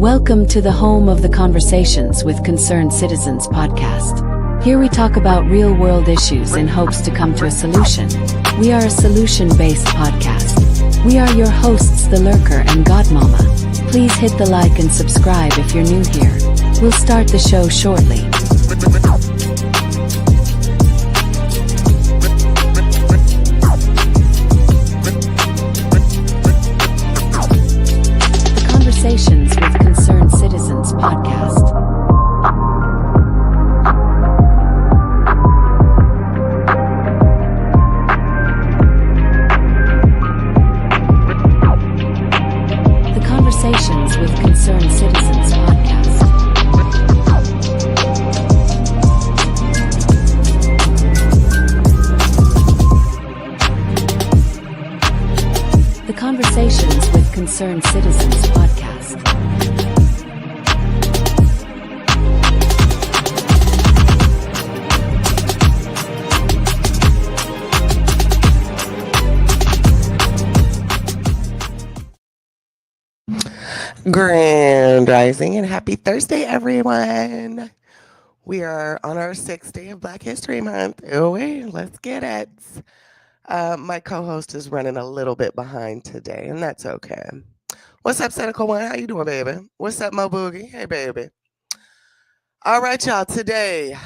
Welcome to the home of the Conversations with Concerned Citizens podcast. Here we talk about real-world issues in hopes to come to a solution. We are a solution-based podcast. We are your hosts, the Lurker and Godmomma. Please hit the like and subscribe if you're new here. We'll start the show shortly. Conversations with Concerned Citizens podcast. The Conversations with Concerned Citizens podcast. The Conversations with Concerned Citizens podcast. Grand Rising and happy Thursday, everyone. We are on our 6th day of Black History Month. Let's get it. My co-host is running a little bit behind today, and that's okay. What's up, Cynical One? How you doing, baby? What's up, Mo Boogie? Hey, baby. All right, y'all. Today,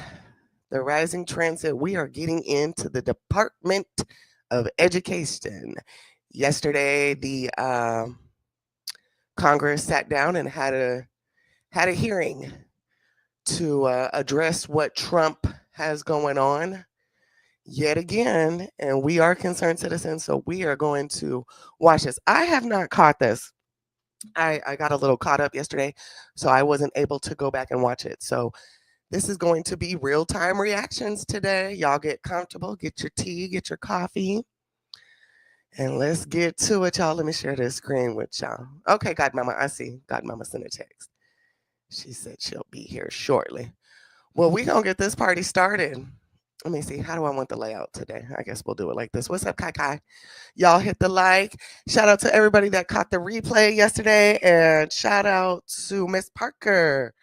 the Rising Transit, we are getting into the Department of Education. Yesterday, the Congress sat down and had a hearing to address what Trump has going on yet again, and we are concerned citizens, so we are going to watch this. I have not caught this. I got a little caught up yesterday, so I wasn't able to go back and watch it. So this is going to be real-time reactions today. Y'all get comfortable, get your tea, get your coffee, and let's get to it, y'all. Let me share this screen with y'all. Okay, Godmomma, I see. Godmomma sent a text. She said she'll be here shortly. Well, we're going to get this party started. Let me see. How do I want the layout today? I guess we'll do it like this. What's up, Kai Kai? Y'all hit the like. Shout out to everybody that caught the replay yesterday. And shout out to Miss Parker.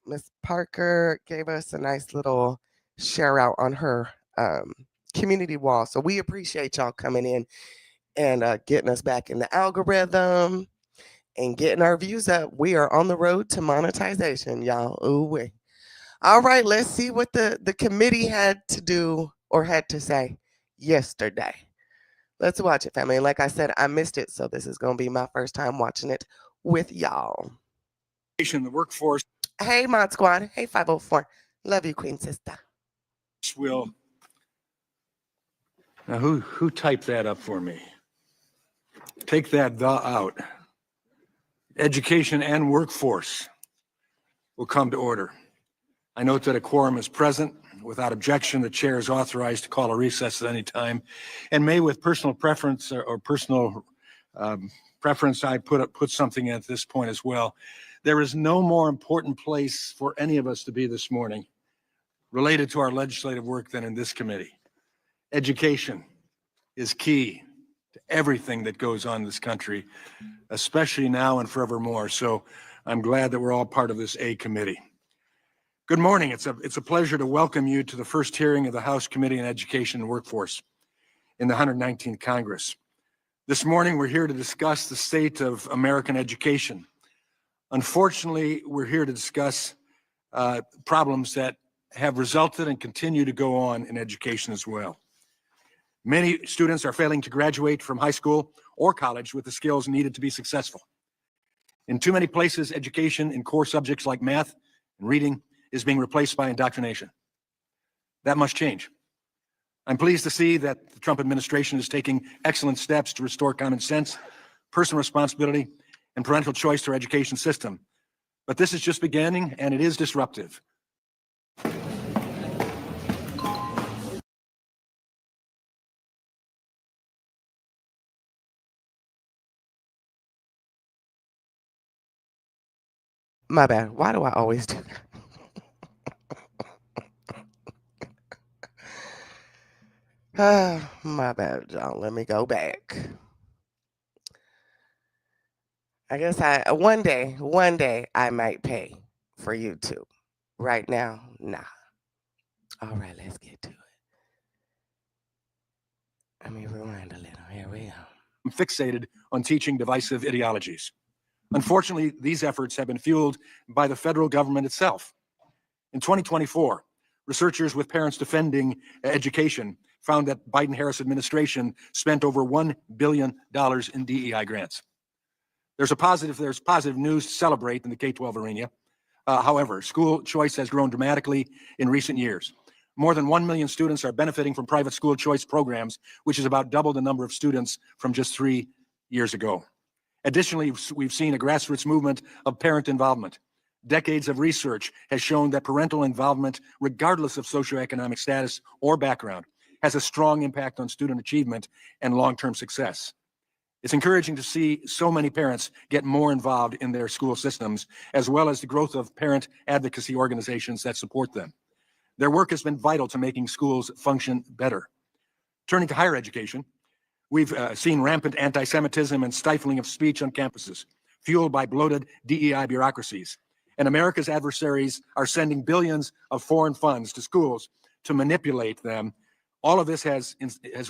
Miss Parker gave us a nice little share out on her community wall. So we appreciate y'all coming in and getting us back in the algorithm and getting our views up. We are on the road to monetization, y'all. Ooh-wee. All right, let's see what the committee had to do or had to say yesterday. Let's watch it, family. And like I said, I missed it, so this is going to be my first time watching it with y'all. The workforce. Hey, Mod Squad. Hey, 504. Love you, Queen Sister. Will. Now, who typed that up for me? Take that "the" out. Education and workforce will come to order. I note that a quorum is present. Without objection, the chair is authorized to call a recess at any time, and may, with personal preference or personal preference, I put something at this point as well. There is no more important place for any of us to be this morning related to our legislative work than in this committee. Education is key to everything that goes on in this country, especially now and forevermore. So I'm glad that we're all part of this A committee. Good morning. It's a pleasure to welcome you to the first hearing of the House Committee on Education and Workforce in the 119th Congress. This morning, we're here to discuss the state of American education. Unfortunately, we're here to discuss problems that have resulted and continue to go on in education as well. Many students are failing to graduate from high school or college with the skills needed to be successful. In too many places, education in core subjects like math and reading is being replaced by indoctrination. That must change. I'm pleased to see that the Trump administration is taking excellent steps to restore common sense, personal responsibility, and parental choice to our education system. But this is just beginning, and it is disruptive. My bad. Why do I always do that? My bad, y'all. Let me go back. I guess one day I might pay for YouTube. Right now, nah. All right, let's get to it. Let me rewind a little. Here we go. Fixated on teaching divisive ideologies. Unfortunately, these efforts have been fueled by the federal government itself. In 2024, researchers with Parents Defending Education found that Biden-Harris administration spent over $1 billion in DEI grants. There's positive news to celebrate in the K-12 arena. However, school choice has grown dramatically in recent years. More than 1 million students are benefiting from private school choice programs, which is about double the number of students from just 3 years ago. Additionally, we've seen a grassroots movement of parent involvement. Decades of research has shown that parental involvement, regardless of socioeconomic status or background, has a strong impact on student achievement and long-term success. It's encouraging to see so many parents get more involved in their school systems, as well as the growth of parent advocacy organizations that support them. Their work has been vital to making schools function better. Turning to higher education, we've seen rampant anti-Semitism and stifling of speech on campuses, fueled by bloated DEI bureaucracies. And America's adversaries are sending billions of foreign funds to schools to manipulate them. All of this has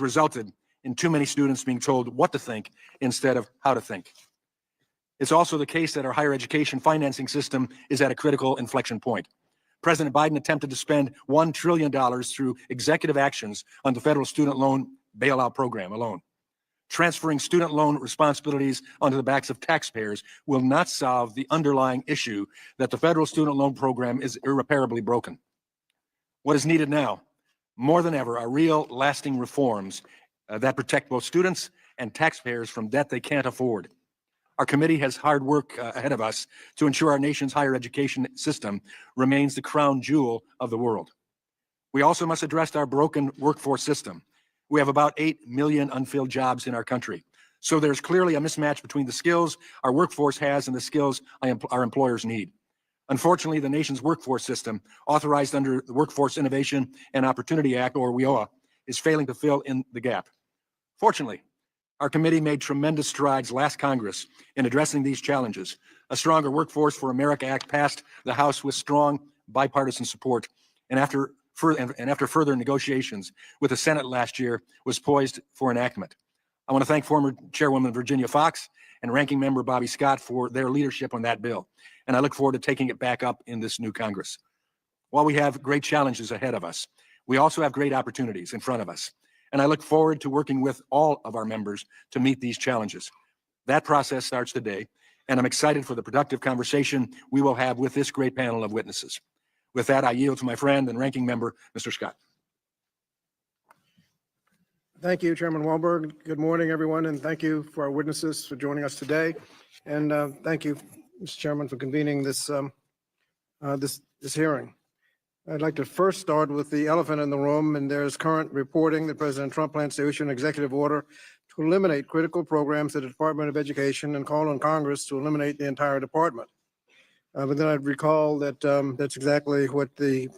resulted in too many students being told what to think instead of how to think. It's also the case that our higher education financing system is at a critical inflection point. President Biden attempted to spend $1 trillion through executive actions on the federal student loan bailout program alone. Transferring student loan responsibilities onto the backs of taxpayers will not solve the underlying issue that the federal student loan program is irreparably broken. What is needed now, more than ever, are real, lasting reforms that protect both students and taxpayers from debt they can't afford. Our committee has hard work ahead of us to ensure our nation's higher education system remains the crown jewel of the world. We also must address our broken workforce system. We have about 8 million unfilled jobs in our country. So there's clearly a mismatch between the skills our workforce has and the skills our employers need. Unfortunately, the nation's workforce system, authorized under the Workforce Innovation and Opportunity Act, or WIOA, is failing to fill in the gap. Fortunately, our committee made tremendous strides last Congress in addressing these challenges. A Stronger Workforce for America Act passed the House with strong bipartisan support, and after further negotiations with the Senate last year, was poised for enactment. I want to thank former Chairwoman Virginia Foxx and Ranking Member Bobby Scott for their leadership on that bill, and I look forward to taking it back up in this new Congress. While we have great challenges ahead of us, we also have great opportunities in front of us, and I look forward to working with all of our members to meet these challenges. That process starts today, and I'm excited for the productive conversation we will have with this great panel of witnesses. With that, I yield to my friend and ranking member, Mr. Scott. Thank you, Chairman Walberg. Good morning, everyone, and thank you for our witnesses for joining us today. And thank you, Mr. Chairman, for convening this hearing. I'd like to first start with the elephant in the room, and there's current reporting that President Trump plans to issue an executive order to eliminate critical programs at the Department of Education and call on Congress to eliminate the entire department. But then I'd recall that that's exactly what the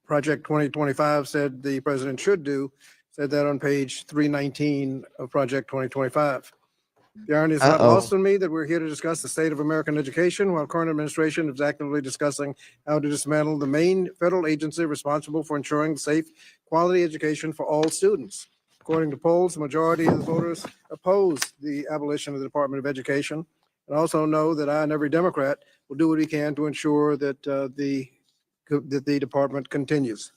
Project 2025 said the president should do, said that on page 319 of Project 2025. The irony is not lost on me that we're here to discuss the state of American education while current administration is actively discussing how to dismantle the main federal agency responsible for ensuring safe, quality education for all students. According to polls, the majority of the voters opposed the abolition of the Department of Education, and also know that I and every Democrat will do what we can to ensure that the department continues.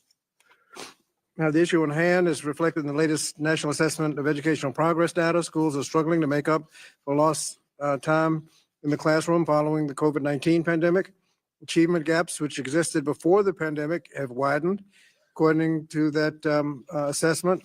Now, the issue on hand is reflected in the latest National Assessment of Educational Progress data. Schools are struggling to make up for lost time in the classroom following the COVID-19 pandemic. Achievement gaps, which existed before the pandemic, have widened. According to that assessment,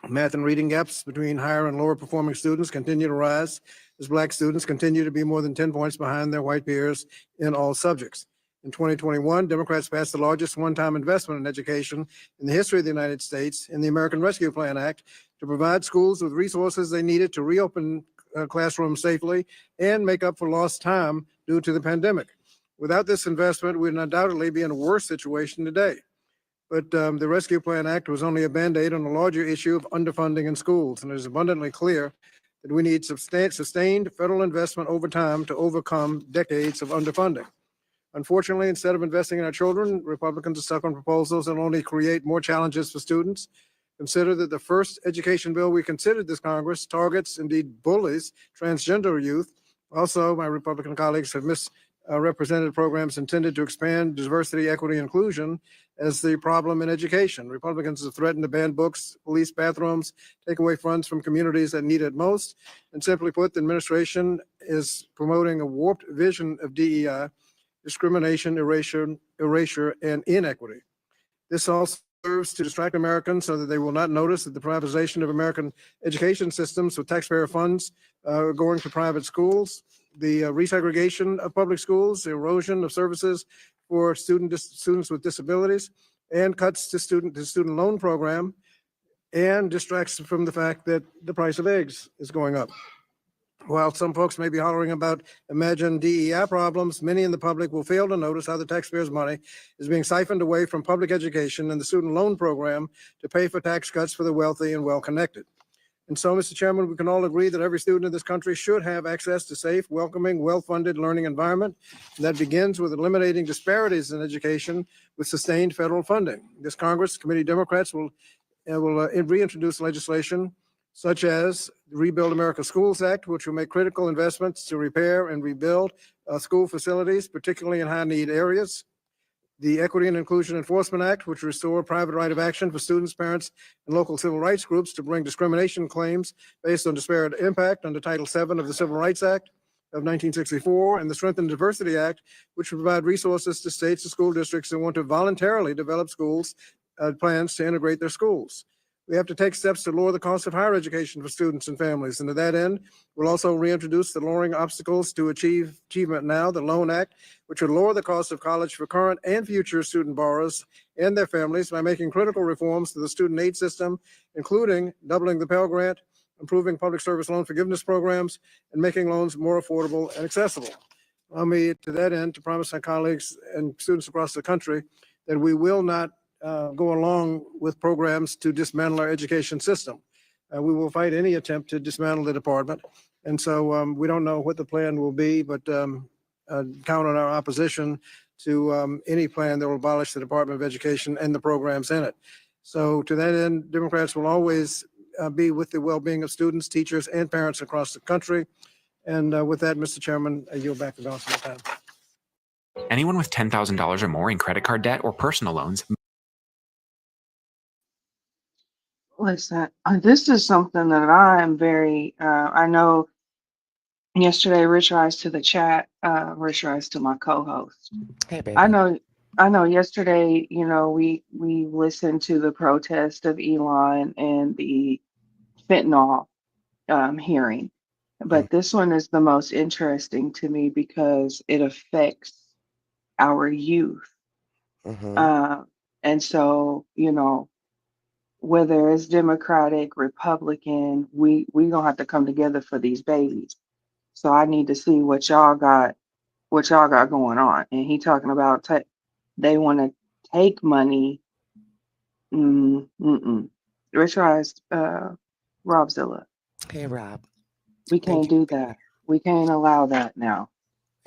math and reading gaps between higher and lower performing students continue to rise as Black students continue to be more than 10 points behind their white peers in all subjects. In 2021, Democrats passed the largest one-time investment in education in the history of the United States in the American Rescue Plan Act to provide schools with resources they needed to reopen classrooms safely and make up for lost time due to the pandemic. Without this investment, we'd undoubtedly be in a worse situation today. But the Rescue Plan Act was only a Band-Aid on a larger issue of underfunding in schools, and it is abundantly clear that we need sustained federal investment over time to overcome decades of underfunding. Unfortunately, instead of investing in our children, Republicans are stuck on proposals that only create more challenges for students. Consider that the first education bill we considered this Congress targets, indeed bullies, transgender youth. Also, my Republican colleagues have misrepresented programs intended to expand diversity, equity, inclusion as the problem in education. Republicans have threatened to ban books, police bathrooms, take away funds from communities that need it most. And simply put, the administration is promoting a warped vision of DEI, discrimination, erasure, and inequity. This also serves to distract Americans so that they will not notice that the privatization of American education systems with taxpayer funds going to private schools, the resegregation of public schools, the erosion of services for students with disabilities, and cuts to student loan program, and distracts from the fact that the price of eggs is going up. While some folks may be hollering about imagined DEI problems, many in the public will fail to notice how the taxpayers' money is being siphoned away from public education and the student loan program to pay for tax cuts for the wealthy and well-connected. And so, Mr. Chairman, we can all agree that every student in this country should have access to safe, welcoming, well-funded learning environment. And that begins with eliminating disparities in education with sustained federal funding. This Congress, committee Democrats will reintroduce legislation such as the Rebuild America Schools Act, which will make critical investments to repair and rebuild school facilities, particularly in high-need areas. The Equity and Inclusion Enforcement Act, which will restore private right of action for students, parents, and local civil rights groups to bring discrimination claims based on disparate impact under Title VII of the Civil Rights Act of 1964, and the Strengthened Diversity Act, which will provide resources to states and school districts that want to voluntarily develop schools plans to integrate their schools. We have to take steps to lower the cost of higher education for students and families. And to that end, we'll also reintroduce the Lowering Obstacles to Achievement Now, the LOAN Act, which would lower the cost of college for current and future student borrowers and their families by making critical reforms to the student aid system, including doubling the Pell Grant, improving public service loan forgiveness programs, and making loans more affordable and accessible. Allow me, to that end, to promise my colleagues and students across the country that we will not go along with programs to dismantle our education system. We will fight any attempt to dismantle the department. And so we don't know what the plan will be, but count on our opposition to any plan that will abolish the Department of Education and the programs in it. So to that end, Democrats will always be with the well-being of students, teachers, and parents across the country. And with that, Mr. Chairman, I yield back the balance of my time. Anyone with $10,000 or more in credit card debt or personal loans. Listen, this is something that I am very, I know yesterday, Rich Rise to the chat, Rich Rise to my co-host. Hey, baby. I know yesterday, we listened to the protest of Elon and the fentanyl hearing, but this one is the most interesting to me because it affects our youth. And so, whether it's Democratic, Republican, we gonna have to come together for these babies. So I need to see what y'all got going on. And he talking about they want to take money. Rich Rise, Robzilla. Hey, Rob. We can't do that. We can't allow that now.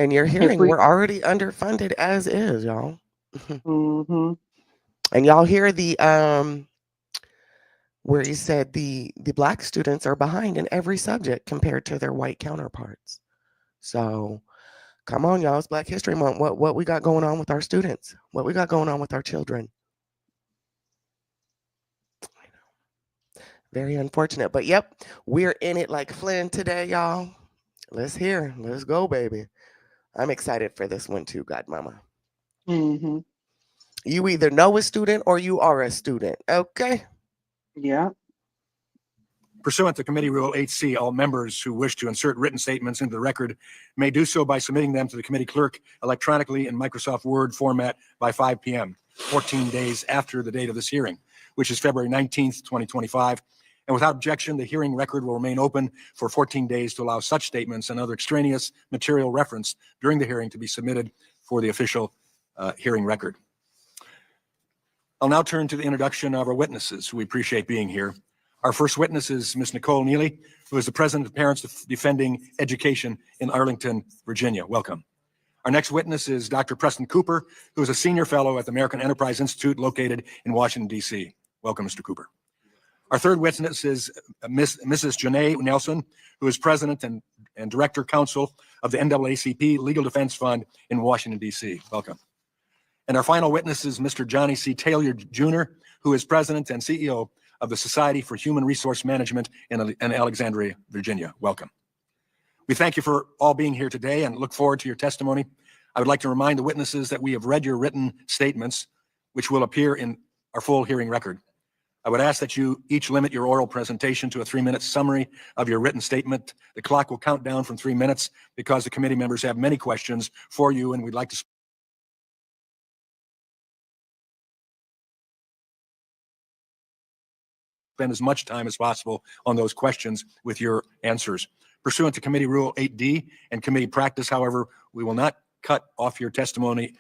And you're hearing we're already underfunded as is, y'all. And y'all hear the where he said the Black students are behind in every subject compared to their white counterparts. So come on, y'all. It's Black History Month. What we got going on with our students? What we got going on with our children? Very unfortunate. But yep, we're in it like Flynn today, y'all. Let's hear. Let's go, baby. I'm excited for this one too, Godmomma. You either know a student or you are a student. Okay. Yeah. Pursuant to Committee Rule 8C, all members who wish to insert written statements into the record may do so by submitting them to the committee clerk electronically in Microsoft Word format by 5 p.m., 14 days after the date of this hearing, which is February 19th, 2025. And without objection, the hearing record will remain open for 14 days to allow such statements and other extraneous material referenced during the hearing to be submitted for the official hearing record. I'll now turn to the introduction of our witnesses, who we appreciate being here. Our first witness is Ms. Nicole Neely, who is the president of Parents Defending Education in Arlington, Virginia. Welcome. Our next witness is Dr. Preston Cooper, who is a senior fellow at the American Enterprise Institute located in Washington, D.C. Welcome, Mr. Cooper. Our third witness is Mrs. Janae Nelson, who is president and director counsel of the NAACP Legal Defense Fund in Washington, D.C. Welcome. And our final witness is Mr. Johnny C. Taylor, Jr., who is president and CEO of the Society for Human Resource Management in Alexandria, Virginia. Welcome. We thank you for all being here today and look forward to your testimony. I would like to remind the witnesses that we have read your written statements, which will appear in our full hearing record. I would ask that you each limit your oral presentation to a 3-minute summary of your written statement. The clock will count down from 3 minutes because the committee members have many questions for you, and we'd like to spend as much time as possible on those questions with your answers. Pursuant to Committee Rule 8D and committee practice, however, we will not cut off your testimony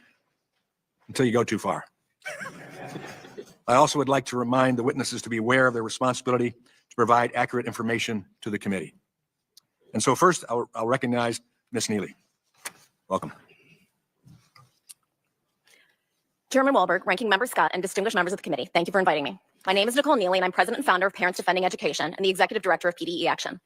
until you go too far. I also would like to remind the witnesses to be aware of their responsibility to provide accurate information to the committee. And so first, I'll recognize Ms. Neely. Welcome. Chairman Walberg, Ranking Member Scott, and distinguished members of the committee, thank you for inviting me. My name is Nicole Neely, and I'm president and founder of Parents Defending Education and the executive director of PDE Action.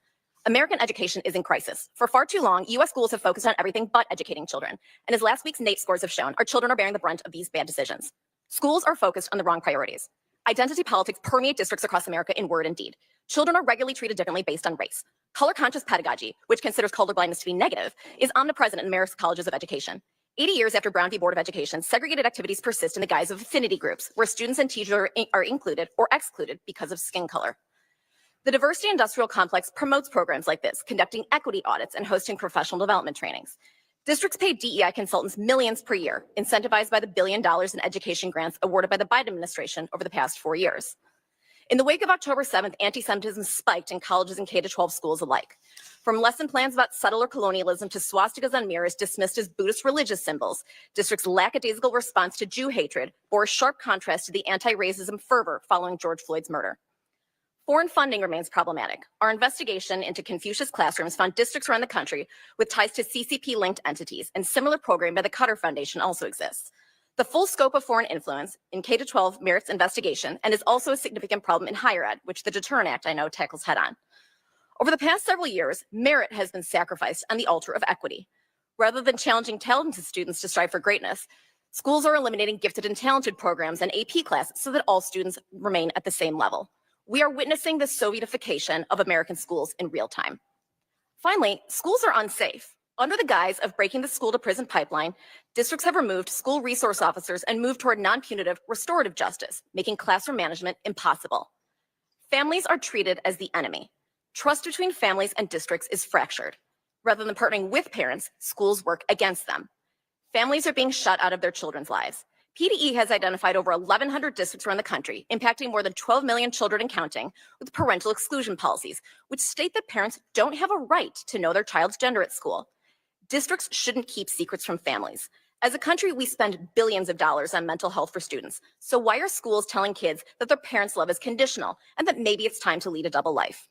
American education is in crisis. For far too long, U.S. schools have focused on everything but educating children. And as last week's NAEP scores have shown, our children are bearing the brunt of these bad decisions. Schools are focused on the wrong priorities. Identity politics permeate districts across America in word and deed. Children are regularly treated differently based on race. Color-conscious pedagogy, which considers colorblindness to be negative, is omnipresent in America's colleges of education. 80 years after Brown v. Board of Education, segregated activities persist in the guise of affinity groups, where students and teachers are included or excluded because of skin color. The diversity industrial complex promotes programs like this, conducting equity audits and hosting professional development trainings. Districts pay DEI consultants millions per year, incentivized by the $1 billion in education grants awarded by the Biden administration over the past 4 years. In the wake of October 7th, anti-Semitism spiked in colleges and K-12 schools alike. From lesson plans about settler colonialism to swastikas on mirrors dismissed as Buddhist religious symbols, districts' lackadaisical response to Jew hatred bore a sharp contrast to the anti-racism fervor following George Floyd's murder. Foreign funding remains problematic. Our investigation into Confucius classrooms found districts around the country with ties to CCP-linked entities, and similar program by the Qatar Foundation also exists. The full scope of foreign influence in K-12 merits investigation and is also a significant problem in higher ed, which the Deterrent Act, I know, tackles head-on. Over the past several years, merit has been sacrificed on the altar of equity. Rather than challenging talented students to strive for greatness, schools are eliminating gifted and talented programs and AP classes so that all students remain at the same level. We are witnessing the Sovietification of American schools in real time. Finally, schools are unsafe. Under the guise of breaking the school-to-prison pipeline, districts have removed school resource officers and moved toward non-punitive restorative justice, making classroom management impossible. Families are treated as the enemy. Trust between families and districts is fractured. Rather than partnering with parents, schools work against them. Families are being shut out of their children's lives. PDE has identified over 1,100 districts around the country, impacting more than 12 million children and counting, with parental exclusion policies, which state that parents don't have a right to know their child's gender at school. Districts shouldn't keep secrets from families. As a country, we spend billions of dollars on mental health for students. So why are schools telling kids that their parents' love is conditional and that maybe it's time to lead a double life?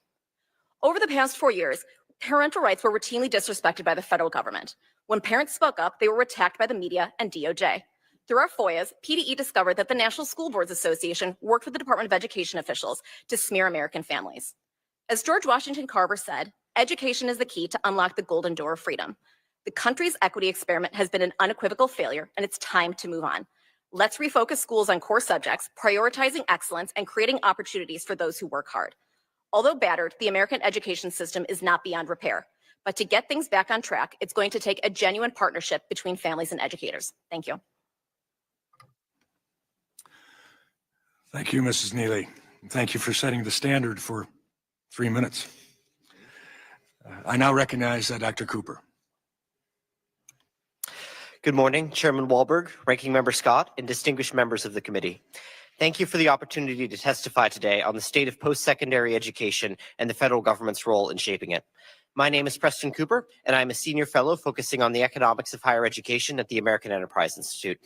Over the past 4 years, parental rights were routinely disrespected by the federal government. When parents spoke up, they were attacked by the media and DOJ. Through our FOIAs, PDE discovered that the National School Boards Association worked with the Department of Education officials to smear American families. As George Washington Carver said, education is the key to unlock the golden door of freedom. The country's equity experiment has been an unequivocal failure, and it's time to move on. Let's refocus schools on core subjects, prioritizing excellence and creating opportunities for those who work hard. Although battered, the American education system is not beyond repair. But to get things back on track, it's going to take a genuine partnership between families and educators. Thank you. Thank you, Mrs. Neely. Thank you for setting the standard for 3 minutes. I now recognize Dr. Cooper. Good morning, Chairman Walberg, Ranking Member Scott, and distinguished members of the committee. Thank you for the opportunity to testify today on the state of post-secondary education and the federal government's role in shaping it. My name is Preston Cooper, and I'm a senior fellow focusing on the economics of higher education at the American Enterprise Institute.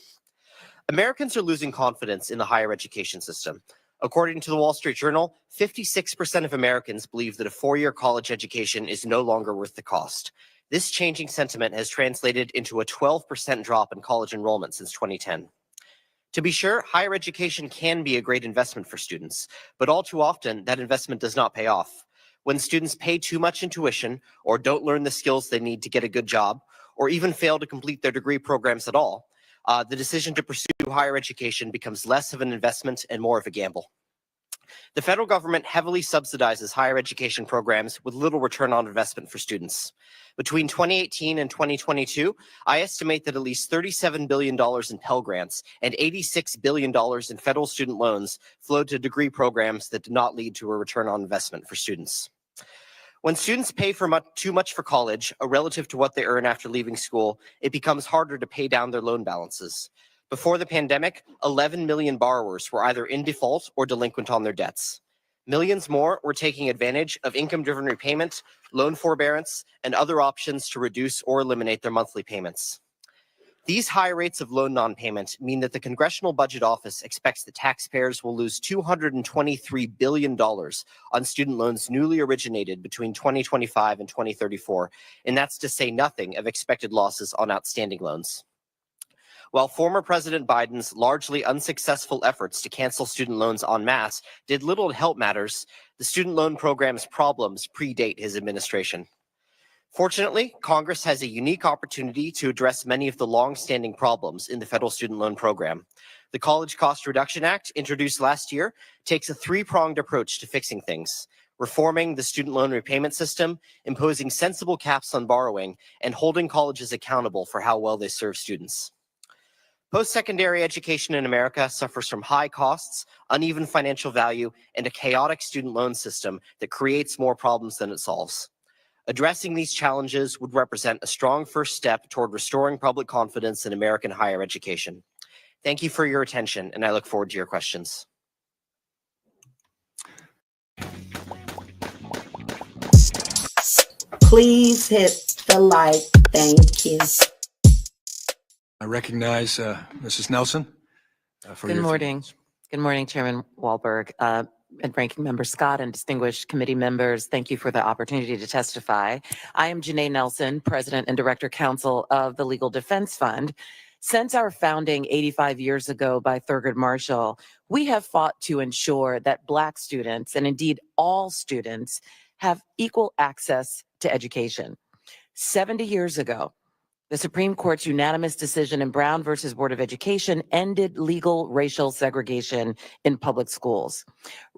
Americans are losing confidence in the higher education system. According to the Wall Street Journal, 56% of Americans believe that a four-year college education is no longer worth the cost. This changing sentiment has translated into a 12% drop in college enrollment since 2010. To be sure, higher education can be a great investment for students, but all too often that investment does not pay off. When students pay too much in tuition or don't learn the skills they need to get a good job, or even fail to complete their degree programs at all, the decision to pursue higher education becomes less of an investment and more of a gamble. The federal government heavily subsidizes higher education programs with little return on investment for students. Between 2018 and 2022, I estimate that at least $37 billion in Pell Grants and $86 billion in federal student loans flowed to degree programs that did not lead to a return on investment for students. When students pay too much for college, relative to what they earn after leaving school, it becomes harder to pay down their loan balances. Before the pandemic, 11 million borrowers were either in default or delinquent on their debts. Millions more were taking advantage of income-driven repayment, loan forbearance, and other options to reduce or eliminate their monthly payments. These high rates of loan non-payment mean that the Congressional Budget Office expects that taxpayers will lose $223 billion on student loans newly originated between 2025 and 2034, and that's to say nothing of expected losses on outstanding loans. While former President Biden's largely unsuccessful efforts to cancel student loans en masse did little to help matters, the student loan program's problems predate his administration. Fortunately, Congress has a unique opportunity to address many of the long-standing problems in the federal student loan program. The College Cost Reduction Act, introduced last year, takes a three-pronged approach to fixing things: reforming the student loan repayment system, imposing sensible caps on borrowing, and holding colleges accountable for how well they serve students. Post-secondary education in America suffers from high costs, uneven financial value, and a chaotic student loan system that creates more problems than it solves. Addressing these challenges would represent a strong first step toward restoring public confidence in American higher education. Thank you for your attention, and I look forward to your questions. Please hit the like. Thank you. I recognize Mrs. Nelson for Good your morning. Good morning, Chairman Wahlberg and Ranking Member Scott and distinguished committee members. Thank you for the opportunity to testify. I am Janae Nelson, President and Director Counsel of the Legal Defense Fund. Since our founding 85 years ago by Thurgood Marshall, we have fought to ensure that Black students, and indeed all students, have equal access to education. 70 years ago, the Supreme Court's unanimous decision in Brown versus Board of Education ended legal racial segregation in public schools.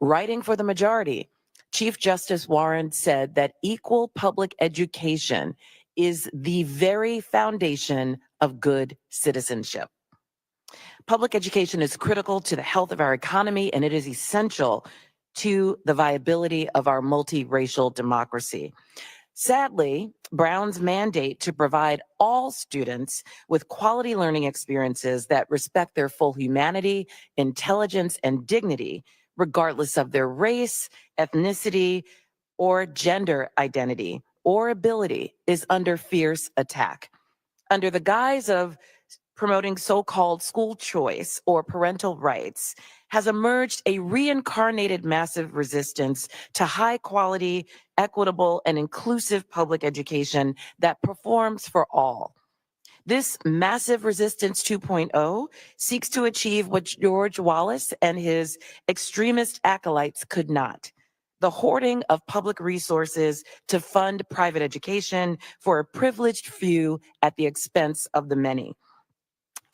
Writing for the majority, Chief Justice Warren said that equal public education is the very foundation of good citizenship. Public education is critical to the health of our economy, and it is essential to the viability of our multiracial democracy. Sadly, Brown's mandate to provide all students with quality learning experiences that respect their full humanity, intelligence, and dignity, regardless of their race, ethnicity, or gender identity or ability, is under fierce attack. Under the guise of promoting so-called school choice or parental rights, has emerged a reincarnated massive resistance to high quality, equitable, and inclusive public education that performs for all. This massive resistance 2.0 seeks to achieve what George Wallace and his extremist acolytes could not: the hoarding of public resources to fund private education for a privileged few at the expense of the many.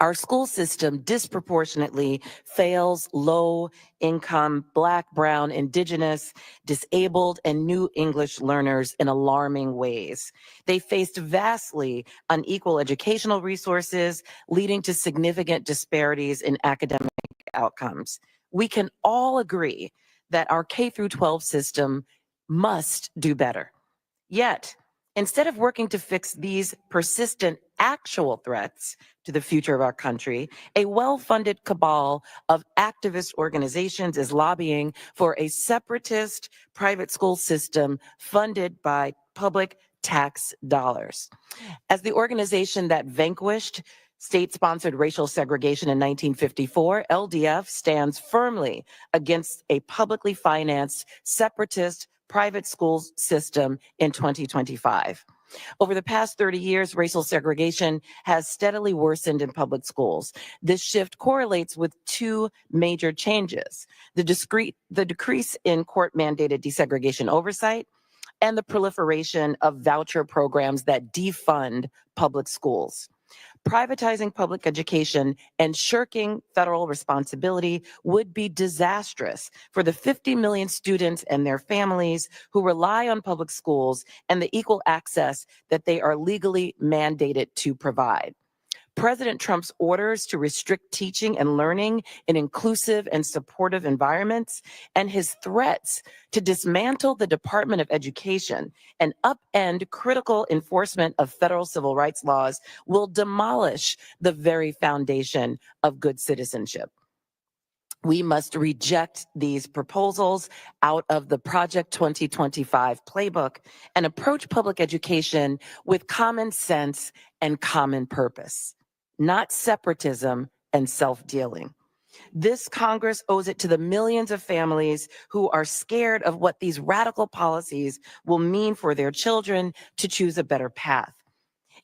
Our school system disproportionately fails low-income, Black, Brown, Indigenous, disabled, and new English learners in alarming ways. They faced vastly unequal educational resources, leading to significant disparities in academic outcomes. We can all agree that our K-12 system must do better. Yet, instead of working to fix these persistent actual threats to the future of our country, a well-funded cabal of activist organizations is lobbying for a separatist private school system funded by public tax dollars. As the organization that vanquished State-sponsored racial segregation in 1954, LDF stands firmly against a publicly financed, separatist, private school system in 2025. Over the past 30 years, racial segregation has steadily worsened in public schools. This shift correlates with two major changes: the decrease in court-mandated desegregation oversight and the proliferation of voucher programs that defund public schools. Privatizing public education and shirking federal responsibility would be disastrous for the 50 million students and their families who rely on public schools and the equal access that they are legally mandated to provide. President Trump's orders to restrict teaching and learning in inclusive and supportive environments, and his threats to dismantle the Department of Education and upend critical enforcement of federal civil rights laws will demolish the very foundation of good citizenship. We must reject these proposals out of the Project 2025 playbook and approach public education with common sense and common purpose, not separatism and self-dealing. This Congress owes it to the millions of families who are scared of what these radical policies will mean for their children to choose a better path.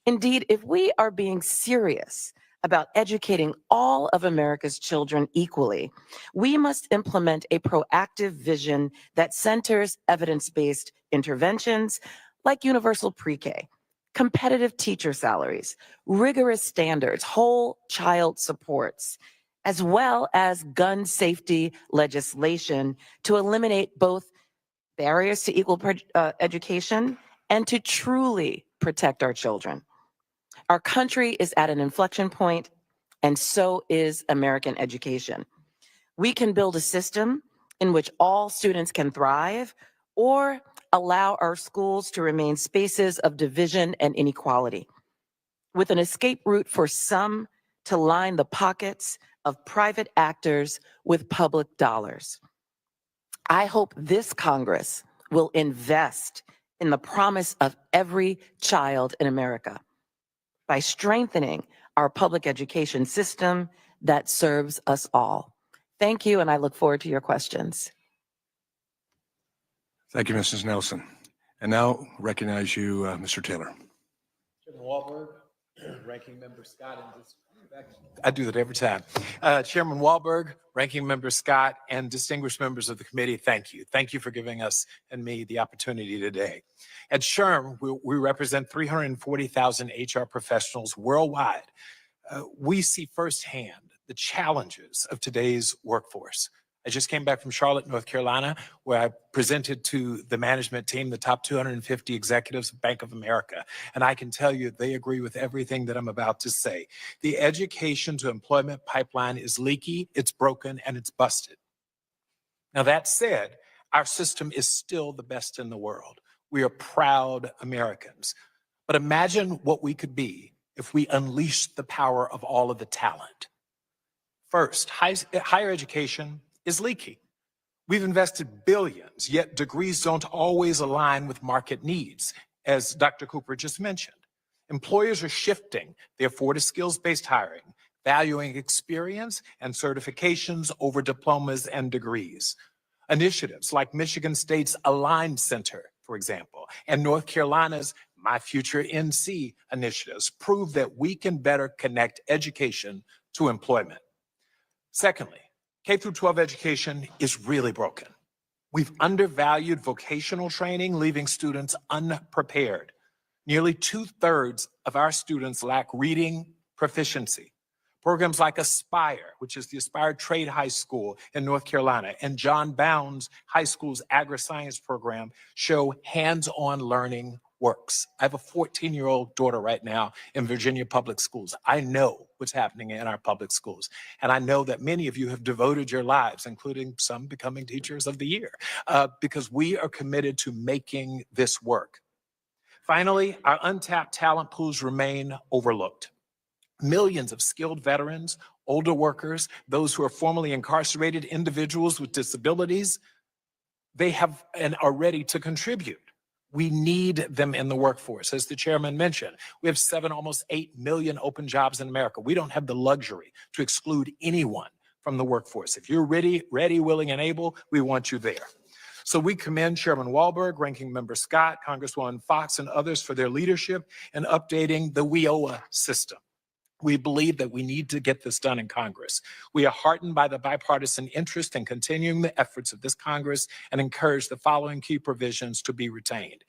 Indeed, if we are being serious about educating all of America's children equally, we must implement a proactive vision that centers evidence-based interventions like universal pre-K, competitive teacher salaries, rigorous standards, whole child supports, as well as gun safety legislation to eliminate both barriers to equal education and to truly protect our children. Our country is at an inflection point, and so is American education. We can build a system in which all students can thrive, or allow our schools to remain spaces of division and inequality, with an escape route for some to line the pockets of private actors with public dollars. I hope this Congress will invest in the promise of every child in America by strengthening our public education system that serves us all. Thank you, and I look forward to your questions. Thank you, Mrs. Nelson. And now recognize you, Mr. Taylor. Chairman Walberg, Ranking Member Scott, and I do that every time. Chairman Walberg, Ranking Member Scott, and distinguished members of the committee, thank you. Thank you for giving us and me the opportunity today. At SHRM, we represent 340,000 HR professionals worldwide. We see firsthand the challenges of today's workforce. I just came back from Charlotte, North Carolina, where I presented to the management team the top 250 executives of Bank of America. And I can tell you they agree with everything that I'm about to say. The education to employment pipeline is leaky, it's broken, and it's busted. Now, that said, our system is still the best in the world. We are proud Americans. But imagine what we could be if we unleashed the power of all of the talent. First, higher education is leaky. We've invested billions, yet degrees don't always align with market needs, as Dr. Cooper just mentioned. Employers are shifting their skills-based hiring, valuing experience and certifications over diplomas and degrees. Initiatives like Michigan State's Aligned Center, for example, and North Carolina's My Future NC initiatives prove that we can better connect education to employment. Secondly, K-12 education is really broken. We've undervalued vocational training, leaving students unprepared. Nearly 2/3 of our students lack reading proficiency. Programs like Aspire, which is the Aspire Trade High School in North Carolina, and John Bounds High School's agri-science program show hands-on learning works. I have a 14-year-old daughter right now in Virginia public schools. I know what's happening in our public schools. And I know that many of you have devoted your lives, including some becoming teachers of the year, because we are committed to making this work. Finally, our untapped talent pools remain overlooked. Millions of skilled veterans, older workers, those who are formerly incarcerated, individuals with disabilities, they have and are ready to contribute. We need them in the workforce. As the chairman mentioned, we have almost 8 million open jobs in America. We don't have the luxury to exclude anyone from the workforce. If you're ready, willing, and able, we want you there. So we commend Chairman Walberg, Ranking Member Scott, Congresswoman Fox, and others for their leadership in updating the WIOA system. We believe that we need to get this done in Congress. We are heartened by the bipartisan interest in continuing the efforts of this Congress and encourage the following key provisions to be retained.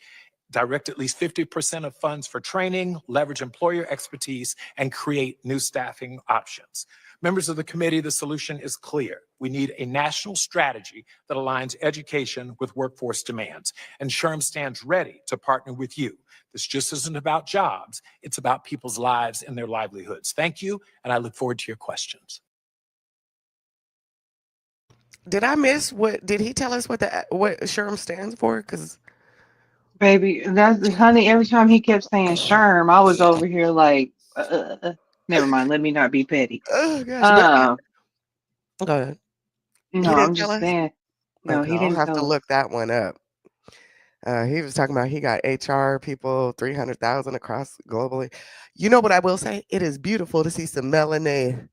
Direct at least 50% of funds for training, leverage employer expertise, and create new staffing options. Members of the committee, the solution is clear. We need a national strategy that aligns education with workforce demands. And SHRM stands ready to partner with you. This just isn't about jobs. It's about people's lives and their livelihoods. Thank you, and I look forward to your questions. Did I miss did he tell us what SHRM stands for? Because Baby, that's honey, every time he kept saying SHRM, I was over here like, never mind, let me not be petty. oh gosh, Uh, go ahead. no, He I'm didn't tell just us. saying, no, Okay, he I'll didn't have to tell us. look that one up. He was talking about he got HR people 300,000 across globally. You know what I will say? It is beautiful to see some melanin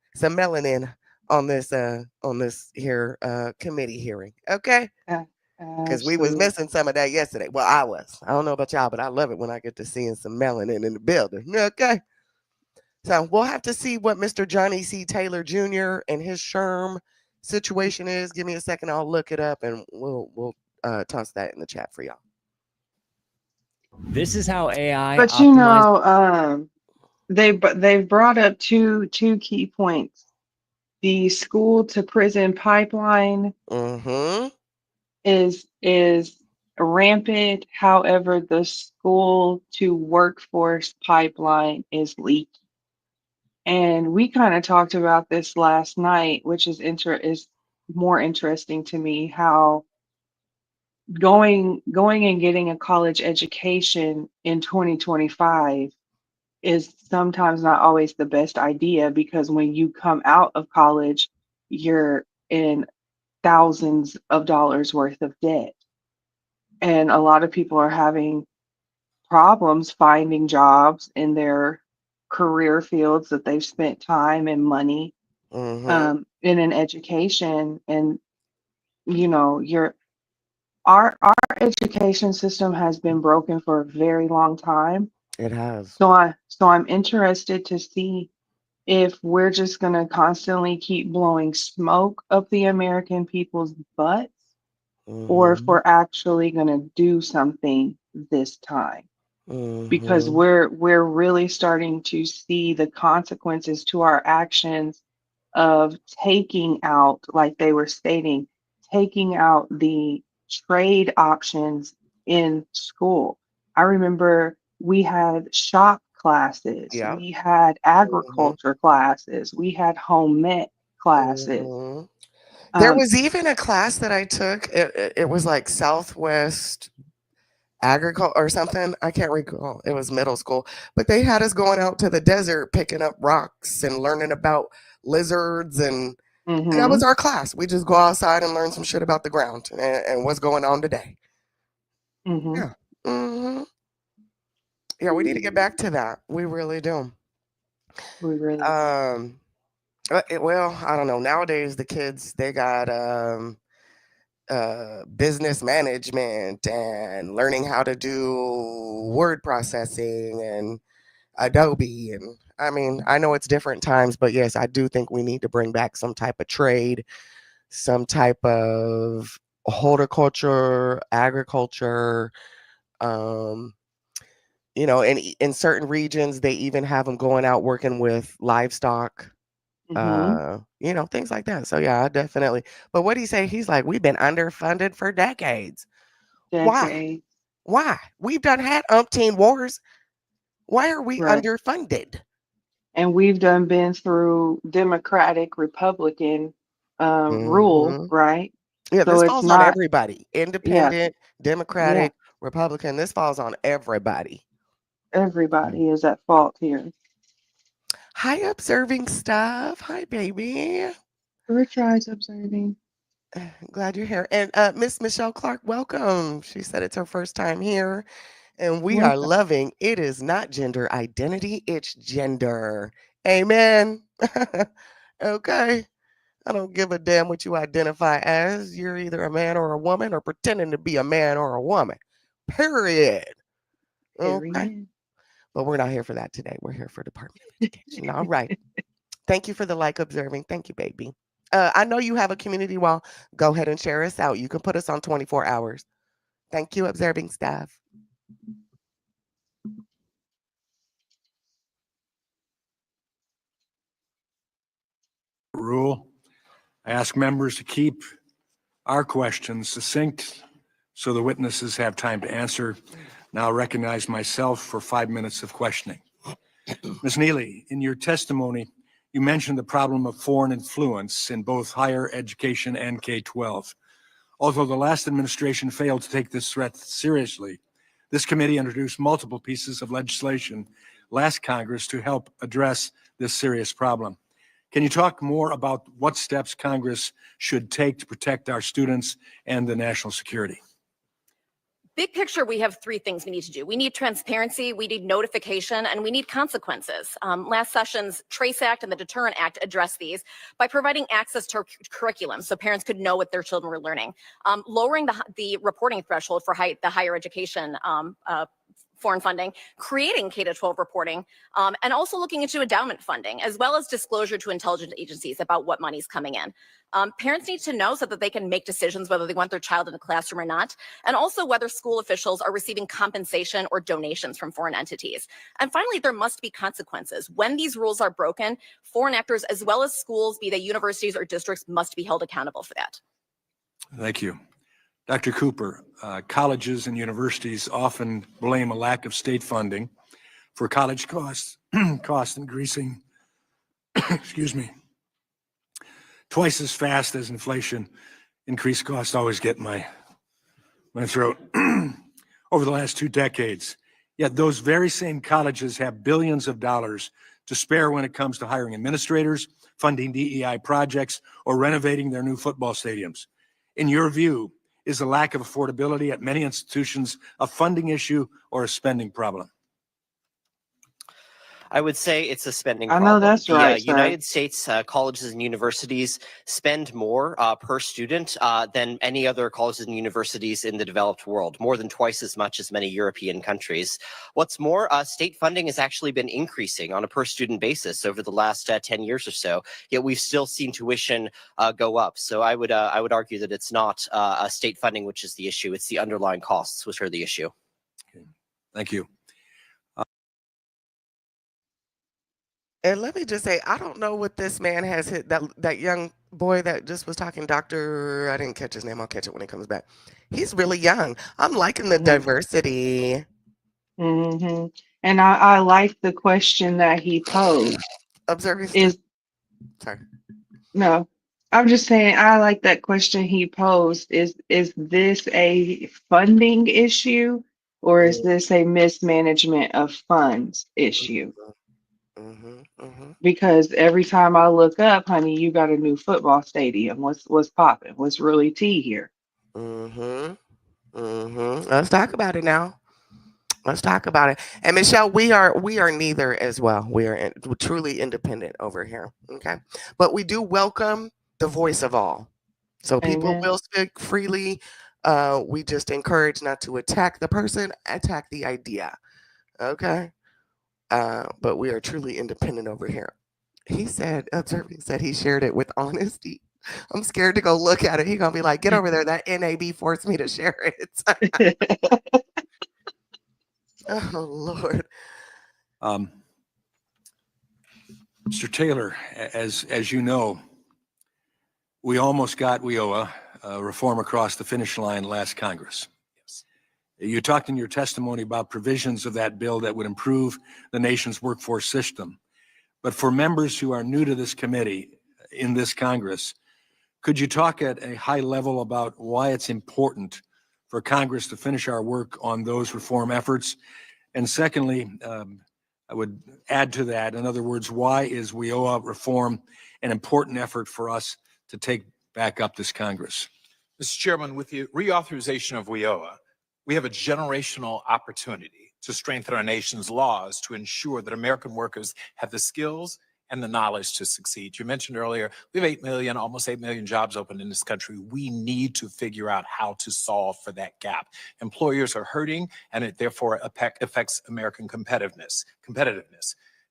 on this here committee hearing. Okay, because we was Absolutely. missing some of that yesterday. Well, I was. I don't know about y'all, but I love it when I get to seeing some melanin in the building. Okay. So we'll have to see what Mr. Johnny C. Taylor Jr. and his SHRM situation is. Give me a second. I'll look it up and we'll toss that in the chat for y'all. This is how AI But they've brought up two key points. The school to prison pipeline is rampant. However, the school to workforce pipeline is leaky. And we kind of talked about this last night, which is more interesting to me, how going and getting a college education in 2025 is sometimes not always the best idea, because when you come out of college, you're in thousands of dollars worth of debt. And a lot of people are having problems finding jobs in their career fields that they've spent time and money in an education. And our education system has been broken for a very long time. It has. So I'm interested to see if we're just going to constantly keep blowing smoke up the American people's butts, or if we're actually going to do something this time. Because we're really starting to see the consequences to our actions of taking out, like they were stating, taking out the trade options in school. I remember we had shop classes, we had agriculture classes, we had home ec classes. There was even a class that I took. It was like Southwest agriculture or something. I can't recall. It was middle school, but they had us going out to the desert, picking up rocks and learning about lizards, and that was our class. We just go outside and learn some shit about the ground and what's going on today. Yeah. Yeah, we need to get back to that. We really do. We really well, I don't know. Nowadays the kids, they got business management and learning how to do word processing and Adobe. And I mean, I know it's different times, but yes, I do think we need to bring back some type of trade, some type of horticulture, agriculture. And in certain regions, they even have them going out working with livestock. Things like that. So yeah, definitely. But what do you say? He's like, we've been underfunded for decades. Why? We've had umpteen wars. Why are we underfunded? And we've been through Democratic, Republican rule, right? Yeah, So this it's falls on not everybody. Independent, Democratic, Republican. This falls on everybody. Everybody is at fault here. Hi, observing stuff. Hi, baby. Rich eyes observing. Glad you're here. And Miss Michelle Clark, welcome. She said it's her first time here, and we are Welcome. loving it is not gender identity, it's gender. Amen. Okay. I don't give a damn what you identify as. You're either a man or a woman or pretending to be a man or a woman. Period. Okay. Period. But we're not here for that today. We're here for Department of Education. All right. Thank you for the like observing. Thank you, baby. I know you have a community wall. Go ahead and share us out. You can put us on 24 hours. Thank you, observing staff. Rule. I ask members to keep our questions succinct so the witnesses have time to answer. Now I recognize myself for 5 minutes of questioning. Ms. Neely, in your testimony, you mentioned the problem of foreign influence in both higher education and K-12. Although the last administration failed to take this threat seriously, this committee introduced multiple pieces of legislation last Congress to help address this serious problem. Can you talk more about what steps Congress should take to protect our students and the national security? Big picture, we have three things we need to do. We need transparency, we need notification, and we need consequences. Last session's TRACE Act and the Deterrent Act address these by providing access to curriculum so parents could know what their children were learning. Lowering the reporting threshold for the higher education foreign funding, creating K-12 reporting, and also looking into endowment funding, as well as disclosure to intelligence agencies about what money's coming in. Parents need to know so that they can make decisions whether they want their child in the classroom or not, and also whether school officials are receiving compensation or donations from foreign entities. And finally, there must be consequences. When these rules are broken, foreign actors, as well as schools, be they universities or districts, must be held accountable for that. Thank you. Dr. Cooper, colleges and universities often blame a lack of state funding for college costs, cost increasing, excuse me, twice as fast as inflation. Increased costs always get my throat. Over the last 2 decades, yet those very same colleges have billions of dollars to spare when it comes to hiring administrators, funding DEI projects, or renovating their new football stadiums. In your view, is the lack of affordability at many institutions a funding issue or a spending problem? I would say it's a spending I problem. know that's The right, sir. United States colleges and universities spend more per student than any other colleges and universities in the developed world, more than twice as much as many European countries. What's more, state funding has actually been increasing on a per student basis over the last 10 years or so, yet we've still seen tuition go up. So I would argue that it's not state funding which is the issue, it's the underlying costs which are the issue. Okay. Thank you. And let me just say, I don't know what this man has hit that young boy that just was talking, Doctor. I didn't catch his name. I'll catch it when he comes back. He's really young. I'm liking the diversity. Mm-hmm. And I like the question that he posed. Observing. Sorry. No, I'm just saying I like that question he posed. Is this a funding issue or is this a mismanagement of funds issue? Because every time I look up, honey, you got a new football stadium. What's popping? What's really tea here? Let's talk about it now. Let's talk about it. And Michelle, we are neither as well. We're truly independent over here. Okay, but we do welcome the voice of all. So people Amen. will speak freely. We just encourage not to attack the person, attack the idea. Okay. But we are truly independent over here. He said, observing said he shared it with honesty. I'm scared to go look at it. He's gonna be like, get over there. That NAB forced me to share it. Oh Lord. Mr. Taylor, as you know, we almost got WIOA reform across the finish line last Congress. Yes. You talked in your testimony about provisions of that bill that would improve the nation's workforce system. But for members who are new to this committee in this Congress, could you talk at a high level about why it's important for Congress to finish our work on those reform efforts? And secondly, I would add to that, in other words, why is WIOA reform an important effort for us to take back up this Congress. Mr. Chairman, with the reauthorization of WIOA, we have a generational opportunity to strengthen our nation's laws to ensure that American workers have the skills and the knowledge to succeed. You mentioned earlier, we have 8 million, almost 8 million jobs open in this country. We need to figure out how to solve for that gap. Employers are hurting, and it therefore affects American competitiveness.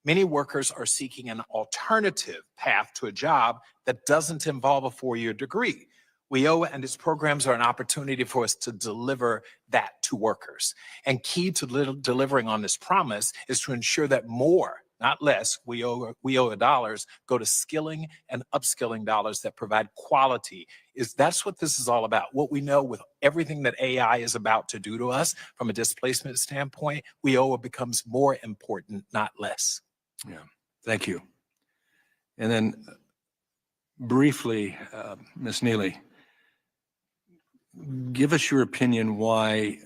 Many workers are seeking an alternative path to a job that doesn't involve a 4-year degree. WIOA and its programs are an opportunity for us to deliver that to workers. And key to delivering on this promise is to ensure that more, not less, WIOA dollars go to skilling and upskilling dollars that provide quality. That's what this is all about. What we know with everything that AI is about to do to us from a displacement standpoint, WIOA becomes more important, not less. Yeah, thank you. And then briefly, Ms. Neely, give us your opinion why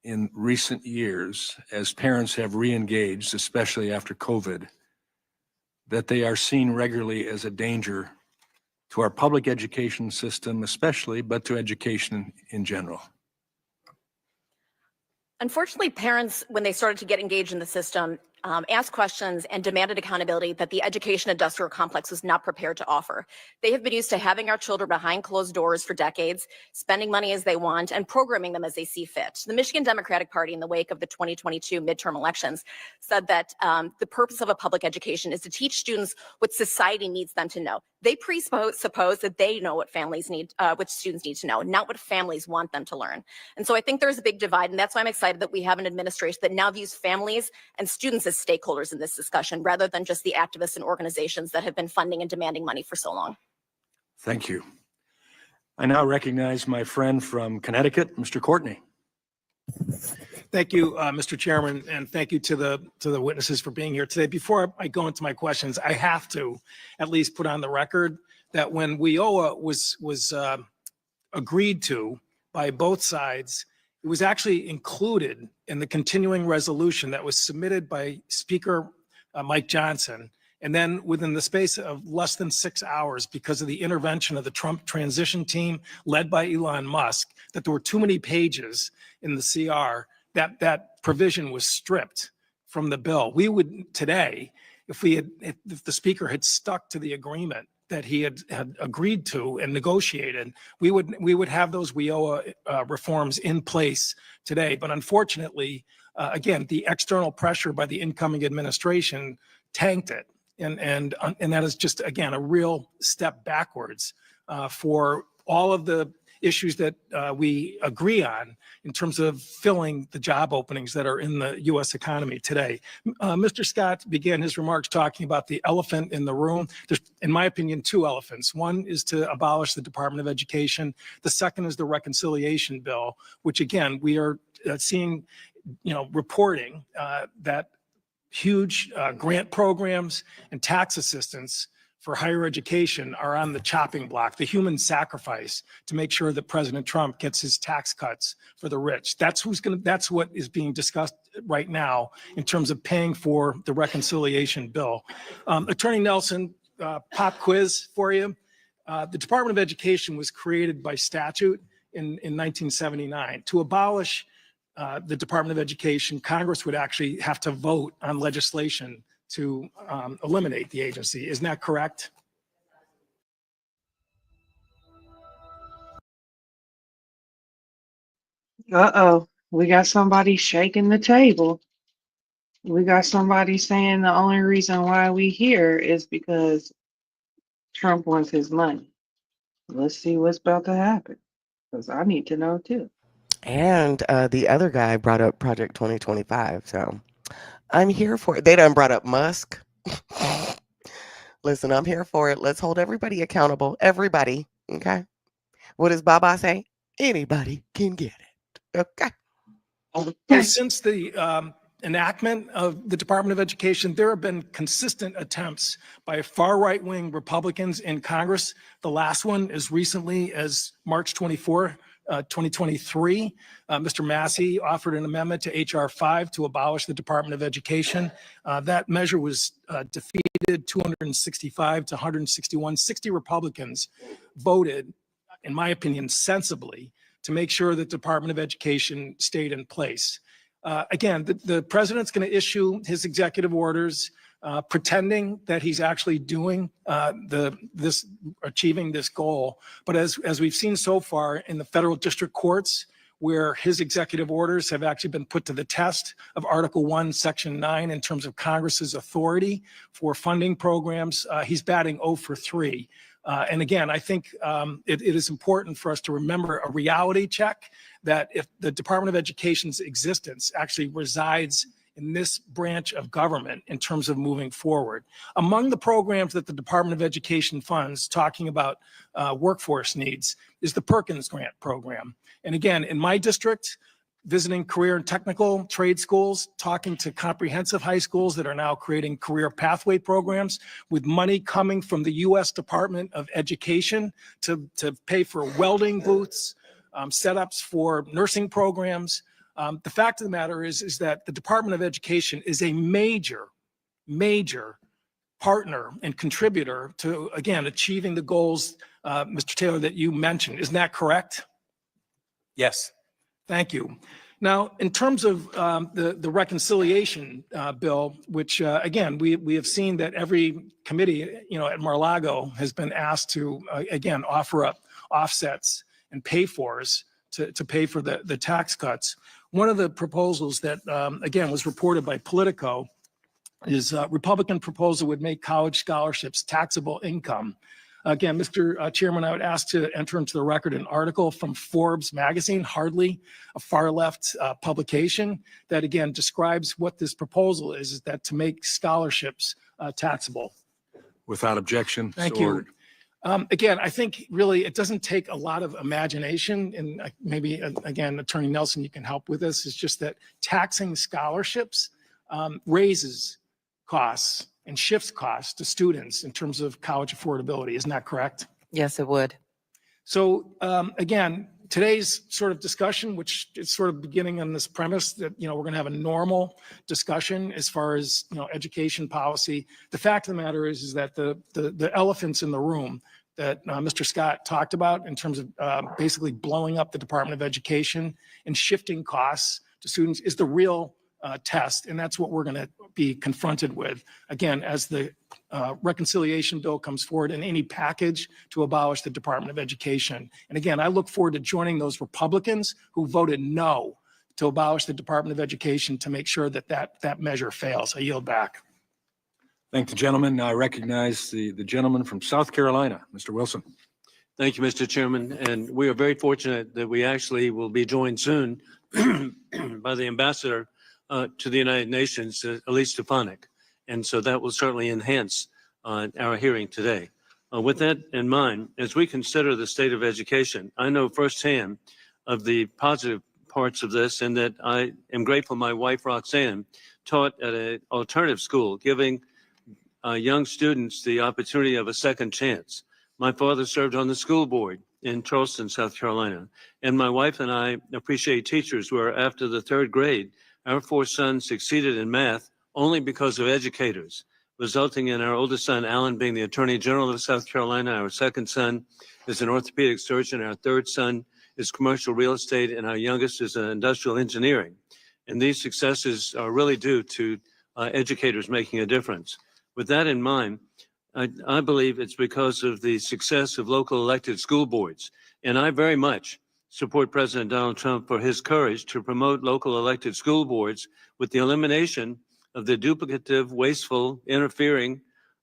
in recent years, as parents have re-engaged, especially after COVID, that they are seen regularly as a danger to our public education system especially, but to education in general. Unfortunately, parents, when they started to get engaged in the system, asked questions and demanded accountability that the education industrial complex was not prepared to offer. They have been used to having our children behind closed doors for decades, spending money as they want, and programming them as they see fit. The Michigan Democratic Party, in the wake of the 2022 midterm elections, said that the purpose of a public education is to teach students what society needs them to know. They presuppose that they know what families need, what students need to know, not what families want them to learn. And so I think there's a big divide, and that's why I'm excited that we have an administration that now views families and students as stakeholders in this discussion, rather than just the activists and organizations that have been funding and demanding money for so long. Thank you. I now recognize my friend from Connecticut, Mr. Courtney. Thank you, Mr. Chairman, and thank you to the witnesses for being here today. Before I go into my questions, I have to at least put on the record that when WIOA was agreed to by both sides, it was actually included in the continuing resolution that was submitted by Speaker Mike Johnson. And then within the space of less than 6 hours, because of the intervention of the Trump transition team led by Elon Musk, that there were too many pages in the CR, that provision was stripped from the bill. We would today, if the speaker had stuck to the agreement that he had agreed to and negotiated, we would have those WIOA reforms in place today. But unfortunately, again, the external pressure by the incoming administration tanked it. And that is just, again, a real step backwards for all of the issues that we agree on in terms of filling the job openings that are in the U.S. economy today. Mr. Scott began his remarks talking about the elephant in the room. There's, in my opinion, two elephants. One is to abolish the Department of Education. The second is the reconciliation bill, which, again, we are seeing, reporting that huge grant programs and tax assistance for higher education are on the chopping block, the human sacrifice to make sure that President Trump gets his tax cuts for the rich. That's what is being discussed right now in terms of paying for the reconciliation bill. Attorney Nelson, pop quiz for you. The Department of Education was created by statute in 1979. To abolish the Department of Education, Congress would actually have to vote on legislation to eliminate the agency. Isn't that correct? Uh-oh, we got somebody shaking the table. We got somebody saying the only reason why we here is because Trump wants his money. Let's see what's about to happen, because I need to know too. And the other guy brought up Project 2025, so I'm here for it. They done brought up Musk. Listen, I'm here for it. Let's hold everybody accountable. Everybody, okay? What does Baba say? Anybody can get it, okay? Well, since the enactment of the Department of Education, there have been consistent attempts by far right-wing Republicans in Congress. The last one as recently as March 24 2023, Mr. Massey offered an amendment to H.R. 5 to abolish the Department of Education. That measure was defeated 265 to 161. 60 Republicans voted, in my opinion, sensibly to make sure that the Department of Education stayed in place. Again, the president's going to issue his executive orders pretending that he's actually doing achieving this goal. But as we've seen so far in the federal district courts, where his executive orders have actually been put to the test of Article 1, Section 9 in terms of Congress's authority for funding programs, he's batting 0 for 3. And again, I think it is important for us to remember a reality check that if the Department of Education's existence actually resides in this branch of government in terms of moving forward. Among the programs that the Department of Education funds, talking about workforce needs, is the Perkins Grant Program. And again, in my district, visiting career and technical trade schools, talking to comprehensive high schools that are now creating career pathway programs with money coming from the U.S. Department of Education to pay for welding booths, setups for nursing programs. The fact of the matter is that the Department of Education is a major partner and contributor to, again, achieving the goals, Mr. Taylor, that you mentioned. Isn't that correct? Yes. Thank you. Now, in terms of the reconciliation bill, which again, we have seen that every committee, at Mar-a-Lago has been asked to, again, offer up offsets and pay-fors to pay for the tax cuts. One of the proposals that, again, was reported by Politico is a Republican proposal would make college scholarships taxable income. Again, Mr. Chairman, I would ask to enter into the record an article from Forbes magazine, hardly a far left publication, that again describes what this proposal is that to make scholarships taxable. Without objection. Thank so you. ordered. Again, I think really it doesn't take a lot of imagination, and maybe again, Attorney Nelson, you can help with this. It's just that taxing scholarships raises costs and shifts costs to students in terms of college affordability. Isn't that correct? Yes, it would. So again, today's sort of discussion, which is sort of beginning on this premise that, we're going to have a normal discussion as far as, education policy. The fact of the matter is that the elephants in the room that Mr. Scott talked about in terms of basically blowing up the Department of Education and shifting costs to students is the real test. And that's what we're going to be confronted with, again, as the reconciliation bill comes forward in any package to abolish the Department of Education. And again, I look forward to joining those Republicans who voted no to abolish the Department of Education to make sure that measure fails. I yield back. Thank the gentleman. Now I recognize the gentleman from South Carolina, Mr. Wilson. Thank you, Mr. Chairman. And we are very fortunate that we actually will be joined soon by the ambassador to the United Nations, Elise Stefanik. And so that will certainly enhance our hearing today. With that in mind, as we consider the state of education, I know firsthand of the positive parts of this, and that I am grateful my wife, Roxanne, taught at an alternative school, giving young students the opportunity of a second chance. My father served on the school board in Charleston, South Carolina, and my wife and I appreciate teachers where after the third grade, our 4 sons succeeded in math only because of educators, resulting in our oldest son, Alan, being the Attorney General of South Carolina. Our second son is an orthopedic surgeon. Our third son is commercial real estate, and our youngest is industrial engineering. And these successes are really due to educators making a difference. With that in mind, I believe it's because of the success of local elected school boards. And I very much support President Donald Trump for his courage to promote local elected school boards with the elimination of the duplicative, wasteful, interfering,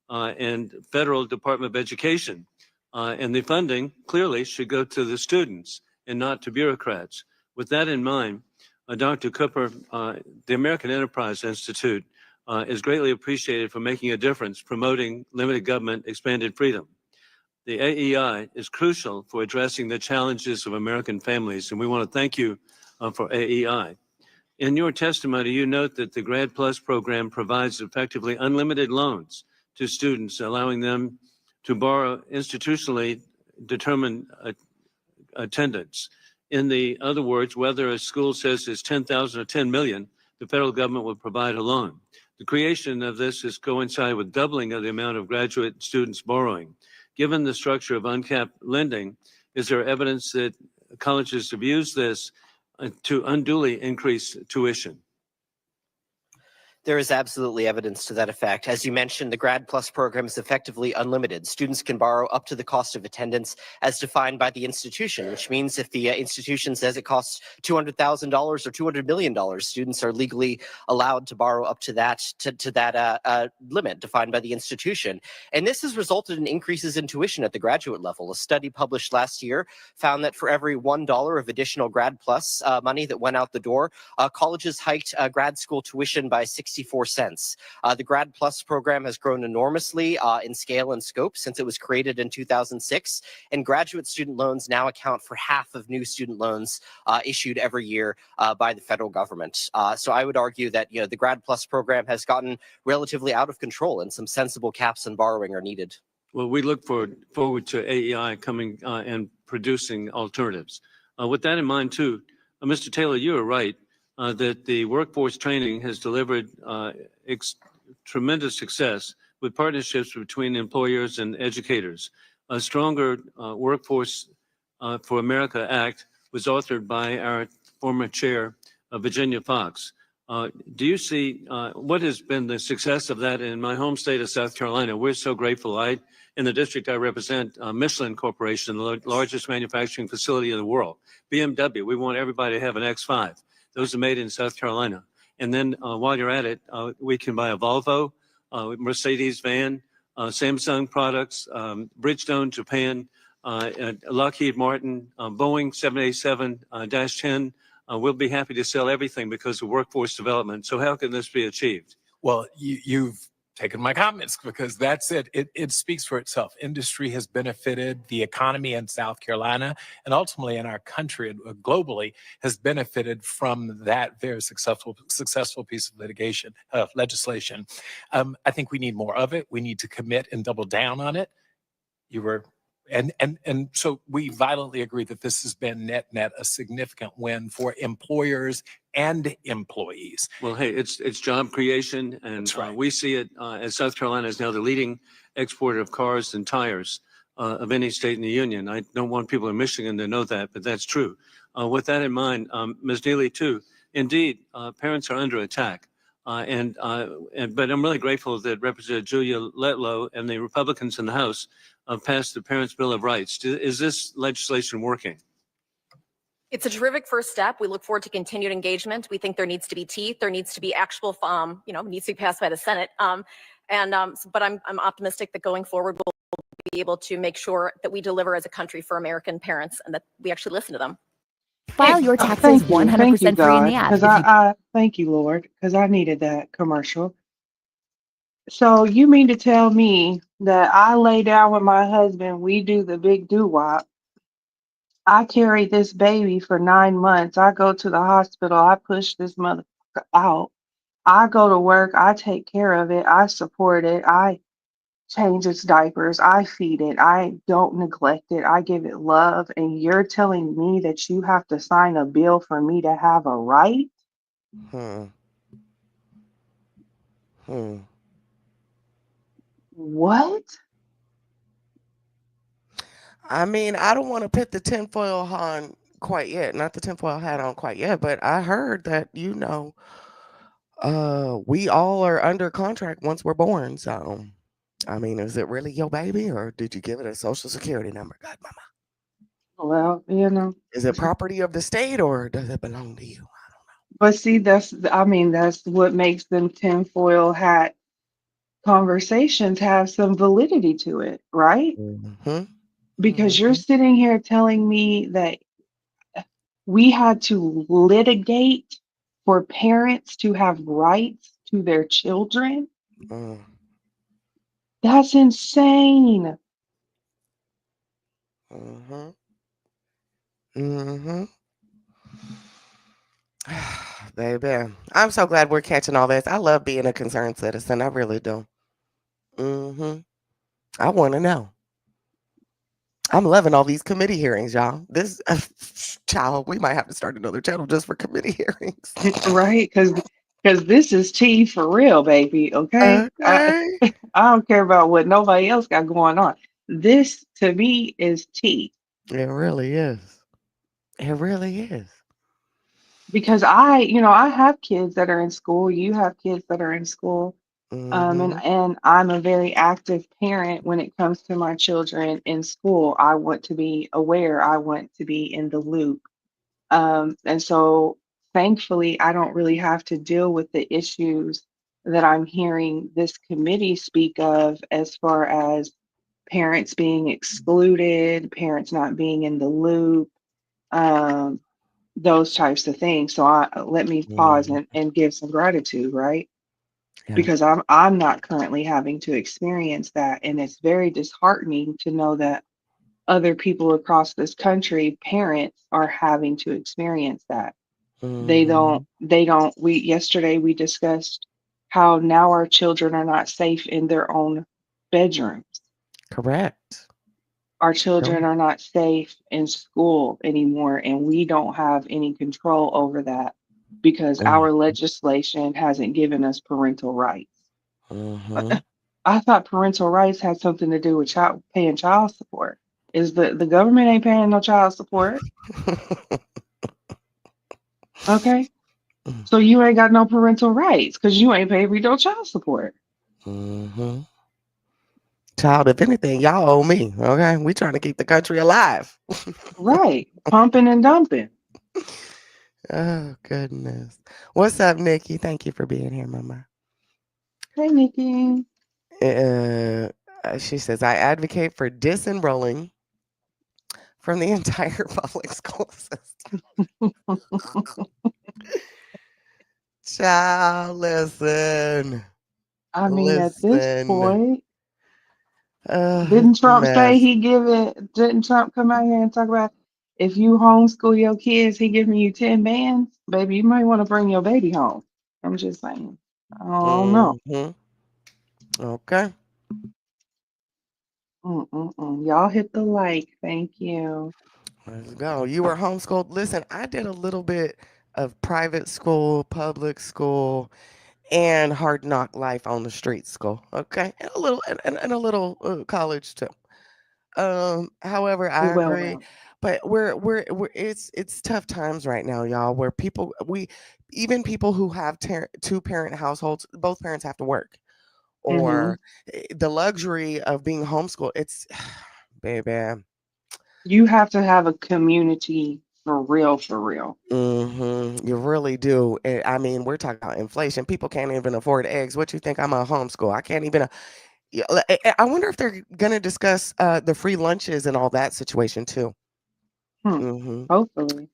and federal Department of Education. And the funding clearly should go to the students and not to bureaucrats. With that in mind, Dr. Cooper, the American Enterprise Institute is greatly appreciated for making a difference promoting limited government expanded freedom. The AEI is crucial for addressing the challenges of American families, and we want to thank you for AEI. In your testimony, you note that the Grad Plus program provides effectively unlimited loans to students, allowing them to borrow institutionally determined attendance. In the other words, whether a school says it's 10,000 or 10 million, the federal government will provide a loan. The creation of this is coincide with doubling of the amount of graduate students borrowing. Given the structure of uncapped lending, is there evidence that colleges have used this to unduly increase tuition? There is absolutely evidence to that effect. As you mentioned, the Grad Plus program is effectively unlimited. Students can borrow up to the cost of attendance as defined by the institution, which means if the institution says it costs $200,000 or $200 million, students are legally allowed to borrow up to that limit defined by the institution. And this has resulted in increases in tuition at the graduate level. A study published last year found that for every $1 of additional Grad Plus money that went out the door, colleges hiked grad school tuition by 64 cents. The Grad Plus program has grown enormously in scale and scope since it was created in 2006, and graduate student loans now account for half of new student loans issued every year by the federal government. So I would argue that the Grad Plus program has gotten relatively out of control, and some sensible caps on borrowing are needed. Well, we look forward to AEI coming and producing alternatives. With that in mind, too, Mr. Taylor, you are right. That the workforce training has delivered tremendous success with partnerships between employers and educators. A Stronger Workforce for America Act was authored by our former chair, Virginia Fox. Do you see what has been the success of that in my home state of South Carolina? We're so grateful. In the district I represent, Michelin Corporation, the largest manufacturing facility in the world. BMW, we want everybody to have an X5. Those are made in South Carolina. And then while you're at it, we can buy a Volvo, Mercedes van, Samsung products, Bridgestone, Japan, Lockheed Martin, Boeing 787-10. We'll be happy to sell everything because of workforce development. So how can this be achieved? Well, you've taken my comments because that's it. It speaks for itself. Industry has benefited, the economy in South Carolina and ultimately in our country and globally has benefited from that very successful piece of legislation. I think we need more of it. We need to commit and double down on it. And so we violently agree that this has been net a significant win for employers and employees. Well, hey, it's job creation, and right. We see it as South Carolina is now the leading exporter of cars and tires of any state in the union. I don't want people in Michigan to know that, but that's true. With that in mind, Ms. Neely, too, indeed, parents are under attack. But I'm really grateful that Representative Julia Letlow and the Republicans in the House passed the Parents' Bill of Rights. Is this legislation working? It's a terrific first step. We look forward to continued engagement. We think there needs to be teeth. There needs to be actual, needs to be passed by the Senate. But I'm optimistic that going forward, we'll be able to make sure that we deliver as a country for American parents and that we actually listen to them. File your taxes 100% free in the app. I thank you, Lord, because I needed that commercial. So you mean to tell me that I lay down with my husband, we do the big doo-wop. I carried this baby for 9 months. I go to the hospital. I push this motherfucker out. I go to work. I take care of it. I support it. I change its diapers. I feed it. I don't neglect it. I give it love. And you're telling me that you have to sign a bill for me to have a right? What? I mean, I don't want to put the tinfoil on quite yet, not the tinfoil hat on quite yet, but I heard that, we all are under contract once we're born. So, I mean, is it really your baby or did you give it a social security number, Godmomma? Well, Is it property of the state or does it belong to you? but see, that's what makes them tinfoil hat conversations have some validity to it, right? Because you're sitting here telling me that we had to litigate for parents to have rights to their children. That's insane. Baby, I'm so glad we're catching all this. I love being a concerned citizen. I really do. I want to know. I'm loving all these committee hearings, y'all. This child, we might have to start another channel just for committee hearings. Right? Because this is tea for real, baby. Okay. Okay. I don't care about what nobody else got going on. This to me is tea. It really is. It really is. Because I have kids that are in school. You have kids that are in school. Mm-hmm. And I'm a very active parent when it comes to my children in school. I want to be aware. I want to be in the loop. And so thankfully, I don't really have to deal with the issues that I'm hearing this committee speak of as far as parents being excluded, parents not being in the loop, um, those types of things. So let me pause Mm-hmm. and give some gratitude, right? Yeah. Because I'm not currently having to experience that. And it's very disheartening to know that other people across this country, parents, are having to experience that. Mm-hmm. We yesterday we discussed how now our children are not safe in their own bedrooms. Correct. Our children Correct. are not safe in school anymore, and we don't have any control over that because Mm-hmm. our legislation hasn't given us parental rights. Mm-hmm. I thought parental rights had something to do with paying child support. Is the government ain't paying no child support? Okay, so you ain't got no parental rights because you ain't paying me no child support. Mm-hmm. Child, if anything, y'all owe me. Okay. We trying to keep the country alive. Right, pumping and dumping. Oh, goodness. What's up, Nikki? Thank you for being here, Mama. Hey, Nikki. Uh, she says, I advocate for disenrolling from the entire public school system. Child, listen. I mean, at this Listen. point, It's didn't a Trump say mess. he give it? Didn't Trump come out here and talk about if you homeschool your kids, he giving you 10 bands? Baby, you might want to bring your baby home. I'm just saying. I don't know. Mm-hmm. Okay. Y'all hit the like. Thank you. Let's go. You were homeschooled. Listen, I did a little bit of private school, public school, and hard knock life on the street school. Okay. And a little and a little college too. However, You're I well agree, rounded. but we're it's tough times right now, y'all, where people we even people who have two parent households, both parents have to work, Hmm. or the luxury of being homeschooled. It's baby. You have to have a community for real, for real. You really do. I mean, we're talking about inflation. People can't even afford eggs. What you think? I'm a homeschool. I can't even. Yeah, I wonder if they're gonna discuss the free lunches and all that situation too. Hmm. hmm Hopefully.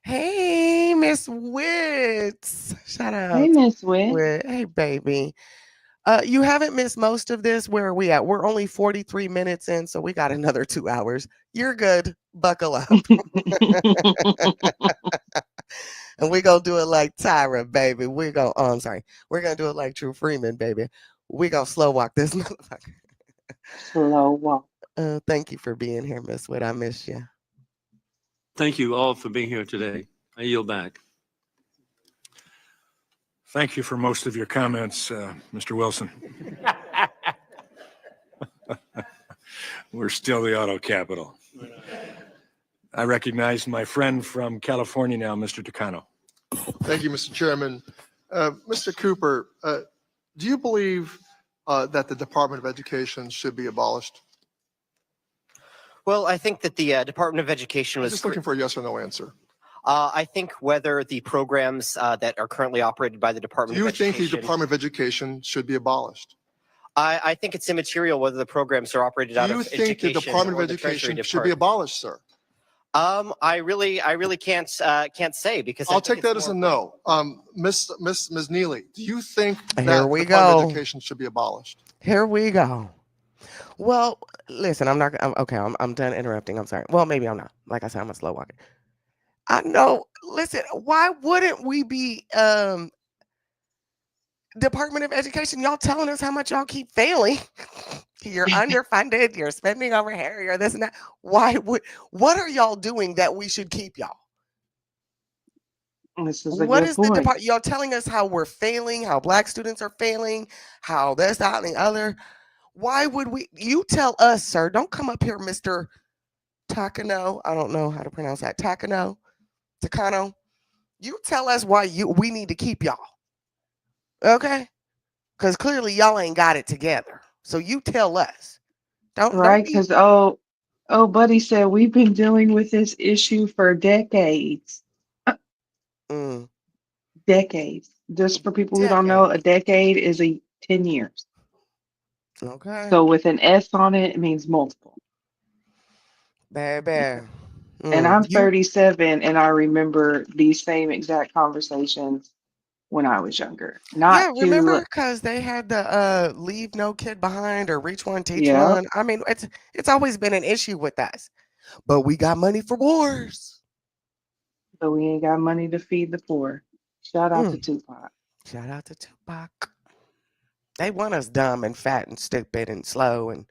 Hey, Miss Wits. Shout Hey, out to Miss Witt. Wit. Hey, baby. You haven't missed most of this. Where are we at? We're only 43 minutes in, so we got another 2 hours. You're good. Buckle up. And we're gonna do it like Tyra, baby. We're gonna I'm sorry. We're gonna do it like True Freeman, baby. We gonna slow walk this motherfucker. Slow walk. Thank you for being here, Miss Wit. I miss you. Thank you all for being here today. I yield back. Thank you for most of your comments, Mr. Wilson. We're still the auto capital. I recognize my friend from California now, Mr. Tucano. Thank you, Mr. Chairman. Mr. Cooper, do you believe that the Department of Education should be abolished? Well, I think that the Department of Education I'm was just looking for a yes or no answer. I think whether the programs that are currently operated by the Do Department you of think the Education, Department of Education should be abolished? I think it's immaterial whether the programs are operated Do out you of think the education Department or of the Treasury Education should be Department. abolished, sir? I really can't say because I'll take that as a no. Ms. Neely, do you think Here that the we Department of go. Education should be abolished? Here we go. Well, listen, okay. I'm done interrupting. I'm sorry. Well, maybe I'm not. Like I said, I'm a slow walker. I know. Listen, why wouldn't we be Department of Education? Y'all telling us how much y'all keep failing. You're underfunded. You're spending over here. You're this and that. What are y'all doing that we should keep y'all? This is a What good is the point. department? Y'all telling us how we're failing, how Black students are failing, how this, that, and the other. Why would we? You tell us, sir. Don't come up here, Mr. Takano. I don't know how to pronounce that. Takano. You tell us why we need to keep y'all. Okay? Because clearly y'all ain't got it together. So you tell us. Don't Right? be. Because Buddy said we've been dealing with this issue for decades. Mm, Decades. Just for people who don't know, decade. a decade is 10 years. Okay. So with an S on it, it means multiple. Baby. And I'm You 37 and I remember these same exact conversations when I was younger. Yeah, Not remember? to, Because they had the leave no kid behind or reach one, teach yeah, one. I mean, it's always been an issue with us. But we got money for wars. but we ain't got money to feed the poor. Shout out to Mm. Tupac. Shout out to Tupac. They want us dumb and fat and stupid and slow. And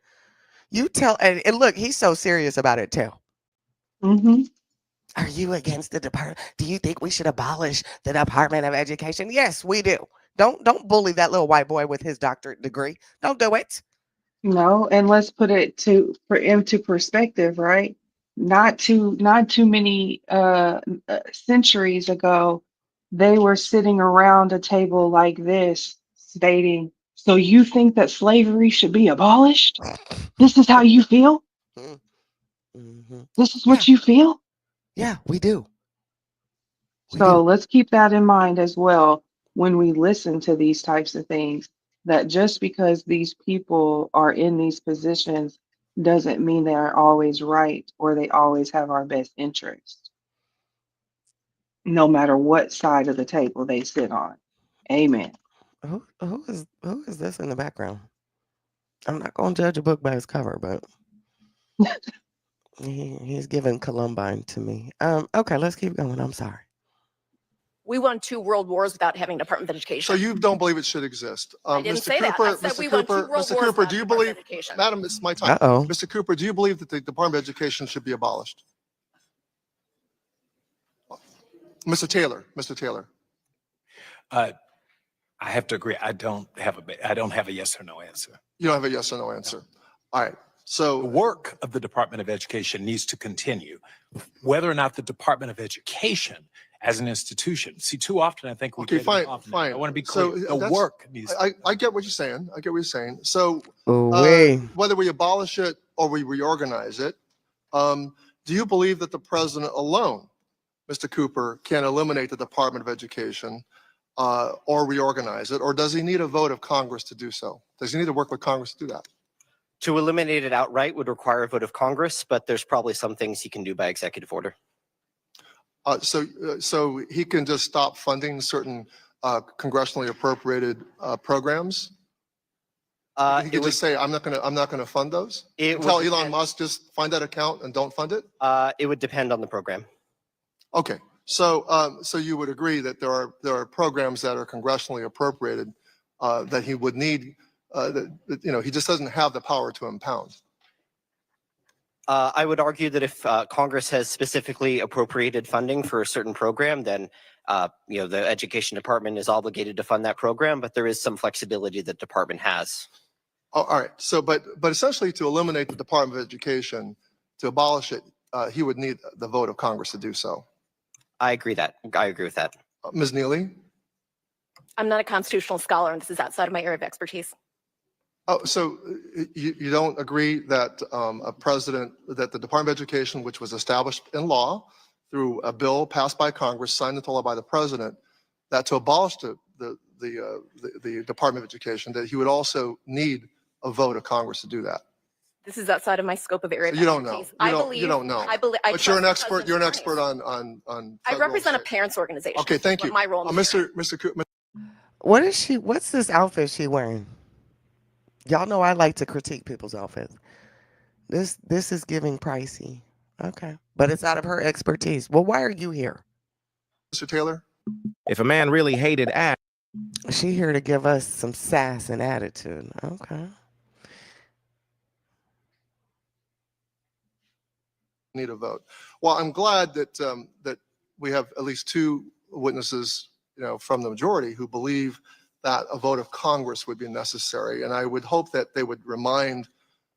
you tell, and look, he's so serious about it too. Mm-hmm. Are you against the department? Do you think we should abolish the Department of Education? Yes, we do. Don't bully that little white boy with his doctorate degree. Don't do it. No, and let's put it into perspective, right? Not too many centuries ago, they were sitting around a table like this, stating, "So you think that slavery should be abolished? This is how you feel? Mm-hmm. This is Yeah, what you feel?" yeah, we do. We So do. let's keep that in mind as well when we listen to these types of things, that just because these people are in these positions doesn't mean they are always right or they always have our best interest, no matter what side of the table they sit on. Amen. Who is this in the background? I'm not going to judge a book by its cover, but he's giving Columbine to me. Okay, let's keep going. I'm sorry. We won 2 world wars without having a Department of So Education. you don't believe it should exist? I didn't Mr. say that. Cooper, I said Mr. we won 2 Cooper, world Mr. wars Cooper, without do a you Department believe, of Education. Madam, it's my time. Uh-oh. Mr. Cooper, do you believe that the Department of Education should be abolished? Mr. Taylor. I have to agree. I don't have a yes or no answer. You don't have a yes or no answer. All right. The So, work of the Department of Education needs to continue. Whether or not the Department of Education as an institution, see, too often I think we okay, get fine, involved in that. fine. I want to be clear. So The work needs to I get what you're saying. I get what you're saying. So, Ooh-wee. whether we abolish it or we reorganize it, do you believe that the president alone, Mr. Cooper, can eliminate the Department of Education or reorganize it, or does he need a vote of Congress to do so? Does he need to work with Congress to do that? To eliminate it outright would require a vote of Congress, but there's probably some things he can do by executive order. So he can just stop funding certain congressionally appropriated programs? He could just say, I'm not gonna fund those? Tell Elon Musk, just find that account and don't fund it? It would depend on the program. Okay, so you would agree that there are programs that are congressionally appropriated that he would need, that he just doesn't have the power to impound. I would argue that if Congress has specifically appropriated funding for a certain program, then the Education Department is obligated to fund that program, but there is some flexibility that the department has. Oh, all right. So, but essentially, to eliminate the Department of Education, to abolish it, he would need the vote of Congress to do so. I agree with that. Ms. Neely? I'm not a constitutional scholar, and this is outside of my area of expertise. Oh, so you don't agree that that the Department of Education, which was established in law through a bill passed by Congress, signed into law by the president, that to abolish the Department of Education, that he would also need a vote of Congress to do that? This is outside of my scope of area of So you don't know. expertise. You don't know. I believe. But you're an expert. You're an expert on. I represent a parents organization. Okay, thank you. My role. Mr. Cooper. What's this outfit she wearing? Y'all know I like to critique people's outfits. This is giving pricey. Okay. But it's out of her expertise. Well, why are you here? Mr. Taylor? If a man really hated ass. She here to give us some sass and attitude. Okay. need a vote. Well, I'm glad that that we have at least two witnesses, from the majority who believe that a vote of Congress would be necessary. And I would hope that they would remind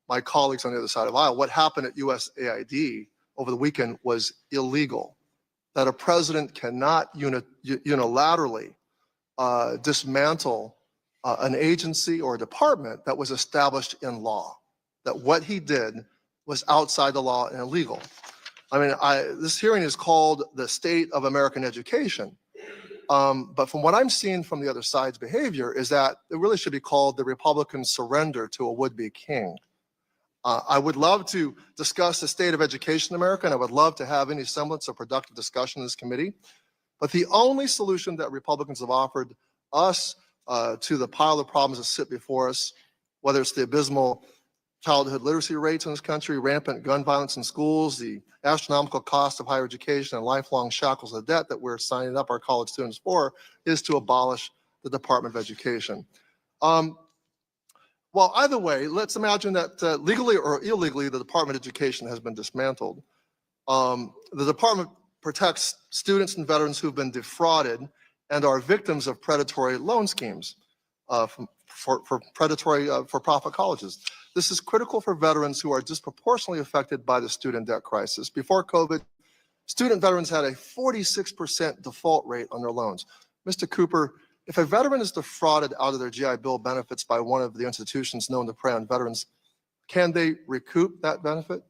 my colleagues on the other side of the aisle what happened at USAID over the weekend was illegal, that a president cannot unilaterally dismantle an agency or a department that was established in law, that what he did was outside the law and illegal. I mean, this hearing is called the State of American Education. But from what I'm seeing from the other side's behavior is that it really should be called the Republican surrender to a would-be king. I would love to discuss the state of education in America, and I would love to have any semblance of productive discussion in this committee. But the only solution that Republicans have offered us to the pile of problems that sit before us, whether it's the abysmal childhood literacy rates in this country, rampant gun violence in schools, the astronomical cost of higher education, and lifelong shackles of debt that we're signing up our college students for, is to abolish the Department of Education. Well, either way, let's imagine that legally or illegally, the Department of Education has been dismantled. The department protects students and veterans who've been defrauded and are victims of predatory loan schemes for predatory for-profit colleges. This is critical for veterans who are disproportionately affected by the student debt crisis. Before COVID, student veterans had a 46% default rate on their loans. Mr. Cooper, if a veteran is defrauded out of their GI Bill benefits by one of the institutions known to prey on veterans, can they recoup that benefit?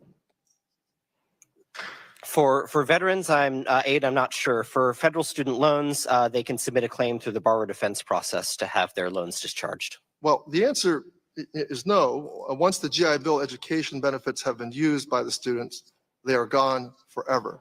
For veterans, I'm not sure. For federal student loans, they can submit a claim through the borrower defense process to have their loans discharged. Well, the answer is no. Once the GI Bill education benefits have been used by the students, they are gone forever.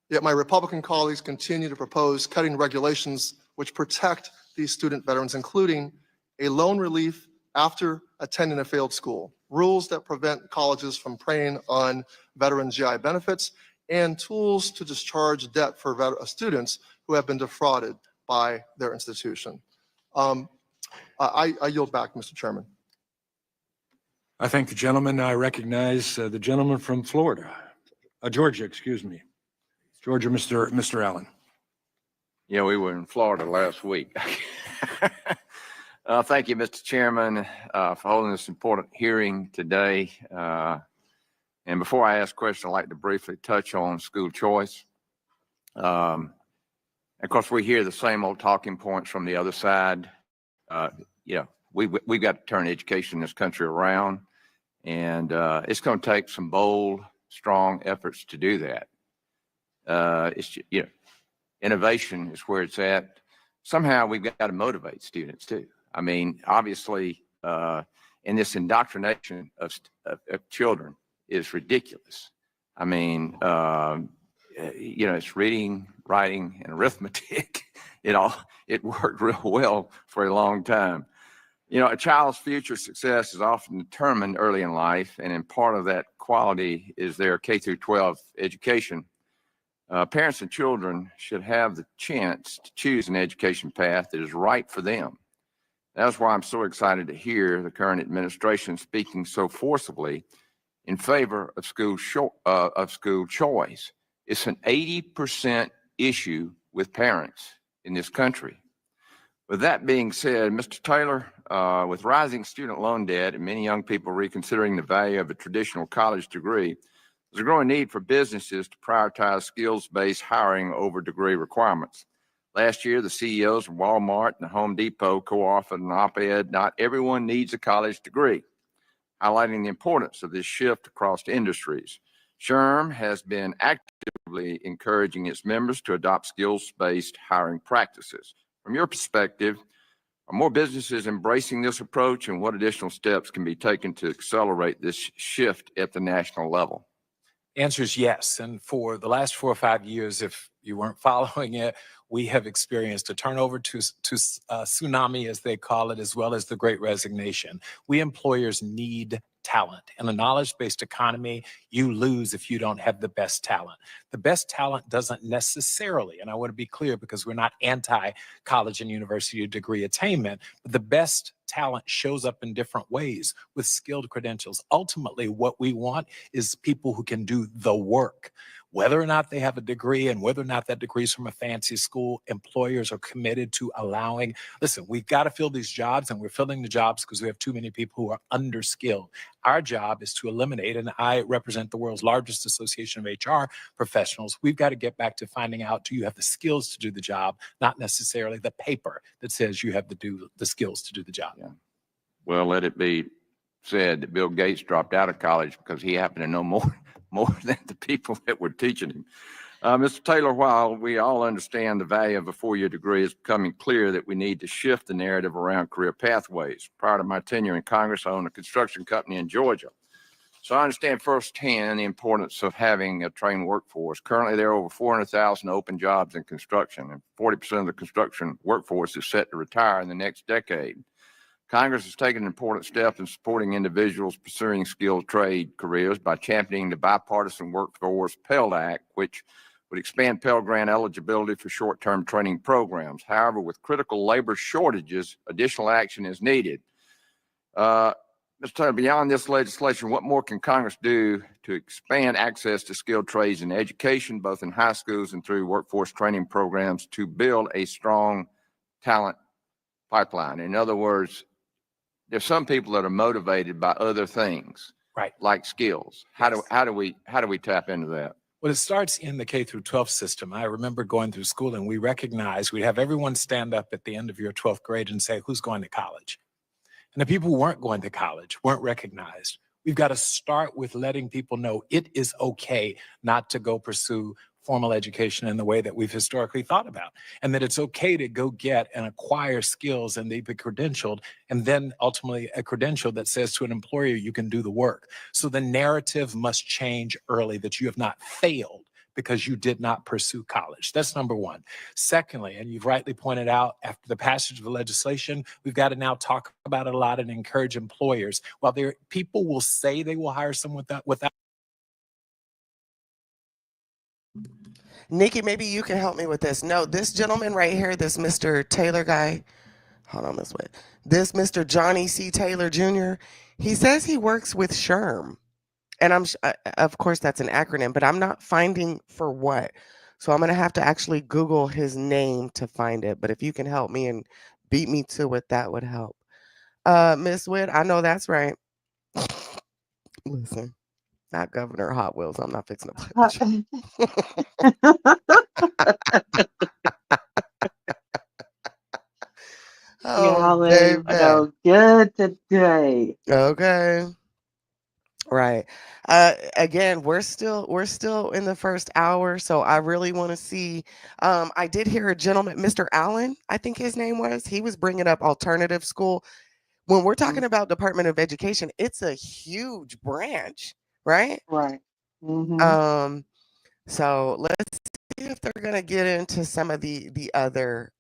Yet my Republican colleagues continue to propose cutting regulations which protect these student veterans, including a loan relief after attending a failed school, rules that prevent colleges from preying on veteran GI benefits, and tools to discharge debt for students who have been defrauded by their institution. I yield back, Mr. Chairman. I thank the gentleman. I recognize the gentleman from Florida, Georgia, excuse me. Georgia, Mr. Allen. Yeah, we were in Florida last week. Thank you, Mr. Chairman, for holding this important hearing today. And before I ask questions, I'd like to briefly touch on school choice. Of course, we hear the same old talking points from the other side. We've got to turn education in this country around, and it's going to take some bold, strong efforts to do that. Innovation is where it's at. Somehow we've got to motivate students too. I mean, obviously, in this indoctrination of children is ridiculous. I mean, it's reading, writing, and arithmetic. It worked real well for a long time. A child's future success is often determined early in life, and in part of that quality is their K through 12 education. Parents and children should have the chance to choose an education path that is right for them. That's why I'm so excited to hear the current administration speaking so forcibly in favor of school choice. It's an 80% issue with parents in this country. With that being said, Mr. Taylor, with rising student loan debt and many young people reconsidering the value of a traditional college degree, there's a growing need for businesses to prioritize skills-based hiring over degree requirements. Last year, the CEOs of Walmart and Home Depot co-authored an op-ed, "Not Everyone Needs a College Degree," highlighting the importance of this shift across industries. SHRM has been actively encouraging its members to adopt skills-based hiring practices. From your perspective, are more businesses embracing this approach, and what additional steps can be taken to accelerate this shift at the national level? Answer is yes. And for the last 4 or 5 years, if you weren't following it, we have experienced a turnover to tsunami, as they call it, as well as the Great Resignation. We employers need talent. In a knowledge-based economy, you lose if you don't have the best talent. The best talent doesn't necessarily, and I want to be clear because we're not anti-college and university degree attainment, but the best talent shows up in different ways with skilled credentials. Ultimately, what we want is people who can do the work. Whether or not they have a degree and whether or not that degree is from a fancy school, employers are committed to allowing. Listen, we've got to fill these jobs, and we're filling the jobs because we have too many people who are underskilled. Our job is to eliminate, and I represent the world's largest association of HR professionals. We've got to get back to finding out, do you have the skills to do the job, not necessarily the paper that says you have the skills to do the job. Yeah. Well, let it be said that Bill Gates dropped out of college because he happened to know more than the people that were teaching him. Mr. Taylor, while we all understand the value of a four-year degree, it's becoming clear that we need to shift the narrative around career pathways. Prior to my tenure in Congress, I owned a construction company in Georgia. So I understand firsthand the importance of having a trained workforce. Currently, there are over 400,000 open jobs in construction, and 40% of the construction workforce is set to retire in the next decade. Congress has taken an important step in supporting individuals pursuing skilled trade careers by championing the Bipartisan Workforce Pell Act, which would expand Pell Grant eligibility for short-term training programs. However, with critical labor shortages, additional action is needed. Mr. Taylor, beyond this legislation, what more can Congress do to expand access to skilled trades in education, both in high schools and through workforce training programs, to build a strong talent pipeline? In other words, there's some people that are motivated by other things, right, like skills. How do we tap into that? Well, it starts in the K through 12 system. I remember going through school and we recognized we'd have everyone stand up at the end of your 12th grade and say, who's going to college? And the people who weren't going to college weren't recognized. We've got to start with letting people know it is okay not to go pursue formal education in the way that we've historically thought about, and that it's okay to go get and acquire skills and they be credentialed, and then ultimately a credential that says to an employer you can do the work. So the narrative must change early that you have not failed because you did not pursue college. That's number one. Secondly, and you've rightly pointed out, after the passage of the legislation, we've got to now talk about it a lot and encourage employers. While people will say they will hire someone without. Nikki, maybe you can help me with this. No, this gentleman right here, this Mr. Taylor guy, hold on, Miss Witt. This Mr. Johnny C. Taylor Jr., he says he works with SHRM. And of course, that's an acronym, but I'm not finding for what. So I'm going to have to actually Google his name to find it. But if you can help me and beat me to it, that would help. Miss Witt, I know that's right. Listen, not Governor Hot Wheels. I'm not fixing to play with you. Y'all Oh, ain't baby. no good today. Okay. Right. Again, we're still in the first hour, so I really want to see. I did hear a gentleman, Mr. Allen, I think his name was. He was bringing up alternative school. When we're talking about Department of Education, it's a huge branch, right? Right. Mm-hmm. So let's see if they're gonna get into some of the other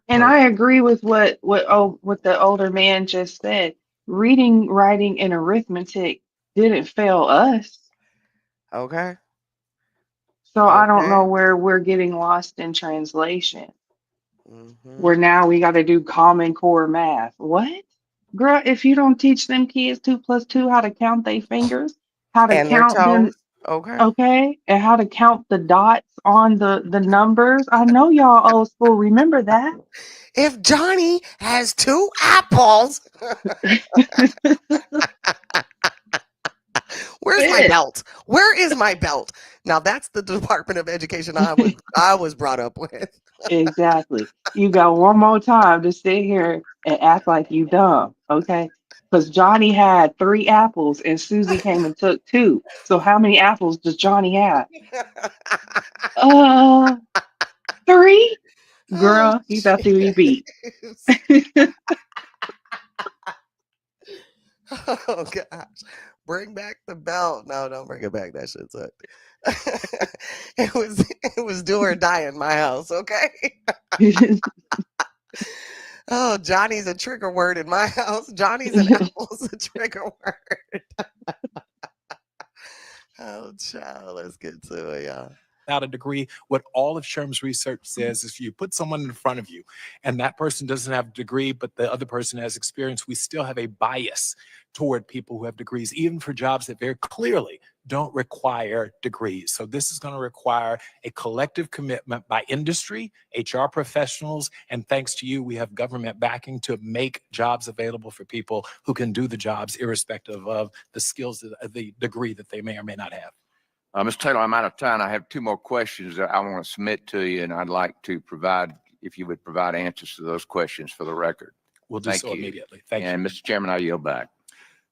And I agree with what the older man just said. Reading, writing, and arithmetic didn't fail us. Okay. So I don't know Okay. where we're getting lost in translation. Mm-hmm. Where now we got to do Common Core math. What? Girl, if you don't teach them kids 2 + 2 how to count their fingers, how to And their count them, toes. Okay. okay, and how to count the dots on the numbers. I know y'all old school remember that. If Johnny has 2 apples, where's my belt? Where is my belt? Now that's the Department of Education I was brought up with. Exactly. You got one more time to sit here and act like you dumb, okay? Because Johnny had 3 apples and Susie came and took 2. So how many apples does Johnny have? 3? Oh, Girl, he's about to be beat. oh gosh. Bring back the belt. No, don't bring it back. That shit sucked. it was do or die in my house, okay? Oh, Johnny's a trigger word in my house. Johnny's and apple's a trigger word. Oh, child, let's get to it, y'all. without a degree. What all of SHRM's research says is if you put someone in front of you and that person doesn't have a degree, but the other person has experience, we still have a bias toward people who have degrees, even for jobs that very clearly don't require degrees. So this is going to require a collective commitment by industry, HR professionals, and thanks to you, we have government backing to make jobs available for people who can do the jobs irrespective of the skills, the degree that they may or may not have. Mr. Taylor, I'm out of time. I have two more questions that I want to submit to you, and I'd like to provide, if you would provide answers to those questions for the record. We'll do so immediately. Thank you. And Mr. Chairman, I yield back.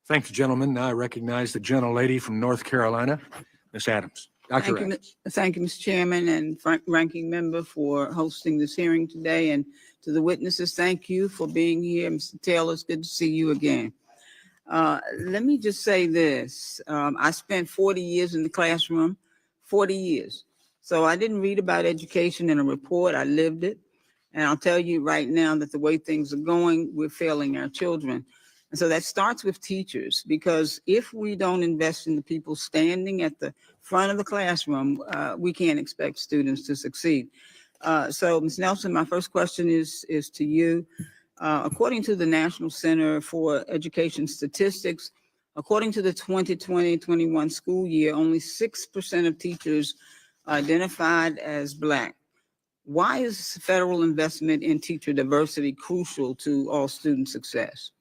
Thank you, gentlemen. Now I recognize the gentlelady from North Carolina, Ms. Adams. Dr. Adams. Thank you, Mr. Chairman and Ranking Member for hosting this hearing today. And to the witnesses, thank you for being here. Mr. Taylor, it's good to see you again. Let me just say this. I spent 40 years in the classroom, 40 years. So I didn't read about education in a report. I lived it. And I'll tell you right now that the way things are going, we're failing our children. And so that starts with teachers, because if we don't invest in the people standing at the front of the classroom, we can't expect students to succeed. So Ms. Nelson, my first question is to you. According to the National Center for Education Statistics, according to the 2020-21 school year, only 6% of teachers identified as Black. Why is federal investment in teacher diversity crucial to all student success?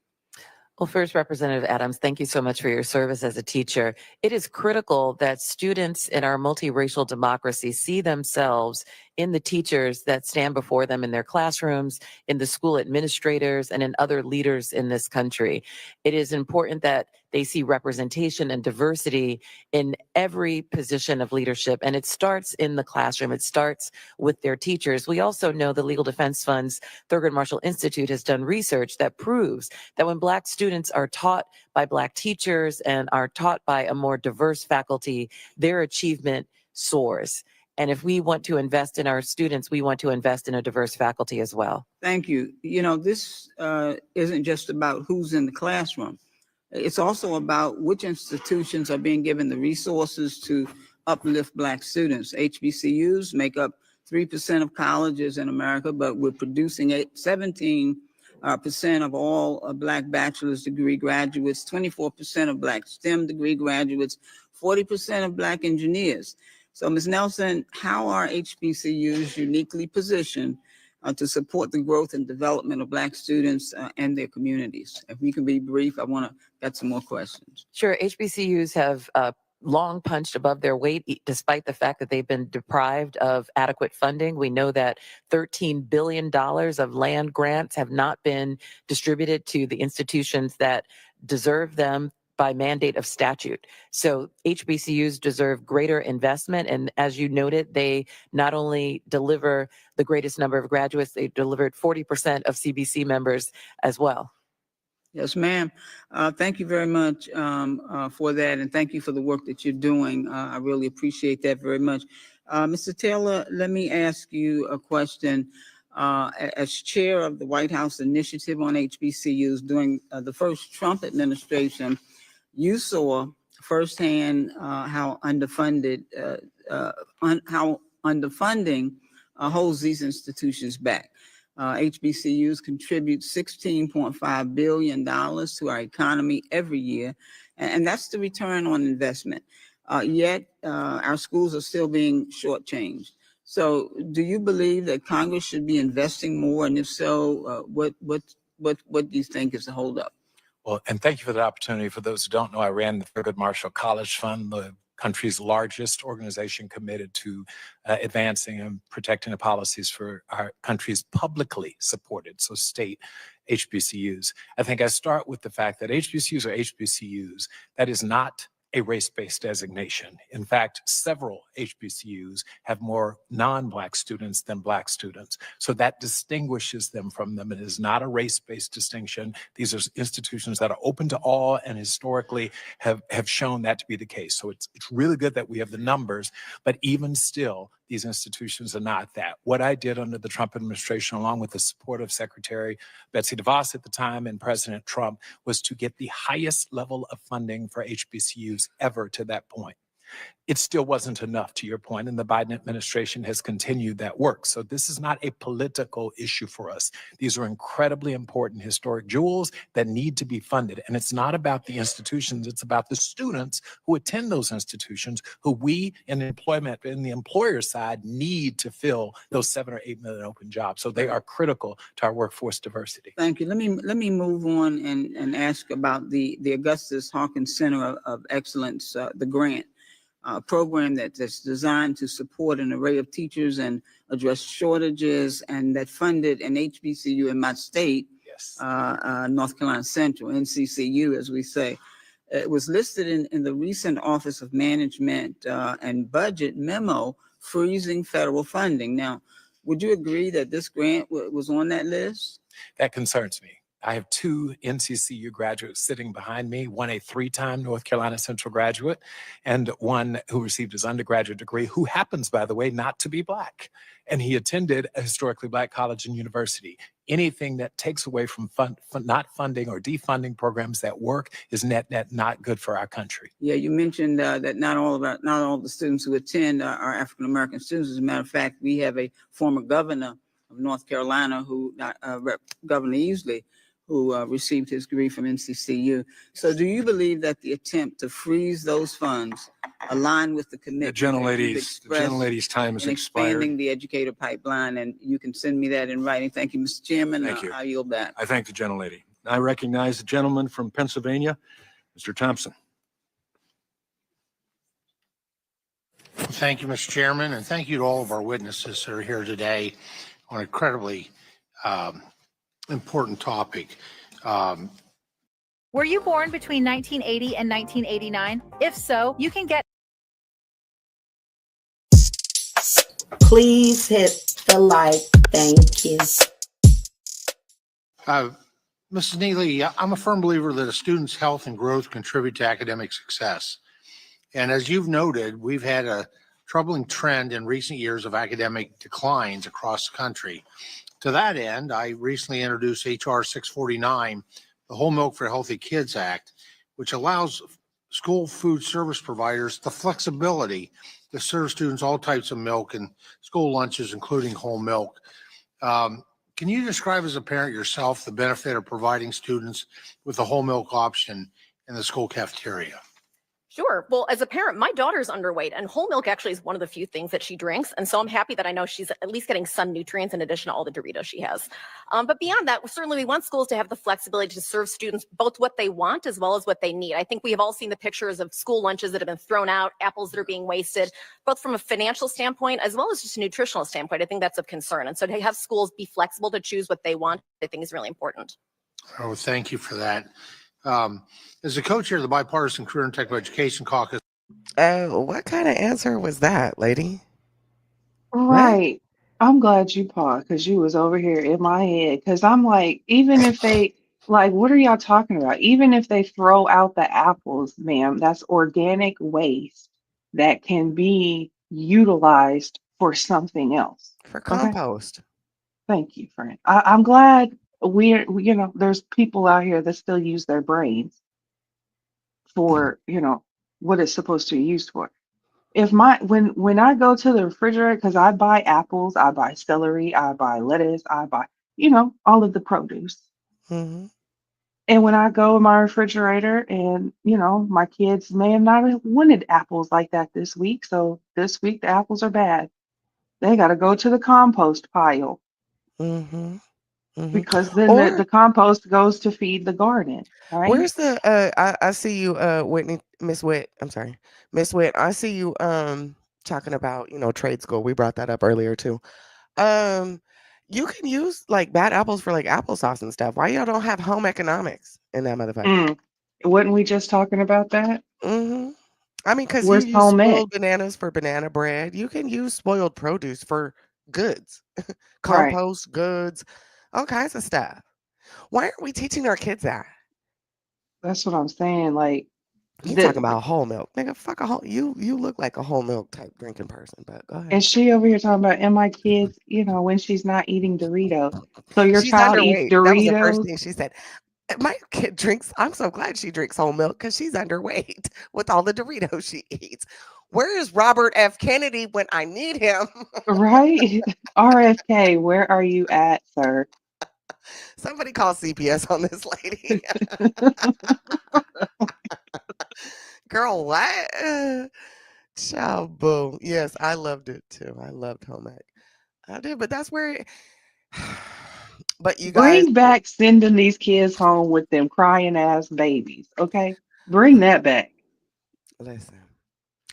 Well, first, Representative Adams, thank you so much for your service as a teacher. It is critical that students in our multiracial democracy see themselves in the teachers that stand before them in their classrooms, in the school administrators, and in other leaders in this country. It is important that they see representation and diversity in every position of leadership, and it starts in the classroom. It starts with their teachers. We also know the Legal Defense Fund's Thurgood Marshall Institute has done research that proves that when Black students are taught by Black teachers and are taught by a more diverse faculty, their achievement soars. And if we want to invest in our students, we want to invest in a diverse faculty as well. Thank you. You know, this isn't just about who's in the classroom. It's also about which institutions are being given the resources to uplift Black students. HBCUs make up 3% of colleges in America, but we're producing 17% of all Black bachelor's degree graduates, 24% of Black STEM degree graduates, 40% of Black engineers. So Ms. Nelson, how are HBCUs uniquely positioned to support the growth and development of Black students and their communities? If we can be brief, I want to get some more questions. Sure, HBCUs have long punched above their weight, despite the fact that they've been deprived of adequate funding. We know that $13 billion of land grants have not been distributed to the institutions that deserve them by mandate of statute. So HBCUs deserve greater investment. And as you noted, they not only deliver the greatest number of graduates, they delivered 40% of CBC members as well. Yes, ma'am. Thank you very much for that. And thank you for the work that you're doing. I really appreciate that very much. Mr. Taylor, let me ask you a question. As chair of the White House Initiative on HBCUs during the first Trump administration, you saw firsthand how underfunding holds these institutions back. HBCUs contribute $16.5 billion to our economy every year, and that's the return on investment. Yet our schools are still being shortchanged. So do you believe that Congress should be investing more? And if so, what do you think is the holdup? Well, and thank you for the opportunity. For those who don't know, I ran the Thurgood Marshall College Fund, the country's largest organization committed to advancing and protecting the policies for our country's publicly supported, so state HBCUs. I think I start with the fact that HBCUs are HBCUs. That is not a race-based designation. In fact, several HBCUs have more non-Black students than Black students. So that distinguishes them from them. It is not a race-based distinction. These are institutions that are open to all and historically have shown that to be the case. So it's really good that we have the numbers, but even still, these institutions are not that. What I did under the Trump administration, along with the support of Secretary Betsy DeVos at the time and President Trump, was to get the highest level of funding for HBCUs ever to that point. It still wasn't enough, to your point, and the Biden administration has continued that work. So this is not a political issue for us. These are incredibly important historic jewels that need to be funded. And it's not about the institutions, it's about the students who attend those institutions, who we in employment, in the employer side, need to fill those 7 or 8 million open jobs. So they are critical to our workforce diversity. Thank you. Let me move on and ask about the Augustus Hawkins Center of Excellence, the grant. Program that's designed to support an array of teachers and address shortages, and that funded an HBCU in my state, yes. North Carolina Central, NCCU, as we say. It was listed in the recent Office of Management and Budget memo freezing federal funding. Now, would you agree that this grant was on that list? That concerns me. I have 2 NCCU graduates sitting behind me, one a 3-time North Carolina Central graduate, and one who received his undergraduate degree, who happens, by the way, not to be Black. And he attended a historically Black college and university. Anything that takes away from not funding or defunding programs that work is net not good for our country. Yeah, you mentioned that not all the students who attend are African American students. As a matter of fact, we have a former governor of North Carolina, Governor Easley, who received his degree from NCCU. So do you believe that the attempt to freeze those funds align with the commitment? The gentlelady's time is expired. Expanding the educator pipeline, and you can send me that in writing. Thank you, Mr. Chairman. Thank you. I yield back. I thank the gentlelady. I recognize the gentleman from Pennsylvania, Mr. Thompson. Thank you, Mr. Chairman, and thank you to all of our witnesses that are here today on an incredibly important topic. Were you born between 1980 and 1989? If so, you can get. Please hit the like. Thank you. Mrs. Neely, I'm a firm believer that a student's health and growth contribute to academic success. And as you've noted, we've had a troubling trend in recent years of academic declines across the country. To that end, I recently introduced H.R. 649, the Whole Milk for Healthy Kids Act, which allows school food service providers the flexibility to serve students all types of milk and school lunches, including whole milk. Can you describe as a parent yourself the benefit of providing students with a whole milk option in the school cafeteria? Sure. Well, as a parent, my daughter's underweight, and whole milk actually is one of the few things that she drinks. And so I'm happy that I know she's at least getting some nutrients in addition to all the Doritos she has. But beyond that, certainly we want schools to have the flexibility to serve students both what they want as well as what they need. I think we have all seen the pictures of school lunches that have been thrown out, apples that are being wasted, both from a financial standpoint as well as just a nutritional standpoint. I think that's of concern. And so to have schools be flexible to choose what they want, I think is really important. Oh, thank you for that. As the co-chair of the Bipartisan Career and Technical Education Caucus. What kind of answer was that, lady? Right. I'm glad you paused because you was over here in my head. Because I'm like, even if they like, what are y'all talking about? Even if they throw out the apples, ma'am, that's organic waste that can be utilized for something else. For Okay. compost. Thank you, friend. I'm glad there's people out here that still use their brains for, what it's supposed to be used for. If when I go to the refrigerator, because I buy apples, I buy celery, I buy lettuce, I buy, all of the produce. Mm-hmm. And when I go in my refrigerator and, my kids may have not wanted apples like that this week. So this week the apples are bad. They got to go to the compost pile. Mm-hmm. Mm-hmm. Because then the compost goes to feed the garden, right? Where's the I see you Whitney, Miss Witt. I'm sorry. Miss Witt. I see you talking about, trade school. We brought that up earlier too. You can use like bad apples for like applesauce and stuff. Why y'all don't have home economics in that motherfucker? Wasn't we just talking about that? Mm-hmm. I mean, because you Where's use home ec? spoiled bananas for banana bread. You can use spoiled produce for goods, Right. compost goods, all kinds of stuff. Why aren't we teaching our kids that? That's what I'm saying. Like, You talking about whole milk, nigga? Fuck a whole. You look like a whole milk type drinking person, but go ahead. and she over here talking about, and my kids, when she's not eating Doritos. So your She's child eats underweight. That was the first Doritos. thing she said. My kid drinks. I'm so glad she drinks whole milk because she's underweight with all the Doritos she eats. Where is Robert F. Kennedy when I need him? Right? RFK, where are you at, sir? Somebody call CPS on this lady. Girl, what? Child, boom. Yes, I loved it too. I loved home ec. I did, but that's where but you guys, Bring back sending these kids home with them crying ass babies, okay? Bring that back. listen,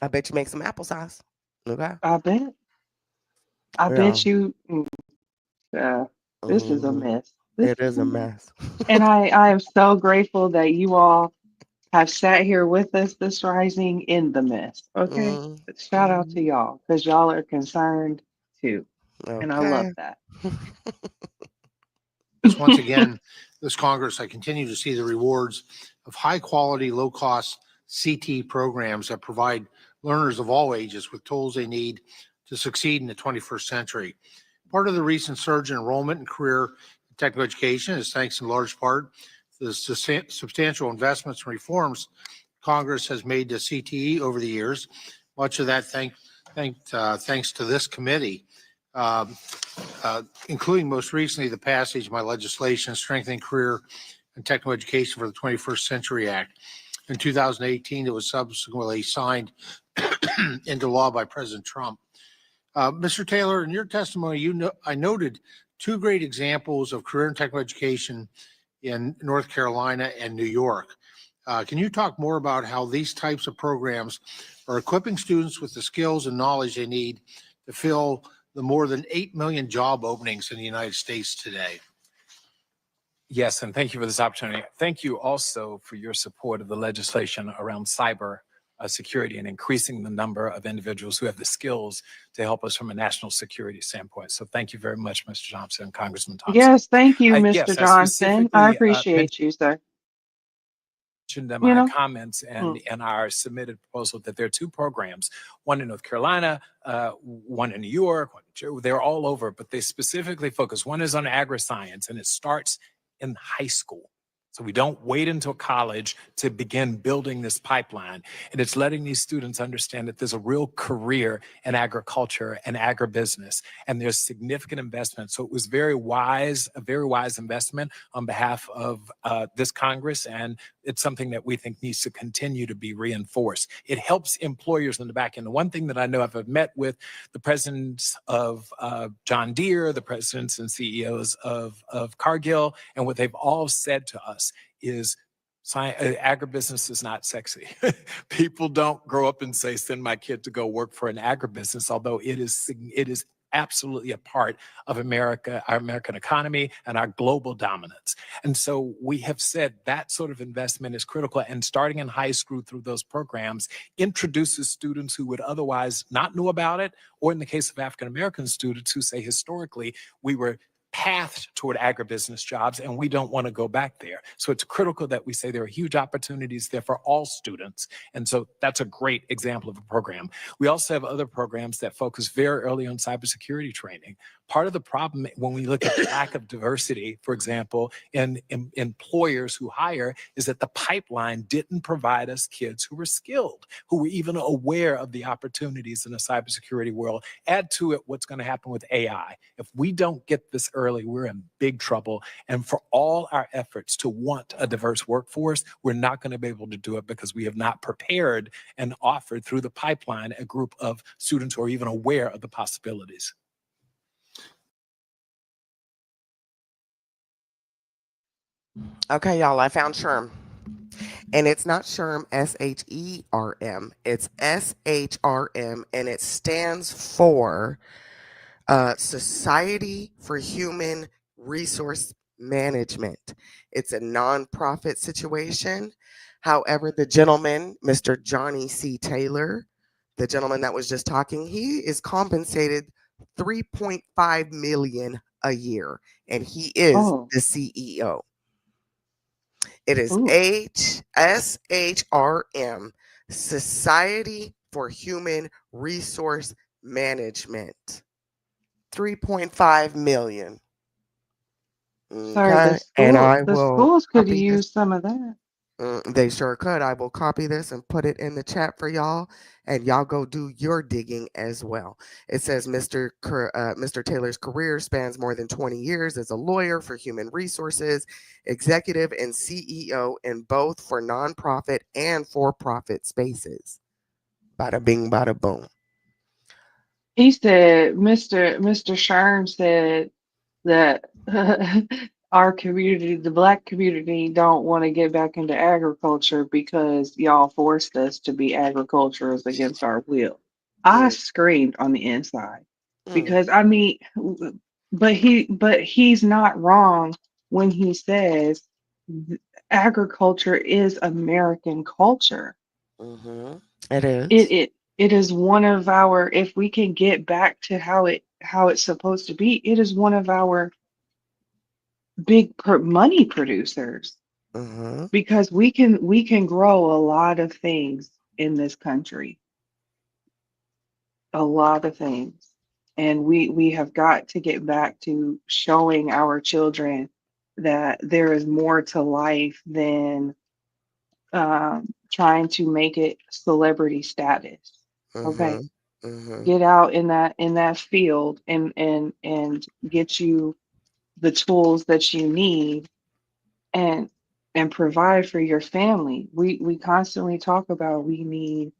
I bet you make some applesauce. Okay? I bet. I Yeah. bet you. Uh, this is a Mhm. mess. This It is is a a mess. mess. And I am so grateful that you all have sat here with us this rising in the mess. Okay. Mm, Shout out to y'all because y'all are concerned too. And I love okay. that. Once again, this Congress, I continue to see the rewards of high quality, low cost CT programs that provide learners of all ages with tools they need to succeed in the 21st century. Part of the recent surge in enrollment in career and technical education is thanks in large part to the substantial investments and reforms Congress has made to CTE over the years. Much of that thanks to this committee. Including most recently the passage of my legislation strengthening career and technical education for the 21st Century Act. In 2018, it was subsequently signed into law by President Trump. Mr. Taylor, in your testimony, I noted two great examples of career and technical education in North Carolina and New York. Can you talk more about how these types of programs are equipping students with the skills and knowledge they need to fill the more than 8 million job openings in the United States today? Yes, and thank you for this opportunity. Thank you also for your support of the legislation around cyber security and increasing the number of individuals who have the skills to help us from a national security standpoint. So thank you very much, Mr. Johnson and Congressman Thompson. Yes, thank you, Yes, Mr. I Johnson. I specifically appreciate you, sir. mentioned in You my know? comments and in our submitted proposal that there are two programs, one in North Carolina, one in New York, they're all over, but they specifically focus. One is on agri-science, and it starts in high school. So we don't wait until college to begin building this pipeline. And it's letting these students understand that there's a real career in agriculture and agribusiness, and there's significant investment. So it was a very wise investment on behalf of this Congress, and it's something that we think needs to continue to be reinforced. It helps employers in the back end. The one thing that I know, I've met with the presidents of John Deere, the presidents and CEOs of Cargill, and what they've all said to us is agribusiness is not sexy. People don't grow up and say, send my kid to go work for an agribusiness, although it is absolutely a part of America, our American economy, and our global dominance. And so we have said that sort of investment is critical, and starting in high school through those programs introduces students who would otherwise not know about it, or in the case of African American students who say historically we were pathed toward agribusiness jobs, and we don't want to go back there. So it's critical that we say there are huge opportunities there for all students. And so that's a great example of a program. We also have other programs that focus very early on cybersecurity training. Part of the problem when we look at the lack of diversity, for example, in employers who hire, is that the pipeline didn't provide us kids who were skilled, who were even aware of the opportunities in the cybersecurity world. Add to it what's going to happen with AI. If we don't get this early, we're in big trouble. And for all our efforts to want a diverse workforce, we're not going to be able to do it because we have not prepared and offered through the pipeline a group of students who are even aware of the possibilities. Okay, y'all, I found SHRM. And it's not SHRM, SHERM. It's SHRM, and it stands for Society for Human Resource Management. It's a nonprofit situation. However, the gentleman, Mr. Johnny C. Taylor, the gentleman that was just talking, he is compensated $3.5 million a year, and he is the CEO. It is SHRM, Society for Human Resource Management. 3.5 million. Sir, Okay, and I the will schools could copy this. use some of that. They sure could. I will copy this and put it in the chat for y'all, and y'all go do your digging as well. It says Mr. Taylor's career spans more than 20 years as a lawyer for human resources, executive, and CEO in both for nonprofit and for-profit spaces. Bada bing, bada boom. He said, Mr. Sherm said that our community, the Black community, don't want to get back into agriculture because y'all forced us to be agriculturalists against our will. I screamed on the inside because I mean, but he's not wrong when he says agriculture is American culture. It is. It is one of our, if we can get back to how it's supposed to be, it is one of our big money producers because we can grow a lot of things in this country, a lot of things, and we have got to get back to showing our children that there is more to life than trying to make it celebrity status. Okay, get out in that field and get you the tools that you need and provide for your family. We constantly talk about we need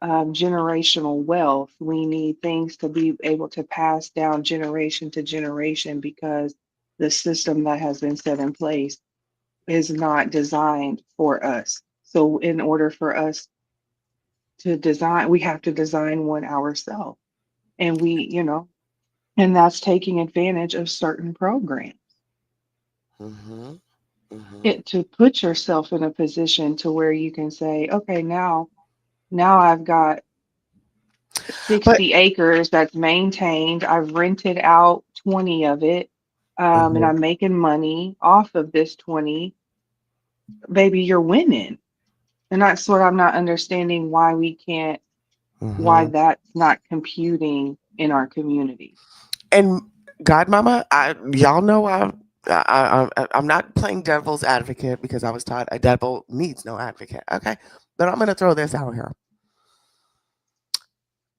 generational wealth. We need things to be able to pass down generation to generation because the system that has been set in place is not designed for us. So in order for us to design, we have to design one ourselves. And and that's taking advantage of certain programs. It to put yourself in a position to where you can say, okay, now I've got 60 acres that's maintained. I've rented out 20 of it, and I'm making money off of this 20. Baby, you're winning. And that's what I'm not understanding why we can't, why that's not computing in our community. And Godmomma, y'all know I'm not playing devil's advocate because I was taught a devil needs no advocate. Okay, but I'm gonna throw this out here.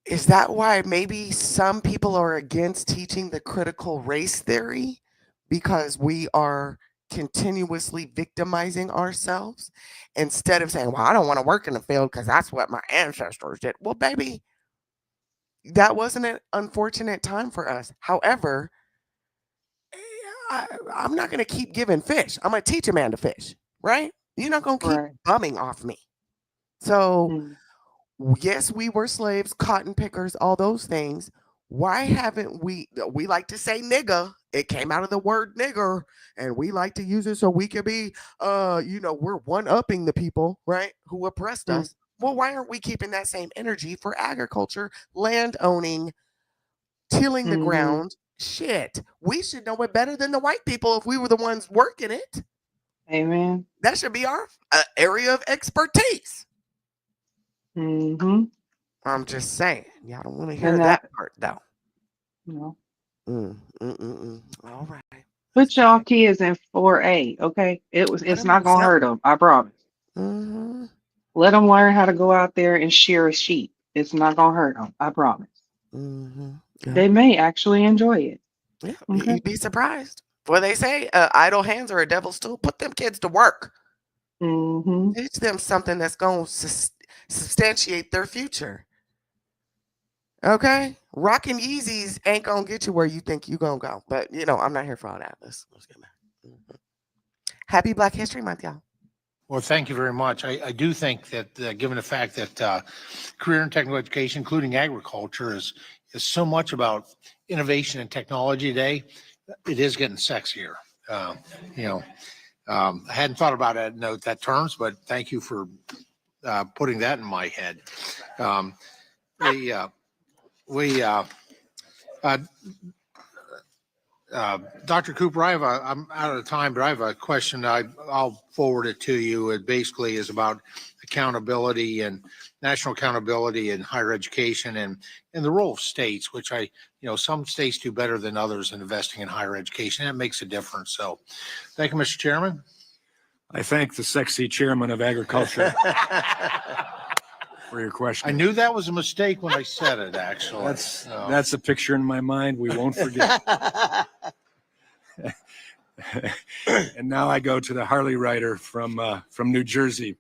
Is that why maybe some people are against teaching the critical race theory? Because we are continuously victimizing ourselves instead of saying, well, I don't want to work in the field because that's what my ancestors did. Well, baby, that wasn't an unfortunate time for us. However, I'm not going to keep giving fish. I'm going to teach a man to fish, right? You're not going to keep bumming off me. So, yes, we were slaves, cotton pickers, all those things. Why haven't we like to say nigga. It came out of the word nigger, and we like to use it so we can be, we're one-upping the people, right, who oppressed us. Well, why aren't we keeping that same energy for agriculture, land owning, tilling the ground? Shit, we should know it better than the white people if we were the ones working it. Amen. That should be our area of expertise. I'm just saying, y'all don't want to hear that part though. No. All right. Put y'all kids in 4A, okay? It's not gonna hurt them, I promise. Let them learn how to go out there and shear a sheep. It's not gonna hurt them, I promise. They may actually enjoy it. Yeah, you'd be surprised. What they say, idle hands are a devil's tool. Put them kids to work. Teach them something that's going to substantiate their future. Okay? Rocking Yeezys ain't going to get you where you think you're going to go. But, I'm not here for all that. Let's get back. Happy Black History Month, y'all. Well, thank you very much. I do think that given the fact that career and technical education, including agriculture, is so much about innovation and technology today, it is getting sexier. I hadn't thought about it in that terms, but thank you for putting that in my head. Dr. Cooper, I'm out of time, but I have a question. I'll forward it to you. It basically is about accountability and national accountability in higher education and the role of states, which some states do better than others in investing in higher education. That makes a difference. So thank you, Mr. Chairman. I thank the sexy chairman of agriculture for your question. I knew that was a mistake when I said it, actually. That's a picture in my mind we won't forget. And now I go to the Harley rider from New Jersey,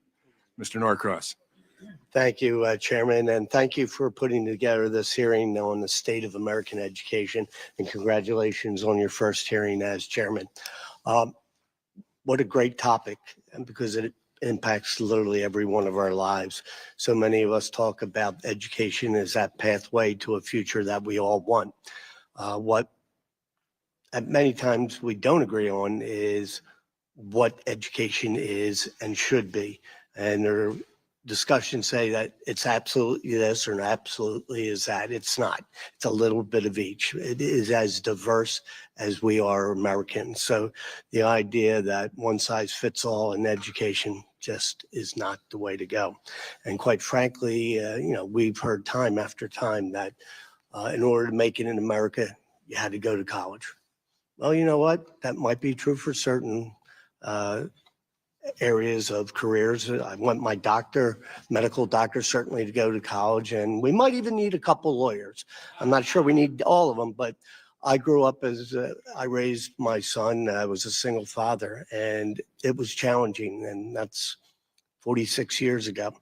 Mr. Norcross. Thank you, Chairman, and thank you for putting together this hearing on the state of American education, and congratulations on your first hearing as chairman. What a great topic, and because it impacts literally every one of our lives. So many of us talk about education as that pathway to a future that we all want. What at many times we don't agree on is what education is and should be. And there are discussions say that it's absolutely this or absolutely is that. It's not. It's a little bit of each. It is as diverse as we are Americans. So the idea that one size fits all in education just is not the way to go. And quite frankly, we've heard time after time that in order to make it in America, you had to go to college. Well, you know what? That might be true for certain areas of careers. I want my medical doctor, certainly to go to college, and we might even need a couple lawyers. I'm not sure we need all of them, but I grew up I raised my son. I was a single father, and it was challenging, and that's 46 years ago.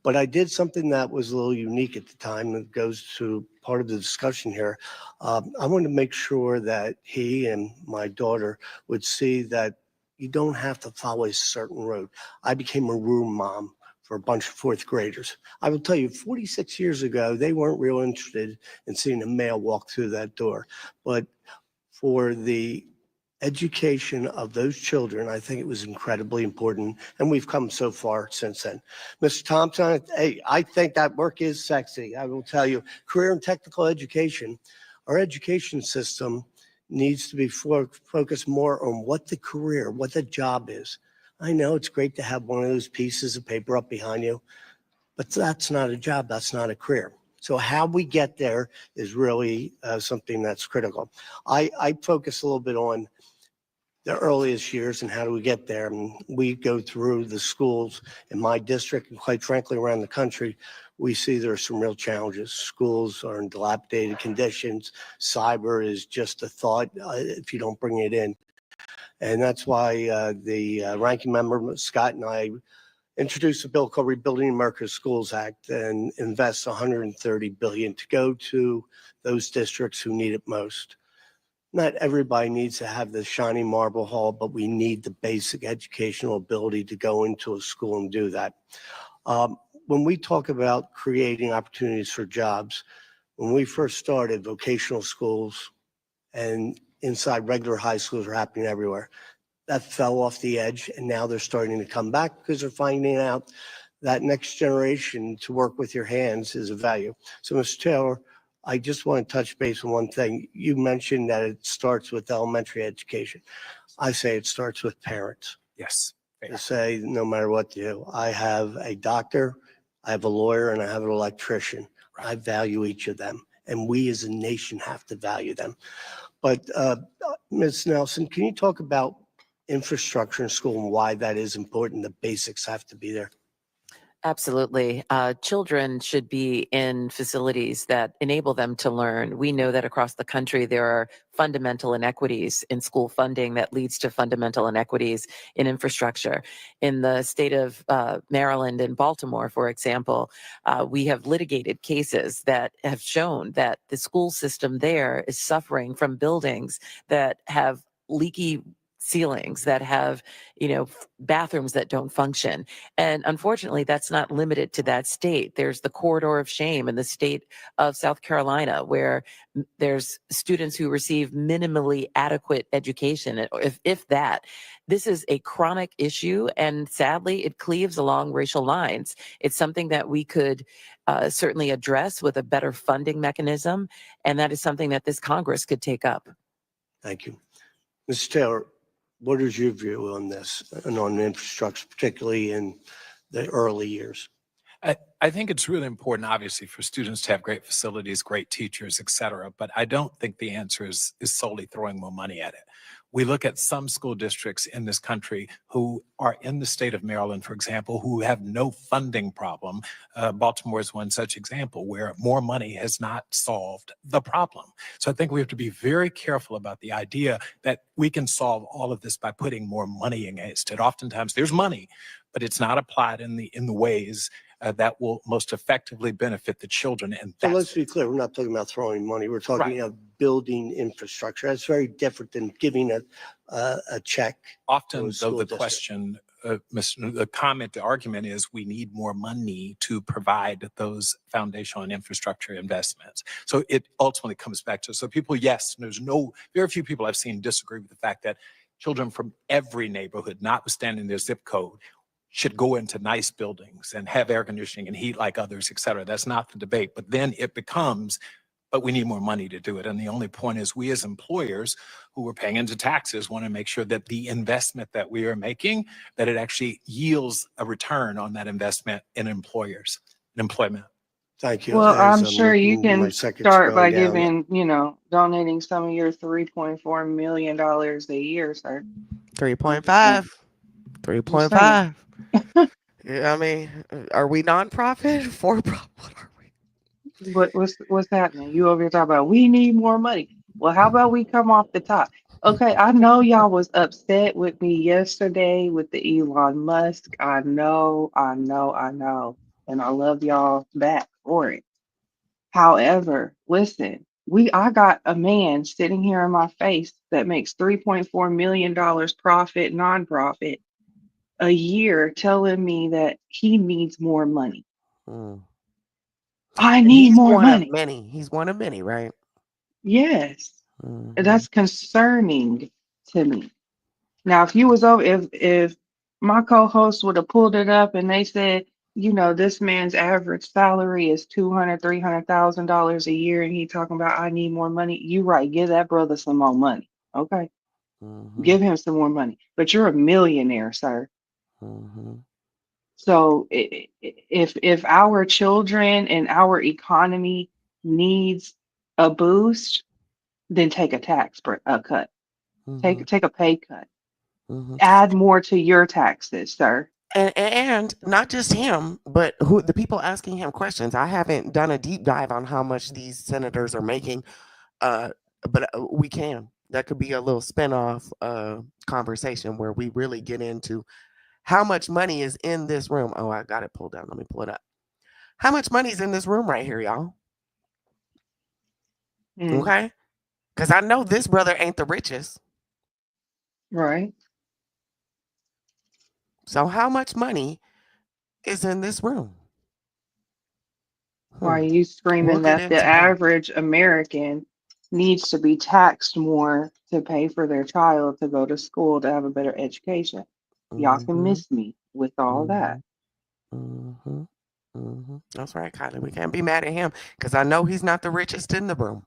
But I did something that was a little unique at the time that goes to part of the discussion here. I wanted to make sure that he and my daughter would see that you don't have to follow a certain road. I became a room mom for a bunch of fourth graders. I will tell you, 46 years ago, they weren't real interested in seeing a male walk through that door. But for the education of those children, I think it was incredibly important, and we've come so far since then. Mr. Thompson, hey, I think that work is sexy. I will tell you, career and technical education, our education system needs to be focused more on what the career, what the job is. I know it's great to have one of those pieces of paper up behind you, but that's not a job, that's not a career. So how we get there is really something that's critical. I focus a little bit on the earliest years and how do we get there. And we go through the schools in my district and quite frankly around the country. We see there are some real challenges. Schools are in dilapidated conditions. Cyber is just a thought if you don't bring it in. And that's why the ranking member, Scott, and I introduced a bill called Rebuilding America's Schools Act and invest $130 billion to go to those districts who need it most. Not everybody needs to have the shiny marble hall, but we need the basic educational ability to go into a school and do that. When we talk about creating opportunities for jobs, when we first started, vocational schools and inside regular high schools are happening everywhere. That fell off the edge, and now they're starting to come back because they're finding out that next generation to work with your hands is a value. So, Mr. Taylor, I just want to touch base on one thing. You mentioned that it starts with elementary education. I say it starts with parents. Yes. To say no matter what you do. I have a doctor, I have a lawyer, and I have an electrician. I value each of them, and we as a nation have to value them. But Ms. Nelson, can you talk about infrastructure in school and why that is important? The basics have to be there. Absolutely. Children should be in facilities that enable them to learn. We know that across the country, there are fundamental inequities in school funding that leads to fundamental inequities in infrastructure. In the state of Maryland and Baltimore, for example, we have litigated cases that have shown that the school system there is suffering from buildings that have leaky ceilings, that have, bathrooms that don't function. And unfortunately, that's not limited to that state. There's the corridor of shame in the state of South Carolina, where there's students who receive minimally adequate education, if that. This is a chronic issue, and sadly, it cleaves along racial lines. It's something that we could certainly address with a better funding mechanism, and that is something that this Congress could take up. Thank you. Mr. Taylor, what is your view on this and on infrastructure, particularly in the early years? I think it's really important, obviously, for students to have great facilities, great teachers, et cetera. But I don't think the answer is solely throwing more money at it. We look at some school districts in this country who are in the state of Maryland, for example, who have no funding problem. Baltimore is one such example where more money has not solved the problem. So I think we have to be very careful about the idea that we can solve all of this by putting more money against it. Oftentimes there's money, but it's not applied in the ways that will most effectively benefit the children. And So that's let's be clear, we're not talking about throwing money. We're talking about building infrastructure. That's very different than giving a check. often, though, school the district. question, the comment, the argument is we need more money to provide those foundational and infrastructure investments. So it ultimately comes back to, so people, yes, very few people I've seen disagree with the fact that children from every neighborhood, notwithstanding their zip code, should go into nice buildings and have air conditioning and heat like others, et cetera. That's not the debate. But then it becomes, but we need more money to do it. And the only point is we as employers who are paying into taxes want to make sure that the investment that we are making, that it actually yields a return on that investment in employers, in employment. Thank you. Well, As I'm sure you looking, my can second's start by going down. giving, donating some of your $3.4 million a year, sir. 3.5. Just saying. 3.5. Yeah, I mean, are we nonprofit? For profit? What's happening? You over here talking about we need more money. Well, how about we come off the top? Okay, I know y'all was upset with me yesterday with the Elon Musk. I know. And I love y'all back for it. However, listen, I got a man sitting here in my face that makes $3.4 million profit, nonprofit, a year telling me that he needs more money. I need He's more one of money. many. He's one of many, right? Yes. That's concerning to me. Now, if you was over, if my co-host would have pulled it up and they said, this man's average salary is $200,000-$300,000 a year, and he talking about I need more money. You right, give that brother some more money. Okay, give him some more money. But you're a millionaire, sir. So if our children and our economy needs a boost, then take a cut. Take a pay cut. Add more to your taxes, sir. And not just him, but who the people asking him questions. I haven't done a deep dive on how much these senators are making, but we can. That could be a little spinoff conversation where we really get into how much money is in this room. Oh, I got it pulled down. Let me pull it up. How much money is in this room right here, y'all? Okay, because I know this brother ain't the richest. Right. So how much money is in this room? Why are you screaming get that the into that. average American needs to be taxed more to pay for their child to go to school to have a better education? Y'all can miss me with all that. That's right, Kylie. We can't be mad at him because I know he's not the richest in the room.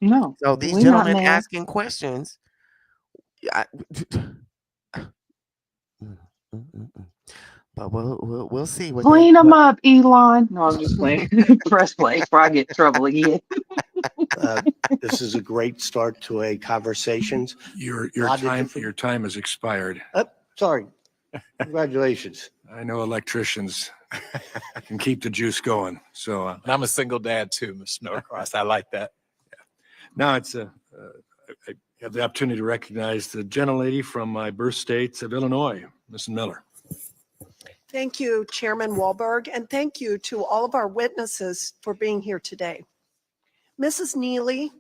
No, So these we're not gentlemen mad. asking questions. But we'll see what Clean them up, Elon. No, I'm just playing. Press play before I get in trouble again. This is a great start to a conversations. Your Lot of time different- your time has expired. Sorry. Congratulations. I know electricians can keep the juice going. So And I'm a single dad too, Mr. Norcross. I like that. now I have the opportunity to recognize the gentlelady from my birth state of Illinois, Ms. Miller. Thank you, Chairman Wahlberg, and thank you to all of our witnesses for being here today. Mrs. Neely,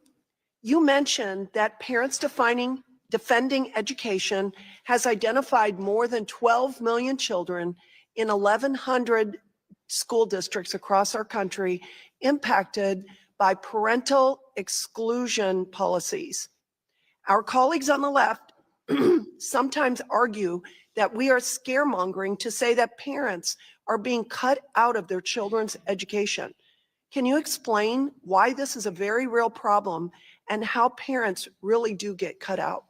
you mentioned that Parents Defending Education has identified more than 12 million children in 1,100 school districts across our country impacted by parental exclusion policies. Our colleagues on the left sometimes argue that we are scaremongering to say that parents are being cut out of their children's education. Can you explain why this is a very real problem and how parents really do get cut out?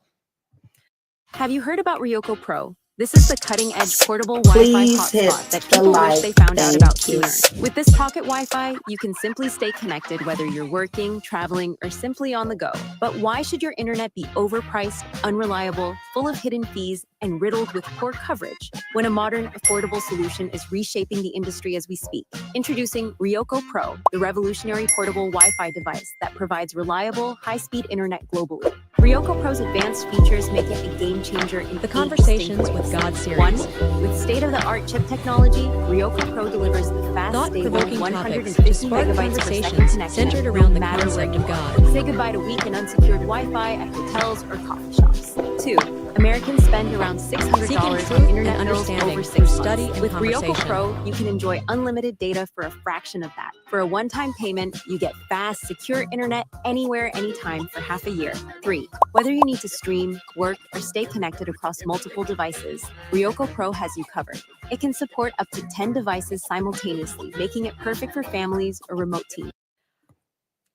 Have you heard about Ryoko Pro? This is the cutting-edge portable Wi-Fi Please hit hotspot that the people wish like. they found out about Thank you. sooner. With this pocket Wi-Fi, you can simply stay connected whether you're working, traveling, or simply on the go. But why should your internet be overpriced, unreliable, full of hidden fees, and riddled with poor coverage when a modern, affordable solution is reshaping the industry as we speak? Introducing Ryoko Pro, the revolutionary portable Wi-Fi device that provides reliable, high-speed internet globally. Ryoko Pro's advanced features make it a game changer in The Conversations with God series. One, with state-of-the-art chip technology, Ryoko Pro delivers fast, stable, Thought-provoking 150 topics to spark megabytes per second conversations connection, centered around the no matter where concept you of are. God. Say goodbye to weak and unsecured Wi-Fi at hotels or coffee shops. Two, Americans spend around $600 Seeking on truth internet and bills understanding over through 6 study months. and With Ryoko conversation. Pro, you can enjoy unlimited data for a fraction of that. For a one-time payment, you get fast, secure internet anywhere, anytime for half a year. 3, whether you need to stream, work, or stay connected across multiple devices, Ryoko Pro has you covered. It can support up to 10 devices simultaneously, making it perfect for families or remote teams.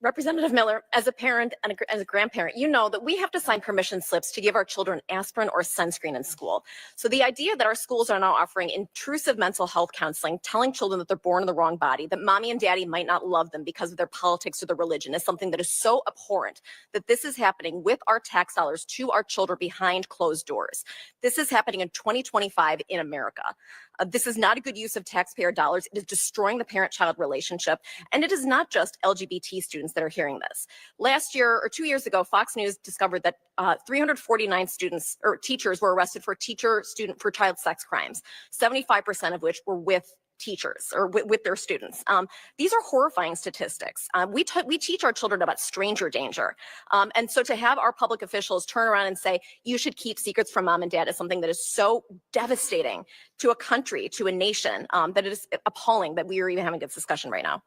Representative Miller, as a parent and as a grandparent, you know that we have to sign permission slips to give our children aspirin or sunscreen in school. So the idea that our schools are now offering intrusive mental health counseling, telling children that they're born in the wrong body, that mommy and daddy might not love them because of their politics or their religion, is something that is so abhorrent that this is happening with our tax dollars to our children behind closed doors. This is happening in 2025 in America. This is not a good use of taxpayer dollars. It is destroying the parent-child relationship. And it is not just LGBT students that are hearing this. Last year or 2 years ago, Fox News discovered that 349 students or teachers were arrested for child sex crimes, 75% of which were with teachers or with their students. These are horrifying statistics. We teach our children about stranger danger. And so to have our public officials turn around and say, you should keep secrets from mom and dad is something that is so devastating to a country, to a nation, that it is appalling that we are even having this discussion right now.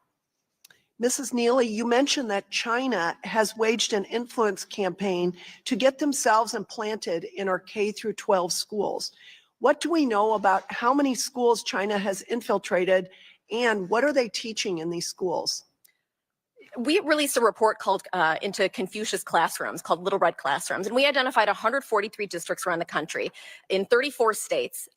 Mrs. Neely, you mentioned that China has waged an influence campaign to get themselves implanted in our K through 12 schools. What do we know about how many schools China has infiltrated, and what are they teaching in these schools? We released a report called into Confucius Classrooms, called Little Red Classrooms, and we identified 143 districts around the country in 34 states,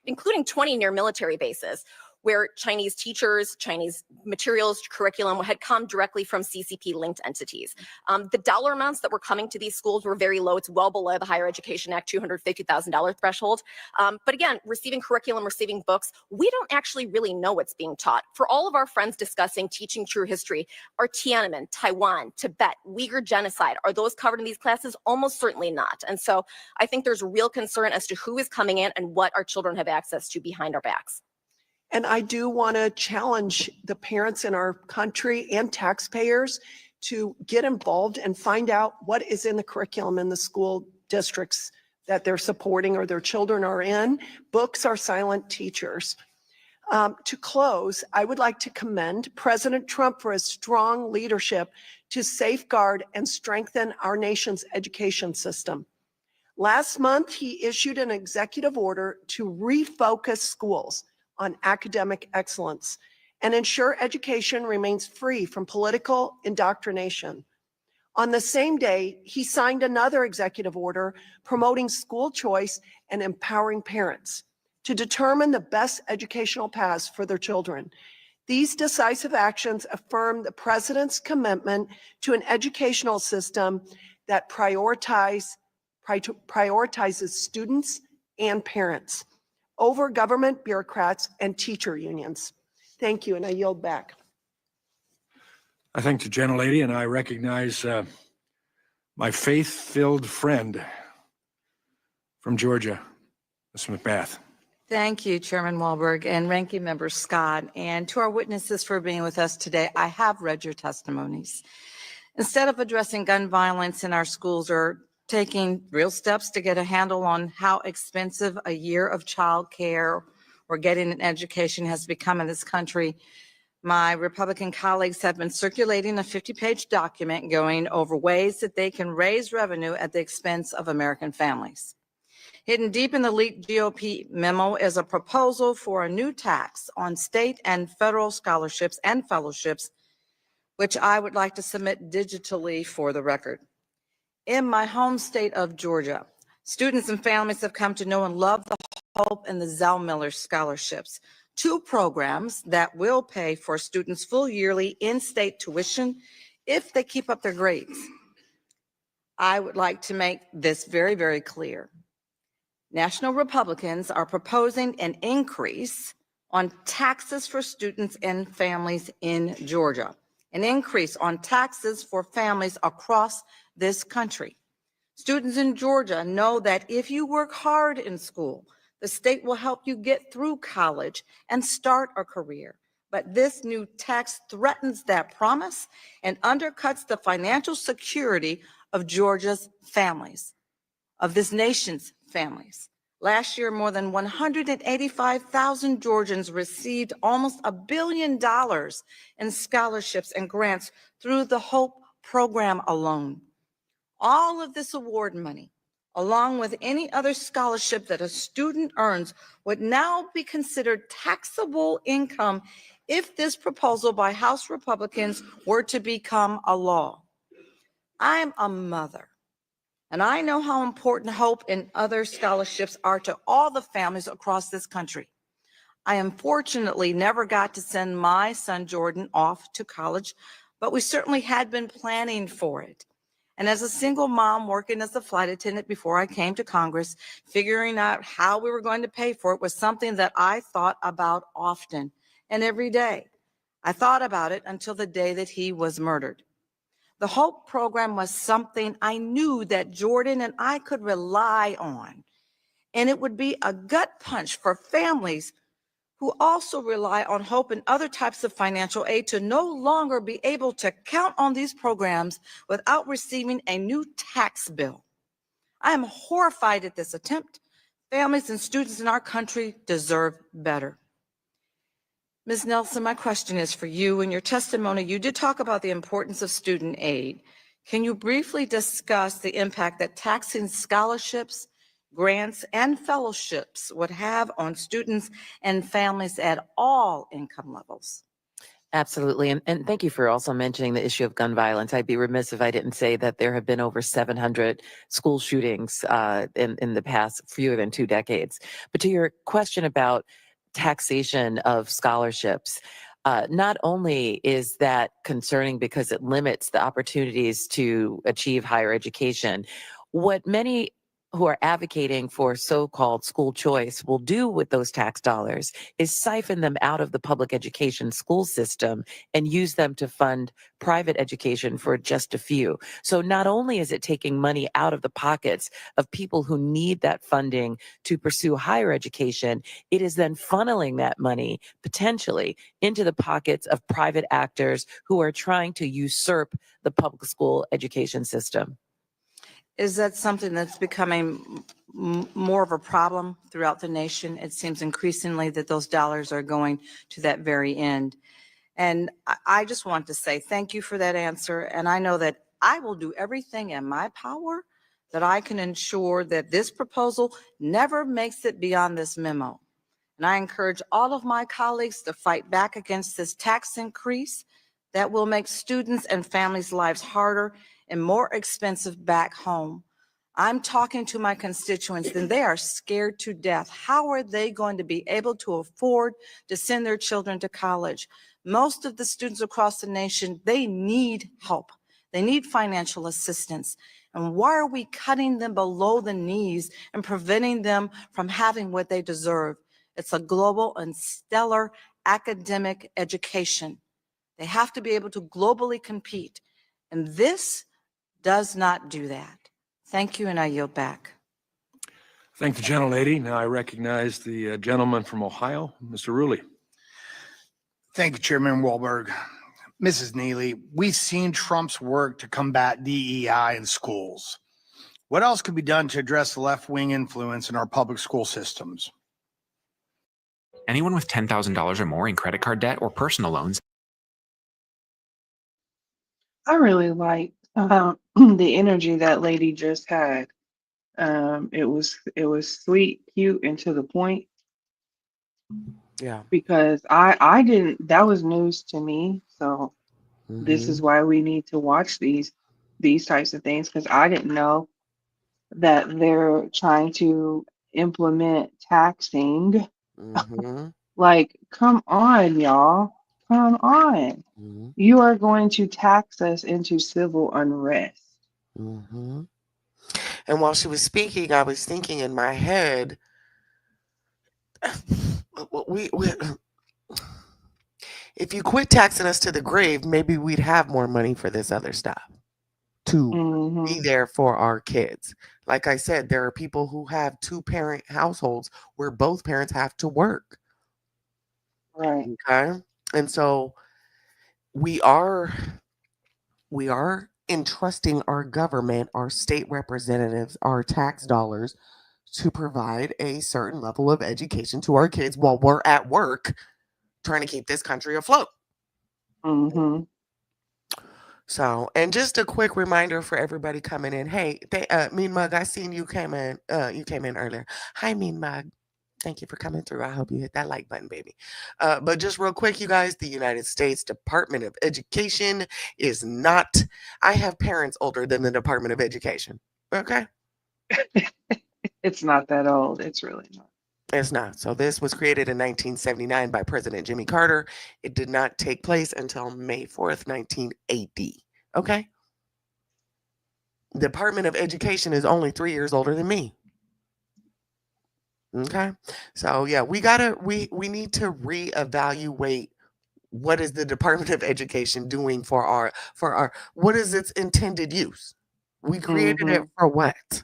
including 20 near military bases, where Chinese teachers, Chinese materials, curriculum had come directly from CCP linked entities. The dollar amounts that were coming to these schools were very low. It's well below the Higher Education Act $250,000 threshold. But again, receiving curriculum, receiving books, we don't actually really know what's being taught. For all of our friends discussing teaching true history, are Tiananmen, Taiwan, Tibet, Uyghur genocide, are those covered in these classes? Almost certainly not. And so I think there's real concern as to who is coming in and what our children have access to behind our backs. And I do want to challenge the parents in our country and taxpayers to get involved and find out what is in the curriculum in the school districts that they're supporting or their children are in. Books are silent teachers. To close, I would like to commend President Trump for his strong leadership to safeguard and strengthen our nation's education system. Last month, he issued an executive order to refocus schools on academic excellence and ensure education remains free from political indoctrination. On the same day, he signed another executive order promoting school choice and empowering parents to determine the best educational paths for their children. These decisive actions affirm the president's commitment to an educational system that prioritizes students and parents over government bureaucrats and teacher unions. Thank you, and I yield back. I thank the gentlelady, and I recognize my faith-filled friend from Georgia, Ms. McBath. Thank you, Chairman Walberg and Ranking Member Scott, and to our witnesses for being with us today. I have read your testimonies. Instead of addressing gun violence in our schools or taking real steps to get a handle on how expensive a year of child care or getting an education has become in this country, my Republican colleagues have been circulating a 50-page document going over ways that they can raise revenue at the expense of American families. Hidden deep in the leaked GOP memo is a proposal for a new tax on state and federal scholarships and fellowships, which I would like to submit digitally for the record. In my home state of Georgia, students and families have come to know and love the Hope and the Zellmiller scholarships, two programs that will pay for students' full yearly in-state tuition if they keep up their grades. I would like to make this very, very clear. National Republicans are proposing an increase on taxes for students and families in Georgia, an increase on taxes for families across this country. Students in Georgia know that if you work hard in school, the state will help you get through college and start a career. But this new tax threatens that promise and undercuts the financial security of Georgia's families, of this nation's families. Last year, more than 185,000 Georgians received almost $1 billion in scholarships and grants through the HOPE program alone. All of this award money, along with any other scholarship that a student earns, would now be considered taxable income if this proposal by House Republicans were to become a law. I'm a mother, and I know how important HOPE and other scholarships are to all the families across this country. I unfortunately never got to send my son Jordan off to college, but we certainly had been planning for it. And as a single mom working as a flight attendant before I came to Congress, figuring out how we were going to pay for it was something that I thought about often and every day. I thought about it until the day that he was murdered. The HOPE program was something I knew that Jordan and I could rely on, and it would be a gut punch for families who also rely on HOPE and other types of financial aid to no longer be able to count on these programs without receiving a new tax bill. I am horrified at this attempt. Families and students in our country deserve better. Ms. Nelson, my question is for you. In your testimony, you did talk about the importance of student aid. Can you briefly discuss the impact that taxing scholarships, grants, and fellowships would have on students and families at all income levels? Absolutely. And thank you for also mentioning the issue of gun violence. I'd be remiss if I didn't say that there have been over 700 school shootings in the past fewer than 2 decades. But to your question about taxation of scholarships, not only is that concerning because it limits the opportunities to achieve higher education, what many who are advocating for so-called school choice will do with those tax dollars is siphon them out of the public education school system and use them to fund private education for just a few. So not only is it taking money out of the pockets of people who need that funding to pursue higher education, it is then funneling that money potentially into the pockets of private actors who are trying to usurp the public school education system. Is that something that's becoming more of a problem throughout the nation? It seems increasingly that those dollars are going to that very end. And I just want to say thank you for that answer. And I know that I will do everything in my power that I can ensure that this proposal never makes it beyond this memo. And I encourage all of my colleagues to fight back against this tax increase that will make students and families' lives harder and more expensive back home. I'm talking to my constituents and they are scared to death. How are they going to be able to afford to send their children to college? Most of the students across the nation, they need help. They need financial assistance. And why are we cutting them below the knees and preventing them from having what they deserve? It's a global and stellar academic education. They have to be able to globally compete. And this does not do that. Thank you, and I yield back. Thank the gentlelady. Now I recognize the gentleman from Ohio, Mr. Rulli. Thank you, Chairman Wahlberg. Mrs. Neely, we've seen Trump's work to combat DEI in schools. What else could be done to address the left-wing influence in our public school systems? Anyone with $10,000 or more in credit card debt or personal loans. I really like the energy that lady just had. It was sweet, cute, and to the point. Yeah. Because I didn't, that was news to me. So this is why we need to watch these types of things, because I didn't know that they're trying to implement taxing. Mm-hmm. Like, come on, y'all. Come on. Mm-hmm. You are going to tax us into civil unrest. Mm-hmm. And while she was speaking, I was thinking in my head, we if you quit taxing us to the grave, maybe we'd have more money for this other stuff to be there for our kids. Like I said, there are people who have two-parent households where both parents have to work. Right. Okay. And so we are entrusting our government, our state representatives, our tax dollars to provide a certain level of education to our kids while we're at work trying to keep this country afloat. Mm-hmm. So, and just a quick reminder for everybody coming in. Hey, Mean Mug, I seen you came in. You came in earlier. Hi, Mean Mug. Thank you for coming through. I hope you hit that like button, baby. But just real quick, you guys, the United States Department of Education is not. I have parents older than the Department of Education. Okay. It's not that old. It's really not. It's not. So this was created in 1979 by President Jimmy Carter. It did not take place until May 4th, 1980. Okay? Department of Education is only 3 years older than me. Okay? So yeah, we need to reevaluate what is the Department of Education doing for our what is its intended use? We created it for what?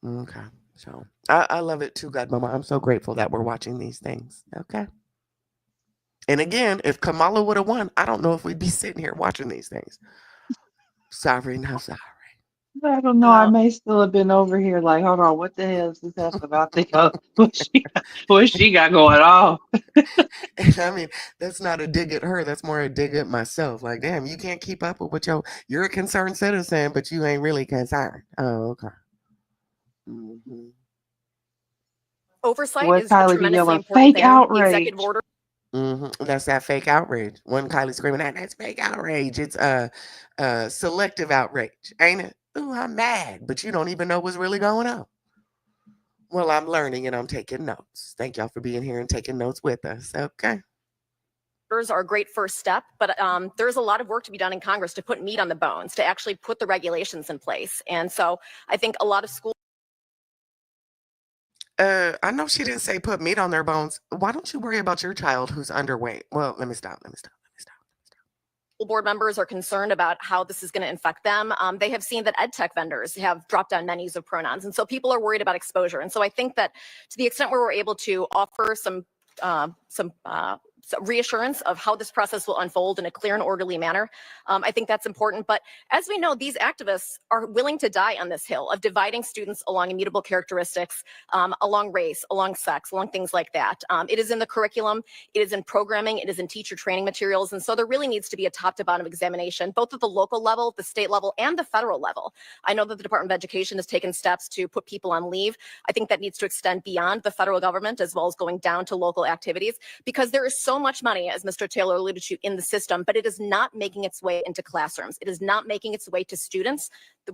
Okay. So I love it too, Godmomma. I'm so grateful that we're watching these things. Okay. And again, if Kamala would have won, I don't know if we'd be sitting here watching these things. Sorry, not sorry. I don't know. I may still have been over here like, hold on, what the hell is this ass about to go? What she got going on? And I mean, that's not a dig at her. That's more a dig at myself. Like, damn, you can't keep up with what you're a concerned citizen, but you ain't really concerned. Oh, okay. Mm-hmm. Oversight What is a Kylie be tremendously yelling? important Fake thing. The executive outrage. order. Mm-hmm. That's that fake outrage. One Kylie screaming at that's fake outrage. It's selective outrage, ain't it? Ooh, I'm mad, but you don't even know what's really going on. Well, I'm learning and I'm taking notes. Thank y'all for being here and taking notes with us. Okay. Are a great first step, but there's a lot of work to be done in Congress to put meat on the bones, to actually put the regulations in place. And so I think a lot of schools. I know she didn't say put meat on their bones. Why don't you worry about your child who's underweight? Well, let me stop. School board members are concerned about how this is going to infect them. They have seen that ed tech vendors have dropped down menus of pronouns. And so people are worried about exposure. And so I think that to the extent where we're able to offer some reassurance of how this process will unfold in a clear and orderly manner, I think that's important. But as we know, these activists are willing to die on this hill of dividing students along immutable characteristics, along race, along sex, along things like that. It is in the curriculum, it is in programming, it is in teacher training materials. And so there really needs to be a top to bottom examination, both at the local level, the state level, and the federal level. I know that the Department of Education has taken steps to put people on leave. I think that needs to extend beyond the federal government as well as going down to local activities, because there is so much money, as Mr. Taylor alluded to, in the system, but it is not making its way into classrooms. It is not making its way to students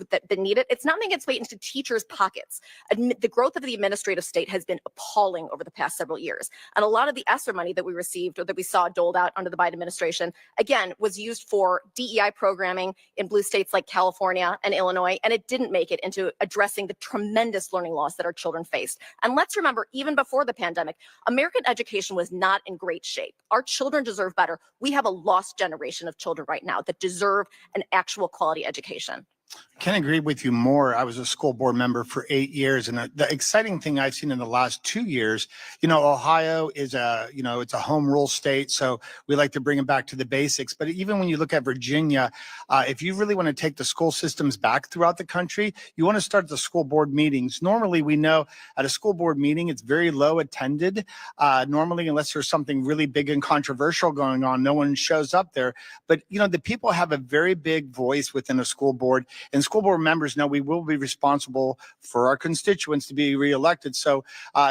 that need it. It's not making its way into teachers' pockets. The growth of the administrative state has been appalling over the past several years. And a lot of the ESSER money that we received or that we saw doled out under the Biden administration, again, was used for DEI programming in blue states like California and Illinois, and it didn't make it into addressing the tremendous learning loss that our children faced. And let's remember, even before the pandemic, American education was not in great shape. Our children deserve better. We have a lost generation of children right now that deserve an actual quality education. Can't agree with you more. I was a school board member for 8 years, and the exciting thing I've seen in the last 2 years, Ohio is it's a home rule state, so we like to bring it back to the basics. But even when you look at Virginia, if you really want to take the school systems back throughout the country, you want to start the school board meetings. Normally, we know at a school board meeting, it's very low attended. Normally, unless there's something really big and controversial going on, no one shows up there. But, the people have a very big voice within a school board. And school board members know we will be responsible for our constituents to be reelected. So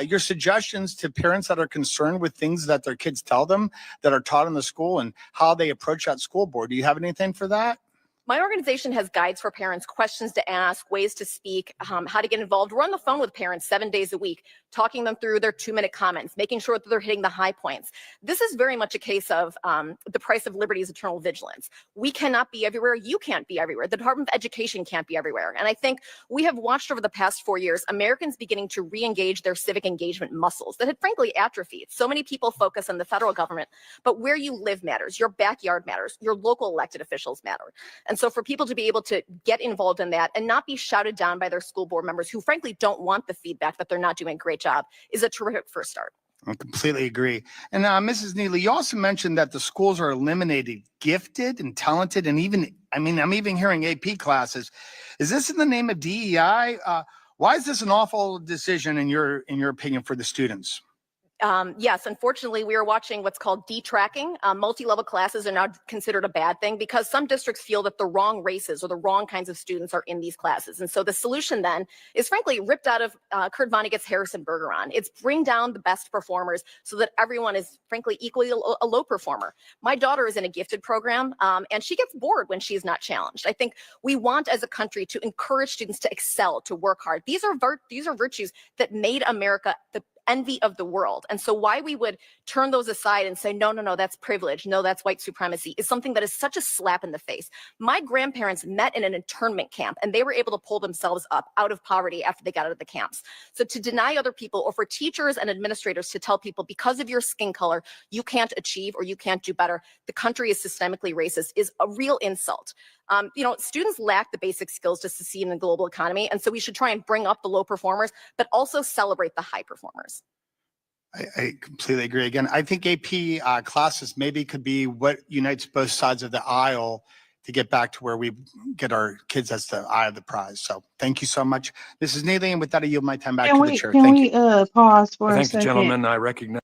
your suggestions to parents that are concerned with things that their kids tell them that are taught in the school and how they approach that school board, do you have anything for that? My organization has guides for parents, questions to ask, ways to speak, how to get involved. We're on the phone with parents 7 days a week, talking them through their 2-minute comments, making sure that they're hitting the high points. This is very much a case of the price of liberty is eternal vigilance. We cannot be everywhere. You can't be everywhere. The Department of Education can't be everywhere. And I think we have watched over the past 4 years, Americans beginning to re-engage their civic engagement muscles that had frankly atrophied. So many people focus on the federal government, but where you live matters, your backyard matters, your local elected officials matter. And so for people to be able to get involved in that and not be shouted down by their school board members who frankly don't want the feedback that they're not doing a great job is a terrific first start. I completely agree. And Mrs. Neely, you also mentioned that the schools are eliminating gifted and talented and even, I'm even hearing AP classes. Is this in the name of DEI? Why is this an awful decision in your opinion for the students? Yes, unfortunately, we are watching what's called detracking. Multi-level classes are now considered a bad thing because some districts feel that the wrong races or the wrong kinds of students are in these classes. And so the solution then is frankly ripped out of Kurt Vonnegut's Harrison Bergeron. It's bring down the best performers so that everyone is frankly equally a low performer. My daughter is in a gifted program and she gets bored when she's not challenged. I think we want as a country to encourage students to excel, to work hard. These are virtues that made America the envy of the world. And so why we would turn those aside and say, no, that's privilege. No, that's white supremacy is something that is such a slap in the face. My grandparents met in an internment camp and they were able to pull themselves up out of poverty after they got out of the camps. So to deny other people or for teachers and administrators to tell people because of your skin color, you can't achieve or you can't do better, the country is systemically racist is a real insult. Students lack the basic skills to succeed in the global economy. And so we should try and bring up the low performers, but also celebrate the high performers. I completely agree. Again, I think AP classes maybe could be what unites both sides of the aisle to get back to where we get our kids as the eye of the prize. So thank you so much, Mrs. Neely. And with that, I yield my time back to the chair. Can Thank we you. pause for I a thank the second? gentleman. I recognize.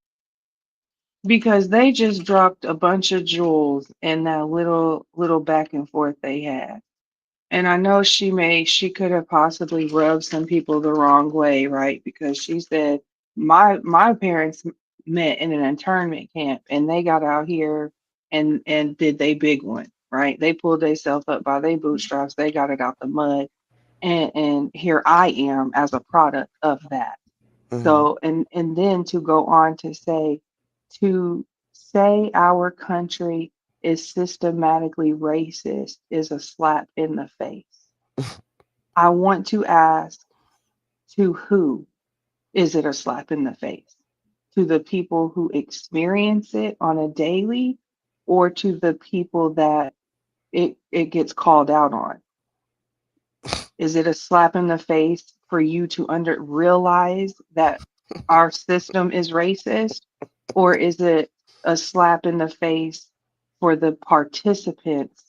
Because they just dropped a bunch of jewels in that little back and forth they had. And I know she could have possibly rubbed some people the wrong way, right? Because she said my parents met in an internment camp and they got out here and did they big one, right? They pulled themselves up by their bootstraps, they got it out the mud. And here I am as a product of that. So and then to go on to say our country is systematically racist is a slap in the face. I want to ask, to who is it a slap in the face? To the people who experience it on a daily or to the people that it gets called out on? Is it a slap in the face for you to realize that our system is racist? Or is it a slap in the face for the participants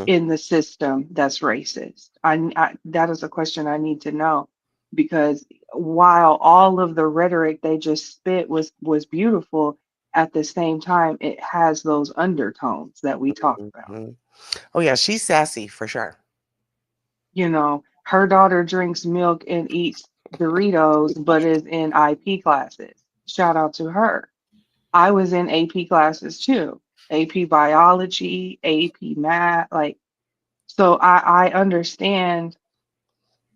in the system that's racist? That is a question I need to know, because while all of the rhetoric they just spit was beautiful, at the same time, it has those undertones that we talk about. Oh yeah, she's sassy for sure. Her daughter drinks milk and eats Doritos, but is in IP classes. Shout out to her. I was in AP classes too. AP biology, AP math, so I understand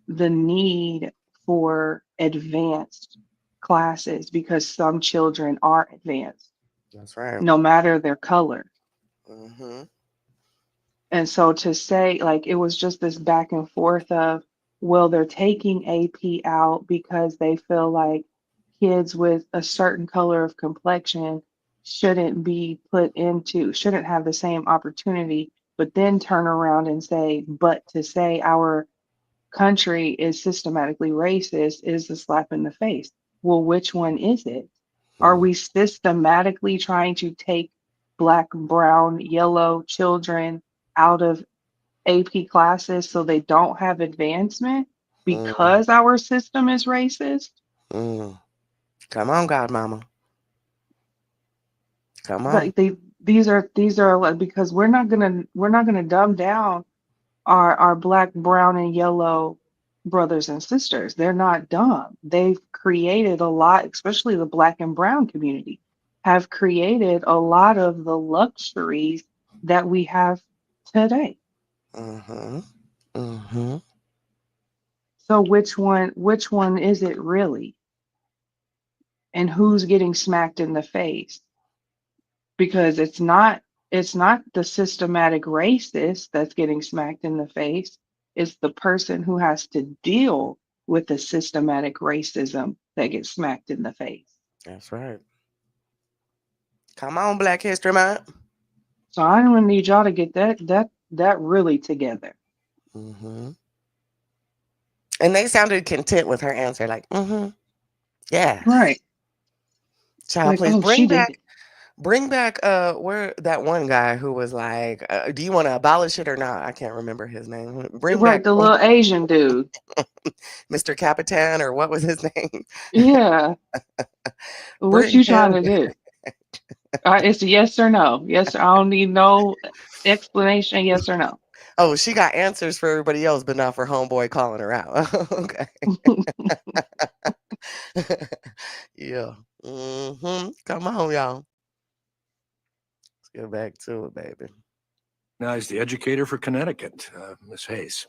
the need for advanced classes because some children are advanced, That's right. no matter their color. Mm-hmm. And so to say, it was just this back and forth of, well, they're taking AP out because they feel like kids with a certain color of complexion shouldn't have the same opportunity, but then turn around and say, but to say our country is systematically racist is a slap in the face. Well, which one is it? Are we systematically trying to take Black, brown, yellow children out of AP classes so they don't have advancement because our system is racist? Come on, Godmomma. Come on. Like these are because we're not gonna dumb down our Black, brown, and yellow brothers and sisters. They're not dumb. They've created a lot, especially the Black and brown community, have created a lot of the luxuries that we have today. Mm-hmm. Mm-hmm. So which one is it really? And who's getting smacked in the face? Because it's not the systematic racist that's getting smacked in the face. It's the person who has to deal with the systematic racism that gets smacked in the face. That's right. Come on, Black History Month. So I'm gonna need y'all to get that really together. Mm-hmm. And they sounded content with her answer, like, mm-hmm. Yes. Right. Child, Like, please oh, she bring back where that one guy who was like, do you want to abolish it or not? I can't remember his name. Bring right, back the little Asian dude. Mr. Capitan, or what was his name? Yeah. What Bring you trying him to do? It's a yes or no. Yes, I don't need no explanation. Yes or no. Oh, she got answers for everybody else, but not for homeboy calling her out. Okay. Yeah. Come on, y'all. Let's get back to it, baby. Now is the educator for Connecticut, Ms. Hayes.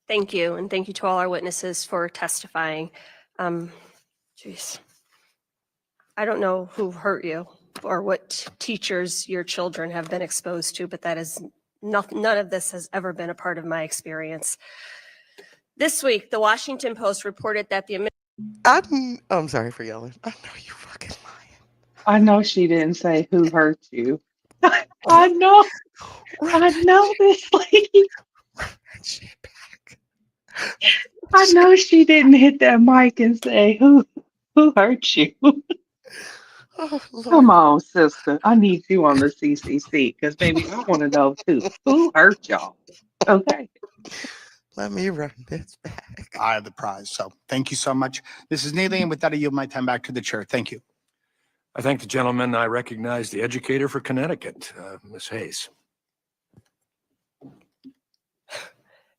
Thank you, and thank you to all our witnesses for testifying. Jeez. I don't know who hurt you or what teachers your children have been exposed to, but that is none of this has ever been a part of my experience. This week, the Washington Post reported that the I'm sorry for yelling. I know you fucking I know she didn't say who hurt you. I know. I know this lady. I know she didn't hit that mic and say who hurt you. Oh, Lord. Come on, sister. I need you on the C.C.C. because baby, I want to know too. Who hurt y'all? Okay. Let me run this back. I have the prize. So thank you so much, Mrs. Neely. And with that, I yield my time back to the chair. Thank you. I thank the gentleman. I recognize the educator for Connecticut, Ms. Hayes.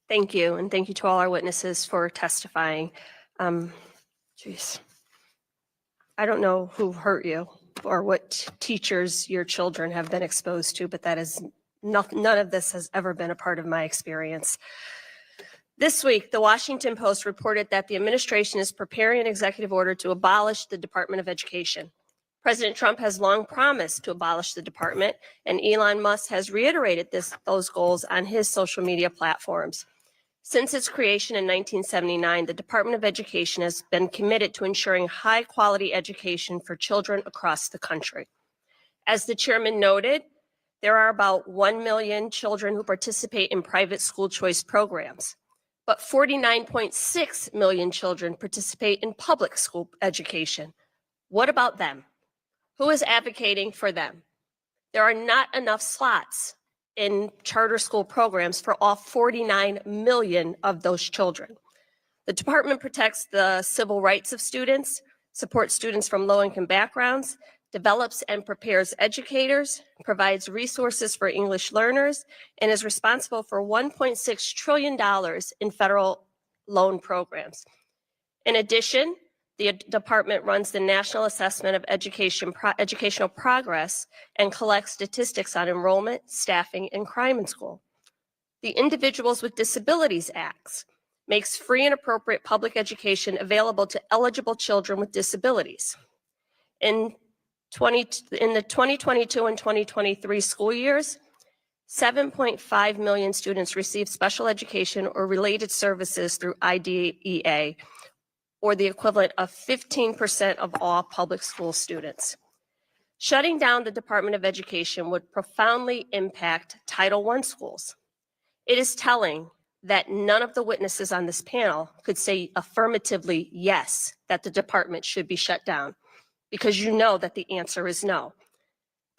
Thank you, and thank you to all our witnesses for testifying. Jeez. I don't know who hurt you or what teachers your children have been exposed to, but that is none of this has ever been a part of my experience. This week, the Washington Post reported that the administration is preparing an executive order to abolish the Department of Education. President Trump has long promised to abolish the department, and Elon Musk has reiterated those goals on his social media platforms. Since its creation in 1979, the Department of Education has been committed to ensuring high-quality education for children across the country. As the chairman noted, there are about 1 million children who participate in private school choice programs, but 49.6 million children participate in public school education. What about them? Who is advocating for them? There are not enough slots in charter school programs for all 49 million of those children. The department protects the civil rights of students, supports students from low-income backgrounds, develops and prepares educators, provides resources for English learners, and is responsible for $1.6 trillion in federal loan programs. In addition, the department runs the National Assessment of Educational Progress and collects statistics on enrollment, staffing, and crime in school. The Individuals with Disabilities Act makes free and appropriate public education available to eligible children with disabilities. In the 2022 and 2023 school years, 7.5 million students received special education or related services through IDEA, or the equivalent of 15% of all public school students. Shutting down the Department of Education would profoundly impact Title I schools. It is telling that none of the witnesses on this panel could say affirmatively yes, that the department should be shut down, because you know that the answer is no.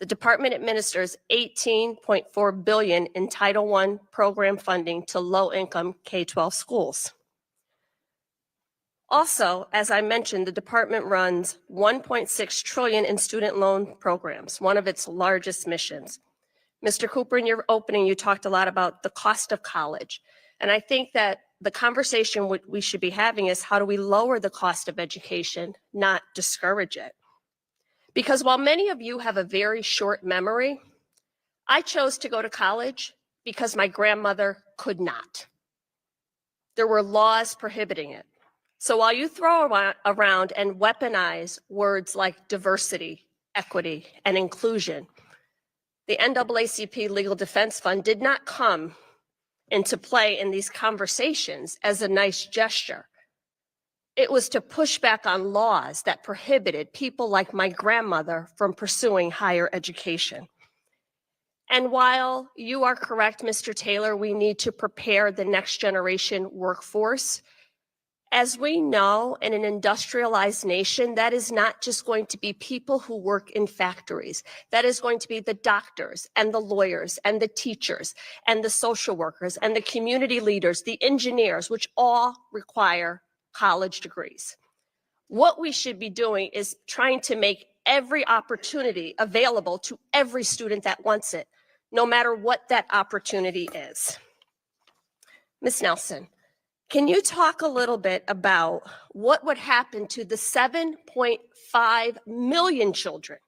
The department administers $18.4 billion in Title I program funding to low-income K-12 schools. Also, as I mentioned, the department runs $1.6 trillion in student loan programs, one of its largest missions. Mr. Cooper, in your opening, you talked a lot about the cost of college. And I think that the conversation we should be having is how do we lower the cost of education, not discourage it? Because while many of you have a very short memory, I chose to go to college because my grandmother could not. There were laws prohibiting it. So while you throw around and weaponize words like diversity, equity, and inclusion, the NAACP Legal Defense Fund did not come into play in these conversations as a nice gesture. It was to push back on laws that prohibited people like my grandmother from pursuing higher education. And while you are correct, Mr. Taylor, we need to prepare the next generation workforce. As we know, in an industrialized nation, that is not just going to be people who work in factories. That is going to be the doctors and the lawyers and the teachers and the social workers and the community leaders, the engineers, which all require college degrees. What we should be doing is trying to make every opportunity available to every student that wants it, no matter what that opportunity is. Ms. Nelson, can you talk a little bit about what would happen to the 7.5 million children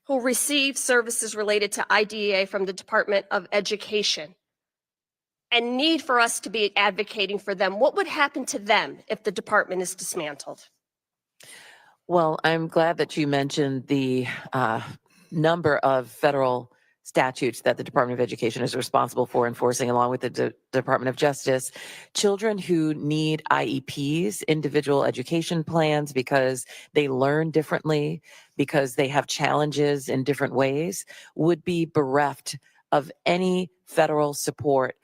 who receive services related to IDEA from the Department of Education and need for us to be advocating for them? What would happen to them if the department is dismantled? Well, I'm glad that you mentioned the number of federal statutes that the Department of Education is responsible for enforcing, along with the Department of Justice. Children who need IEPs, individual education plans, because they learn differently, because they have challenges in different ways, would be bereft of any federal support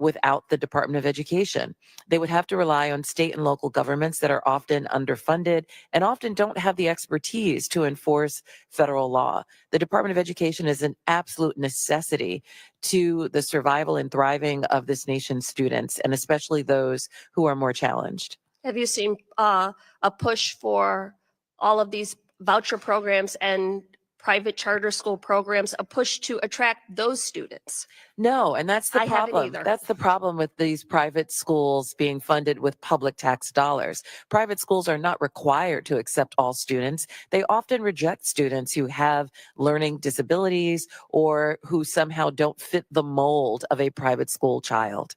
without the Department of Education. They would have to rely on state and local governments that are often underfunded and often don't have the expertise to enforce federal law. The Department of Education is an absolute necessity to the survival and thriving of this nation's students, and especially those who are more challenged. Have you seen a push for all of these voucher programs and private charter school programs, a push to attract those students? No, and that's the I haven't problem. either. That's the problem with these private schools being funded with public tax dollars. Private schools are not required to accept all students. They often reject students who have learning disabilities or who somehow don't fit the mold of a private school child.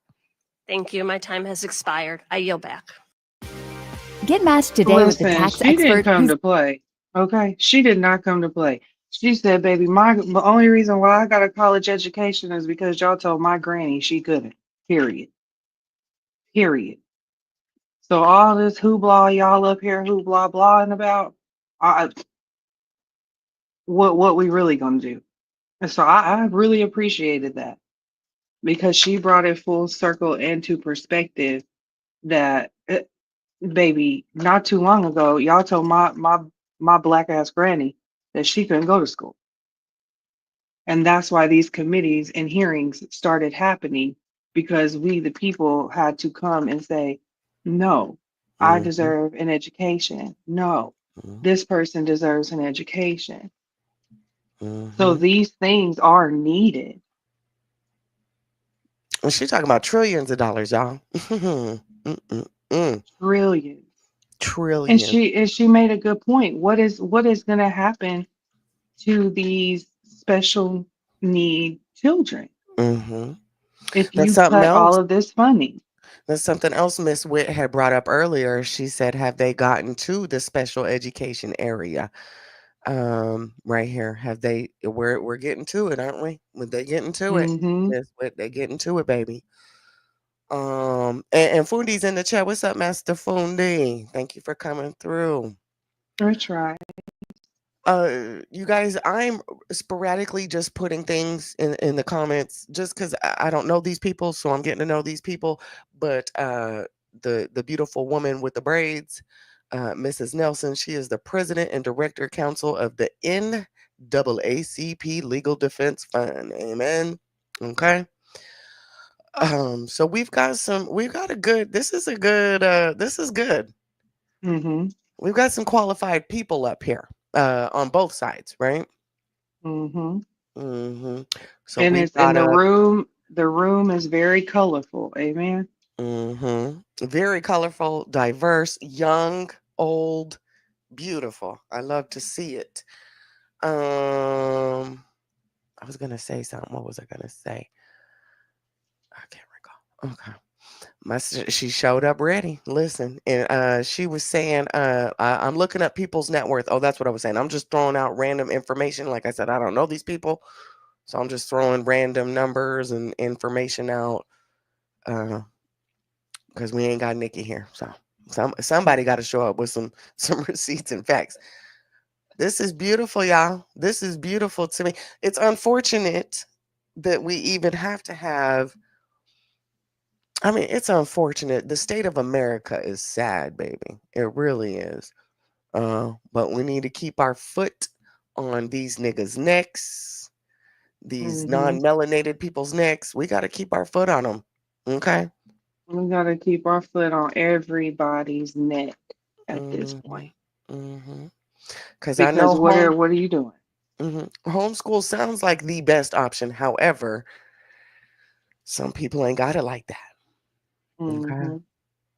Thank you. My time has expired. I yield back. Get matched today with the Listen, tax she didn't expert come who's to play. Okay, she did not come to play. She said, "Baby, the only reason why I got a college education is because y'all told my granny she couldn't. Period. Period. So all this hoopla y'all up here hoopla blahing about, I what we really gonna do?" And so I really appreciated that because she brought it full circle into perspective that baby, not too long ago, y'all told my black ass granny that she couldn't go to school. And that's why these committees and hearings started happening, because we, the people, had to come and say, no, I deserve an education. No, this person deserves an education. So these things are needed. And she's talking about trillions of dollars, y'all. Trillions. Trillion. And she made a good point. What is going to happen to these special need children if That's you something cut all else. of this funding? That's something else Miss Witt had brought up earlier. She said, have they gotten to the special education area? Right here. Have they, we're getting to it, aren't we? When they getting to it. Miss Witt, they getting to it, baby. And Fundi's in the chat. What's up, Master Fundi? Thank you for coming through. That's right. You guys, I'm sporadically just putting things in the comments just because I don't know these people, so I'm getting to know these people. But the beautiful woman with the braids, Mrs. Nelson, she is the president and director counsel of the NAACP Legal Defense Fund. Amen. Okay. So we've got a good, this is good. We've got some qualified people up here, on both sides, right? So And we've it's in got the room is very colorful. Amen. very colorful, diverse, young, old, beautiful. I love to see it. I was gonna say something. What was I gonna say? I can't recall. Okay. She showed up ready. Listen, and she was saying, I'm looking up people's net worth. Oh, that's what I was saying. I'm just throwing out random information. Like I said, I don't know these people, so I'm just throwing random numbers and information out because we ain't got Nikki here. So somebody got to show up with some some receipts and facts. This is beautiful, y'all. This is beautiful to me. It's unfortunate that we even have to have. I mean, it's unfortunate. The state of America is sad, baby. It really is. But we need to keep our foot on these niggas' necks, these Hmm. non-melanated people's necks. We got to keep our foot on them. Okay. We gotta keep our foot on everybody's neck at this Mm-hmm. point. Mm-hmm. Because I Because know what are you doing? homeschool sounds like the best option. However, some people ain't got it like that. Okay. Hmm.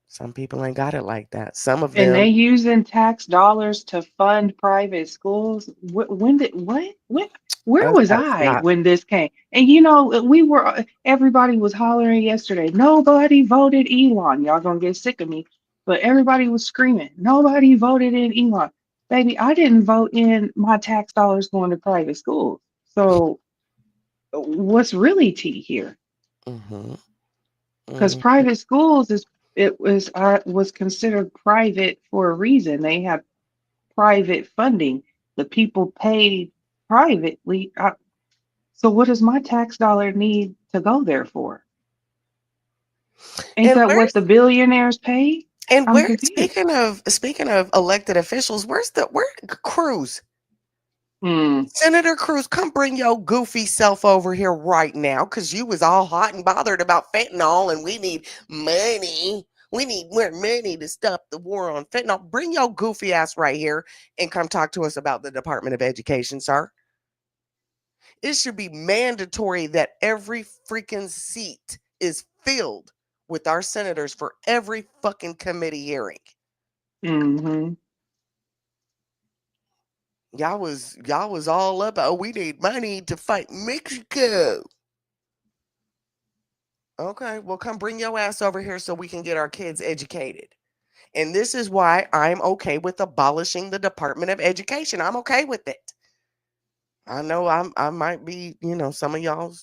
Some people ain't got it like that. Some of And they them, using tax dollars to fund private schools. When did what? When? Where oh, was gotta I stop. when this came? And you know, we were everybody was hollering yesterday. Nobody voted Elon. Y'all gonna get sick of me, but everybody was screaming. Nobody voted in Elon. Baby, I didn't vote in my tax dollars going to private schools. So what's really tea here? Mm-hmm. Because Mm-hmm. private schools was considered private for a reason. They had private funding. The people paid privately. So what does my tax dollar need to go there for? Ain't And that what where's the billionaires pay? and I'm where confused. speaking of elected officials, where Cruz? Hmm. Senator Cruz, come bring your goofy self over here right now, cause you was all hot and bothered about fentanyl, and we need money. We need more money to stop the war on fentanyl. Bring your goofy ass right here and come talk to us about the Department of Education, sir. It should be mandatory that every freaking seat is filled with our senators for every fucking committee hearing. Hmm. Y'all was all up. Oh, we need money to fight Mexico. Okay, well, come bring your ass over here so we can get our kids educated. And this is why I'm okay with abolishing the Department of Education. I'm okay with it. I know I might be, some of y'all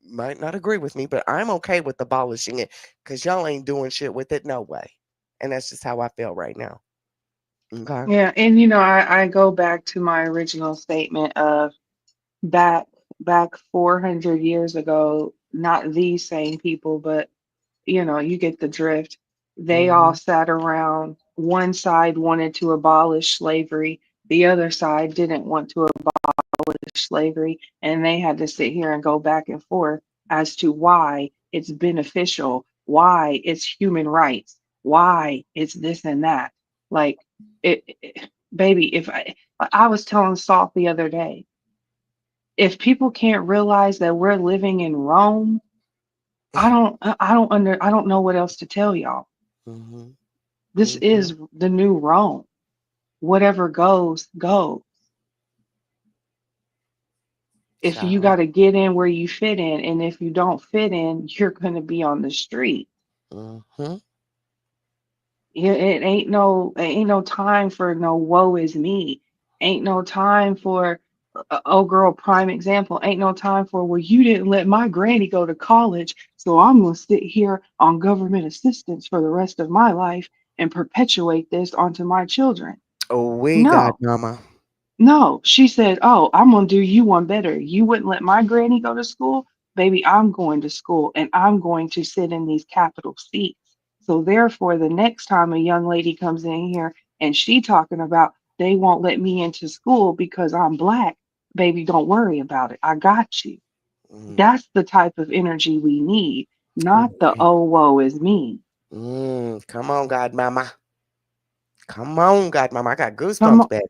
might not agree with me, but I'm okay with abolishing it because y'all ain't doing shit with it no way. And that's just how I feel right now. Okay. Yeah, and you know, I go back to my original statement of back back 400 years ago, not these same people, but you know, you get the drift. They all Hmm. sat around. One side wanted to abolish slavery, the other side didn't want to abolish slavery, and they had to sit here and go back and forth as to why it's beneficial, why it's human rights, why it's this and that. Like baby, if I was telling Salt the other day, if people can't realize that we're living in Rome, I don't know what else to tell y'all. Hmm. This is the new Rome. Whatever goes, goes. If you Child. got to get in where you fit in, and if you don't fit in, you're going to be on the street. Hmm. Yeah, it ain't no time for no woe is me. Ain't no time for oh girl, prime example. Ain't no time for, well, you didn't let my granny go to college, so I'm gonna sit here on government assistance for the rest of my life and perpetuate this onto my children. Oh, we got No. mama. No, she said, "Oh, I'm gonna do you one better. You wouldn't let my granny go to school, baby. I'm going to school and I'm going to sit in these capital seats. So therefore, the next time a young lady comes in here and she talking about they won't let me into school because I'm black, baby, don't worry about it. I got you." That's the type of energy we need, not the oh woe is me. Come on, Godmama. Come on, Godmama. I got Come goosebumps, on, baby.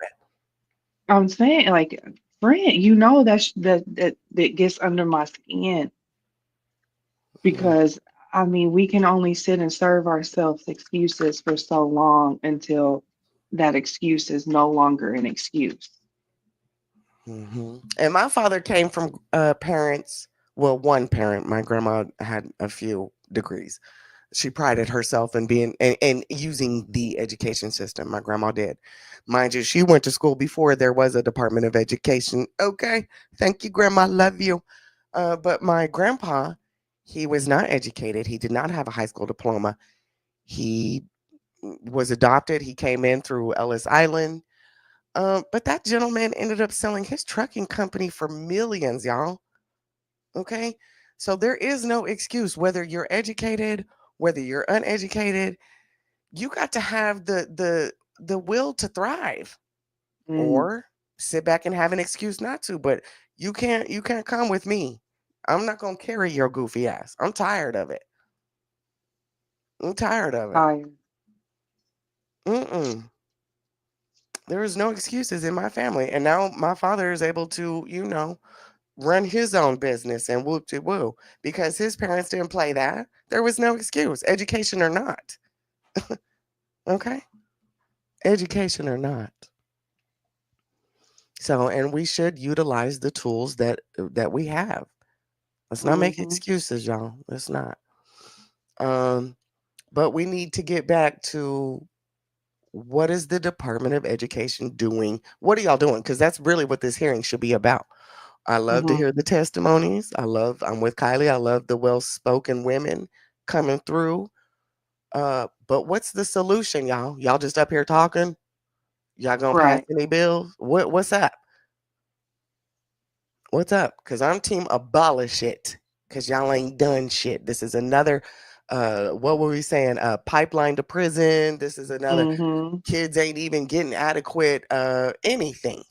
I'm saying like, friend, you know that gets under my skin. Mm, Because I mean, we can only sit and serve ourselves excuses for so long until that excuse is no longer an excuse. And my father came from parents. Well, one parent. My grandma had a few degrees. She prided herself in being and using the education system. My grandma did. Mind you, she went to school before there was a Department of Education. Okay. Thank you, Grandma. Love you. But my grandpa, he was not educated. He did not have a high school diploma. He was adopted. He came in through Ellis Island. But that gentleman ended up selling his trucking company for millions, y'all. Okay. So there is no excuse whether you're educated, whether you're uneducated. You got to have the will to thrive, Mm. or sit back and have an excuse not to. But you can't come with me. I'm not gonna carry your goofy ass. I'm tired of it. I'm tired of it. Tired. Mm-mm. There is no excuses in my family, and now my father is able to, run his own business and whoop de woo because his parents didn't play that. There was no excuse, education or not. Okay, education or not. So, and we should utilize the tools that we have. Let's not make Mm-hmm. excuses, y'all. Let's not. Um, but we need to get back to what is the Department of Education doing? What are y'all doing? Because that's really what this hearing should be about. I love to Mm-hmm. hear the testimonies. I'm with Kylie. I love the well-spoken women coming through. But what's the solution, y'all? Y'all just up here talking? Y'all gonna pass Right. any bills? What's up? What's up? Because I'm team abolish it. Because y'all ain't done shit. This is another what were we saying? Pipeline to prison. This is another Mm-hmm. kids ain't even getting adequate anything.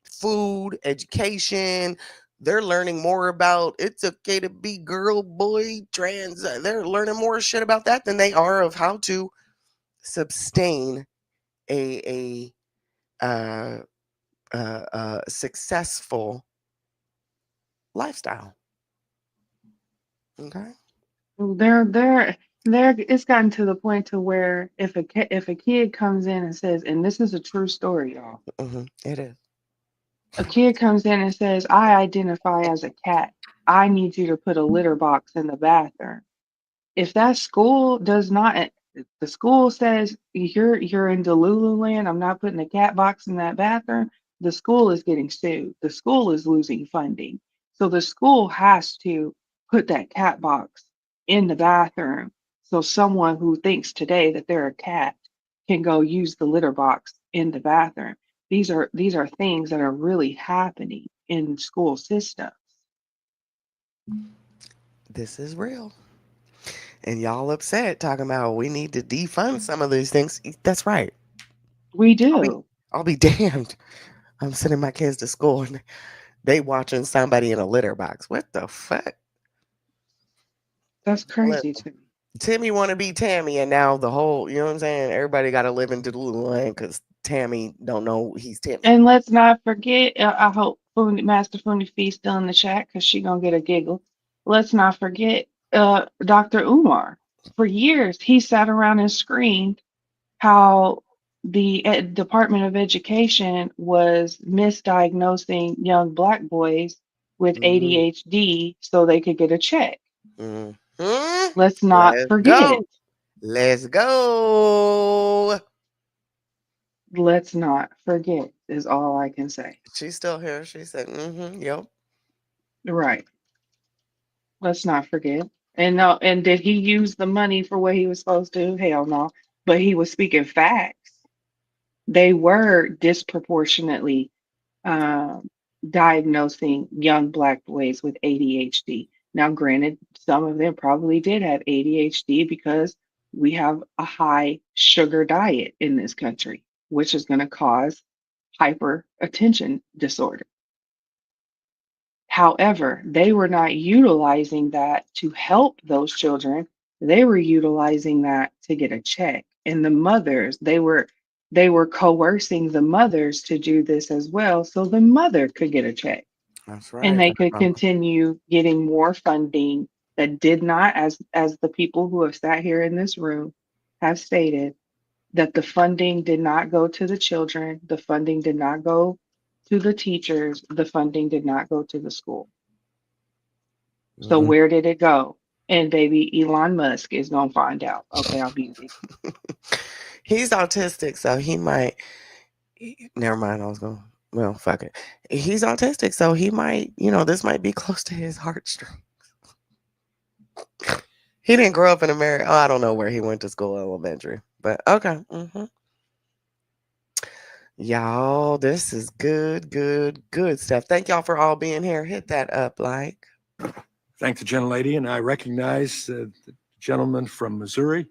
Food, education. They're learning more about it's okay to be girl, boy, trans. They're learning more shit about that than they are of how to sustain a successful lifestyle. Okay. It's gotten to the point to where if a kid comes in and says, and this is a true story, y'all. It is. A kid comes in and says, I identify as a cat. I need you to put a litter box in the bathroom. If that school does not, if the school says you're in Delulu land, I'm not putting a cat box in that bathroom, the school is getting sued. The school is losing funding. So the school has to put that cat box in the bathroom so someone who thinks today that they're a cat can go use the litter box in the bathroom. These are things that are really happening in school systems. This is real. And y'all upset talking about we need to defund some of these things. That's right. We I'll be do. I'll be damned. I'm sending my kids to school and they watching somebody in a litter box. What the fuck? That's Look, crazy to me. Timmy want to be Tammy, and now the whole, you know what I'm saying? Everybody got to live in Delulu because Tammy don't know he's Timmy. And let's not forget, I hope Master Foodie Fee still in the chat because she gonna get a giggle. Let's not forget Dr. Umar. For years, he sat around and screamed how the Department of Education was misdiagnosing young black boys with Mhm. ADHD so they could get a check. Mhm. Let's not Let's forget. go. Let's go. Let's not forget is all I can say. She's still here. She said, yep. Right. Let's not forget. And no, and did he use the money for what he was supposed to? Hell no. But he was speaking facts. They were disproportionately um, diagnosing young black boys with ADHD. Now, granted, some of them probably did have ADHD because we have a high sugar diet in this country, which is going to cause hyper attention disorder. However, they were not utilizing that to help those children. They were utilizing that to get a check. And the mothers, they were coercing the mothers to do this as well so the mother could get a check That's and right. they could continue getting more funding that did not, as the people who have sat here in this room have stated, that the funding did not go to the children, the funding did not go to the teachers, the funding did not go to the school. So Mhm. where did it go? And baby, Elon Musk is gonna find out. Okay, I'll be easy. He's autistic, so he might. Never mind. I was going. Well, fuck it. He's autistic, so he might. This might be close to his heartstrings. He didn't grow up in America. Oh, I don't know where he went to school, elementary, but okay. Y'all, this is good, good, good stuff. Thank y'all for all being here. Hit that up, like. Thank the gentlelady, and I recognize the gentleman from Missouri,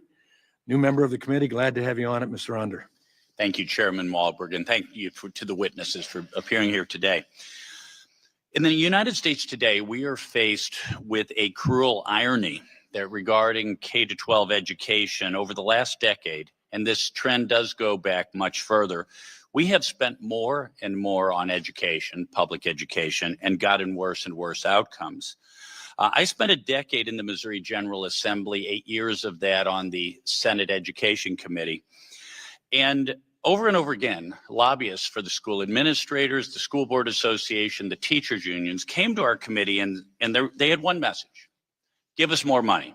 new member of the committee. Glad to have you on it, Mr. Under. Thank you, Chairman Wahlberg, and thank you to the witnesses for appearing here today. In the United States today, we are faced with a cruel irony that regarding K-12 education over the last decade, and this trend does go back much further, we have spent more and more on education, public education, and gotten worse and worse outcomes. I spent a decade in the Missouri General Assembly, 8 years of that on the Senate Education Committee. And over again, lobbyists for the school administrators, the school board association, the teachers unions came to our committee and they had one message: give us more money,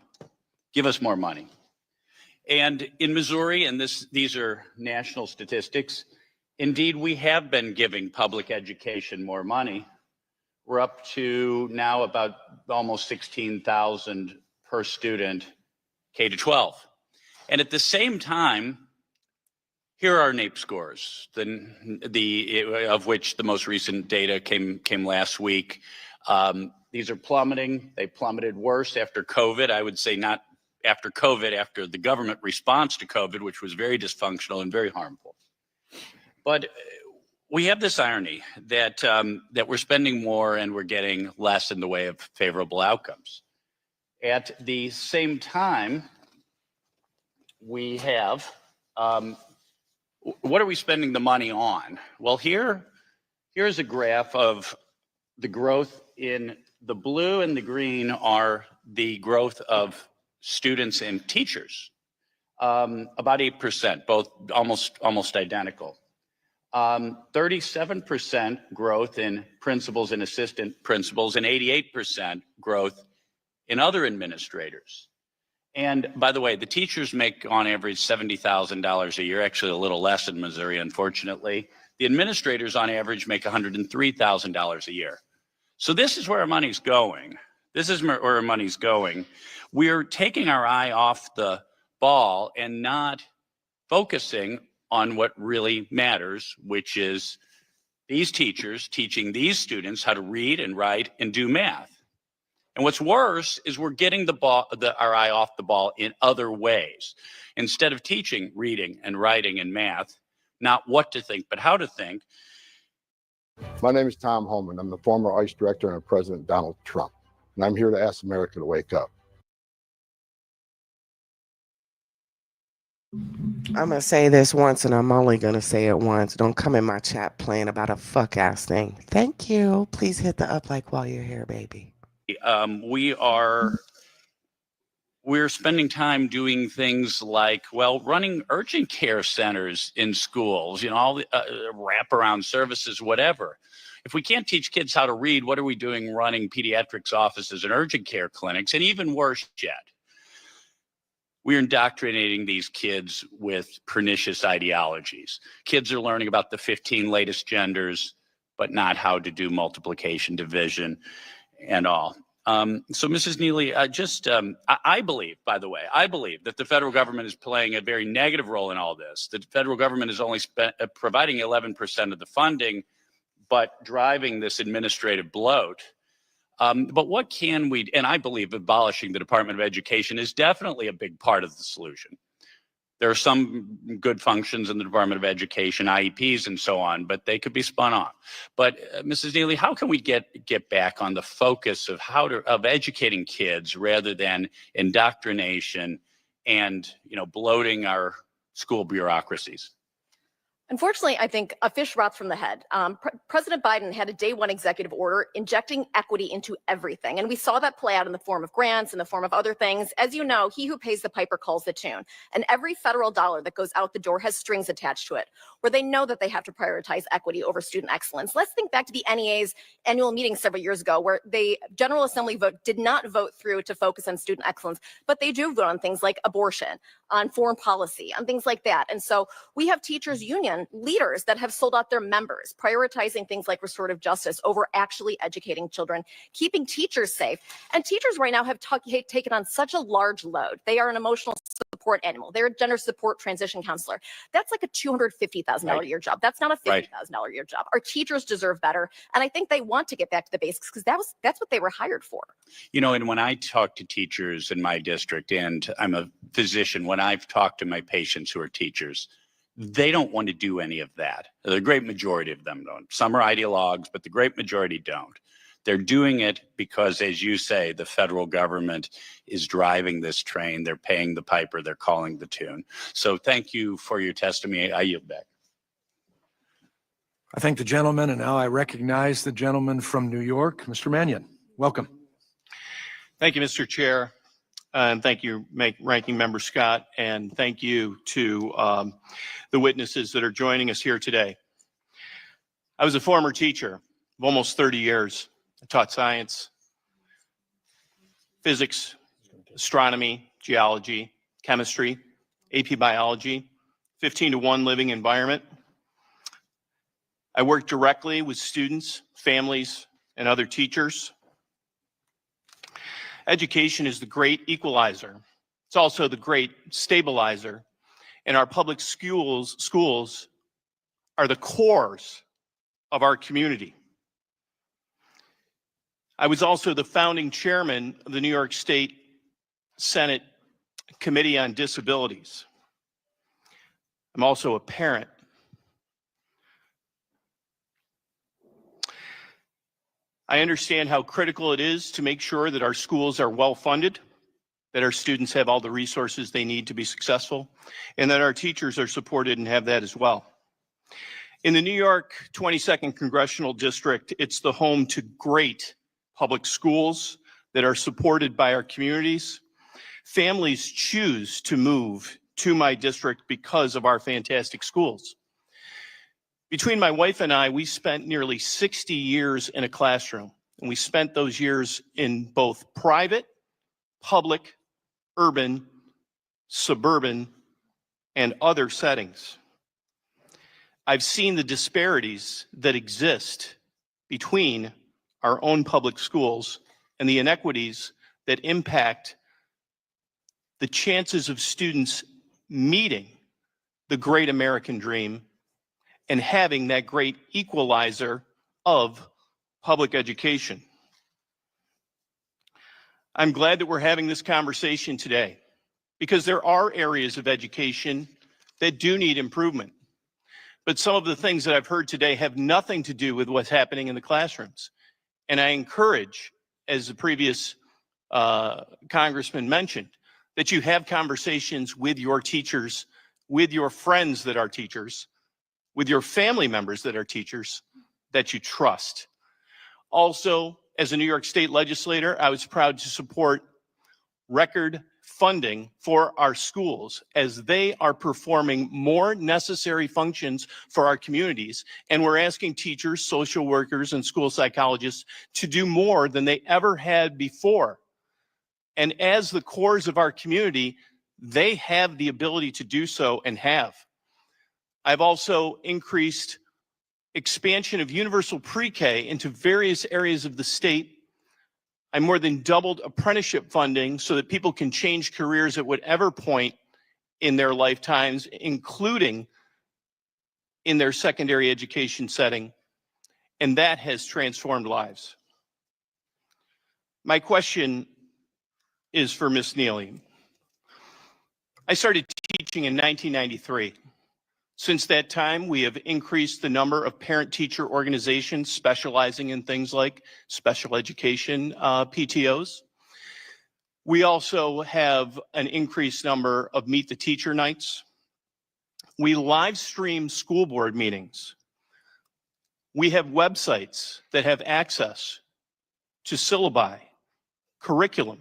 give us more money. And in Missouri, and these are national statistics, indeed, we have been giving public education more money. We're up to now about almost $16,000 per student, K-12. And at the same time, here are our NAEP scores, of which the most recent data came last week. These are plummeting. They plummeted worse after COVID. I would say not after COVID, after the government response to COVID, which was very dysfunctional and very harmful. But we have this irony that we're spending more and we're getting less in the way of favorable outcomes. At the same time, we have what are we spending the money on? Well, here's a graph of the growth. In the blue and the green are the growth of students and teachers, about 8%, both almost identical. 37% growth in principals and assistant principals, and 88% growth in other administrators. And by the way, the teachers make on average $70,000 a year, actually a little less in Missouri, unfortunately. The administrators on average make $103,000 a year. So this is where our money's going. This is where our money's going. We're taking our eye off the ball and not focusing on what really matters, which is these teachers teaching these students how to read and write and do math. And what's worse is we're getting our eye off the ball in other ways. Instead of teaching reading and writing and math, not what to think, but how to think. My name is Tom Holman. I'm the former ICE director and President Donald Trump. And I'm here to ask America to wake up. I'm going to say this once, and I'm only going to say it once. Don't come in my chat playing about a fuck-ass thing. Thank you. Please hit the up like while you're here, baby. We're spending time doing things like, well, running urgent care centers in schools, all the wraparound services, whatever. If we can't teach kids how to read, what are we doing running pediatrics offices and urgent care clinics? And even worse yet, we're indoctrinating these kids with pernicious ideologies. Kids are learning about the 15 latest genders, but not how to do multiplication, division, and all. So Mrs. Neely, I believe, by the way, that the federal government is playing a very negative role in all this. The federal government is only providing 11% of the funding, but driving this administrative bloat. But what can we, and I believe abolishing the Department of Education is definitely a big part of the solution. There are some good functions in the Department of Education, IEPs and so on, but they could be spun off. But Mrs. Neely, how can we get back on the focus of of educating kids rather than indoctrination and bloating our school bureaucracies? Unfortunately, I think a fish rots from the head. President Biden had a day one executive order injecting equity into everything. And we saw that play out in the form of grants, in the form of other things. As you know, he who pays the piper calls the tune. And every federal dollar that goes out the door has strings attached to it, where they know that they have to prioritize equity over student excellence. Let's think back to the NEA's annual meeting several years ago, where the General Assembly vote did not vote through to focus on student excellence, but they do vote on things like abortion, on foreign policy, on things like that. And so we have teachers union leaders that have sold out their members, prioritizing things like restorative justice over actually educating children, keeping teachers safe. And teachers right now have taken on such a large load. They are an emotional support animal. They're a gender support transition counselor. That's like a $250,000 a year job. That's not a $50,000 a year job. Our teachers deserve better. And I think they want to get back to the basics because that's what they were hired for. You know, and when I talk to teachers in my district, and I'm a physician, when I've talked to my patients who are teachers, they don't want to do any of that. The great majority of them don't. Some are ideologues, but the great majority don't. They're doing it because, as you say, the federal government is driving this train. They're paying the piper. They're calling the tune. So thank you for your testimony. I yield back. I thank the gentleman, and now I recognize the gentleman from New York, Mr. Mannion. Welcome. Thank you, Mr. Chair. And thank you, Ranking Member Scott, and thank you to the witnesses that are joining us here today. I was a former teacher of almost 30 years. I taught science, physics, astronomy, geology, chemistry, AP biology, 15-to-1 living environment. I worked directly with students, families, and other teachers. Education is the great equalizer. It's also the great stabilizer. And our public schools are the cores of our community. I was also the founding chairman of the New York State Senate Committee on Disabilities. I'm also a parent. I understand how critical it is to make sure that our schools are well funded, that our students have all the resources they need to be successful, and that our teachers are supported and have that as well. In the New York 22nd Congressional District, it's the home to great public schools that are supported by our communities. Families choose to move to my district because of our fantastic schools. Between my wife and I, we spent nearly 60 years in a classroom, and we spent those years in both private, public, urban, suburban, and other settings. I've seen the disparities that exist between our own public schools and the inequities that impact the chances of students meeting the great American dream and having that great equalizer of public education. I'm glad that we're having this conversation today because there are areas of education that do need improvement. But some of the things that I've heard today have nothing to do with what's happening in the classrooms. And I encourage, as the previous congressman mentioned, that you have conversations with your teachers, with your friends that are teachers, with your family members that are teachers, that you trust. Also, as a New York State legislator, I was proud to support record funding for our schools as they are performing more necessary functions for our communities. And we're asking teachers, social workers, and school psychologists to do more than they ever had before. And as the cores of our community, they have the ability to do so and have. I've also increased expansion of universal pre-K into various areas of the state. I more than doubled apprenticeship funding so that people can change careers at whatever point in their lifetimes, including in their secondary education setting. And that has transformed lives. My question is for Ms. Neely. I started teaching in 1993. Since that time, we have increased the number of parent-teacher organizations specializing in things like special education PTOs. We also have an increased number of Meet the Teacher nights. We live stream school board meetings. We have websites that have access to syllabi, curriculum.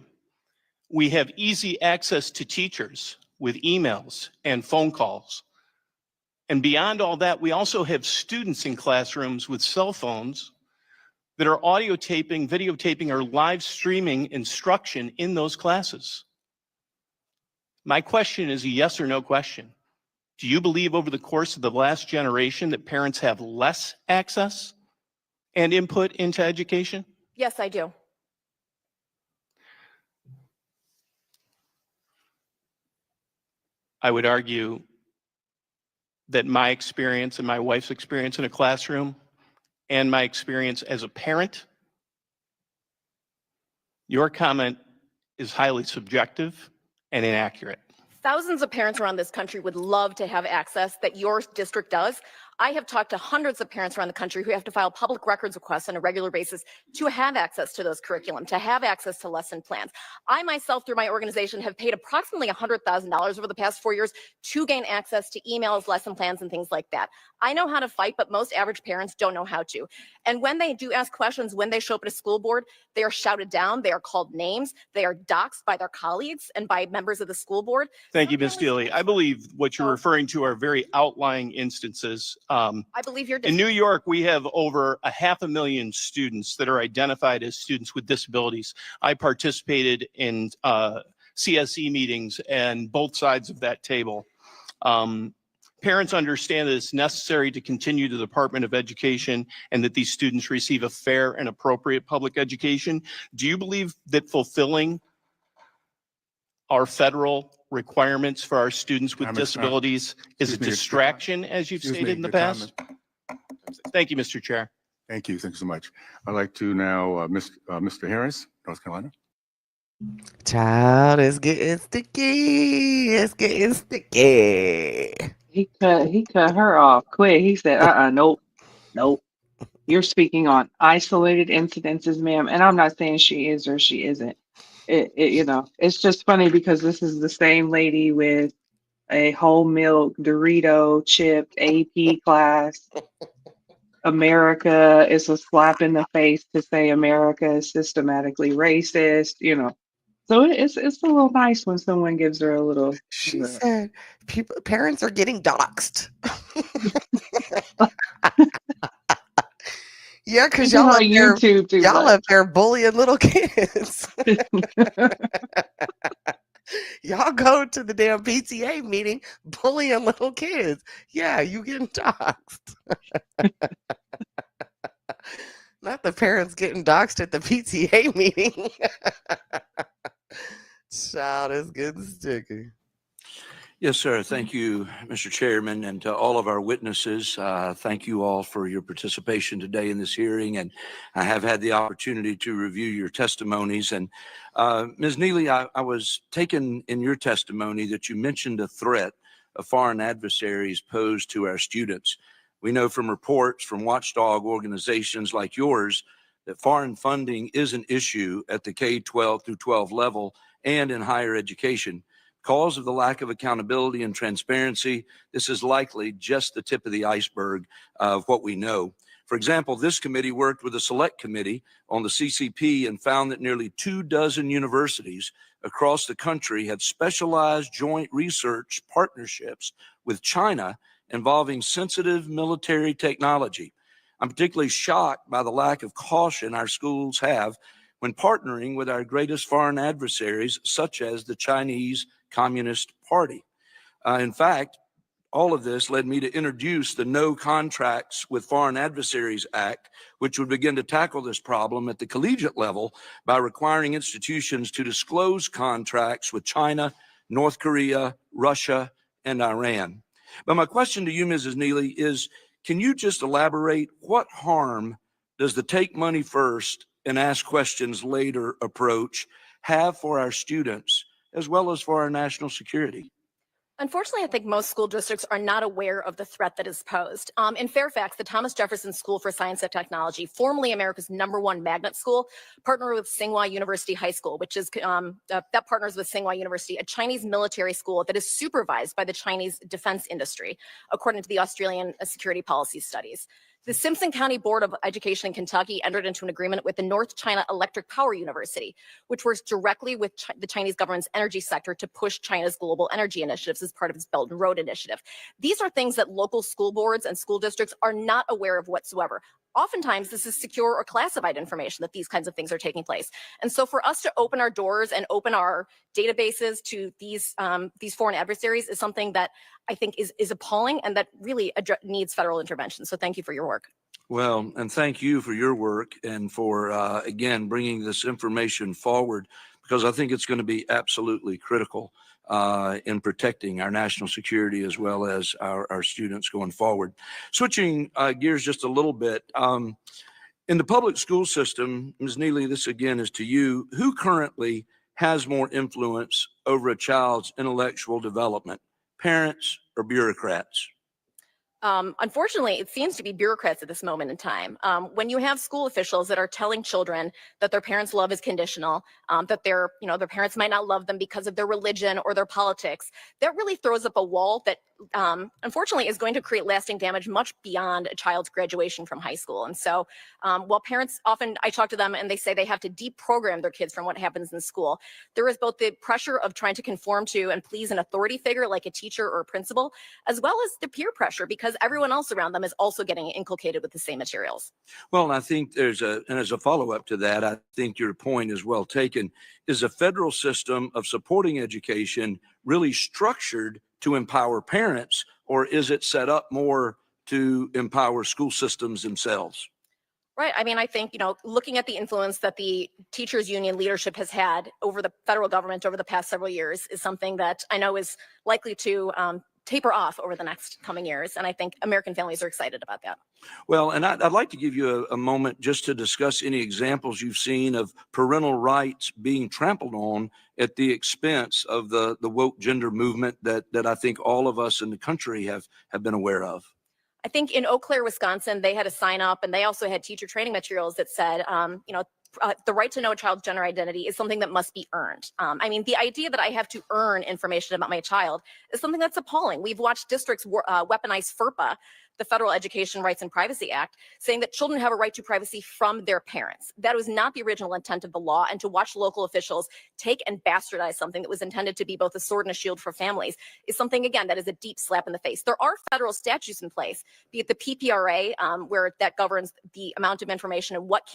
We have easy access to teachers with emails and phone calls. And beyond all that, we also have students in classrooms with cell phones that are audio taping, videotaping, or live streaming instruction in those classes. My question is a yes or no question. Do you believe over the course of the last generation that parents have less access and input into education? Yes, I do. I would argue that my experience and my wife's experience in a classroom and my experience as a parent, your comment is highly subjective and inaccurate. Thousands of parents around this country would love to have access that your district does. I have talked to hundreds of parents around the country who have to file public records requests on a regular basis to have access to those curriculum, to have access to lesson plans. I myself, through my organization, have paid approximately $100,000 over the past 4 years to gain access to emails, lesson plans, and things like that. I know how to fight, but most average parents don't know how to. And when they do ask questions, when they show up at a school board, they are shouted down, they are called names, they are doxxed by their colleagues and by members of the school board. Thank you, Ms. Dealey. I believe what you're referring to are very outlying instances. I believe you're In New York, we have over 500,000 students that are identified as students with disabilities. I participated in CSE meetings and both sides of that table. Parents understand that it's necessary to continue the Department of Education and that these students receive a fair and appropriate public education. Do you believe that fulfilling our federal requirements for our students with disabilities is a distraction, as you've stated in the past? Thank you, Mr. Chair. Thank you. Thank you so much. I'd like to now, Mr. Harris, North Carolina. Child, it's getting sticky. It's getting sticky. He cut her off quick. He said, nope, nope. You're speaking on isolated incidences, ma'am. And I'm not saying she is or she isn't. It's just funny because this is the same lady with a whole milk Dorito chipped AP class. America is a slap in the face to say America is systematically racist, So it's a little nice when someone gives her a little. She said, parents are getting doxxed. Yeah, because y'all up there, y'all up there bullying little kids. Y'all go to the damn PTA meeting bullying little kids. Yeah, you getting doxxed. Not the parents getting doxxed at the PTA meeting. Child is getting sticky. Yes, sir. Thank you, Mr. Chairman, and to all of our witnesses. Thank you all for your participation today in this hearing. And I have had the opportunity to review your testimonies. And Ms. Neely, I was taken in your testimony that you mentioned a threat of foreign adversaries posed to our students. We know from reports from watchdog organizations like yours that foreign funding is an issue at the K-12 through 12 level and in higher education. Because of the lack of accountability and transparency, this is likely just the tip of the iceberg of what we know. For example, this committee worked with a select committee on the CCP and found that nearly 24 universities across the country had specialized joint research partnerships with China involving sensitive military technology. I'm particularly shocked by the lack of caution our schools have when partnering with our greatest foreign adversaries, such as the Chinese Communist Party. In fact, all of this led me to introduce the No Contracts with Foreign Adversaries Act, which would begin to tackle this problem at the collegiate level by requiring institutions to disclose contracts with China, North Korea, Russia, and Iran. But my question to you, Mrs. Neely, is can you just elaborate what harm does the take money first and ask questions later approach have for our students as well as for our national security? Unfortunately, I think most school districts are not aware of the threat that is posed. In Fairfax, the Thomas Jefferson School for Science and Technology, formerly America's #1 magnet school, partnered with Tsinghua University High School, which is that partners with Tsinghua University, a Chinese military school that is supervised by the Chinese defense industry, according to the Australian Security Policy Studies. The Simpson County Board of Education in Kentucky entered into an agreement with the North China Electric Power University, which works directly with the Chinese government's energy sector to push China's global energy initiatives as part of its Belt and Road Initiative. These are things that local school boards and school districts are not aware of whatsoever. Oftentimes, this is secure or classified information that these kinds of things are taking place. And so for us to open our doors and open our databases to these foreign adversaries is something that I think is appalling and that really needs federal intervention. So thank you for your work. Well, and thank you for your work and for, again, bringing this information forward, because I think it's going to be absolutely critical in protecting our national security as well as our students going forward. Switching gears just a little bit, in the public school system, Ms. Neely, this again is to you, who currently has more influence over a child's intellectual development, parents or bureaucrats? Unfortunately, it seems to be bureaucrats at this moment in time. When you have school officials that are telling children that their parents' love is conditional, that their parents might not love them because of their religion or their politics, that really throws up a wall that unfortunately is going to create lasting damage much beyond a child's graduation from high school. And so while parents often, I talk to them and they say they have to deprogram their kids from what happens in school, there is both the pressure of trying to conform to and please an authority figure like a teacher or a principal, as well as the peer pressure because everyone else around them is also getting inculcated with the same materials. Well, and I think and as a follow-up to that, I think your point is well taken. Is a federal system of supporting education really structured to empower parents, or is it set up more to empower school systems themselves? Right. I mean, I think, looking at the influence that the teachers union leadership has had over the federal government over the past several years is something that I know is likely to taper off over the next coming years. And I think American families are excited about that. Well, and I'd like to give you a moment just to discuss any examples you've seen of parental rights being trampled on at the expense of the woke gender movement that I think all of us in the country have been aware of. I think in Eau Claire, Wisconsin, they had a sign up and they also had teacher training materials that said, the right to know a child's gender identity is something that must be earned. I mean, the idea that I have to earn information about my child is something that's appalling. We've watched districts weaponize FERPA, the Federal Education Rights and Privacy Act, saying that children have a right to privacy from their parents. That was not the original intent of the law. And to watch local officials take and bastardize something that was intended to be both a sword and a shield for families is something, again, that is a deep slap in the face. There are federal statutes in place, be it the PPRA, where that governs the amount of information and what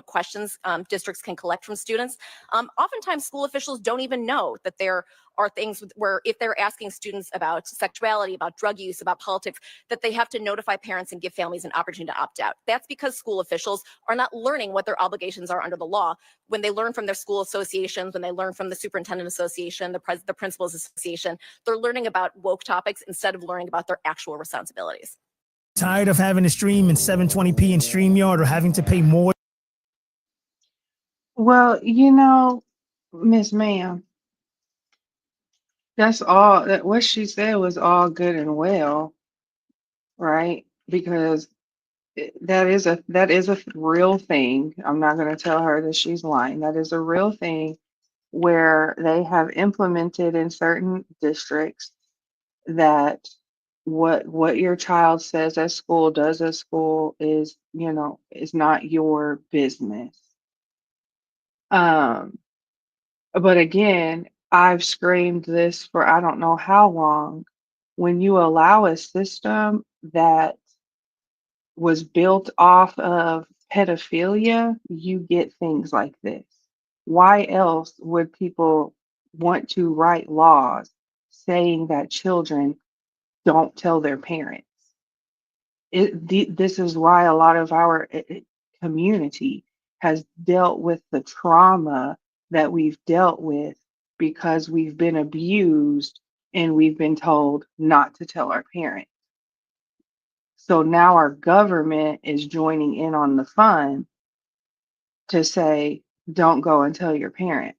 questions districts can collect from students. Oftentimes, school officials don't even know that there are things where if they're asking students about sexuality, about drug use, about politics, that they have to notify parents and give families an opportunity to opt out. That's because school officials are not learning what their obligations are under the law. When they learn from their school associations, when they learn from the superintendent association, the principals association, they're learning about woke topics instead of learning about their actual responsibilities. Tired of having to stream in 720p in StreamYard or having to pay more? Well, Miss Ma'am, that's all that what she said was all good and well, right? Because that is a real thing. I'm not going to tell her that she's lying. That is a real thing where they have implemented in certain districts that what your child says at school, does at school is not your business. But again, I've screamed this for I don't know how long. When you allow a system that was built off of pedophilia, you get things like this. Why else would people want to write laws saying that children don't tell their parents? This is why a lot of our community has dealt with the trauma that we've dealt with because we've been abused and we've been told not to tell our parents. So now our government is joining in on the fun to say, don't go and tell your parent.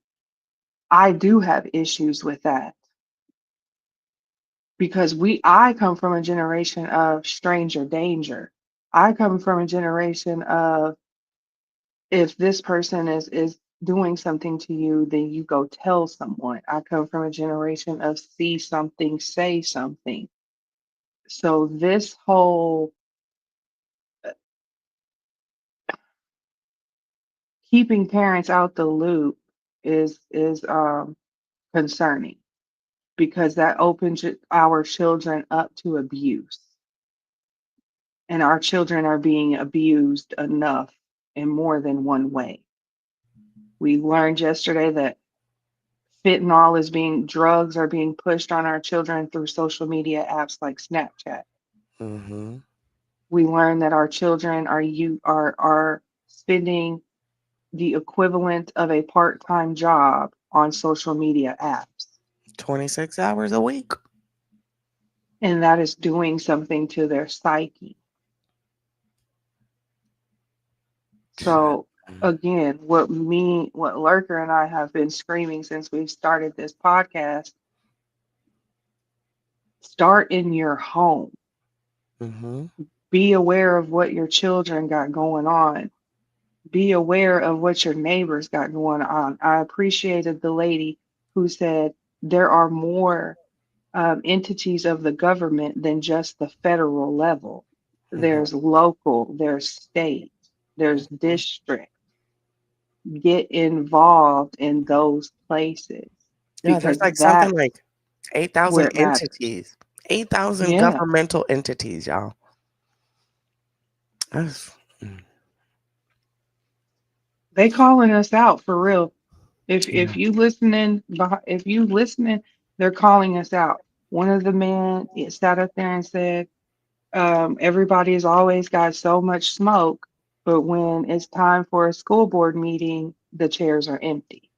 I do have issues with that. because I come from a generation of stranger danger. I come from a generation of, if this person is doing something to you, then you go tell someone. I come from a generation of see something, say something. So this whole keeping parents out the loop is concerning, because that opens our children up to abuse. And our children are being abused enough in more than one way. We learned yesterday that drugs are being pushed on our children through social media apps like Snapchat. Mm-hmm. We learned that our children are spending the equivalent of a part-time job on social media apps. 26 hours a week. And that is doing something to their psyche. So again, what Lurker and I have been screaming since we've started this podcast, start in your home. Mm-hmm. Be aware of what your children got going on. Be aware of what your neighbors got going on. I appreciated the lady who said there are more entities of the government than just the federal level. There's local, there's state, there's district. Get involved in those places, Yeah, there's because like something that's like where 8,000 it matters. entities. 8,000 Yeah, governmental entities, y'all. That's, they calling us out for real. If you listening, if you listening, they're calling us out. One of the men sat up there and said, everybody's always got so much smoke, but when it's time for a school board meeting, the chairs are empty.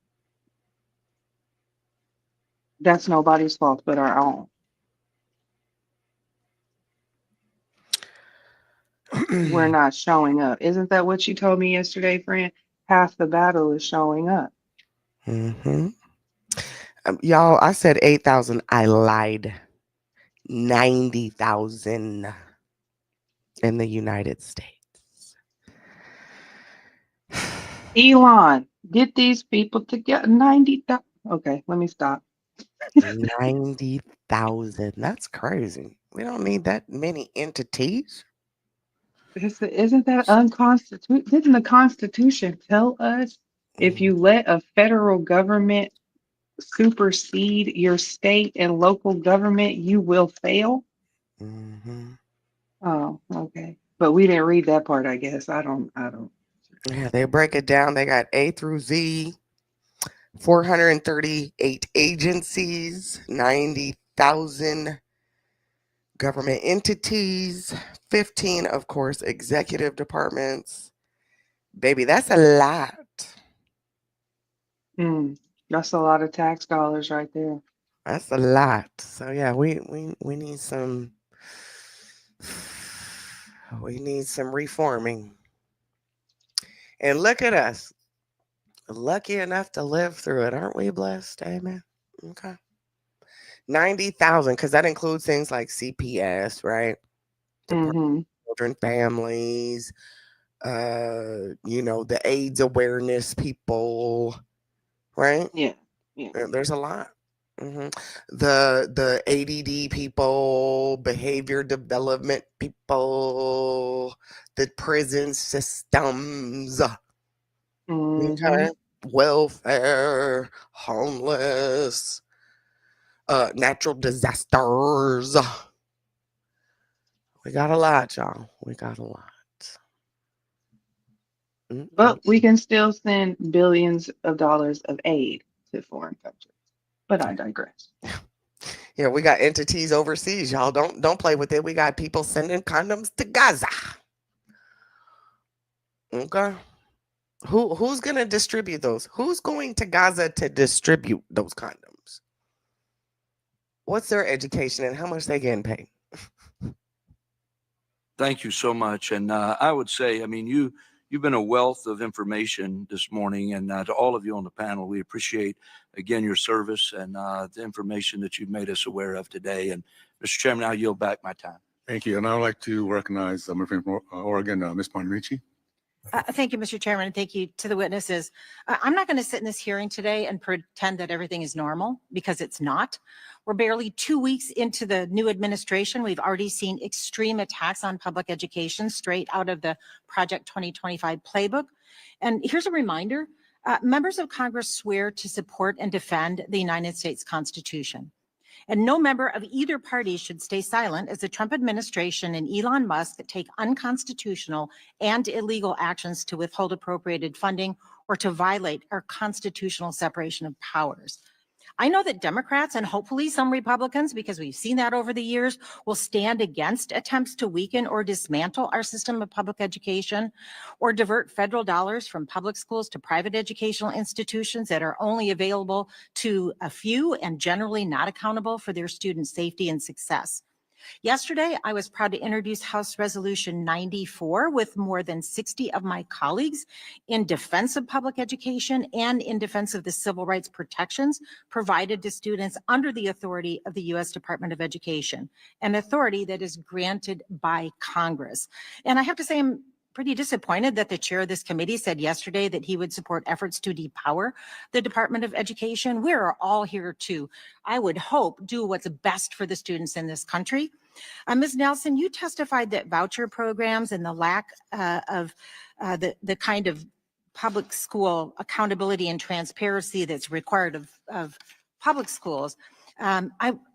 That's nobody's fault but our own. We're not showing up. Isn't that what you told me yesterday, friend? Half the battle is showing up. mm-hmm. Y'all, I said 8,000. I lied. 90,000 in the United States. Elon, get these people together. 90,000. Okay, let me stop. 90,000. That's crazy. We don't need that many entities. Isn't that unconstitutional? Didn't the Constitution tell us if you let a federal government supersede your state and local government, you will fail? Mm-hmm. Oh, okay. But we didn't read that part, I guess. I don't. Yeah, they break it down. They got A through Z, 438 agencies, 90,000 government entities, 15, of course, executive departments. Baby, that's a lot. That's a lot of tax dollars right there. That's a lot. So yeah, we need some reforming. And look at us. Lucky enough to live through it. Aren't we blessed? Amen. Okay. 90,000, because that includes things like CPS, right? Department of Children, Families, the AIDS awareness people, right? Yeah. There's a lot. hmm The ADD people, behavior development people, the prison systems, okay, welfare, homeless, natural disasters. We got a lot, y'all. We got a lot. But we can still send billions of dollars of aid to foreign countries. But I digress. Yeah, we got entities overseas, y'all. Don't play with it. We got people sending condoms to Gaza. Okay. Who's gonna distribute those? Who's going to Gaza to distribute those condoms? What's their education and how much they getting paid? Thank you so much. And I would say, I mean, you've been a wealth of information this morning, and to all of you on the panel, we appreciate again your service and the information that you've made us aware of today. And Mr. Chairman, I'll yield back my time. Thank you. And I'd like to recognize my friend from Oregon, Ms. Bonamici. Thank you, Mr. Chairman, and thank you to the witnesses. I'm not going to sit in this hearing today and pretend that everything is normal, because it's not. We're barely 2 weeks into the new administration. We've already seen extreme attacks on public education straight out of the Project 2025 playbook. And here's a reminder, members of Congress swear to support and defend the United States Constitution. And no member of either party should stay silent as the Trump administration and Elon Musk take unconstitutional and illegal actions to withhold appropriated funding or to violate our constitutional separation of powers. I know that Democrats and hopefully some Republicans, because we've seen that over the years, will stand against attempts to weaken or dismantle our system of public education or divert federal dollars from public schools to private educational institutions that are only available to a few and generally not accountable for their students' safety and success. Yesterday, I was proud to introduce House Resolution 94 with more than 60 of my colleagues in defense of public education and in defense of the civil rights protections provided to students under the authority of the U.S. Department of Education, an authority that is granted by Congress. And I have to say, I'm pretty disappointed that the chair of this committee said yesterday that he would support efforts to depower the Department of Education. We're all here to, I would hope, do what's best for the students in this country. Ms. Nelson, you testified that voucher programs and the lack of the kind of public school accountability and transparency that's required of public schools,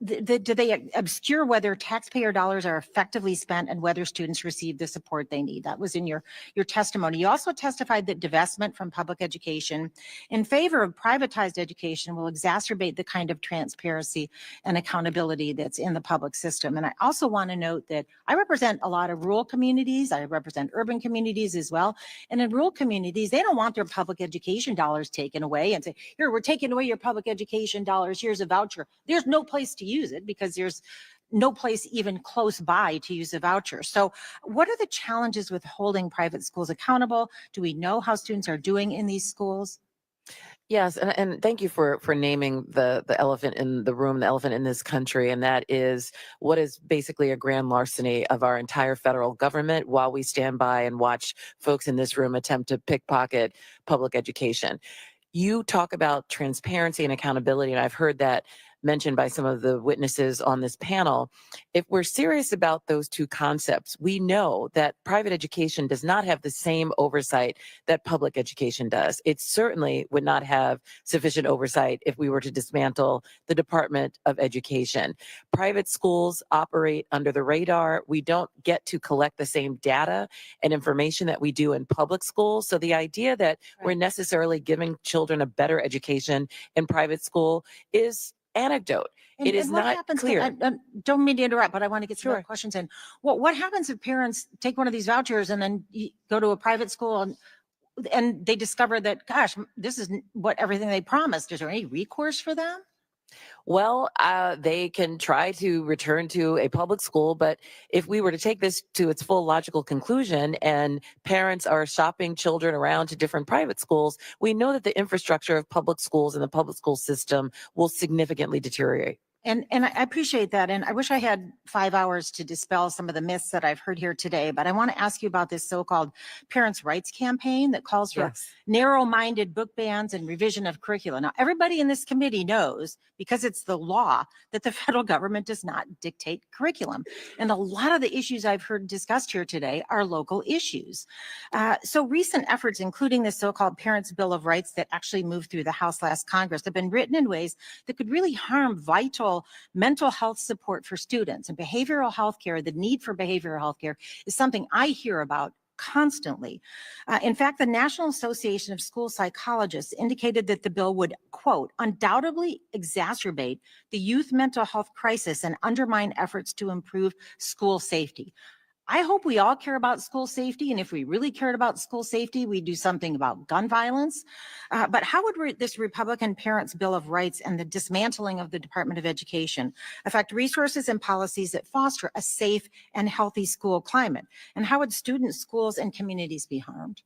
do they obscure whether taxpayer dollars are effectively spent and whether students receive the support they need? That was in your testimony. You also testified that divestment from public education in favor of privatized education will exacerbate the kind of transparency and accountability that's in the public system. And I also want to note that I represent a lot of rural communities. I represent urban communities as well. And in rural communities, they don't want their public education dollars taken away and say, here, we're taking away your public education dollars. Here's a voucher. There's no place to use it because there's no place even close by to use a voucher. So what are the challenges with holding private schools accountable? Do we know how students are doing in these schools? Yes, and thank you for naming the elephant in the room, the elephant in this country, and that is what is basically a grand larceny of our entire federal government while we stand by and watch folks in this room attempt to pickpocket public education. You talk about transparency and accountability, and I've heard that mentioned by some of the witnesses on this panel. If we're serious about those two concepts, we know that private education does not have the same oversight that public education does. It certainly would not have sufficient oversight if we were to dismantle the Department of Education. Private schools operate under the radar. We don't get to collect the same data and information that we do in public schools. So the idea that we're necessarily giving children a better education in private school is anecdote. It is what not happens, clear. I don't mean to interrupt, but I want to get some more questions in. What happens if parents take one of these vouchers and then go to a private school and they discover that, gosh, this isn't what everything they promised? Is there any recourse for them? Well, they can try to return to a public school, but if we were to take this to its full logical conclusion and parents are shopping children around to different private schools, we know that the infrastructure of public schools and the public school system will significantly deteriorate. And I appreciate that. And I wish I had 5 hours to dispel some of the myths that I've heard here today. But I want to ask you about this so-called parents' rights campaign that calls for narrow-minded book bans and revision of curricula. Now, everybody in this committee knows, because it's the law, that the federal government does not dictate curriculum. And a lot of the issues I've heard discussed here today are local issues. So recent efforts, including the so-called Parents' Bill of Rights that actually moved through the House last Congress, have been written in ways that could really harm vital mental health support for students. And behavioral health care, the need for behavioral health care, is something I hear about constantly. In fact, the National Association of School Psychologists indicated that the bill would, quote, undoubtedly exacerbate the youth mental health crisis and undermine efforts to improve school safety. I hope we all care about school safety. And if we really cared about school safety, we'd do something about gun violence. But how would this Republican Parents' Bill of Rights and the dismantling of the Department of Education affect resources and policies that foster a safe and healthy school climate? And how would students, schools, and communities be harmed?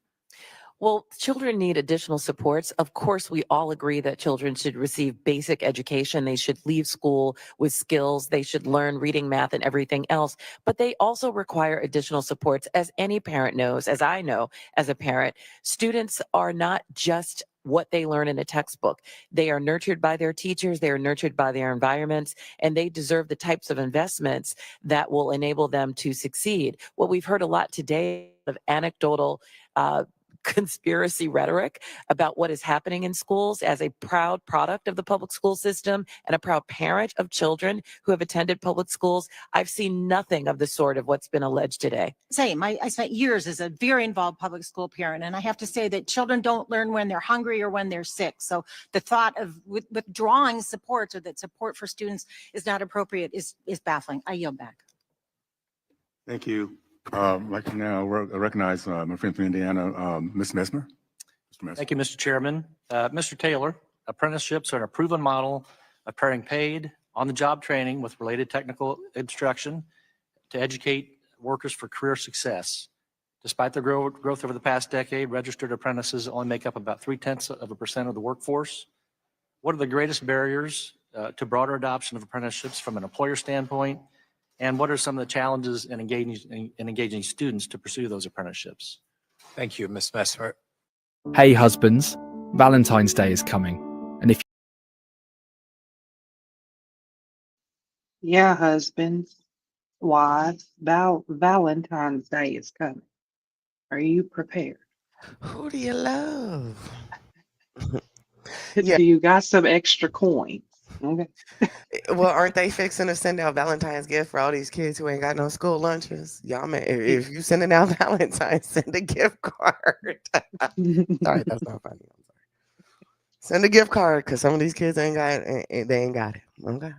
Well, children need additional supports. Of course, we all agree that children should receive basic education. They should leave school with skills. They should learn reading, math, and everything else. But they also require additional supports. As any parent knows, as I know as a parent, students are not just what they learn in a textbook. They are nurtured by their teachers, they are nurtured by their environments, and they deserve the types of investments that will enable them to succeed. What we've heard a lot today of anecdotal conspiracy rhetoric about what is happening in schools as a proud product of the public school system and a proud parent of children who have attended public schools. I've seen nothing of the sort of what's been alleged today. Same. I spent years as a very involved public school parent, and I have to say that children don't learn when they're hungry or when they're sick. So the thought of withdrawing supports or that support for students is not appropriate is baffling. I yield back. Thank you. I'd like to now recognize my friend from Indiana, Ms. Mesmer. Mr. Mesmer. Thank you, Mr. Chairman. Mr. Taylor, apprenticeships are a proven model of pairing paid on-the-job training with related technical instruction to educate workers for career success. Despite the growth over the past decade, registered apprentices only make up about 0.3% of the workforce. What are the greatest barriers to broader adoption of apprenticeships from an employer standpoint? And what are some of the challenges in engaging students to pursue those apprenticeships? Thank you, Ms. Mesmer. Hey husbands, Valentine's Day is coming. And if Yeah, husbands, wives, Valentine's Day is coming. Are you prepared? Who do you love? Do you got some extra coins? Okay. Well, aren't they fixing to send out Valentine's gift for all these kids who ain't got no school lunches? Y'all, man, if you sending out Valentine's, send a gift card. Sorry, that's not funny. I'm sorry. Send a gift card because some of these kids ain't got it. They ain't got it. Okay.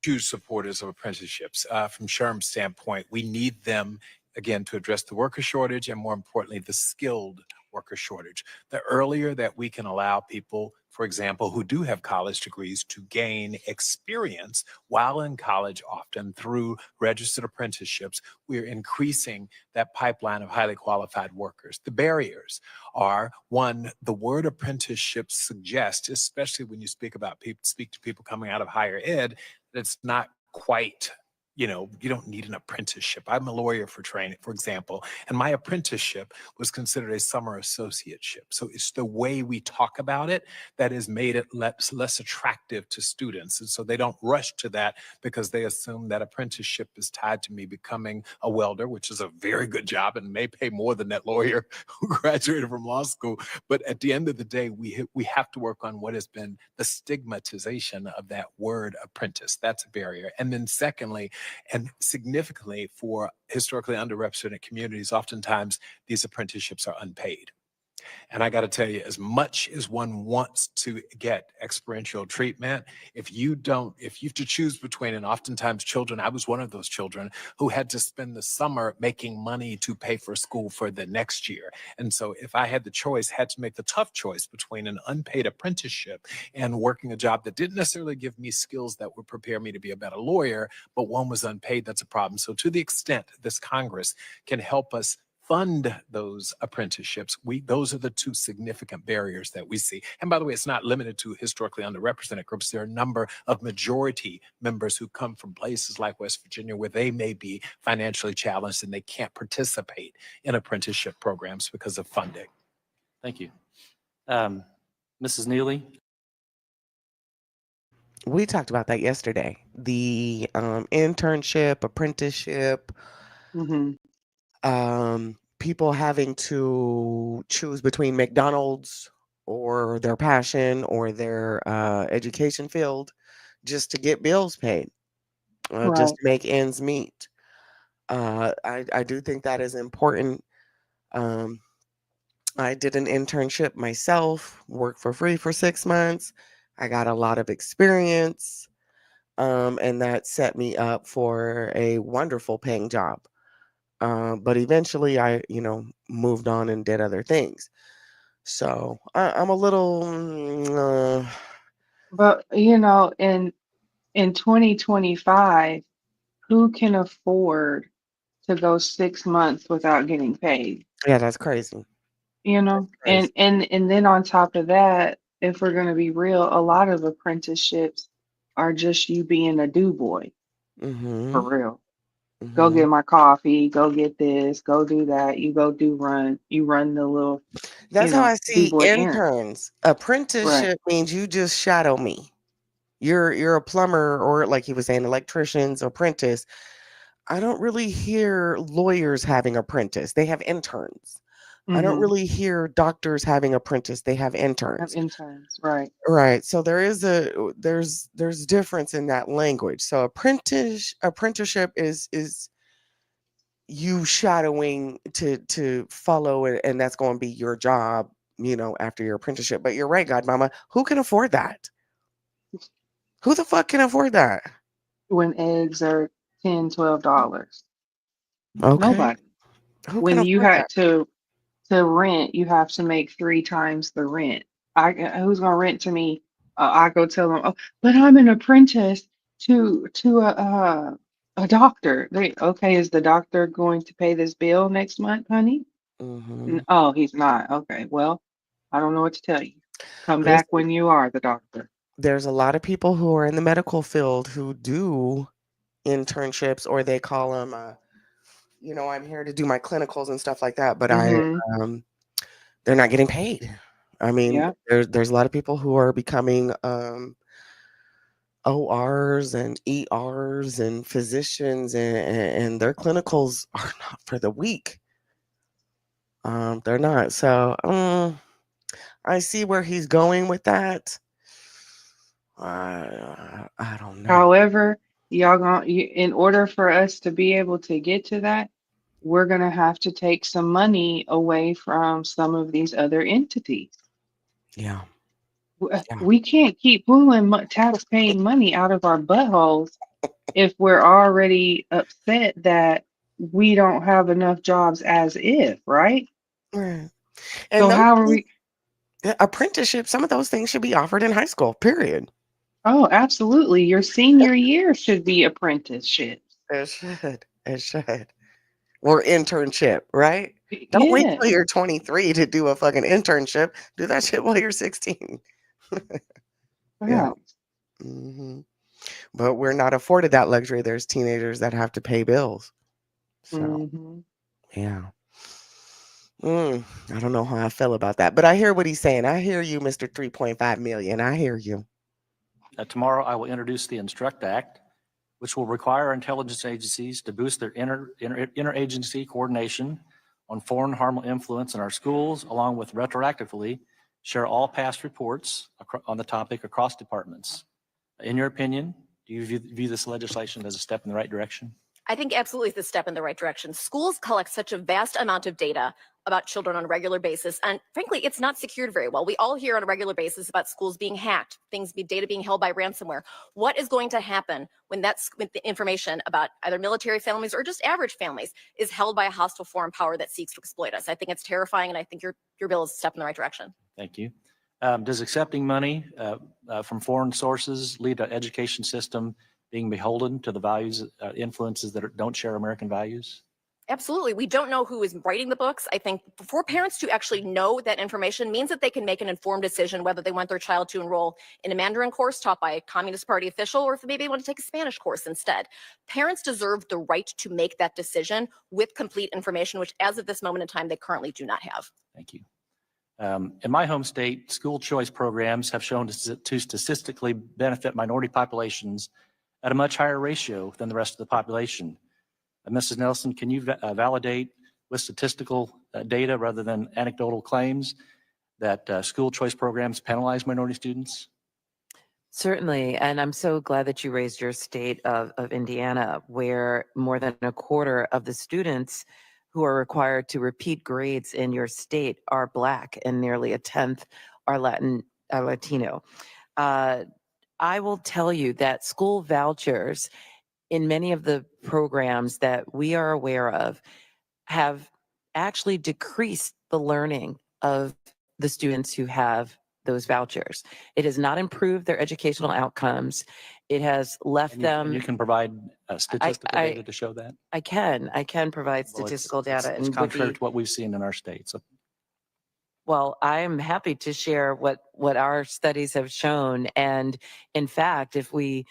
Huge supporters of apprenticeships. From SHRM's standpoint, we need them, again, to address the worker shortage and, more importantly, the skilled worker shortage. The earlier that we can allow people, for example, who do have college degrees to gain experience while in college, often through registered apprenticeships, we're increasing that pipeline of highly qualified workers. The barriers are, one, the word apprenticeship suggests, especially when you speak to people coming out of higher ed, that's not quite, you don't need an apprenticeship. I'm a lawyer for training, for example, and my apprenticeship was considered a summer associateship. So it's the way we talk about it that has made it less attractive to students. And so they don't rush to that because they assume that apprenticeship is tied to me becoming a welder, which is a very good job and may pay more than that lawyer who graduated from law school. But at the end of the day, we have to work on what has been the stigmatization of that word apprentice. That's a barrier. And then secondly, and significantly for historically underrepresented communities, oftentimes these apprenticeships are unpaid. And I got to tell you, as much as one wants to get experiential treatment, if you have to choose between, and oftentimes children, I was one of those children who had to spend the summer making money to pay for school for the next year. And so if I had the choice, had to make the tough choice between an unpaid apprenticeship and working a job that didn't necessarily give me skills that would prepare me to be a better lawyer, but one was unpaid, that's a problem. So to the extent this Congress can help us fund those apprenticeships, those are the two significant barriers that we see. And by the way, it's not limited to historically underrepresented groups. There are a number of majority members who come from places like West Virginia where they may be financially challenged and they can't participate in apprenticeship programs because of funding. Thank you. Mrs. Neely. We talked about that yesterday. The internship, apprenticeship, people having to choose between McDonald's or their passion or their education field just to get bills paid, just to make ends meet. I do think that is important. I did an internship myself, worked for free for 6 months. I got a lot of experience, and that set me up for a wonderful paying job. But eventually I, moved on and did other things. So I'm a little, But in 2025, who can afford to go 6 months without getting paid, Yeah, that's crazy. you know? Crazy. And then on top of that, if we're gonna be real, a lot of apprenticeships are just you being a do boy, for Mm-hmm. real. Go Mm-hmm. get my coffee, go get this, go do that. You run the little, That's how I do see boy errand. interns. Right. Apprenticeship means you just shadow me. You're a plumber, or like he was saying, electrician's apprentice. I don't really hear lawyers having apprentice. They have interns. I don't Mm-hmm. really hear doctors having apprentice. They have Have interns. interns, right. Right. So there's difference in that language. So apprenticeship is you shadowing to follow it, and that's going to be your job, after your apprenticeship. But you're right, Godmama. Who can afford that? Who the fuck can afford that? When eggs are $10, $12. Okay. Nobody. Who can When you afford had that? to rent, you have to make 3 times the rent. Who's gonna rent to me? I go tell them, oh, but I'm an apprentice to a doctor. They okay, is the doctor going to pay this bill next month, honey? Hmm. Oh, he's not. Okay, well, I don't know what to tell you. Come back Listen, when you are the doctor. there's a lot of people who are in the medical field who do internships, or they call them, I'm here to do my clinicals and stuff like that, but Mm-hmm. um, they're not getting paid. I mean, Yeah. there's a lot of people who are becoming ORs and ERs and physicians, and their clinicals are not for the weak. They're not. So I see where he's going with that. I don't know. However, in order for us to be able to get to that, we're gonna have to take some money away from some of these other entities. Yeah. Yeah. We can't keep pulling tax-paying money out of our buttholes if we're already upset that we don't have enough jobs as if, right? Right. And So those how are things, we? apprenticeship, some of those things should be offered in high school, period. Oh, absolutely. Your senior year should be apprenticeships. It should. It should. Or internship, right? Don't wait Yeah. till you're 23 to do a fucking internship. Do that shit while you're 16. Yeah. Right. Hmm. But we're not afforded that luxury. There's teenagers that have to pay bills. So, Mm-hmm. yeah. I don't know how I feel about that, but I hear what he's saying. I hear you, Mr. 3.5 million. I hear you. Tomorrow, I will introduce the Instruct Act, which will require intelligence agencies to boost their interagency coordination on foreign harmful influence in our schools, along with retroactively share all past reports on the topic across departments. In your opinion, do you view this legislation as a step in the right direction? I think absolutely it's a step in the right direction. Schools collect such a vast amount of data about children on a regular basis, and frankly, it's not secured very well. We all hear on a regular basis about schools being hacked, data being held by ransomware. What is going to happen when when the information about either military families or just average families is held by a hostile foreign power that seeks to exploit us? I think it's terrifying, and I think your bill is a step in the right direction. Thank you. Does accepting money from foreign sources lead to an education system being beholden to the values, influences that don't share American values? Absolutely. We don't know who is writing the books. I think for parents to actually know that information means that they can make an informed decision whether they want their child to enroll in a Mandarin course taught by a Communist Party official, or if maybe they want to take a Spanish course instead. Parents deserve the right to make that decision with complete information, which as of this moment in time, they currently do not have. Thank you. In my home state, school choice programs have shown to statistically benefit minority populations at a much higher ratio than the rest of the population. Mrs. Nelson, can you validate with statistical data rather than anecdotal claims that school choice programs penalize minority students? Certainly, and I'm so glad that you raised your state of Indiana, where more than a quarter of the students who are required to repeat grades in your state are Black, and nearly a tenth are Latino. I will tell you that school vouchers in many of the programs that we are aware of have actually decreased the learning of the students who have those vouchers. It has not improved their educational outcomes. It has left them. You can provide statistical I- data to show that? I can provide Well, statistical data. It's and contrary to what we've seen in our state. So Well, I'm happy to share what our studies have shown. And in fact, if we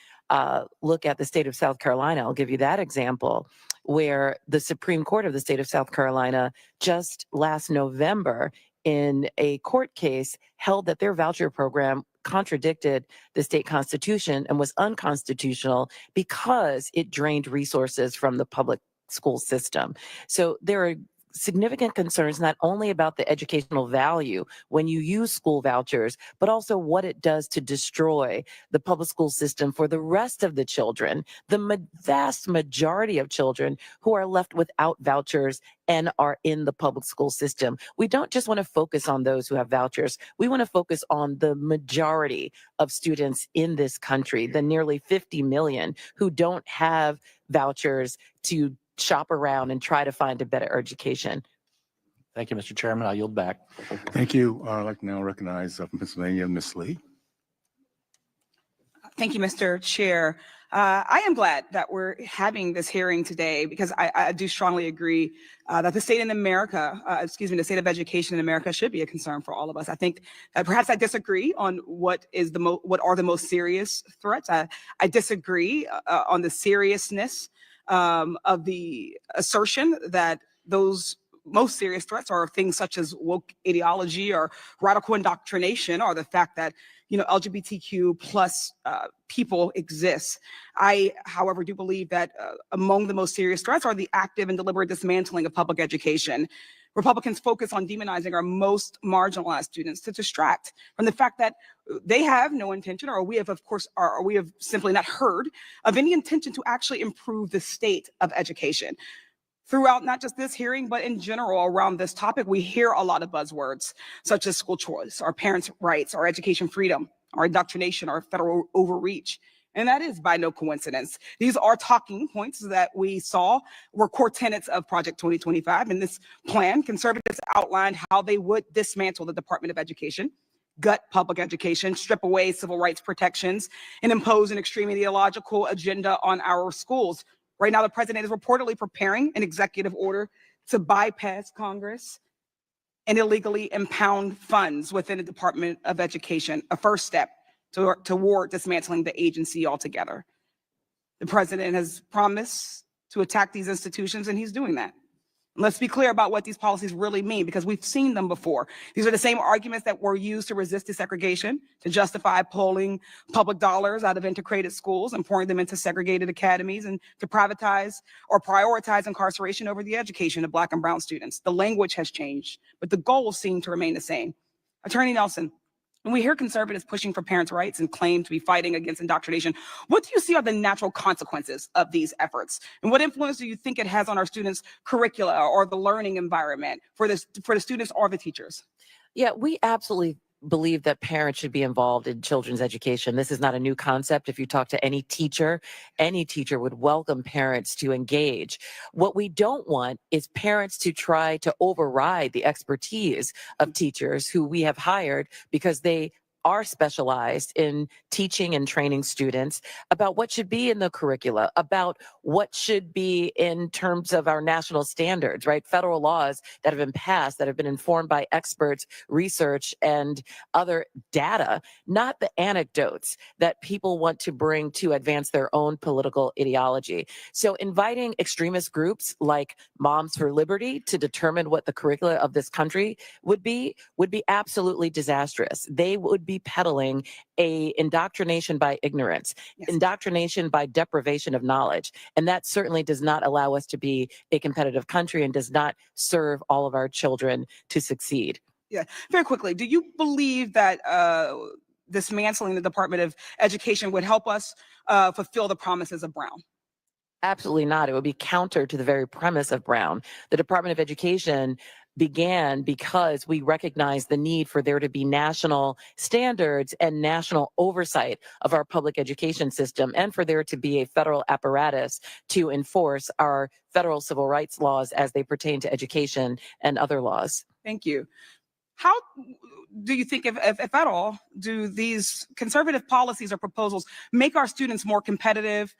look at the state of South Carolina, I'll give you that example, where the Supreme Court of the state of South Carolina just last November in a court case held that their voucher program contradicted the state constitution and was unconstitutional because it drained resources from the public school system. So there are significant concerns not only about the educational value when you use school vouchers, but also what it does to destroy the public school system for the rest of the children, the vast majority of children who are left without vouchers and are in the public school system. We don't just want to focus on those who have vouchers. We want to focus on the majority of students in this country, the nearly 50 million who don't have vouchers to shop around and try to find a better education. thank you, Mr. Chairman. I'll yield back. Thank you. I'd like to now recognize from Pennsylvania, Ms. Lee. Thank you, Mr. Chair. I am glad that we're having this hearing today because I do strongly agree that the state in America, the state of education in America should be a concern for all of us. I think perhaps I disagree on what are the most serious threats. I disagree on the seriousness of the assertion that those most serious threats are things such as woke ideology or radical indoctrination, or the fact that LGBTQ plus people exist. I, however, do believe that among the most serious threats are the active and deliberate dismantling of public education. Republicans focus on demonizing our most marginalized students to distract from the fact that they have no intention, or we have, of course, or we have simply not heard of any intention to actually improve the state of education. Throughout not just this hearing, but in general around this topic, we hear a lot of buzzwords such as school choice, our parents' rights, our education freedom, our indoctrination, our federal overreach. And that is by no coincidence. These are talking points that we saw were core tenets of Project 2025. In this plan, conservatives outlined how they would dismantle the Department of Education, gut public education, strip away civil rights protections, and impose an extreme ideological agenda on our schools. Right now, the president is reportedly preparing an executive order to bypass Congress and illegally impound funds within the Department of Education, a first step toward dismantling the agency altogether. The president has promised to attack these institutions, and he's doing that. Let's be clear about what these policies really mean, because we've seen them before. These are the same arguments that were used to resist desegregation, to justify pulling public dollars out of integrated schools and pouring them into segregated academies, and to privatize or prioritize incarceration over the education of Black and brown students. The language has changed, but the goals seem to remain the same. Attorney Nelson, when we hear conservatives pushing for parents' rights and claim to be fighting against indoctrination, what do you see are the natural consequences of these efforts? And what influence do you think it has on our students' curricula or the learning environment for the students or the teachers? Yeah, we absolutely believe that parents should be involved in children's education. This is not a new concept. If you talk to any teacher would welcome parents to engage. What we don't want is parents to try to override the expertise of teachers who we have hired because they are specialized in teaching and training students about what should be in the curricula, about what should be in terms of our national standards, right? Federal laws that have been passed, that have been informed by experts, research, and other data, not the anecdotes that people want to bring to advance their own political ideology. So inviting extremist groups like Moms for Liberty to determine what the curricula of this country would be absolutely disastrous. They would be peddling a indoctrination by ignorance, indoctrination by deprivation of knowledge. And that certainly does not allow us to be a competitive country and does not serve all of our children to succeed. Yeah, very quickly, do you believe that dismantling the Department of Education would help us fulfill the promises of Brown? Absolutely not. It would be counter to the very premise of Brown. The Department of Education began because we recognized the need for there to be national standards and national oversight of our public education system, and for there to be a federal apparatus to enforce our federal civil rights laws as they pertain to education and other laws. Thank you. How do you think, if at all, do these conservative policies or proposals make our students more competitive,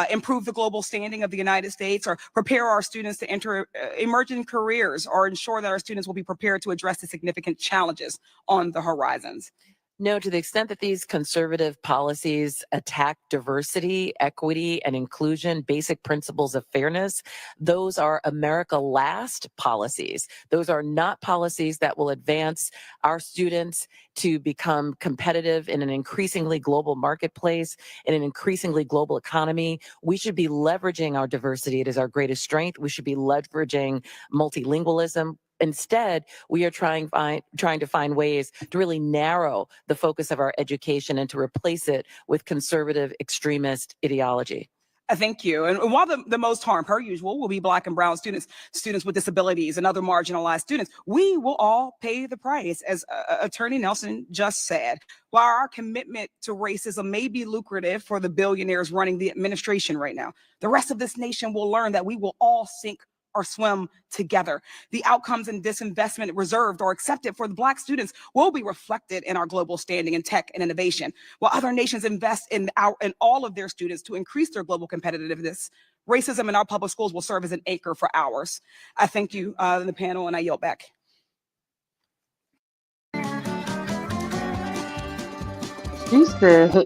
improve the global standing of the United States, or prepare our students to enter emerging careers, or ensure that our students will be prepared to address the significant challenges on the horizons? No, to the extent that these conservative policies attack diversity, equity, and inclusion, basic principles of fairness, those are America last policies. Those are not policies that will advance our students to become competitive in an increasingly global marketplace, in an increasingly global economy. We should be leveraging our diversity. It is our greatest strength. We should be leveraging multilingualism. Instead, we are trying to find ways to really narrow the focus of our education and to replace it with conservative extremist ideology. Thank you. And while the most harm, per usual, will be Black and brown students, students with disabilities, and other marginalized students, we will all pay the price, as Attorney Nelson just said. While our commitment to racism may be lucrative for the billionaires running the administration right now, the rest of this nation will learn that we will all sink or swim together. The outcomes and disinvestment reserved or accepted for the Black students will be reflected in our global standing in tech and innovation. While other nations invest in all of their students to increase their global competitiveness, racism in our public schools will serve as an anchor for ours. I thank you, the panel, and I yield back. She said,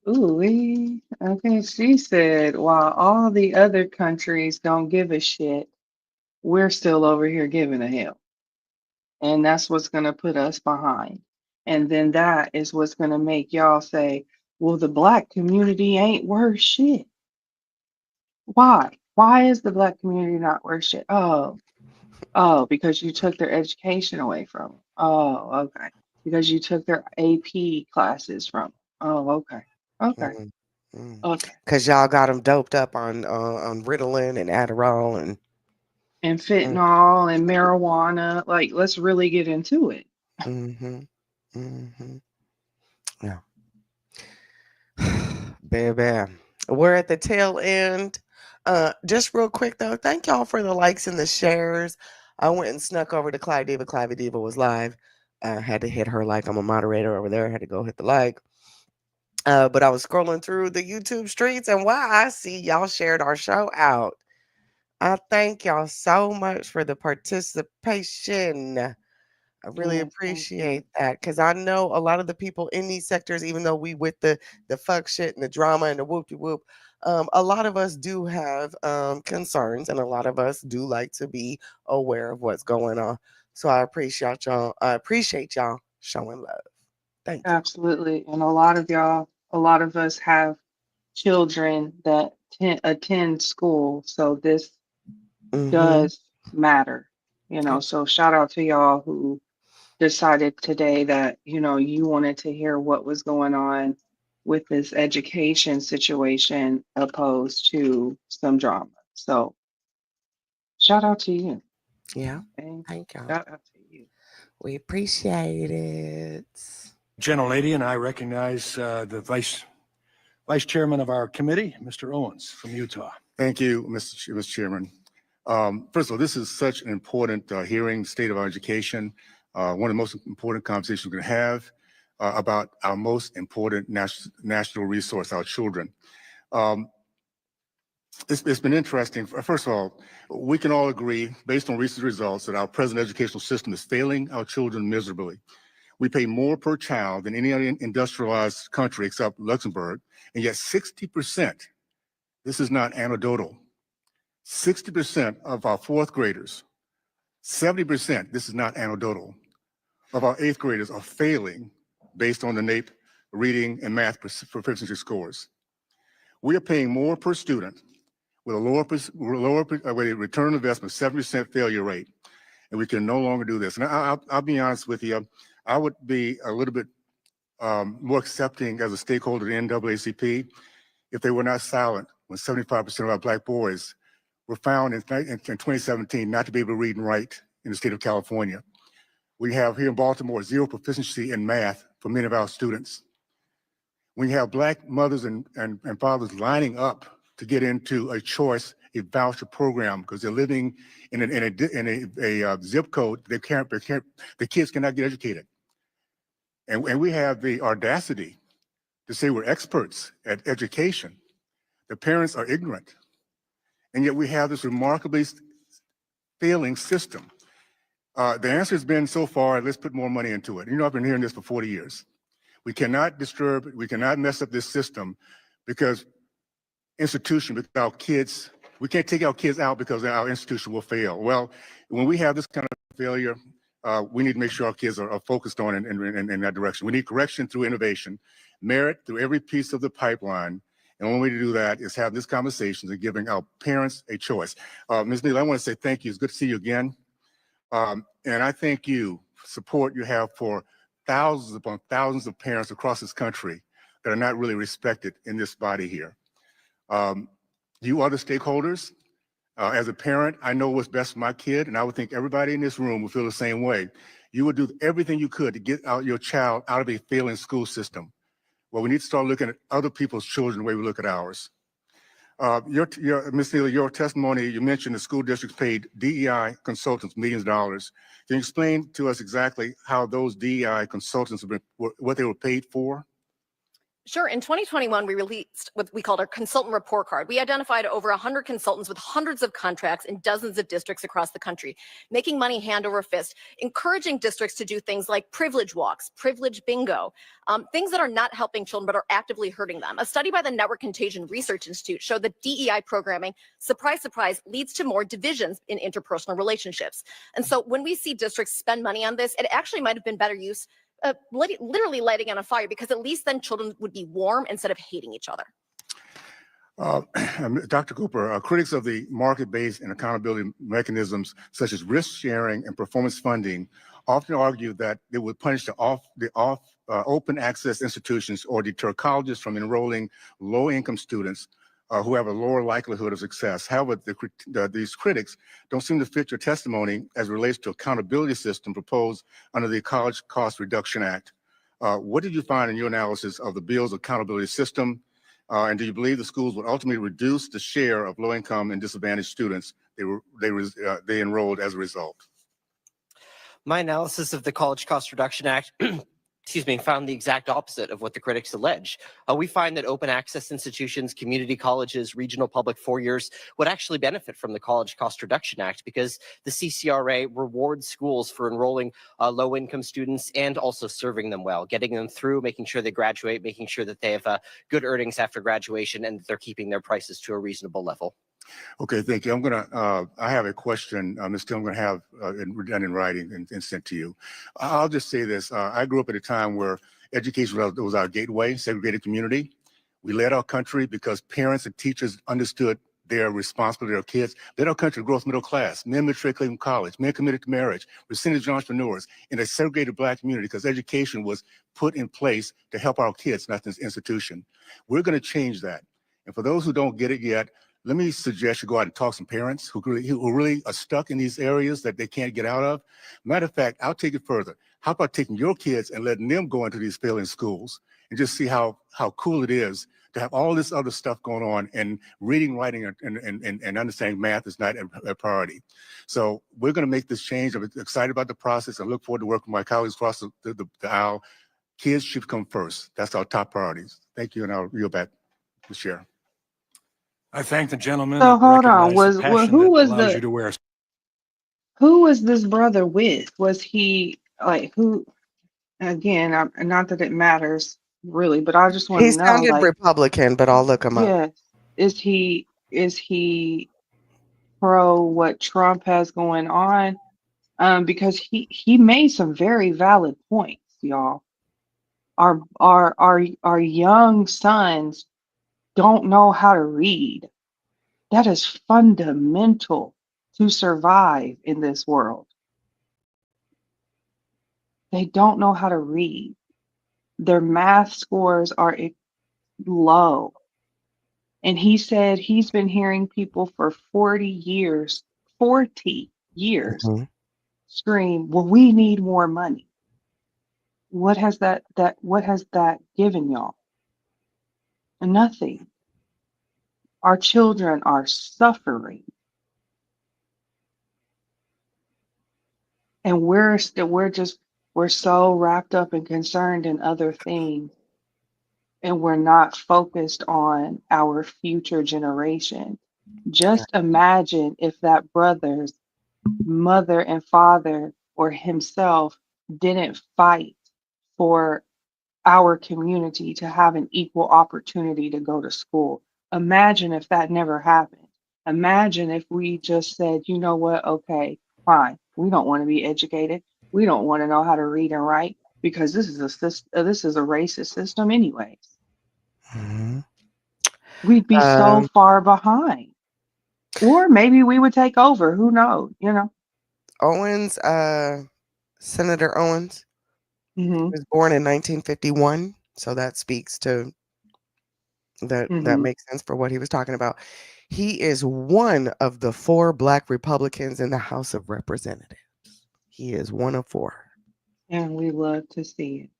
ooh, okay, she said, while all the other countries don't give a shit, we're still over here giving a hell. And that's what's going to put us behind. And then that is what's going to make y'all say, well, the Black community ain't worth shit. Why? Why is the Black community not worth shit? Oh, because you took their education away from them. Oh, okay. Because you took their AP classes from them. Oh, okay. Okay. Okay. Because y'all got them doped up on Ritalin and Adderall And fentanyl and marijuana. Like, let's really get into it. Yeah. Baby, we're at the tail end. Just real quick though, thank y'all for the likes and the shares. I went and snuck over to Clive Diva. Clive Diva was live. I had to hit her like. I'm a moderator over there. I had to go hit the like. But I was scrolling through the YouTube streets, and wow, I see y'all shared our show out. I thank y'all so much for the participation. I really appreciate that, because I know a lot of the people in these sectors, even though we with the fuck shit and the drama and the whoop-de-whoop, a lot of us do have concerns, and a lot of us do like to be aware of what's going on. So I appreciate y'all. I appreciate y'all showing love. Thank you. Absolutely. And a lot of us have children that attend school. So this does matter, so shout out to y'all who decided today that, you wanted to hear what was going on with this education situation opposed to some drama. So shout out to you. Yeah. Okay? Thank y'all. Shout out to you. We appreciate it. Gentlelady, and I recognize the Vice Chairman of our committee, Mr. Owens from Utah. Thank you, Mr. Chairman. First of all, this is such an important hearing, state of our education, one of the most important conversations we're going to have about our most important national resource, our children. It's been interesting. First of all, we can all agree, based on recent results, that our present educational system is failing our children miserably. We pay more per child than any other industrialized country except Luxembourg, and yet 60%, this is not anecdotal, 60% of our fourth graders, 70%, this is not anecdotal, of our eighth graders are failing based on the NAEP reading and math proficiency scores. We are paying more per student with a lower return on investment, 70% failure rate, and we can no longer do this. And I'll be honest with you, I would be a little bit more accepting as a stakeholder of the NAACP if they were not silent when 75% of our Black boys were found in 2017 not to be able to read and write in the state of California. We have here in Baltimore zero proficiency in math for many of our students. We have Black mothers and fathers lining up to get into a choice a voucher program because they're living in a zip code. The kids cannot get educated. And we have the audacity to say we're experts at education. The parents are ignorant. And yet we have this remarkably failing system. The answer has been so far, let's put more money into it. You know, I've been hearing this for 40 years. We cannot disturb, we cannot mess up this system because institution, without kids, we can't take our kids out because our institution will fail. Well, when we have this kind of failure, we need to make sure our kids are focused on in that direction. We need correction through innovation, merit through every piece of the pipeline. And one way to do that is have these conversations and giving our parents a choice. Ms. Neal, I want to say thank you. It's good to see you again. And I thank you for support you have for thousands upon thousands of parents across this country that are not really respected in this body here. You other stakeholders, as a parent, I know what's best for my kid, and I would think everybody in this room would feel the same way. You would do everything you could to get out your child out of a failing school system. Well, we need to start looking at other people's children the way we look at ours. Ms. Neal, your testimony, you mentioned the school districts paid DEI consultants millions of dollars. Can you explain to us exactly how those DEI consultants have been, what they were paid for? Sure. In 2021, we released what we called our consultant report card. We identified over 100 consultants with hundreds of contracts in dozens of districts across the country, making money hand over fist, encouraging districts to do things like privilege walks, privilege bingo, things that are not helping children but are actively hurting them. A study by the Network Contagion Research Institute showed that DEI programming, surprise, surprise, leads to more divisions in interpersonal relationships. And so when we see districts spend money on this, it actually might have been better use literally lighting on a fire, because at least then children would be warm instead of hating each other. Dr. Cooper, critics of the market-based and accountability mechanisms such as risk sharing and performance funding often argue that they would punish the open access institutions or deter colleges from enrolling low-income students who have a lower likelihood of success. However, these critics don't seem to fit your testimony as it relates to accountability system proposed under the College Cost Reduction Act. What did you find in your analysis of the bill's accountability system? And do you believe the schools would ultimately reduce the share of low-income and disadvantaged students they enrolled as a result? My analysis of the College Cost Reduction Act found the exact opposite of what the critics allege. We find that open access institutions, community colleges, regional public four-years would actually benefit from the College Cost Reduction Act because the CCRA rewards schools for enrolling low-income students and also serving them well, getting them through, making sure they graduate, making sure that they have good earnings after graduation and that they're keeping their prices to a reasonable level. Okay, thank you. I'm gonna, I have a question, Ms. Till, I'm gonna have done in writing and sent to you. I'll just say this. I grew up at a time where education was our gateway, segregated community. We led our country because parents and teachers understood their responsibility to their kids, led our country to growth middle class, men matriculating college, men committed to marriage, percentage entrepreneurs in a segregated Black community because education was put in place to help our kids, not this institution. We're gonna change that. And for those who don't get it yet, let me suggest you go out and talk to some parents who really are stuck in these areas that they can't get out of. Matter of fact, I'll take it further. How about taking your kids and letting them go into these failing schools and just see how cool it is to have all this other stuff going on, and reading, writing, and understanding math is not a priority. So we're going to make this change. I'm excited about the process. I look forward to working with my colleagues across the aisle. Kids should come first. That's our top priorities. Thank you, and I'll reel back to share. I thank the gentleman. So and hold on, recognize the passion who that was allows you to wear. who was this brother with? Was he like who? Again, not that it matters really, but I just want He to know, sounded like, Republican, but I'll look him up. yes, is he pro what Trump has going on? Because he made some very valid points, y'all. Our young sons don't know how to read. That is fundamental to survive in this world. They don't know how to read. Their math scores are low. And he said he's been hearing people for 40 years Mhm. scream, well, we need more money. What has that given y'all? Nothing. Our children are suffering. And we're so wrapped up and concerned in other things. And we're not focused on our future generation. Just imagine if that brother's mother and father or himself didn't fight for our community to have an equal opportunity to go to school. Imagine if that never happened. Imagine if we just said, you know what, okay, fine. We don't want to be educated. We don't want to know how to read and write because this is a racist system anyways. Mm-hmm. We'd be so far behind. Or maybe we would take over. Who knows? Owens, Senator Owens, was born in 1951, so that speaks to that makes sense for what he was talking about. He is one of the 4 Black Republicans in the House of Representatives. He is one of 4. And we love to see it.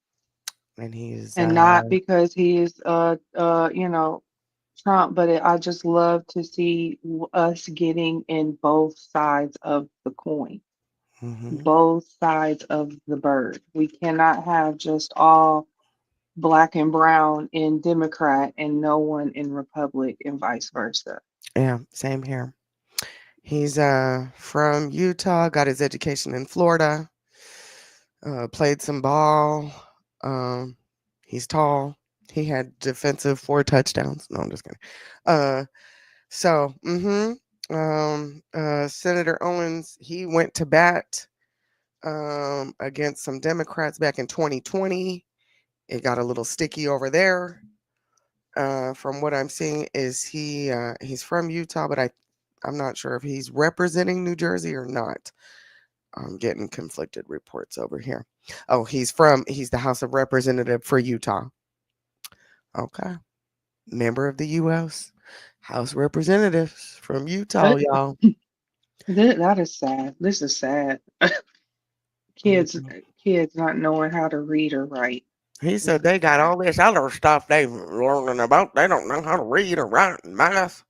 And he's And not because he is Trump, but I just love to see us getting in both sides of the coin, both sides of the bird. We cannot have just all black and brown in Democrat and no one in Republic and vice versa. Yeah, same here. He's from Utah, got his education in Florida, played some ball. He's tall. He had defensive 4 touchdowns. No, I'm just kidding. Senator Owens, he went to bat against some Democrats back in 2020. It got a little sticky over there. From what I'm seeing is he's from Utah, but I'm not sure if he's representing New Jersey or not. I'm getting conflicted reports over here. Oh, he's the House of Representative for Utah. Okay. Member of the U.S. House Representatives from Utah, y'all. That is sad. This is sad. Kids not knowing how to read or write. He said they got all this other stuff they learning about. They don't know how to read or write and math.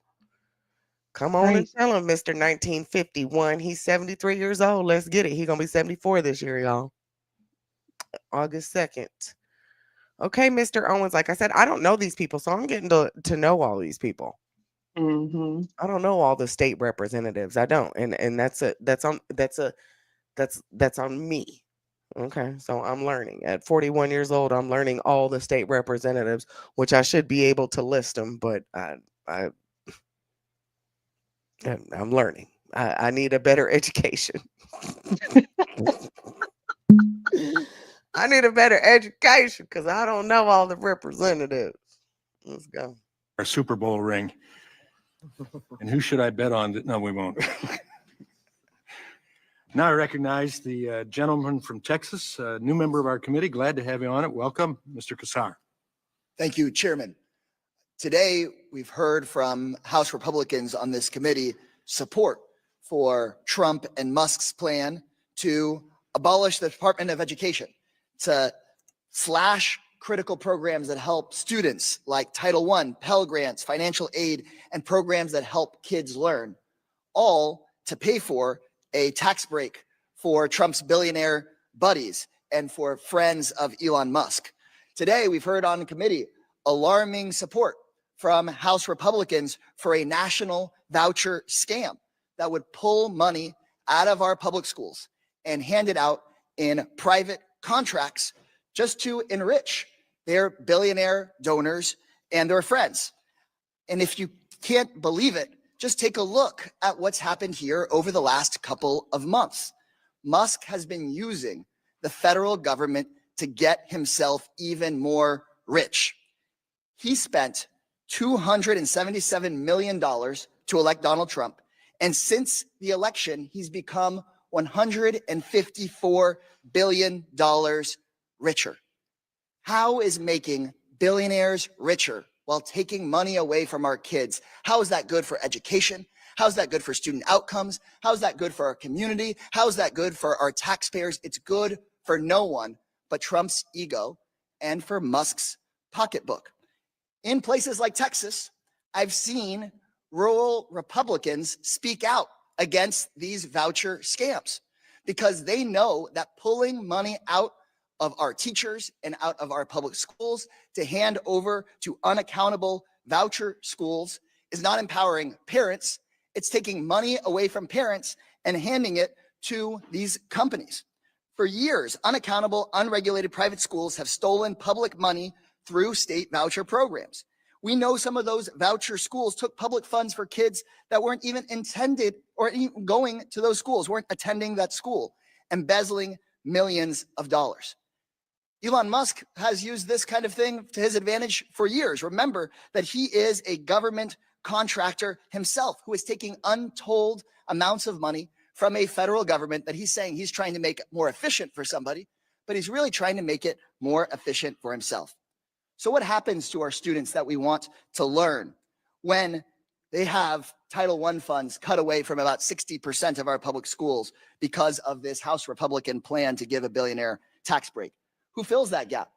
Come on and tell him, Mr. 1951. He's 73 years old. Let's get it. He's going to be 74 this year, y'all. August 2nd. Okay, Mr. Owens, like I said, I don't know these people, so I'm getting to know all these people. I don't know all the state representatives. I don't. And that's on me. Okay, so I'm learning. At 41 years old, I'm learning all the state representatives, which I should be able to list them, but I'm learning. I need a better education. I need a better education because I don't know all the representatives. Let's go. Our Super Bowl ring. And who should I bet on? No, we won't. Now I recognize the gentleman from Texas, a new member of our committee. Glad to have you on it. Welcome, Mr. Kassar. Thank you, Chairman. Today, we've heard from House Republicans on this committee support for Trump and Musk's plan to abolish the Department of Education, to slash critical programs that help students like Title I, Pell Grants, financial aid, and programs that help kids learn, all to pay for a tax break for Trump's billionaire buddies and for friends of Elon Musk. Today, we've heard on the committee alarming support from House Republicans for a national voucher scam that would pull money out of our public schools and hand it out in private contracts just to enrich their billionaire donors and their friends. And if you can't believe it, just take a look at what's happened here over the last couple of months. Musk has been using the federal government to get himself even more rich. He spent $277 million to elect Donald Trump. And since the election, he's become $154 billion richer. How is making billionaires richer while taking money away from our kids? How is that good for education? How's that good for student outcomes? How's that good for our community? How's that good for our taxpayers? It's good for no one but Trump's ego and for Musk's pocketbook. In places like Texas, I've seen rural Republicans speak out against these voucher scams because they know that pulling money out of our teachers and out of our public schools to hand over to unaccountable voucher schools is not empowering parents. It's taking money away from parents and handing it to these companies. For years, unaccountable, unregulated private schools have stolen public money through state voucher programs. We know some of those voucher schools took public funds for kids that weren't even intended or even going to those schools, weren't attending that school, embezzling millions of dollars. Elon Musk has used this kind of thing to his advantage for years. Remember that he is a government contractor himself who is taking untold amounts of money from a federal government that he's saying he's trying to make more efficient for somebody, but he's really trying to make it more efficient for himself. So what happens to our students that we want to learn when they have Title I funds cut away from about 60% of our public schools because of this House Republican plan to give a billionaire tax break? Who fills that gap?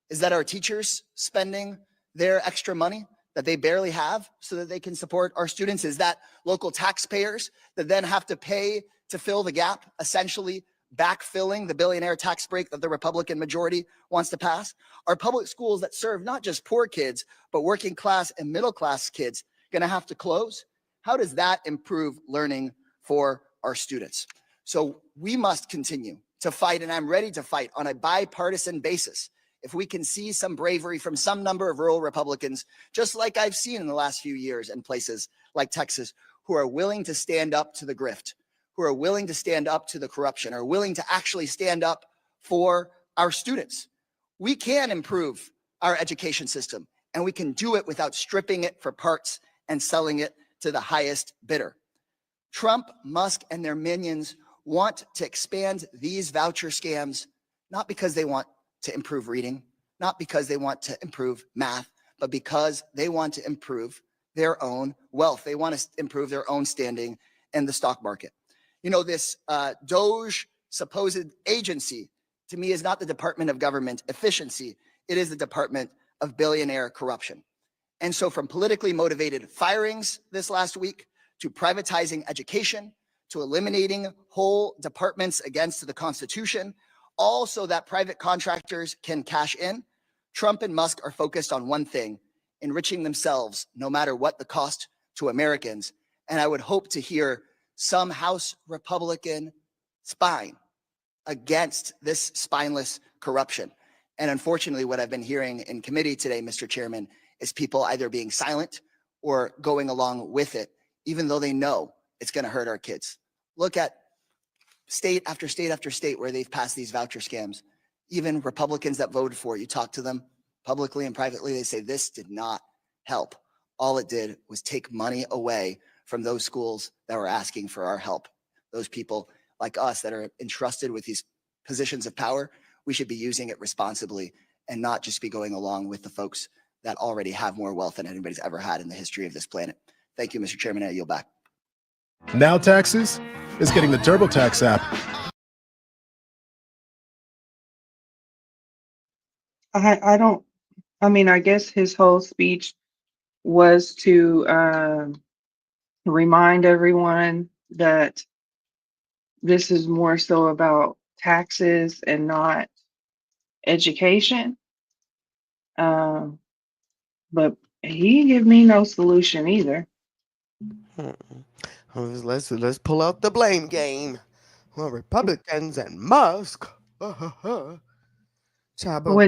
Is that our teachers spending their extra money that they barely have so that they can support our students? Is that local taxpayers that then have to pay to fill the gap, essentially backfilling the billionaire tax break that the Republican majority wants to pass? Are public schools that serve not just poor kids, but working class and middle class kids going to have to close? How does that improve learning for our students? So we must continue to fight, and I'm ready to fight on a bipartisan basis. If we can see some bravery from some number of rural Republicans, just like I've seen in the last few years in places like Texas, who are willing to stand up to the grift, who are willing to stand up to the corruption, are willing to actually stand up for our students. We can improve our education system, and we can do it without stripping it for parts and selling it to the highest bidder. Trump, Musk, and their minions want to expand these voucher scams, not because they want to improve reading, not because they want to improve math, but because they want to improve their own wealth. They want to improve their own standing in the stock market. You know, this Doge supposed agency, to me, is not the Department of Government Efficiency. It is the Department of Billionaire Corruption. And so from politically motivated firings this last week, to privatizing education, to eliminating whole departments against the Constitution, all so that private contractors can cash in, Trump and Musk are focused on one thing: enriching themselves, no matter what the cost to Americans. And I would hope to hear some House Republican spine against this spineless corruption. And unfortunately, what I've been hearing in committee today, Mr. Chairman, is people either being silent or going along with it, even though they know it's going to hurt our kids. Look at state after state after state where they've passed these voucher scams. Even Republicans that voted for it, you talk to them publicly and privately, they say this did not help. All it did was take money away from those schools that were asking for our help. Those people like us that are entrusted with these positions of power, we should be using it responsibly and not just be going along with the folks that already have more wealth than anybody's ever had in the history of this planet. Thank you, Mr. Chairman. I yield back. Now Taxes is getting the TurboTax app. I guess his whole speech was to remind everyone that this is more so about taxes and not education. But he didn't give me no solution either. Let's pull out the blame game. Well, Republicans and Musk. When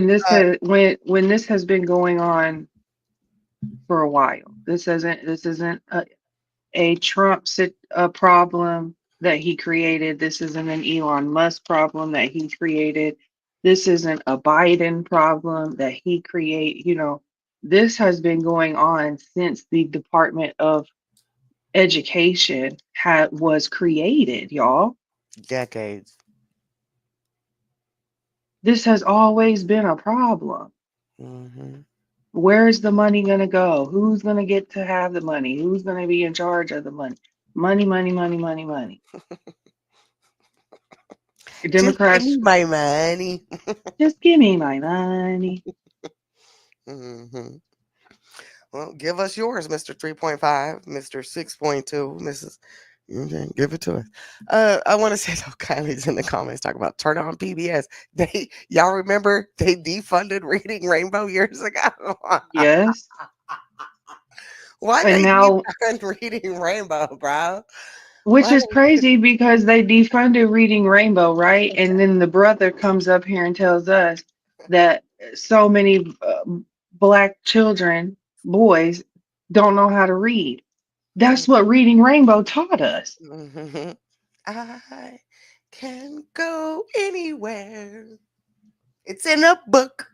this has been going on for a while, this isn't a Trump problem that he created. This isn't an Elon Musk problem that he created. This isn't a Biden problem that he created. This has been going on since the Department of Education was created, y'all. Decades. This has always been a problem. Mm-hmm. Where's the money going to go? Who's going to get to have the money? Who's going to be in charge of the money? Money, money, money, money, money. Democrats, just give me my money. Just give me my money. Mm-hmm. Well, give us yours, Mr. 3.5, Mr. 6.2, Mrs. Okay, give it to us. I want to say though, Kylie's in the comments talking about turn on PBS. Y'all remember they defunded Reading Rainbow years ago? Yes. Why And they now, defund Reading Rainbow, bro? which Why is crazy because they defunded Reading Rainbow, right? And then the brother comes up here and tells us that so many black children, boys, don't know how to read. That's what Reading Rainbow taught us. Mhm. I can go anywhere. It's in a book.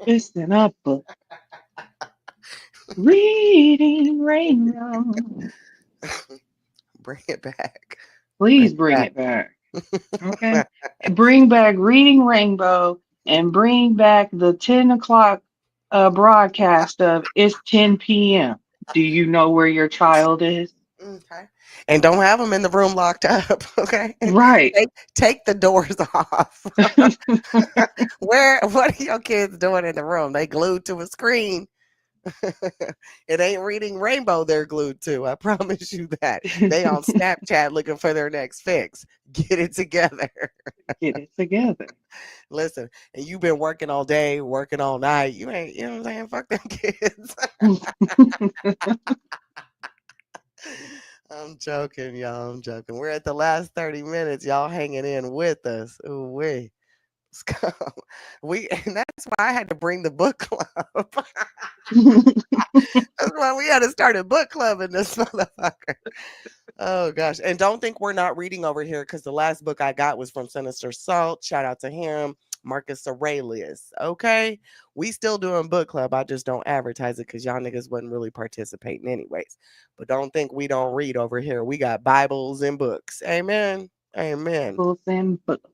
It's in a book. Reading Rainbow. Bring it back. Please bring it back. Okay. Bring back Reading Rainbow and bring back the 10 o'clock broadcast of It's 10 p.m. Do you know where your child is? Okay. And don't have them in the room locked up. Okay. Right. Take the doors off. What are your kids doing in the room? They glued to a screen. It ain't Reading Rainbow they're glued to. I promise you that. They on Snapchat looking for their next fix. Get it together. Get it together. Listen, and you've been working all day, working all night. You ain't, you know what I'm saying? Fuck them kids. I'm joking, y'all. I'm joking. We're at the last 30 minutes. Y'all hanging in with us. Ooh, wee. And that's why I had to bring the book club. That's why we had to start a book club in this motherfucker. Oh gosh. And don't think we're not reading over here because the last book I got was from Sinister Salt. Shout out to him, Marcus Aurelius. Okay. We still doing book club. I just don't advertise it because y'all niggas wasn't really participating anyways. But don't think we don't read over here. We got Bibles and books. Amen. Amen. Bibles and books.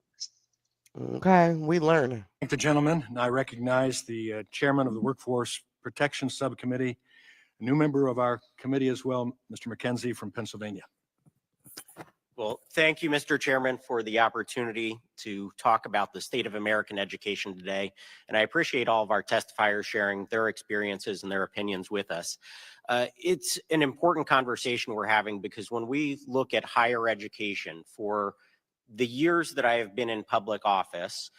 Okay. We learning. Thank the gentleman. And I recognize the chairman of the Workforce Protection Subcommittee, a new member of our committee as well, Mr. McKenzie from Pennsylvania. Well, thank you, Mr. Chairman, for the opportunity to talk about the state of American education today. And I appreciate all of our testifiers sharing their experiences and their opinions with us. It's an important conversation we're having because when we look at higher education for the years that I have been in public office,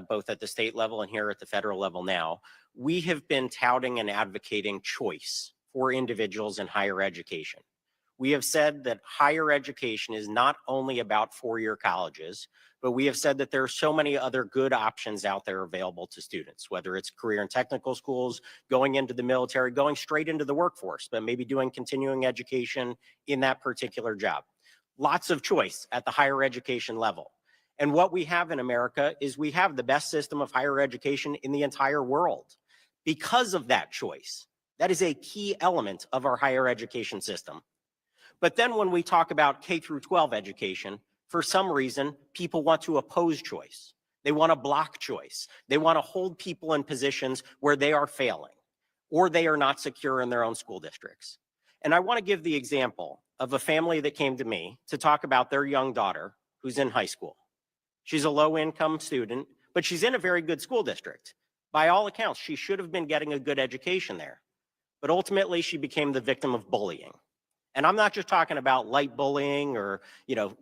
both at the state level and here at the federal level now, we have been touting and advocating choice for individuals in higher education. We have said that higher education is not only about four-year colleges, but we have said that there are so many other good options out there available to students, whether it's career and technical schools, going into the military, going straight into the workforce, but maybe doing continuing education in that particular job. Lots of choice at the higher education level. And what we have in America is we have the best system of higher education in the entire world because of that choice. That is a key element of our higher education system. But then when we talk about K through 12 education, for some reason, people want to oppose choice. They want to block choice. They want to hold people in positions where they are failing or they are not secure in their own school districts. And I want to give the example of a family that came to me to talk about their young daughter who's in high school. She's a low-income student, but she's in a very good school district. By all accounts, she should have been getting a good education there. But ultimately, she became the victim of bullying. And I'm not just talking about light bullying or,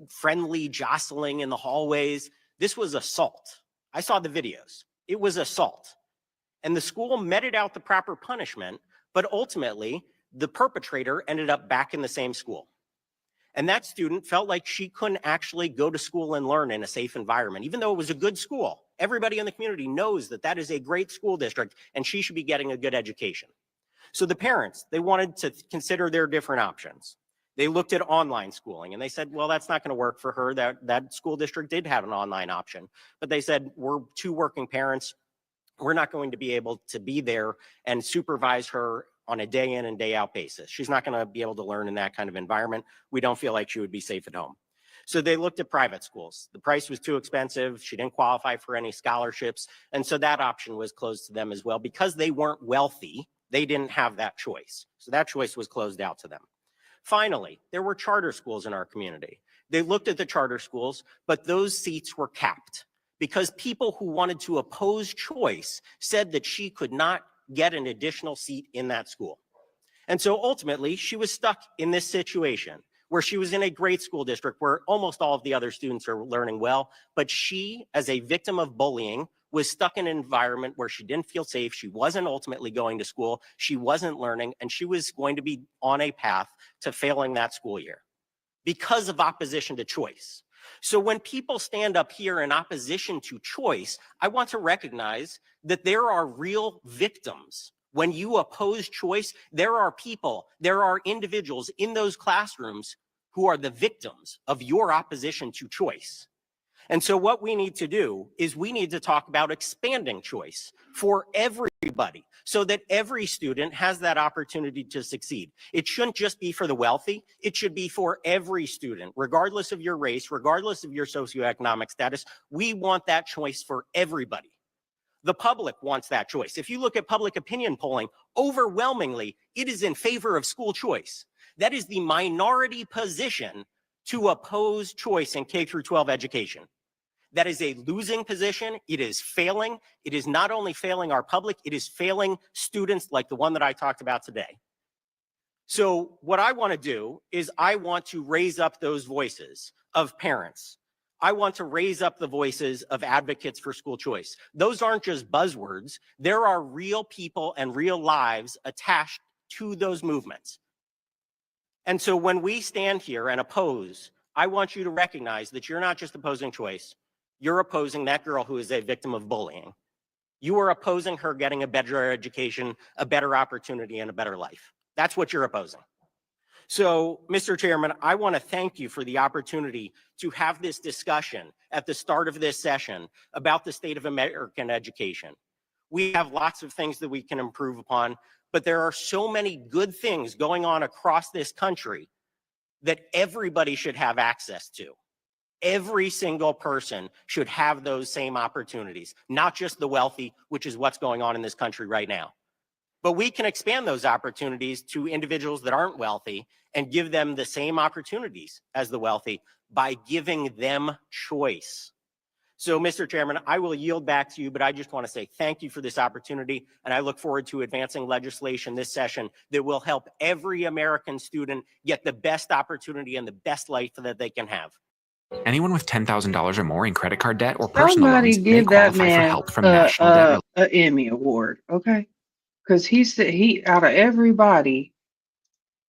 friendly jostling in the hallways. This was assault. I saw the videos. It was assault. And the school meted out the proper punishment, but ultimately, the perpetrator ended up back in the same school. And that student felt like she couldn't actually go to school and learn in a safe environment, even though it was a good school. Everybody in the community knows that that is a great school district and she should be getting a good education. So the parents, they wanted to consider their different options. They looked at online schooling and they said, well, that's not going to work for her. That school district did have an online option, but they said, we're two working parents. We're not going to be able to be there and supervise her on a day in and day out basis. She's not going to be able to learn in that kind of environment. We don't feel like she would be safe at home. So they looked at private schools. The price was too expensive. She didn't qualify for any scholarships. And so that option was closed to them as well. Because they weren't wealthy, they didn't have that choice. So that choice was closed out to them. Finally, there were charter schools in our community. They looked at the charter schools, but those seats were capped because people who wanted to oppose choice said that she could not get an additional seat in that school. And so ultimately, she was stuck in this situation where she was in a great school district where almost all of the other students are learning well, but she, as a victim of bullying, was stuck in an environment where she didn't feel safe. She wasn't ultimately going to school. She wasn't learning, and she was going to be on a path to failing that school year because of opposition to choice. So when people stand up here in opposition to choice, I want to recognize that there are real victims. When you oppose choice, there are people, there are individuals in those classrooms who are the victims of your opposition to choice. And so what we need to do is we need to talk about expanding choice for everybody so that every student has that opportunity to succeed. It shouldn't just be for the wealthy. It should be for every student, regardless of your race, regardless of your socioeconomic status. We want that choice for everybody. The public wants that choice. If you look at public opinion polling, overwhelmingly, it is in favor of school choice. That is the minority position to oppose choice in K through 12 education. That is a losing position. It is failing. It is not only failing our public, it is failing students like the one that I talked about today. So what I want to do is I want to raise up those voices of parents. I want to raise up the voices of advocates for school choice. Those aren't just buzzwords. There are real people and real lives attached to those movements. And so when we stand here and oppose, I want you to recognize that you're not just opposing choice. You're opposing that girl who is a victim of bullying. You are opposing her getting a better education, a better opportunity, and a better life. That's what you're opposing. So, Mr. Chairman, I want to thank you for the opportunity to have this discussion at the start of this session about the state of American education. We have lots of things that we can improve upon, but there are so many good things going on across this country that everybody should have access to. Every single person should have those same opportunities, not just the wealthy, which is what's going on in this country right now. But we can expand those opportunities to individuals that aren't wealthy and give them the same opportunities as the wealthy by giving them choice. So, Mr. Chairman, I will yield back to you, but I just want to say thank you for this opportunity, and I look forward to advancing legislation this session that will help every American student get the best opportunity and the best life that they can have. Anyone with $10,000 or more in credit card debt or personal Somebody loans may give that qualify for man help from National Debt Relief. an Emmy award, okay? Because he said out of everybody,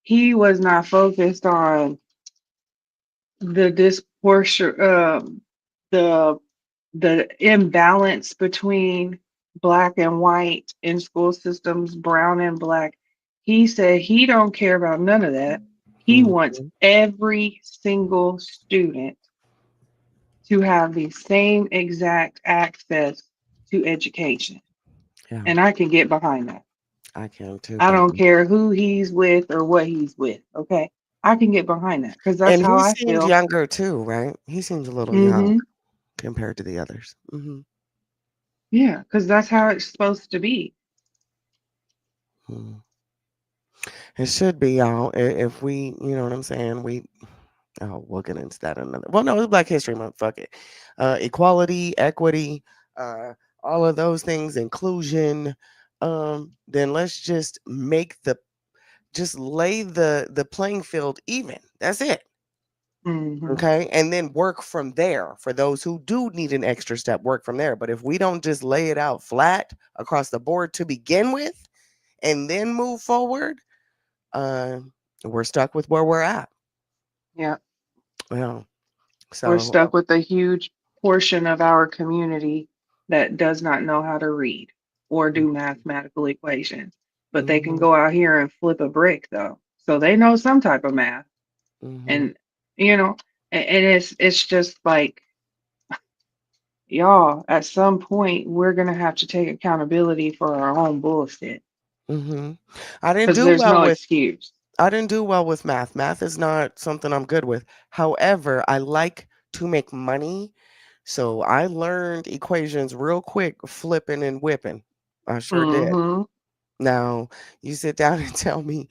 he was not focused on the disproportion, the imbalance between black and white in school systems, brown and black. He said he don't care about none of that. He wants every single student to have the same exact access to education. Yeah. And I can get behind that. I can too. I don't care who he's with or what he's with. Okay. I can get behind that because that's And how he I seems feel. younger too, right? He seems a little young compared to the others. Yeah, because that's how it's supposed to be. It should be, y'all. If we, you know what I'm saying, we'll get into that another. Well, no, it's Black History Month. Fuck it. Equality, equity, all of those things, inclusion. Then let's just lay the playing field even. That's it. Okay. And then work from there. For those who do need an extra step, work from there. But if we don't just lay it out flat across the board to begin with and then move forward, we're stuck with where we're at. Yeah. Well, We're so stuck with a huge portion of our community that does not know how to read or do mathematical equations, but they can go out here and flip a brick though. So they know some type of math. And you know, and it's just like, y'all, at some point we're gonna have to take accountability for our own bullshit. I didn't Because do there's well no with excuse. I didn't do well with math. Math is not something I'm good with. However, I like to make money. So I learned equations real quick, flipping and whipping. I sure did. Now, you sit down and tell me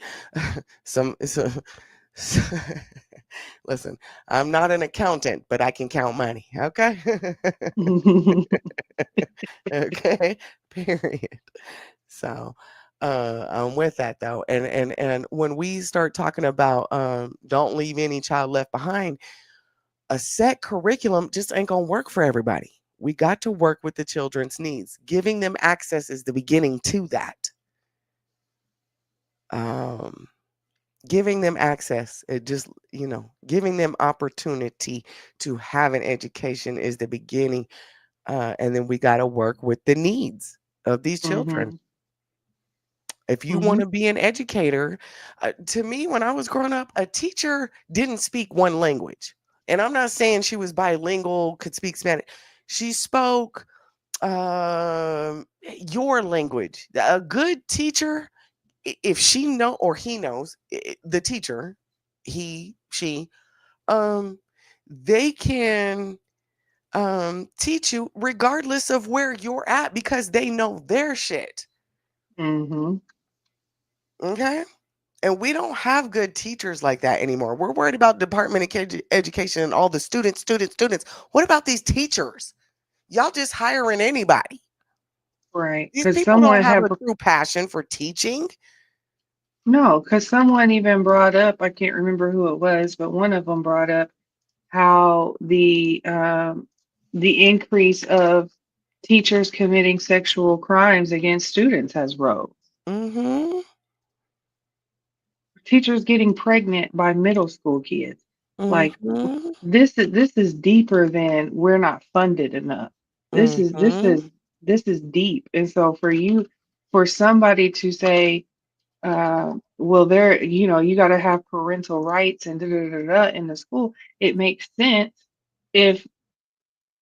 listen, I'm not an accountant, but I can count money. Okay. Okay. Period. So, with that though. And when we start talking about don't leave any child left behind, a set curriculum just ain't gonna work for everybody. We got to work with the children's needs. Giving them access is the beginning to that. Giving them access, it just, giving them opportunity to have an education is the beginning. And then we got to work with the needs of these children. Mm-hmm. If you want to be an educator, to me, when I was growing up, a teacher didn't speak one language. And I'm not saying she was bilingual, could speak Spanish. She spoke your language. A good teacher, if she know or he knows, the teacher, he, she, they can teach you regardless of where you're at because they know their shit. Mm-hmm. Okay. And we don't have good teachers like that anymore. We're worried about Department of Education and all the students. What about these teachers? Y'all just hiring anybody. Right. These Because people don't someone have had a true passion for teaching. no, because someone even brought up, I can't remember who it was, but one of them brought up how the increase of teachers committing sexual crimes against students has rose. Mm-hmm. Teachers getting pregnant by middle school kids. Like Mm-hmm. this is deeper than we're not funded enough. This is this Mm-hmm. is this is deep. And so for somebody to say, well, there, you got to have parental rights and da, da, da, da, in the school. It makes sense if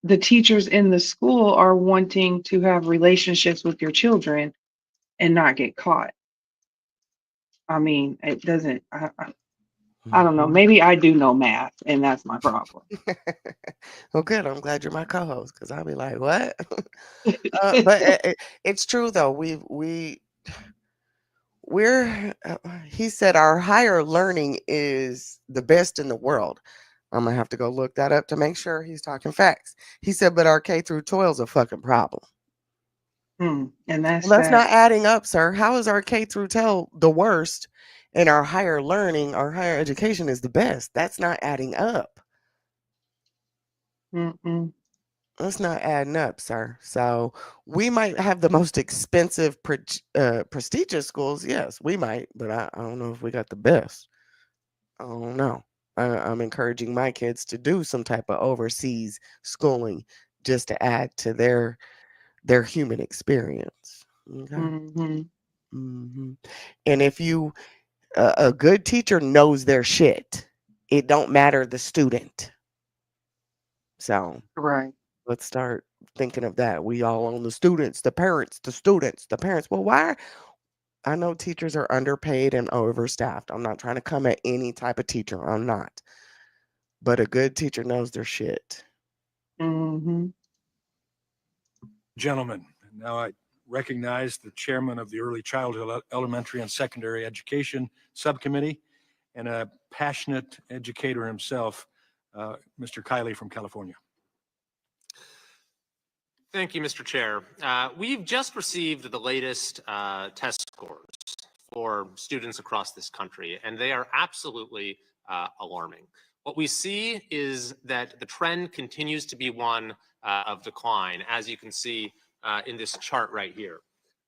the teachers in the school are wanting to have relationships with your children and not get caught. I mean, it doesn't. I don't know. Maybe I do know math, and that's my problem. Well, good. I'm glad you're my co-host because I'll be like, what? But it's true though. He said our higher learning is the best in the world. I'm gonna have to go look that up to make sure he's talking facts. He said, but our K through 12 is a fucking problem. And that's Well, that's that. not adding up, sir. How is our K through 12 the worst and our higher learning, our higher education is the best? That's not adding up. Mm-mm. That's not adding up, sir. So we might have the most expensive, prestigious schools. Yes, we might, but I don't know if we got the best. I don't know. I'm encouraging my kids to do some type of overseas schooling just to add to their human experience. Okay. Mm-hmm. And if a good teacher knows their shit, it don't matter the student. So Right. let's start thinking of that. We all own the students, the parents, the students, the parents. Well, why? I know teachers are underpaid and overstaffed. I'm not trying to come at any type of teacher. I'm not. But a good teacher knows their shit. Mm-hmm. Gentlemen, now I recognize the chairman of the Early Childhood, Elementary, and Secondary Education Subcommittee and a passionate educator himself, Mr. Kiley from California. Thank you, Mr. Chair. We've just received the latest test scores for students across this country, and they are absolutely alarming. What we see is that the trend continues to be one of decline, as you can see in this chart right here.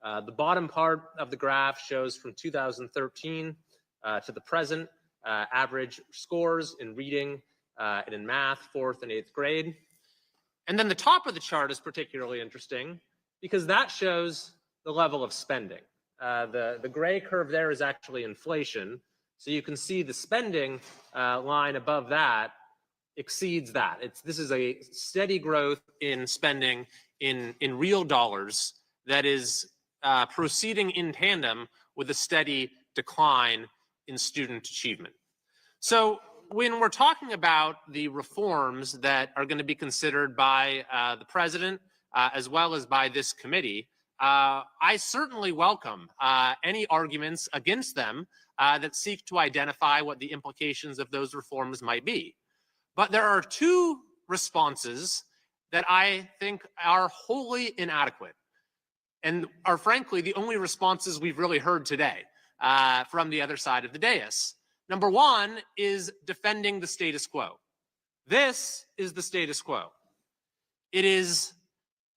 The bottom part of the graph shows from 2013 to the present average scores in reading and in math, 4th and 8th grade. And then the top of the chart is particularly interesting because that shows the level of spending. The gray curve there is actually inflation. So you can see the spending line above that exceeds that. This is a steady growth in spending in real dollars that is proceeding in tandem with a steady decline in student achievement. So when we're talking about the reforms that are going to be considered by the president as well as by this committee, I certainly welcome any arguments against them that seek to identify what the implications of those reforms might be. But there are two responses that I think are wholly inadequate. and are frankly the only responses we've really heard today from the other side of the dais. Number one is defending the status quo. This is the status quo. It is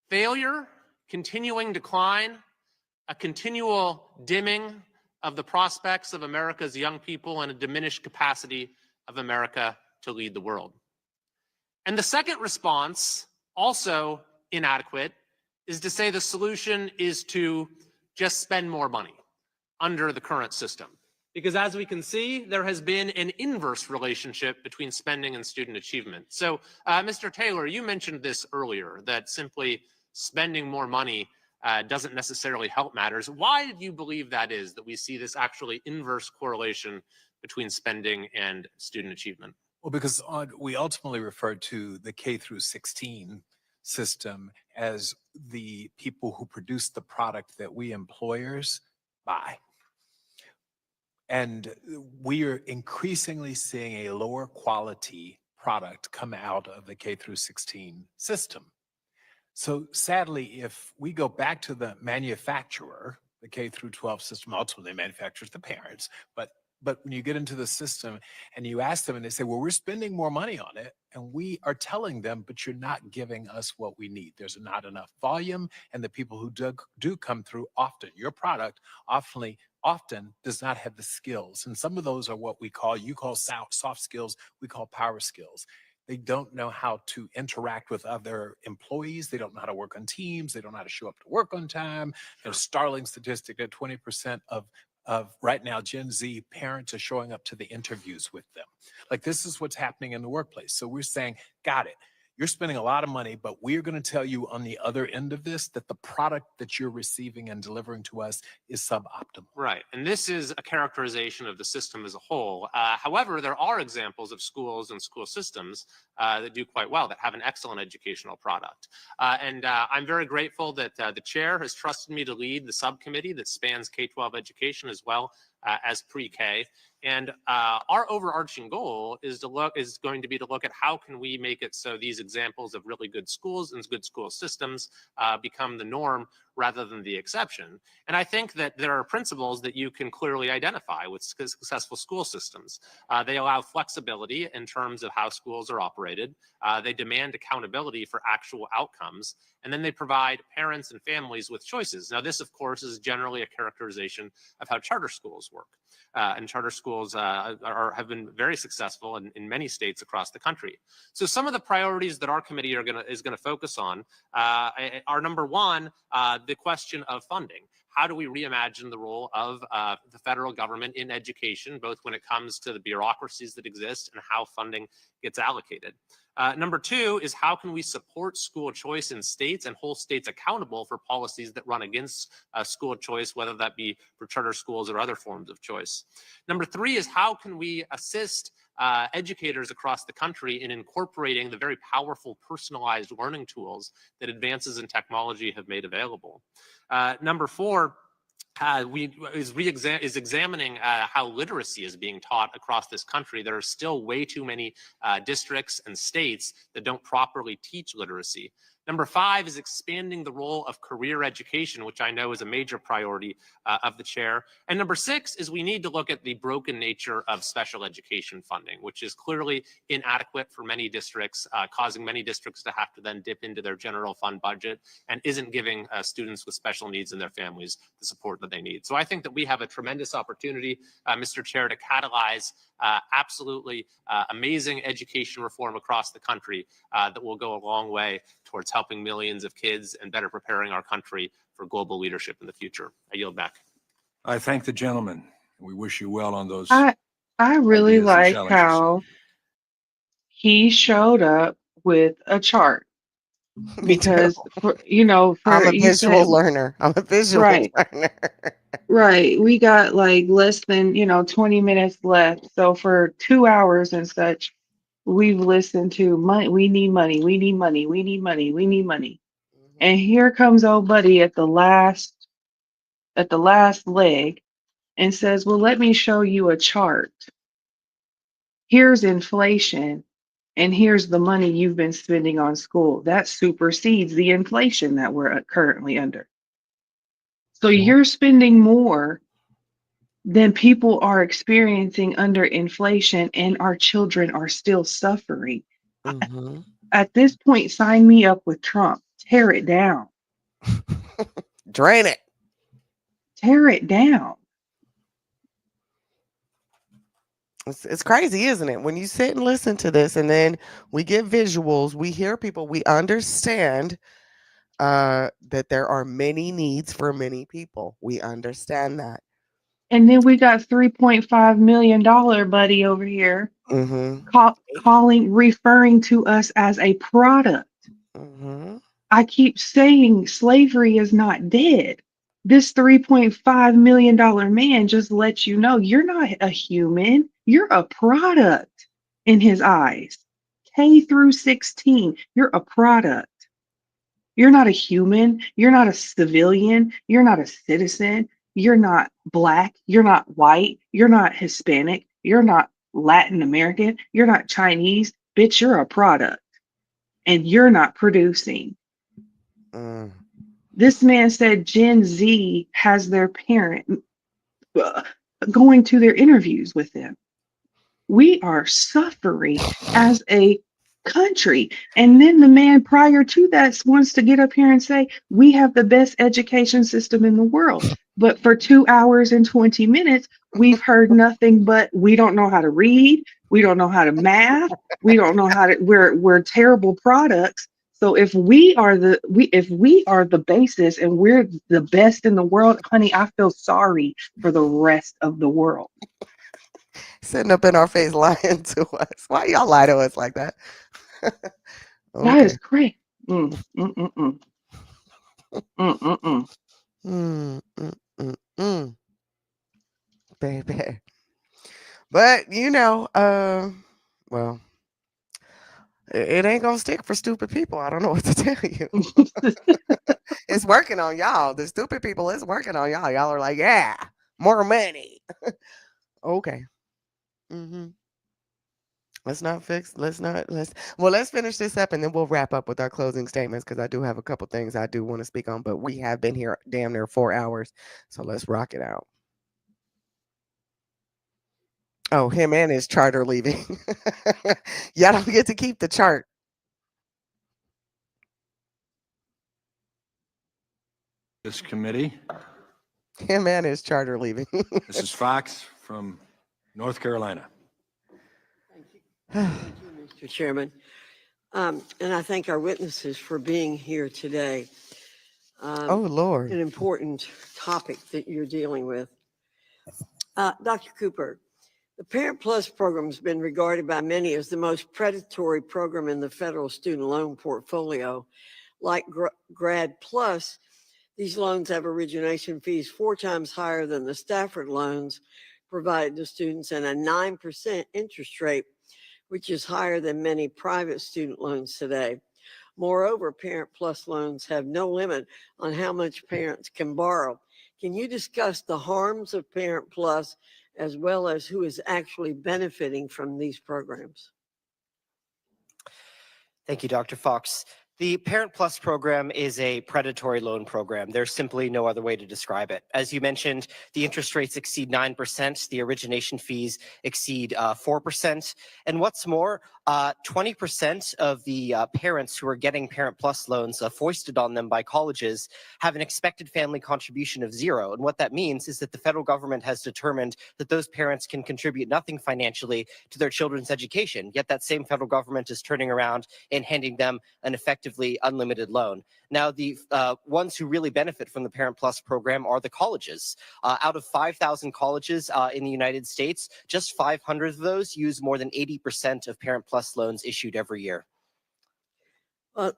failure, continuing decline, a continual dimming of the prospects of America's young people, and a diminished capacity of America to lead the world. And the second response, also inadequate, is to say the solution is to just spend more money under the current system. Because as we can see, there has been an inverse relationship between spending and student achievement. So, Mr. Taylor, you mentioned this earlier, that simply spending more money doesn't necessarily help matters. Why do you believe that is, that we see this actually inverse correlation between spending and student achievement? Well, because we ultimately refer to the K through 16 system as the people who produce the product that we employers buy. And we are increasingly seeing a lower quality product come out of the K through 16 system. So sadly, if we go back to the manufacturer, the K through 12 system ultimately manufactures the parents, but when you get into the system and you ask them and they say, well, we're spending more money on it, and we are telling them, but you're not giving us what we need. There's not enough volume, and the people who do come through often, your product often does not have the skills. And some of those are what you call soft skills, we call power skills. They don't know how to interact with other employees. They don't know how to work on teams. They don't know how to show up to work on time. There's a startling statistic that 20% of right now, Gen Z parents are showing up to the interviews with them. Like, this is what's happening in the workplace. So we're saying, got it. You're spending a lot of money, but we're going to tell you on the other end of this that the product that you're receiving and delivering to us is suboptimal. Right. And this is a characterization of the system as a whole. However, there are examples of schools and school systems that do quite well, that have an excellent educational product. And I'm very grateful that the chair has trusted me to lead the subcommittee that spans K-12 education as well as pre-K. And our overarching goal is going to be to look at how can we make it so these examples of really good schools and good school systems become the norm rather than the exception. And I think that there are principles that you can clearly identify with successful school systems. They allow flexibility in terms of how schools are operated. They demand accountability for actual outcomes. And then they provide parents and families with choices. Now, this, of course, is generally a characterization of how charter schools work. And charter schools have been very successful in many states across the country. So some of the priorities that our committee is going to focus on are, number one, the question of funding. How do we reimagine the role of the federal government in education, both when it comes to the bureaucracies that exist and how funding gets allocated? Number two is how can we support school choice in states and hold states accountable for policies that run against school choice, whether that be for charter schools or other forms of choice. Number three is how can we assist educators across the country in incorporating the very powerful personalized learning tools that advances in technology have made available. Number four, is examining how literacy is being taught across this country. There are still way too many districts and states that don't properly teach literacy. Number five is expanding the role of career education, which I know is a major priority of the chair. And number six is we need to look at the broken nature of special education funding, which is clearly inadequate for many districts, causing many districts to have to then dip into their general fund budget and isn't giving students with special needs and their families the support that they need. So I think that we have a tremendous opportunity, Mr. Chair, to catalyze absolutely amazing education reform across the country that will go a long way towards helping millions of kids and better preparing our country for global leadership in the future. I yield back. I thank the gentleman. We wish you well on those I really ideas and like challenges. how he showed up with a chart Me too. because I'm a he visual said, learner. I'm a visual right, learner. right. We got like less than, 20 minutes left. So for 2 hours and such, we've listened to money. We need money. We need money. We need money. We need money. And here comes old buddy at the last leg and says, well, let me show you a chart. Here's inflation, and here's the money you've been spending on school. That supersedes the inflation that we're currently under. So you're spending more than people are experiencing under inflation, and our children are still suffering. Mm-hmm. At this point, sign me up with Trump. Tear it down. Drain it. Tear it down. It's crazy, isn't it? When you sit and listen to this, and then we get visuals, we hear people, we understand that there are many needs for many people. We understand that. And then we got $3.5 million buddy over here Mm-hmm. calling, referring to us as a product. Mm-hmm. I keep saying slavery is not dead. This $3.5 million man just lets you know you're not a human, you're a product in his eyes. K through 16, you're a product. You're not a human, you're not a civilian, you're not a citizen, you're not black, you're not white, you're not Hispanic, you're not Latin American, you're not Chinese. Bitch, you're a product and you're not producing. Mm. This man said Gen Z has their parent going to their interviews with them. We are suffering as a country. And then the man prior to that wants to get up here and say, we have the best education system in the world. But for 2 hours and 20 minutes, we've heard nothing but we don't know how to read, we don't know how to math, we don't know how to, we're terrible products. So if we are the basis and we're the best in the world, honey, I feel sorry for the rest of the world. Sitting up in our face lying to us. Why y'all lie to us like that? That is Okay. great. Mm. Baby. But well, it ain't gonna stick for stupid people. I don't know what to tell you. It's working on y'all. The stupid people is working on y'all. Y'all are like, yeah, more money. Okay. Mm-hmm. Let's finish this up and then we'll wrap up with our closing statements because I do have a couple things I do want to speak on, but we have been here damn near 4 hours. So let's rock it out. Oh, him and his charter leaving. Y'all don't get to keep the chart. This committee. Him and his charter leaving. Mrs. Fox from North Carolina. Thank you, Mr. Chairman. And I thank our witnesses for being here today. Oh, Lord. An important topic that you're dealing with. Dr. Cooper, the Parent Plus program has been regarded by many as the most predatory program in the federal student loan portfolio. Like Grad Plus, these loans have origination fees 4 times higher than the Stafford loans provided to students and a 9% interest rate, which is higher than many private student loans today. Moreover, Parent Plus loans have no limit on how much parents can borrow. Can you discuss the harms of Parent Plus as well as who is actually benefiting from these programs? Thank you, Dr. Fox. The Parent Plus program is a predatory loan program. There's simply no other way to describe it. As you mentioned, the interest rates exceed 9%, the origination fees exceed 4%, and what's more, 20% of the parents who are getting Parent Plus loans foisted on them by colleges have an expected family contribution of 0. And what that means is that the federal government has determined that those parents can contribute nothing financially to their children's education, yet that same federal government is turning around and handing them an effectively unlimited loan. Now, the ones who really benefit from the Parent Plus program are the colleges. Out of 5,000 colleges in the United States, just 500 of those use more than 80% of Parent Plus loans issued every year. Let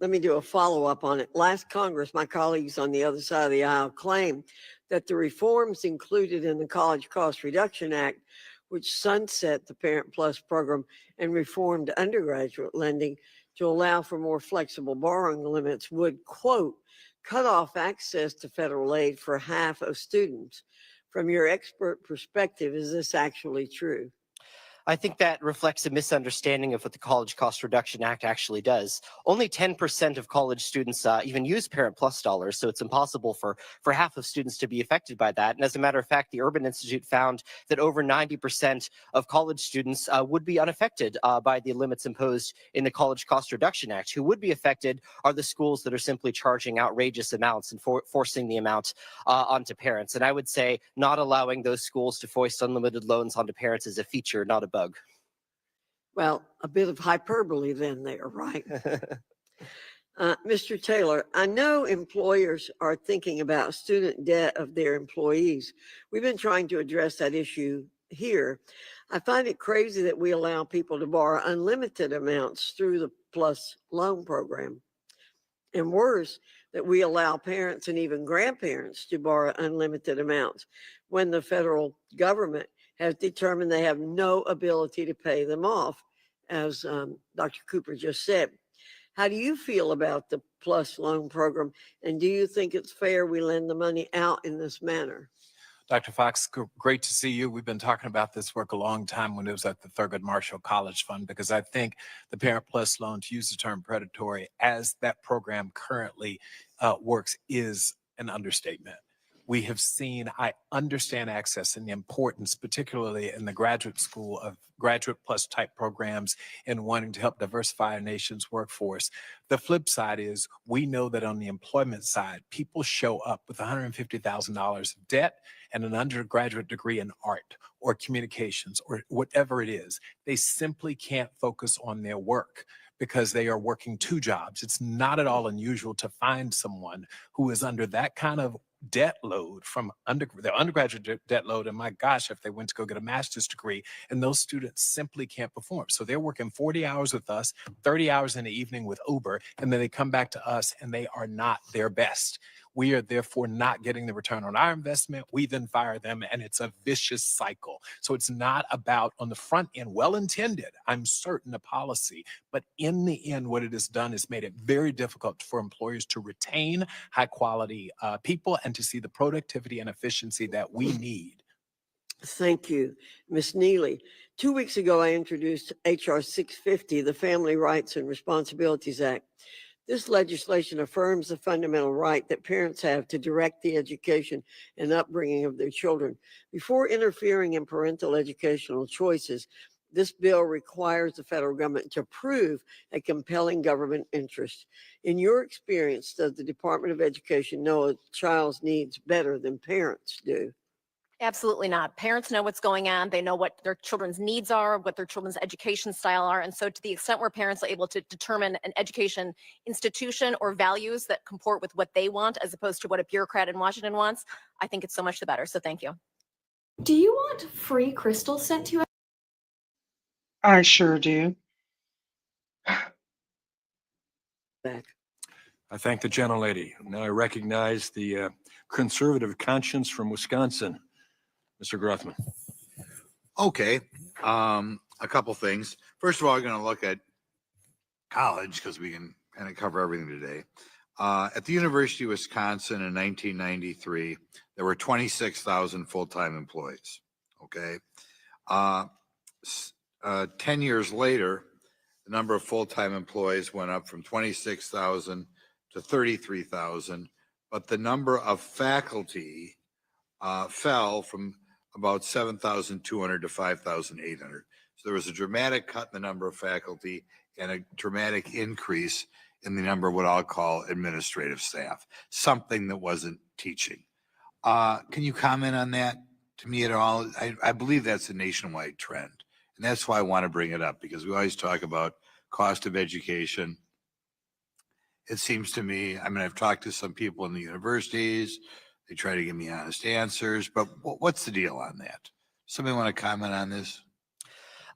me do a follow-up on it. Last Congress, my colleagues on the other side of the aisle claimed that the reforms included in the College Cost Reduction Act, which sunset the Parent Plus program and reformed undergraduate lending to allow for more flexible borrowing limits, would, quote, cut off access to federal aid for half of students. From your expert perspective, is this actually true? I think that reflects a misunderstanding of what the College Cost Reduction Act actually does. Only 10% of college students even use Parent Plus dollars, so it's impossible for half of students to be affected by that. And as a matter of fact, the Urban Institute found that over 90% of college students would be unaffected by the limits imposed in the College Cost Reduction Act. Who would be affected are the schools that are simply charging outrageous amounts and forcing the amount onto parents. And I would say not allowing those schools to foist unlimited loans onto parents is a feature, not a bug. Well, a bit of hyperbole then there, right? Mr. Taylor, I know employers are thinking about student debt of their employees. We've been trying to address that issue here. I find it crazy that we allow people to borrow unlimited amounts through the PLUS loan program. And worse, that we allow parents and even grandparents to borrow unlimited amounts when the federal government has determined they have no ability to pay them off, as Dr. Cooper just said. How do you feel about the PLUS loan program? And do you think it's fair we lend the money out in this manner? Dr. Fox, great to see you. We've been talking about this work a long time when it was at the Thurgood Marshall College Fund, because I think the Parent Plus loan, to use the term predatory, as that program currently works, is an understatement. We have seen, I understand access and the importance, particularly in the graduate school, of graduate plus type programs and wanting to help diversify our nation's workforce. The flip side is we know that on the employment side, people show up with $150,000 of debt and an undergraduate degree in art or communications or whatever it is. They simply can't focus on their work because they are working two jobs. It's not at all unusual to find someone who is under that kind of debt load from their undergraduate debt load, and my gosh, if they went to go get a master's degree, and those students simply can't perform. So they're working 40 hours with us, 30 hours in the evening with Uber, and then they come back to us and they are not their best. We are therefore not getting the return on our investment. We then fire them, and it's a vicious cycle. So it's not about, on the front end, well-intended, I'm certain, a policy, but in the end, what it has done is made it very difficult for employers to retain high-quality people and to see the productivity and efficiency that we need. Thank you. Ms. Neely, 2 weeks ago, I introduced H.R. 650, the Family Rights and Responsibilities Act. This legislation affirms the fundamental right that parents have to direct the education and upbringing of their children. Before interfering in parental educational choices, this bill requires the federal government to prove a compelling government interest. In your experience, does the Department of Education know a child's needs better than parents do? Absolutely not. Parents know what's going on. They know what their children's needs are, what their children's education style are. And so to the extent where parents are able to determine an education institution or values that comport with what they want, as opposed to what a bureaucrat in Washington wants, I think it's so much the better. So thank you. Do you want free crystals sent to you? I sure do. Back. I thank the gentlelady. Now I recognize the conservative conscience from Wisconsin, Mr. Grothman. Okay, a couple things. First of all, I'm going to look at college because we can kind of cover everything today. At the University of Wisconsin in 1993, there were 26,000 full-time employees. Okay, 10 years later, the number of full-time employees went up from 26,000 to 33,000, but the number of faculty fell from about 7,200 to 5,800. So there was a dramatic cut in the number of faculty and a dramatic increase in the number of what I'll call administrative staff, something that wasn't teaching. Can you comment on that to me at all? I believe that's a nationwide trend. And that's why I want to bring it up, because we always talk about cost of education. It seems to me, I mean, I've talked to some people in the universities, they try to give me honest answers, but what's the deal on that? Somebody want to comment on this?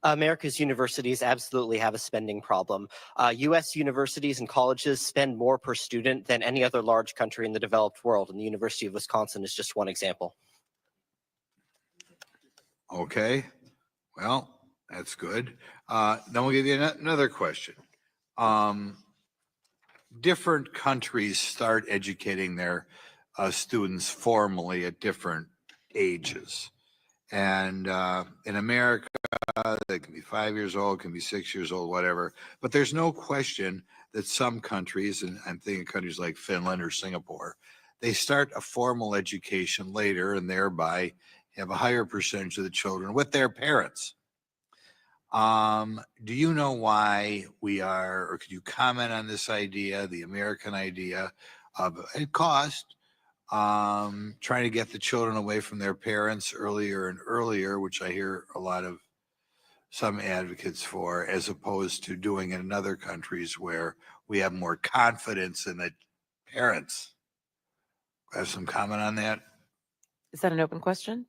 America's universities absolutely have a spending problem. U.S. universities and colleges spend more per student than any other large country in the developed world, and the University of Wisconsin is just one example. Okay, well, that's good. Then we'll give you another question. Different countries start educating their students formally at different ages. And in America, They can be 5 years old, can be 6 years old, whatever. But there's no question that some countries, and I'm thinking countries like Finland or Singapore, they start a formal education later and thereby have a higher percentage of the children with their parents. Do you know why we are, or could you comment on this idea, the American idea of a cost, trying to get the children away from their parents earlier and earlier, which I hear a lot of some advocates for, as opposed to doing it in other countries where we have more confidence in the parents? Have some comment on that? Is that an open question?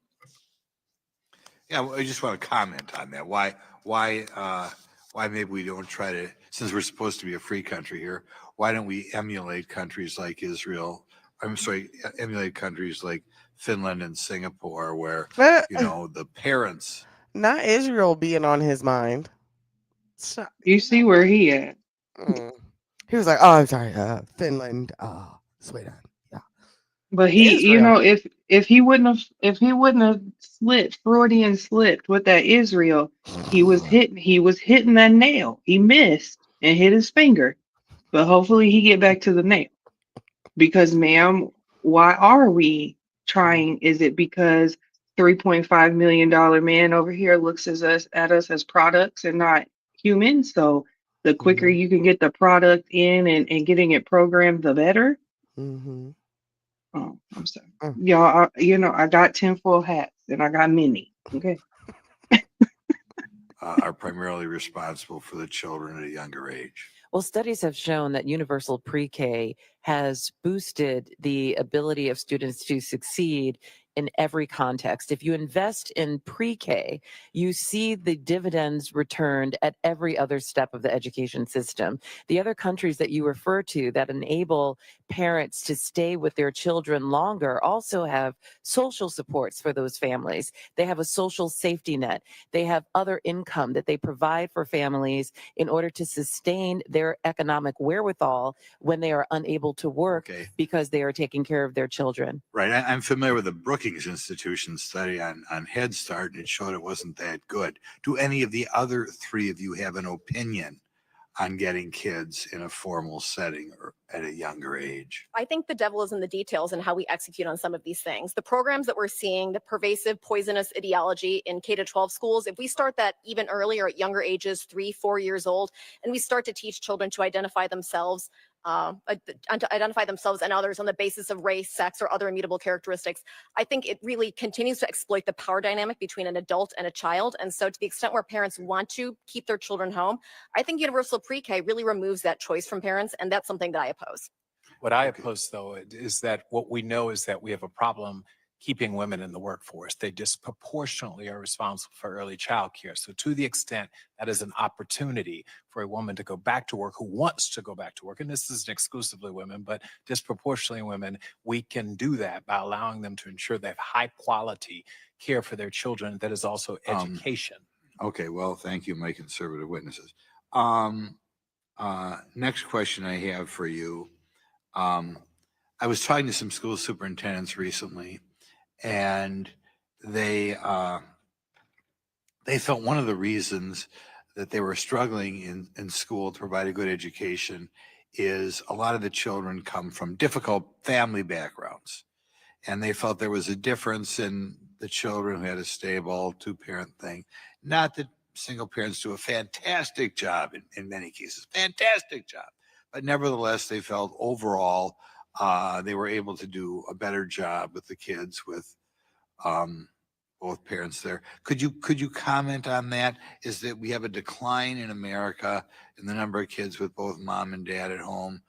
Yeah, well, I just want to comment on that. Why maybe we don't try to, since we're supposed to be a free country here, why don't we emulate countries like Israel? I'm sorry, emulate countries like Finland and Singapore, where, you know, the parents. Not Israel being on his mind. So, You see where he at? he was like, "Oh, I'm sorry, Finland, Sweden, yeah." But he, you Israel. know, if he wouldn't have slipped, Freudian slipped with that Israel, he was hitting that nail. He missed and hit his finger. But hopefully he get back to the nail. Because ma'am, why are we trying? Is it because $3.5 million man over here looks at us as products and not humans? So the quicker you can get the product in and getting it programmed, the better. Mm-hmm. Oh, I'm sorry. Y'all, you know, I got tinfoil hats and I got many. Okay. Are primarily responsible for the children at a younger age. Well, studies have shown that universal pre-K has boosted the ability of students to succeed in every context. If you invest in pre-K, you see the dividends returned at every other step of the education system. The other countries that you refer to that enable parents to stay with their children longer also have social supports for those families. They have a social safety net. They have other income that they provide for families in order to sustain their economic wherewithal when they are unable to work because they are taking care of their children. Right. I'm familiar with the Brookings Institution study on Head Start, and it showed it wasn't that good. Do any of the other three of you have an opinion on getting kids in a formal setting or at a younger age? I think the devil is in the details and how we execute on some of these things. The programs that we're seeing, the pervasive poisonous ideology in K-12 schools, if we start that even earlier at younger ages, 3, 4 years old, and we start to teach children to identify themselves and others on the basis of race, sex, or other immutable characteristics, I think it really continues to exploit the power dynamic between an adult and a child. And so to the extent where parents want to keep their children home, I think universal pre-K really removes that choice from parents, and that's something that I oppose. What I oppose, though, is that what we know is that we have a problem keeping women in the workforce. They disproportionately are responsible for early child care. So to the extent that is an opportunity for a woman to go back to work who wants to go back to work, and this isn't exclusively women, but disproportionately women, we can do that by allowing them to ensure they have high quality care for their children that is also education. Okay, well, thank you, my conservative witnesses. Next question I have for you. I was talking to some school superintendents recently, and they felt one of the reasons that they were struggling in school to provide a good education is a lot of the children come from difficult family backgrounds. And they felt there was a difference in the children who had a stable 2-parent thing. Not that single parents do a fantastic job in many cases, fantastic job. But nevertheless, they felt overall they were able to do a better job with the kids with both parents there. Could you comment on that? Is that we have a decline in America in the number of kids with both mom and dad at home?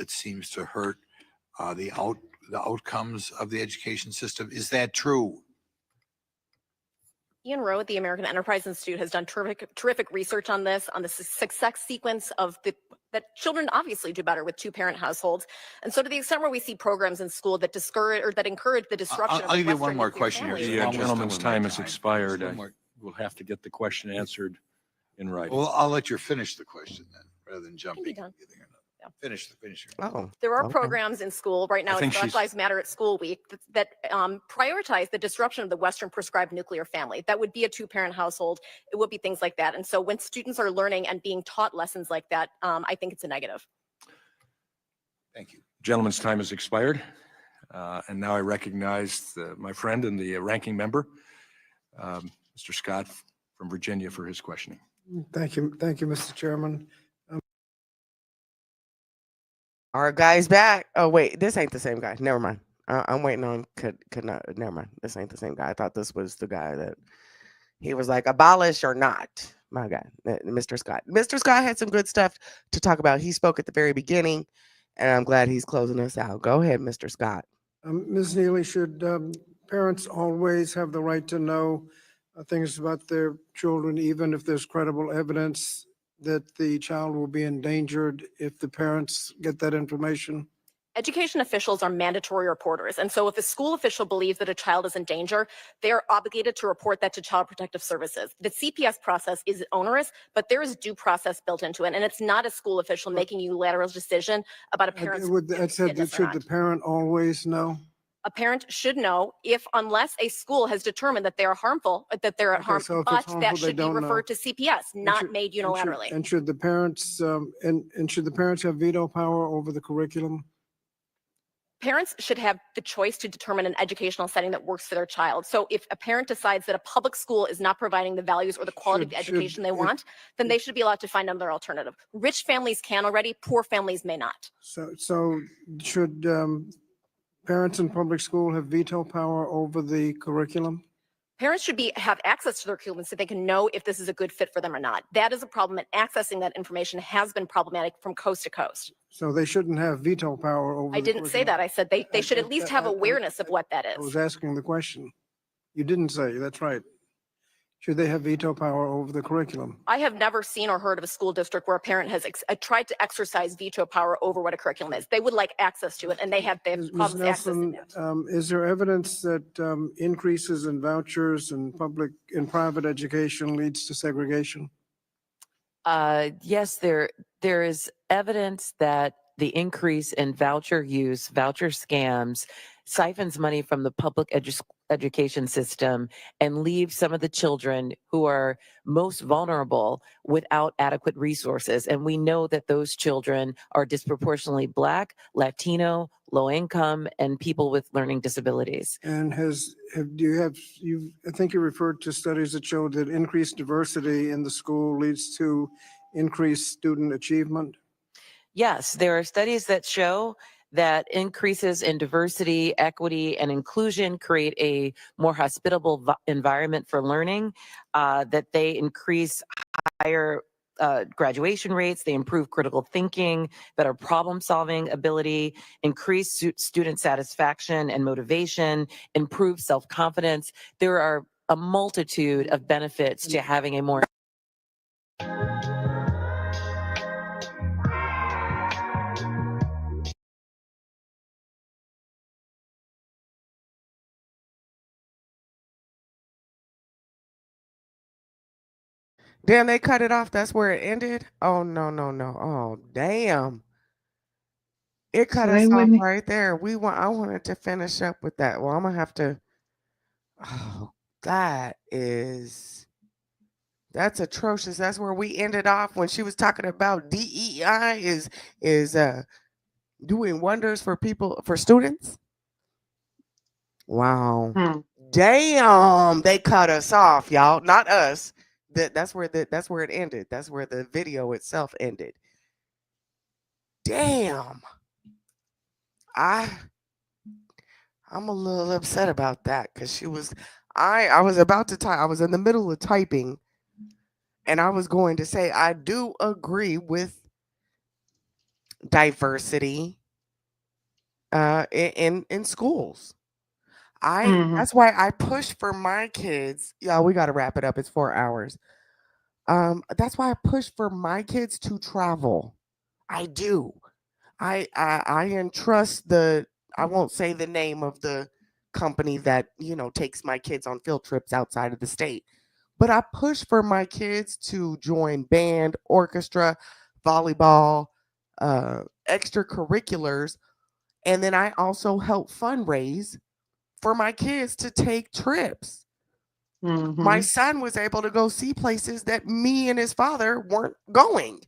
It seems to hurt the outcomes of the education system. Is that true? Ian Rowe at the American Enterprise Institute has done terrific research on this, on the success sequence of that children obviously do better with 2-parent households. And so to the extent where we see programs in school that discourage or that encourage the disruption I'll of give you one more Western question nuclear here. families. The gentleman's time has expired. One more. We'll have to get the question answered in writing. Well, I'll let you finish the question then, rather than jumping. Finish. Your. Oh, There are okay. programs in school right now. I It's think Black she's- Lives Matter at School Week that prioritize the disruption of the Western prescribed nuclear family. That would be a two-parent household. It would be things like that. And so when students are learning and being taught lessons like that, I think it's a negative. Thank you. Gentleman's time has expired. And now I recognize my friend and the ranking member, Mr. Scott from Virginia, for his questioning. Thank you, Mr. Chairman. Our guy's back. Oh wait, this ain't the same guy. Never mind. I'm waiting on could not. Never mind. This ain't the same guy. I thought this was the guy that he was like abolish or not. My guy, Mr. Scott. Mr. Scott had some good stuff to talk about. He spoke at the very beginning, and I'm glad he's closing us out. Go ahead, Mr. Scott. Ms. Neely, should parents always have the right to know things about their children, even if there's credible evidence that the child will be endangered if the parents get that information? Education officials are mandatory reporters. And so if a school official believes that a child is in danger, they are obligated to report that to Child Protective Services. The CPS process is onerous, but there is due process built into it. And it's not a school official making a unilateral decision about a parent's I said, fitness or should not. the parent always know? A parent should know unless a school has determined that they are harmful, that they're at Okay, harm, so if but it's harmful, that they should be don't know. referred to CPS, not made unilaterally. And should the parents and should the parents have veto power over the curriculum? Parents should have the choice to determine an educational setting that works for their child. So if a parent decides that a public school is not providing the values or the quality of the education they want, then they should be allowed to find another alternative. Rich families can already, poor families may not. So should parents in public school have veto power over the curriculum? Parents should have access to their curriculum so they can know if this is a good fit for them or not. That is a problem, and accessing that information has been problematic from coast to coast. So they shouldn't have veto power over I the didn't say curriculum. that. I said they should at least have awareness of what that I was is. asking the question. You didn't say, that's right. Should they have veto power over the curriculum? I have never seen or heard of a school district where a parent has tried to exercise veto power over what a curriculum is. They would like access to it, and they have Ms. problems accessing Nelson, it. is there evidence that increases in vouchers and private education leads to segregation? Yes, there is evidence that the increase in voucher use, voucher scams, siphons money from the public education system and leaves some of the children who are most vulnerable without adequate resources. And we know that those children are disproportionately Black, Latino, low income, and people with learning disabilities. And I think you referred to studies that showed that increased diversity in the school leads to increased student achievement? Yes, there are studies that show that increases in diversity, equity, and inclusion create a more hospitable environment for learning, that they increase higher graduation rates, they improve critical thinking, better problem-solving ability, increase student satisfaction and motivation, improve self-confidence. There are a multitude of benefits to having a more Damn, they cut it off. That's where it ended. Oh no. Oh damn. It cut So us they off wouldn't. right there. I wanted to finish up with that. Well, I'm gonna have to. Oh, that's atrocious. That's where we ended off when she was talking about DEI is doing wonders for students. Wow. Damn, they cut us off, y'all. Not us. That's where it ended. That's where the video itself ended. Damn. I'm a little upset about that because I was about to type. I was in the middle of typing, and I was going to say I do agree with diversity in schools. That's why I push for my kids. Yeah, we got to wrap it up. It's 4 hours. That's why I push for my kids to travel. I do. I entrust I won't say the name of the company that, takes my kids on field trips outside of the state. But I push for my kids to join band, orchestra, volleyball, extracurriculars. And then I also help fundraise for my kids to take trips. My son was able to go see places that me and his father weren't going.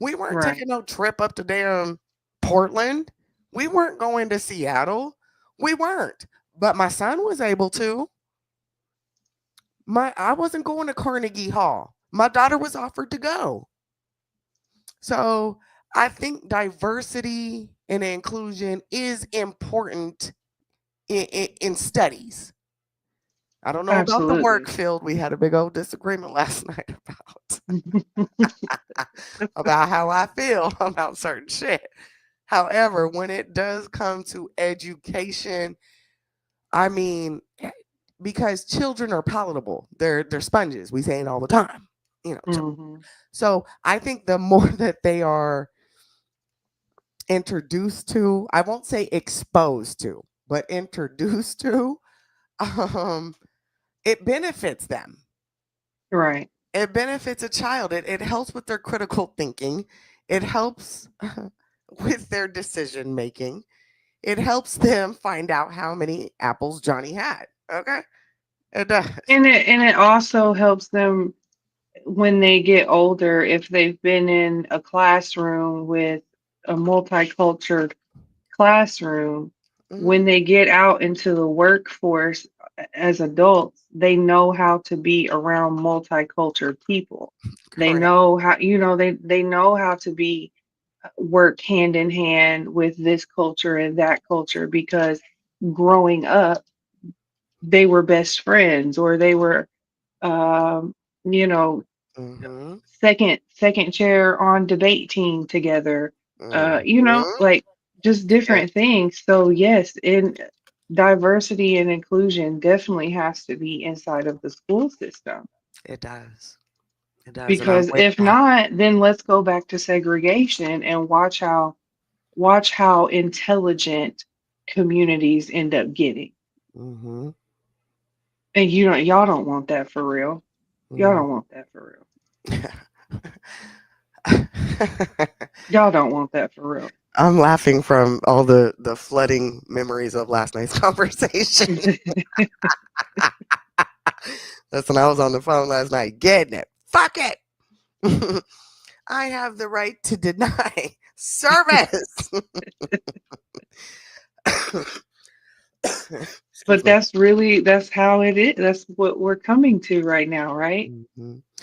We weren't Right. taking no trip up to damn Portland. We weren't going to Seattle. We weren't. But my son was able to. I wasn't going to Carnegie Hall. My daughter was offered to go. So I think diversity and inclusion is important in studies. I don't know about the work Absolutely. field. We had a big old disagreement last night about how I feel about certain shit. However, when it does come to education, I mean, because children are palatable, they're sponges. We say it all the time, So I think the more that they are introduced to, I won't say exposed to, but introduced to, it benefits them. Right. It benefits a child. It helps with their critical thinking. It helps with their decision making. It helps them find out how many apples Johnny had. Okay? It does. And it also helps them when they get older, if they've been in a classroom with a multicultural classroom, when they get out into the workforce as adults, they know how to be around multicultural people. They Correct. know how, they know how to be work hand in hand with this culture and that culture because growing up, they were best friends or they were, um, you know, second chair on debate team together, like just different things. So yes, in diversity and inclusion definitely has to be inside of the school system. It does. It does. And I'm Because with if that. not, then let's go back to segregation and watch how intelligent communities end up getting. Mm-hmm. And y'all don't want that for real. Y'all don't want that for real. Y'all don't want that for real. I'm laughing from all the flooding memories of last night's conversation. Listen, I was on the phone last night getting it. Fuck it. I have the right to deny service. But that's how it is. That's what we're coming to right now, right?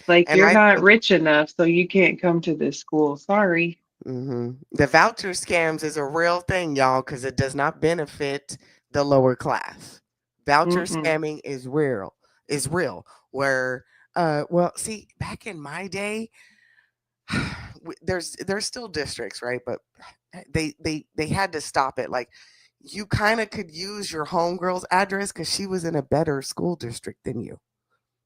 Like And you're I not think rich enough, so you can't come to this school. Sorry. the voucher scams is a real thing, y'all, because it does not benefit the lower class. Voucher scamming is real. Is real. Where, well, see, back in my day, there's still districts, right? But they had to stop it. Like you kind of could use your homegirl's address because she was in a better school district than you.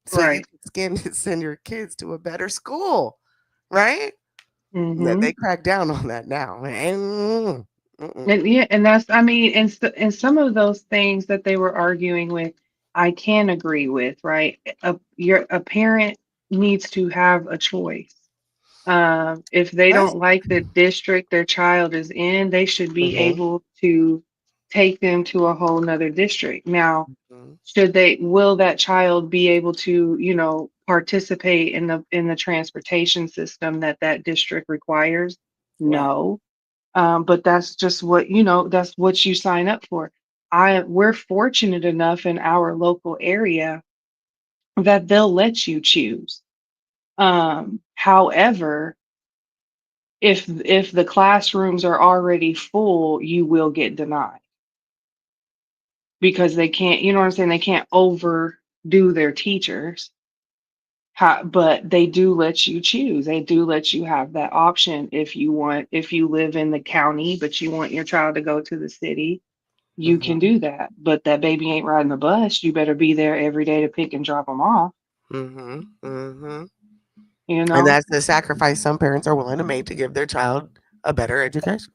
So you could send your kids to a better school, right? They crack down on that now. And yeah, and that's, I mean, and some of those things that they were arguing with, I can agree with, right? A parent needs to have a choice. If they Let's don't like the district their child is in, they should be able to take them to a whole nother district. Now, will that child be able to, participate in the transportation system that district requires? No. But that's just that's what you sign up for. We're fortunate enough in our local area that they'll let you choose. However, if the classrooms are already full, you will get denied because they can't, you know what I'm saying? They can't overdo their teachers. But they do let you choose. They do let you have that option if you live in the county, but you want your child to go to the city, you can do that. But that baby ain't riding the bus. You better be there every day to pick and drop them off. And You know? that's the sacrifice some parents are willing to make to give their child a better education.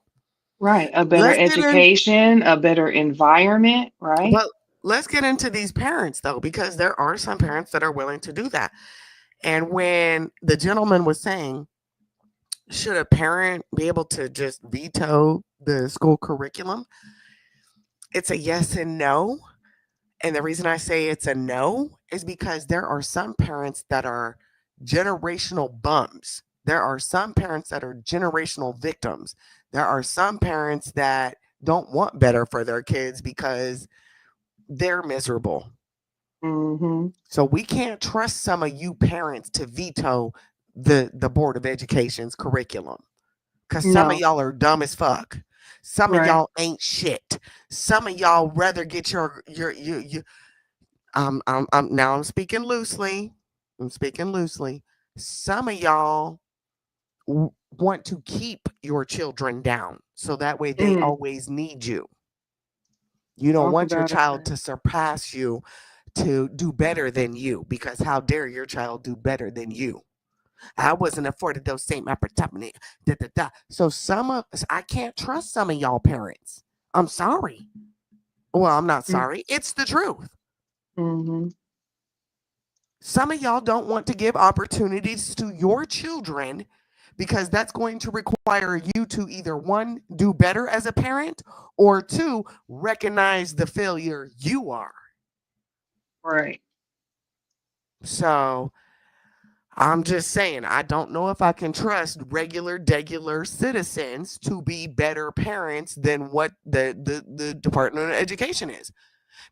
Right. A better education, a better environment, right? But let's get into these parents though, because there are some parents that are willing to do that. And when the gentleman was saying, should a parent be able to just veto the school curriculum? It's a yes and no. And the reason I say it's a no is because there are some parents that are generational bums. There are some parents that are generational victims. There are some parents that don't want better for their kids because they're miserable. Mm-hmm. So we can't trust some of you parents to veto the Board of Education's curriculum. Because some of No. y'all are dumb as fuck. Some of Right. y'all ain't shit. Some of y'all rather get your now I'm speaking loosely. I'm speaking loosely. Some of y'all want to keep your children down so that way they always need you. You don't Talk want your about it. child to surpass you, to do better than you, because how dare your child do better than you? I wasn't afforded those same opportunities. So I can't trust some of y'all parents. I'm sorry. Well, I'm not sorry. It's the truth. Mm-hmm. Some of y'all don't want to give opportunities to your children because that's going to require you to either one, do better as a parent, or two, recognize the failure you are. Right. So I'm just saying, I don't know if I can trust degular citizens to be better parents than what the Department of Education is.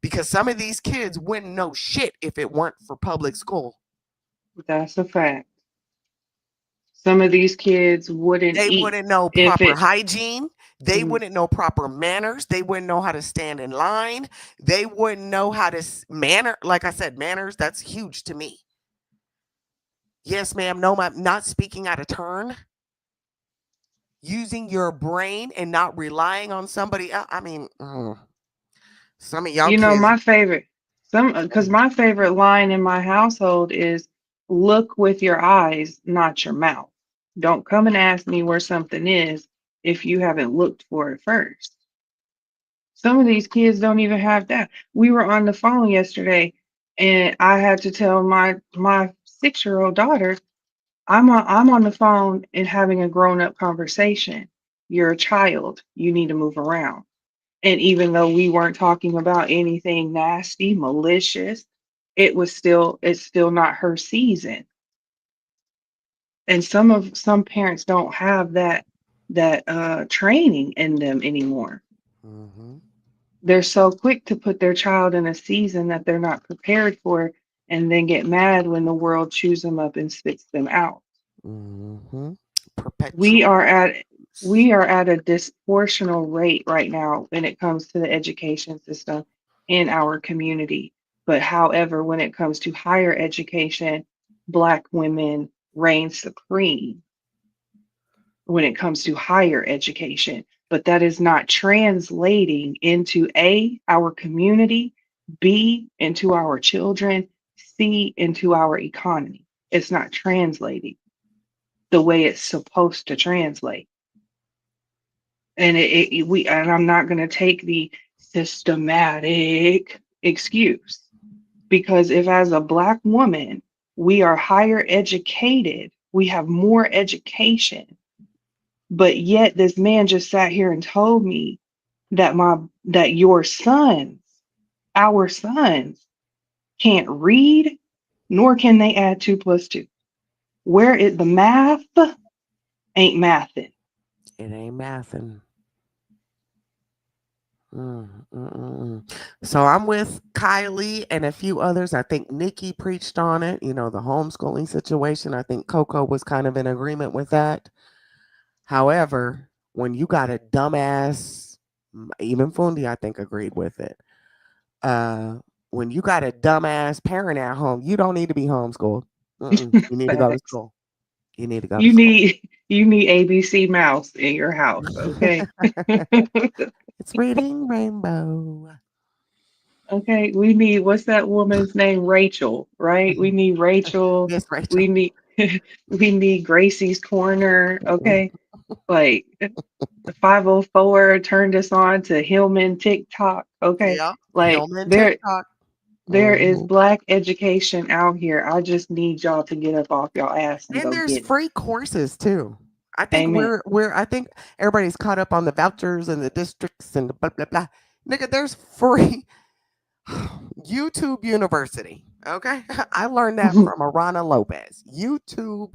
Because some of these kids wouldn't know shit if it weren't for public school. That's a fact. Some of these kids wouldn't They eat wouldn't know if proper it. hygiene. They Mhm. wouldn't know proper manners. They wouldn't know how to stand in line. They wouldn't know how to manner. Like I said, manners, that's huge to me. Yes, ma'am. No, I'm not speaking out of turn. Using your brain and not relying on somebody else. I mean, some of y'all You know, kids. my favorite, because my favorite line in my household is look with your eyes, not your mouth. Don't come and ask me where something is if you haven't looked for it first. Some of these kids don't even have that. We were on the phone yesterday and I had to tell my 6-year-old daughter, I'm on the phone and having a grown-up conversation. You're a child. You need to move around. And even though we weren't talking about anything nasty, malicious, it's still not her season. And some parents don't have that training in them anymore. They're so quick to put their child in a season that they're not prepared for and then get mad when the world chews them up and spits them out. We are at a disproportional rate right now when it comes to the education system in our community. But however, when it comes to higher education, Black women reign supreme when it comes to higher education. But that is not translating into A, our community, B, into our children, C, into our economy. It's not translating the way it's supposed to translate. And I'm not going to take the systematic excuse, because if as a Black woman we are higher educated, we have more education, but yet this man just sat here and told me that your sons, our sons, can't read, nor can they add 2 plus 2. Where is the math? Ain't mathing. It ain't mathing. So I'm with Kylie and a few others. I think Nikki preached on it, the homeschooling situation. I think Coco was kind of in agreement with that. However, when you got a dumbass, even Fundi, I think, agreed with it. When you got a dumbass parent at home, you don't need to be homeschooled. You need to go to school. You need to go to You school. need ABC Mouse in your house, okay? It's reading Rainbow. Okay, we need, what's that woman's name? Rachel, right? We need Rachel. Miss Rachel. We need we need Gracie's Corner, okay? Like the 504 turned us on to Hillman TikTok, okay? Yeah, Like Hillman TikTok. there is Black education out here. I just need y'all to get up off y'all ass and And go there's get it. free courses too. I think Amen. I think everybody's caught up on the vouchers and the districts and the blah blah blah. Nigga, there's free YouTube University. Okay. I learned that from Arana Lopez. YouTube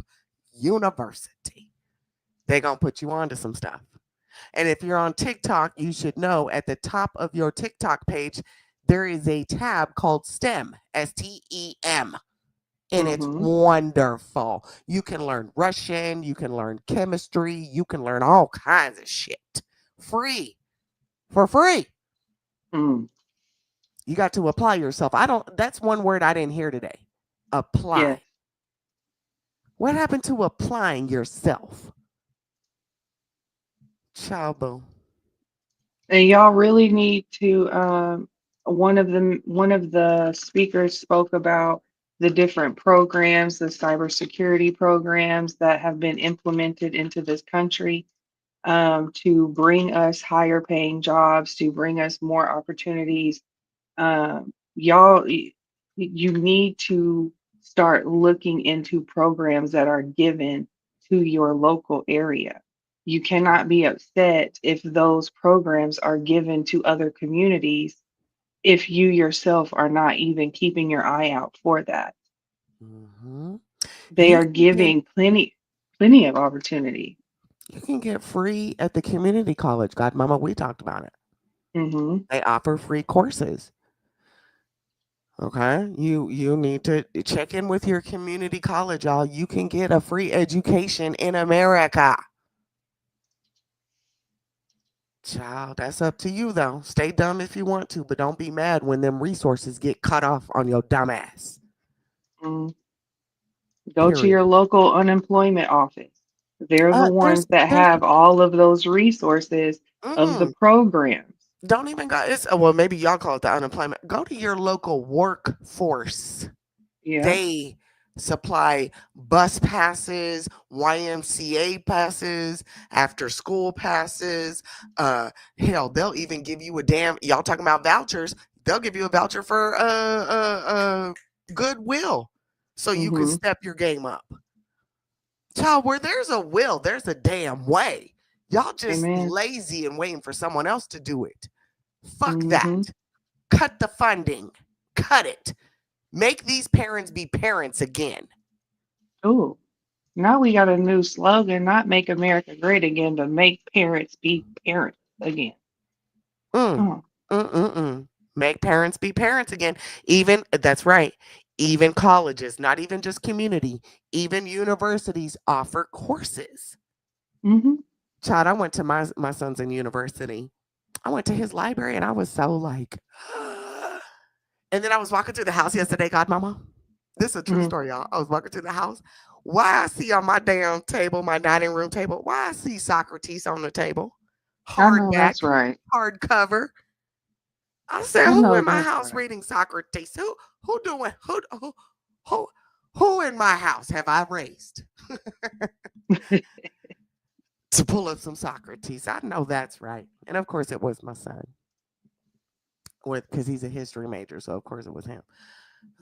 University. They're gonna put you onto some stuff. And if you're on TikTok, you should know at the top of your TikTok page, there is a tab called STEM, STEM. And it's wonderful. You can learn Russian, you can learn chemistry, you can learn all kinds of shit. Free. For free. Mm. You got to apply yourself. That's one word I didn't hear today. Apply. Yes. What happened to applying yourself? Child boo. And y'all really need to. One of the speakers spoke about the different programs, the cybersecurity programs that have been implemented into this country to bring us higher paying jobs, to bring us more opportunities. You need to start looking into programs that are given to your local area. You cannot be upset if those programs are given to other communities if you yourself are not even keeping your eye out for that. They You are can get giving plenty of opportunity. you can get free at the community college. Godmomma, we talked about it. They offer free courses. Okay, you need to check in with your community college, y'all. You can get a free education in America. Child, that's up to you though. Stay dumb if you want to, but don't be mad when them resources get cut off on your dumb ass. Go to your Period. local unemployment office. They're the ones that There's have all of those resources of the programs. don't even go. It's well, maybe y'all call it the unemployment. Go to your local workforce. Yeah. They supply bus passes, YMCA passes, after school passes. Hell, they'll even give you a damn. Y'all talking about vouchers? They'll give you a voucher for Goodwill, so you can step your game up. Child, where there's a will, there's a damn way. Y'all just Amen. lazy and waiting for someone else to do it. Fuck that. Cut the funding. Cut it. Make these parents be parents again. Oh, now we got a new slogan, not make America great again, but make parents be parents again. Make parents be parents again. Even, that's right. Even colleges, not even just community, even universities offer courses. Child, I went to my son's in university. I went to his library and I was so like, and then I was walking through the house yesterday, Godmomma. This is a true story, y'all. I was walking through the house. Why I see on my damn table, my dining room table, why I see Socrates on the table? I know Hardback, that's right. hardcover. I said, I who know in my that's house right. reading Socrates? Who in my house have I raised to pull up some Socrates? I know that's right. And of course it was my son. Because he's a history major, so of course it was him.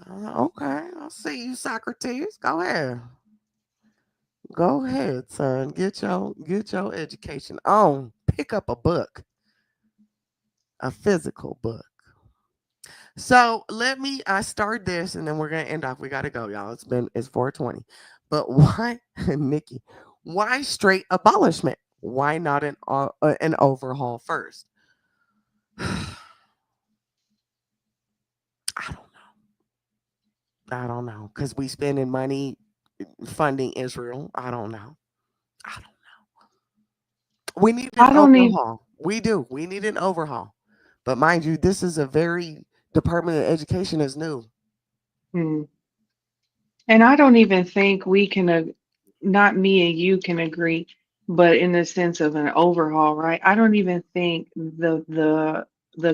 Okay, I'll see you, Socrates. Go ahead. Go ahead, son. Get your education on. Pick up a book. A physical book. So let me start this and then we're gonna end off. We gotta go, y'all. It's 4:20. But why, Nikki, why straight abolishment? Why not an overhaul first? I don't know. Because we spending money funding Israel. I don't know. We need an overhaul. We do. We need an overhaul. But mind you, this is a very Department of Education is new. And I don't even think we can, not me and you can agree, but in the sense of an overhaul, right? I don't even think the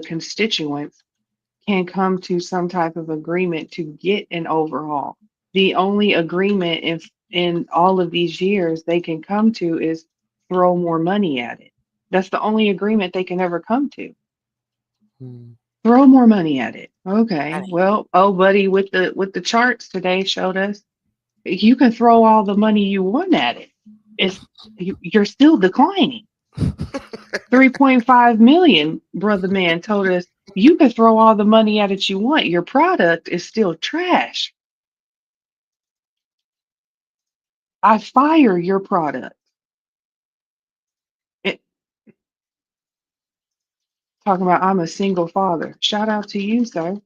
constituents can come to some type of agreement to get an overhaul. The only agreement in all of these years they can come to is throw more money at it. That's the only agreement they can ever come to. Throw more money at it. Okay. Well, oh buddy with the charts today showed us you can throw all the money you want at it. you're still declining. 3.5 million, brother man told us, you can throw all the money at it you want. Your product is still trash. I fire your product. It, talking about I'm a single father. Shout out to you, sir,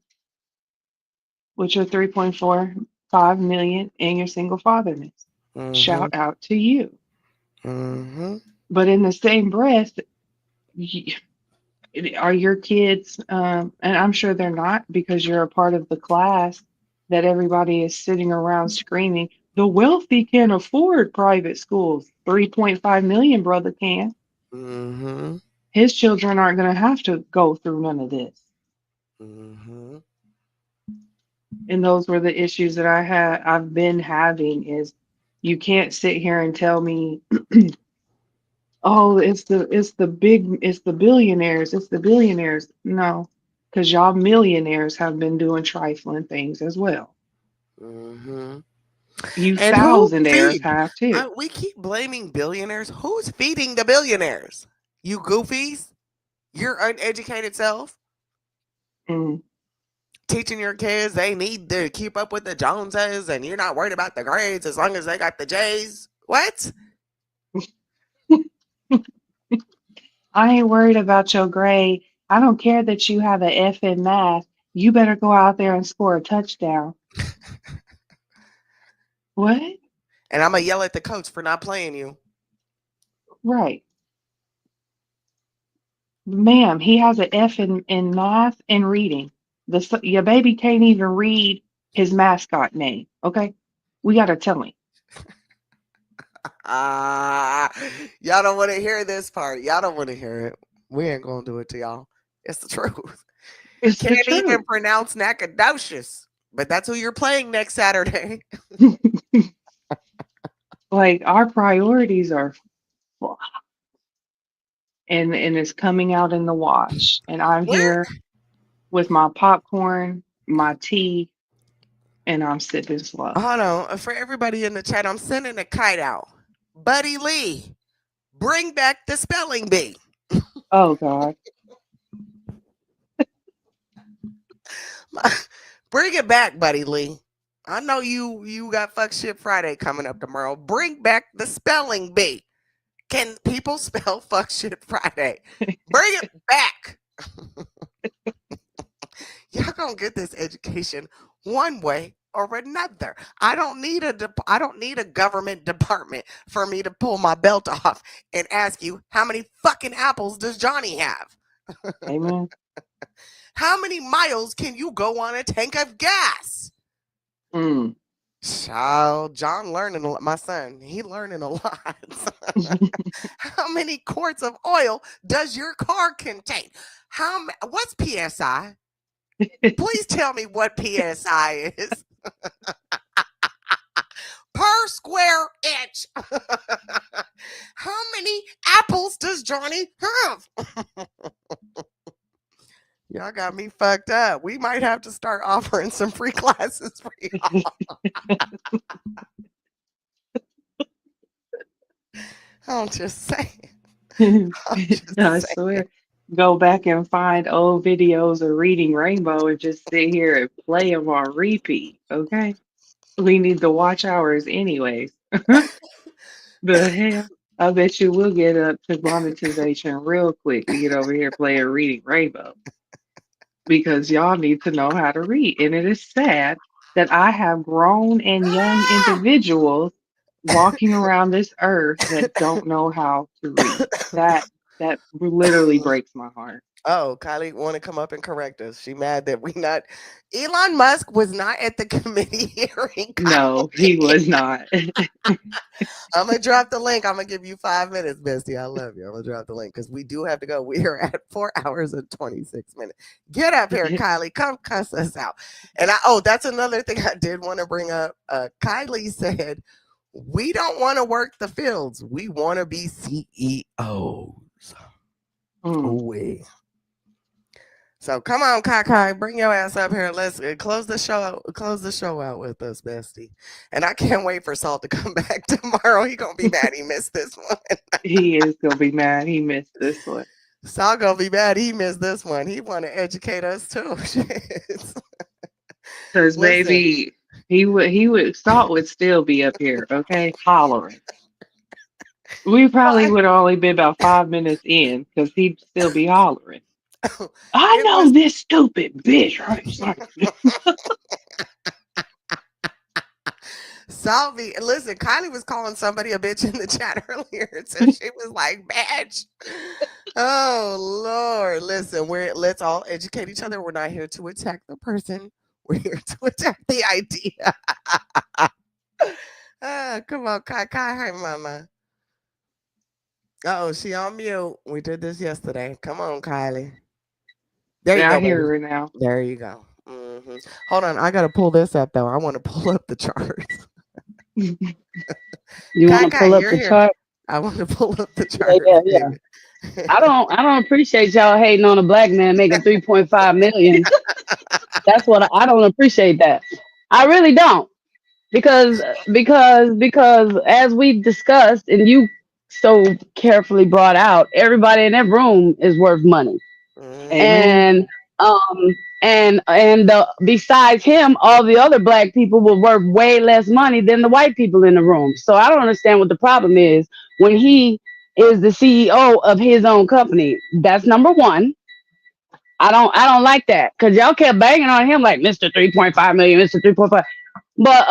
with your 3.45 million and your single fatherness. Shout out to you. But in the same breath, are your kids, and I'm sure they're not because you're a part of the class that everybody is sitting around screaming, the wealthy can afford private schools. 3.5 million brother can. His children aren't going to have to go through none of this. And those were the issues that I've been having is you can't sit here and tell me, oh, it's the billionaires. No, because y'all millionaires have been doing trifling things as well. You And who thousandaires feed? have too. We keep blaming billionaires. Who's feeding the billionaires? You goofies? Your uneducated self? Teaching your kids they need to keep up with the Joneses and you're not worried about the grades as long as they got the J's? What? I ain't worried about your grade. I don't care that you have an F in math. You better go out there and score a touchdown. What? And I'm going to yell at the coach for not playing you. Right. Ma'am, he has an F in math and reading. Your baby can't even read his mascot name. Okay? We got to tell him. Y'all don't want to hear this part. Y'all don't want to hear it. We ain't going to do it to y'all. It's the truth. It's Can't the truth. even pronounce Nacogdoches, but that's who you're playing next Saturday. Like our priorities are full. And it's coming out in the wash. And I'm here with my popcorn, my tea, and I'm sipping slow. Hold on. For everybody in the chat, I'm sending a kite out. Buddy Lee, bring back the spelling bee. Oh, God. Bring it back, Buddy Lee. I know you got Fuck Shit Friday coming up tomorrow. Bring back the spelling bee. Can people spell Fuck Shit Friday? Bring it back. Y'all gonna get this education one way or another. I don't need a government department for me to pull my belt off and ask you how many fucking apples does Johnny have? Amen. How many miles can you go on a tank of gas? Child, John learning, my son, he learning a lot. How many quarts of oil does your car contain? What's PSI? Please tell me what PSI is. Per square inch. How many apples does Johnny have? Y'all got me fucked up. We might have to start offering some free classes for y'all. I'm just saying. I swear. Go back and find old videos of Reading Rainbow and just sit here and play them on repeat. Okay? We need the watch hours anyways. The hell? I bet you will get up to monetization real quick to get over here playing Reading Rainbow. Because y'all need to know how to read. And it is sad that I have grown and young individuals walking around this earth that don't know how to read. That literally breaks my heart. Oh, Kylie want to come up and correct us. She mad that we not. Elon Musk was not at the committee hearing. No, he was not. I'm gonna drop the link. I'm gonna give you 5 minutes, bestie. I love you. I'm gonna drop the link because we do have to go. We are at 4 hours and 26 minutes. Get up here, Kylie. Come cuss us out. And that's another thing I did want to bring up. Kylie said, we don't want to work the fields. We want to be CEOs. We. So come on, Kai, bring your ass up here. Let's close the show. Close the show out with us, bestie. And I can't wait for Salt to come back tomorrow. He gonna be mad he missed this one. He is gonna be mad he missed this one. Salt gonna be mad he missed this one. He want to educate us too. Because Listen. baby, Salt would still be up here, okay, hollering. We probably would have only been about 5 minutes in because he'd still be hollering. I know this stupid bitch, right? Salvi, listen, Kylie was calling somebody a bitch in the chat earlier, so she was like, "Bitch." Oh Lord, listen, let's all educate each other. We're not here to attack the person. We're here to attack the idea. Come on, Kai, hi, mama. Oh, she on mute. We did this yesterday. Come on, Kylie. There you Yeah, go, I hear baby. her now. There you go. Hold on, I gotta pull this up though. I want to pull up the charts. You want to pull up the chart? I want to pull up the chart. Yeah. I don't appreciate y'all hating on a black man making 3.5 million. That's what I don't appreciate that. I really don't. Because as we discussed and you so carefully brought out, everybody in that room is worth money. Amen. And besides him, all the other black people were worth way less money than the white people in the room. So I don't understand what the problem is when he is the CEO of his own company. That's number one. I don't like that because y'all kept banging on him like Mr. 3.5 million, Mr. 3.5. But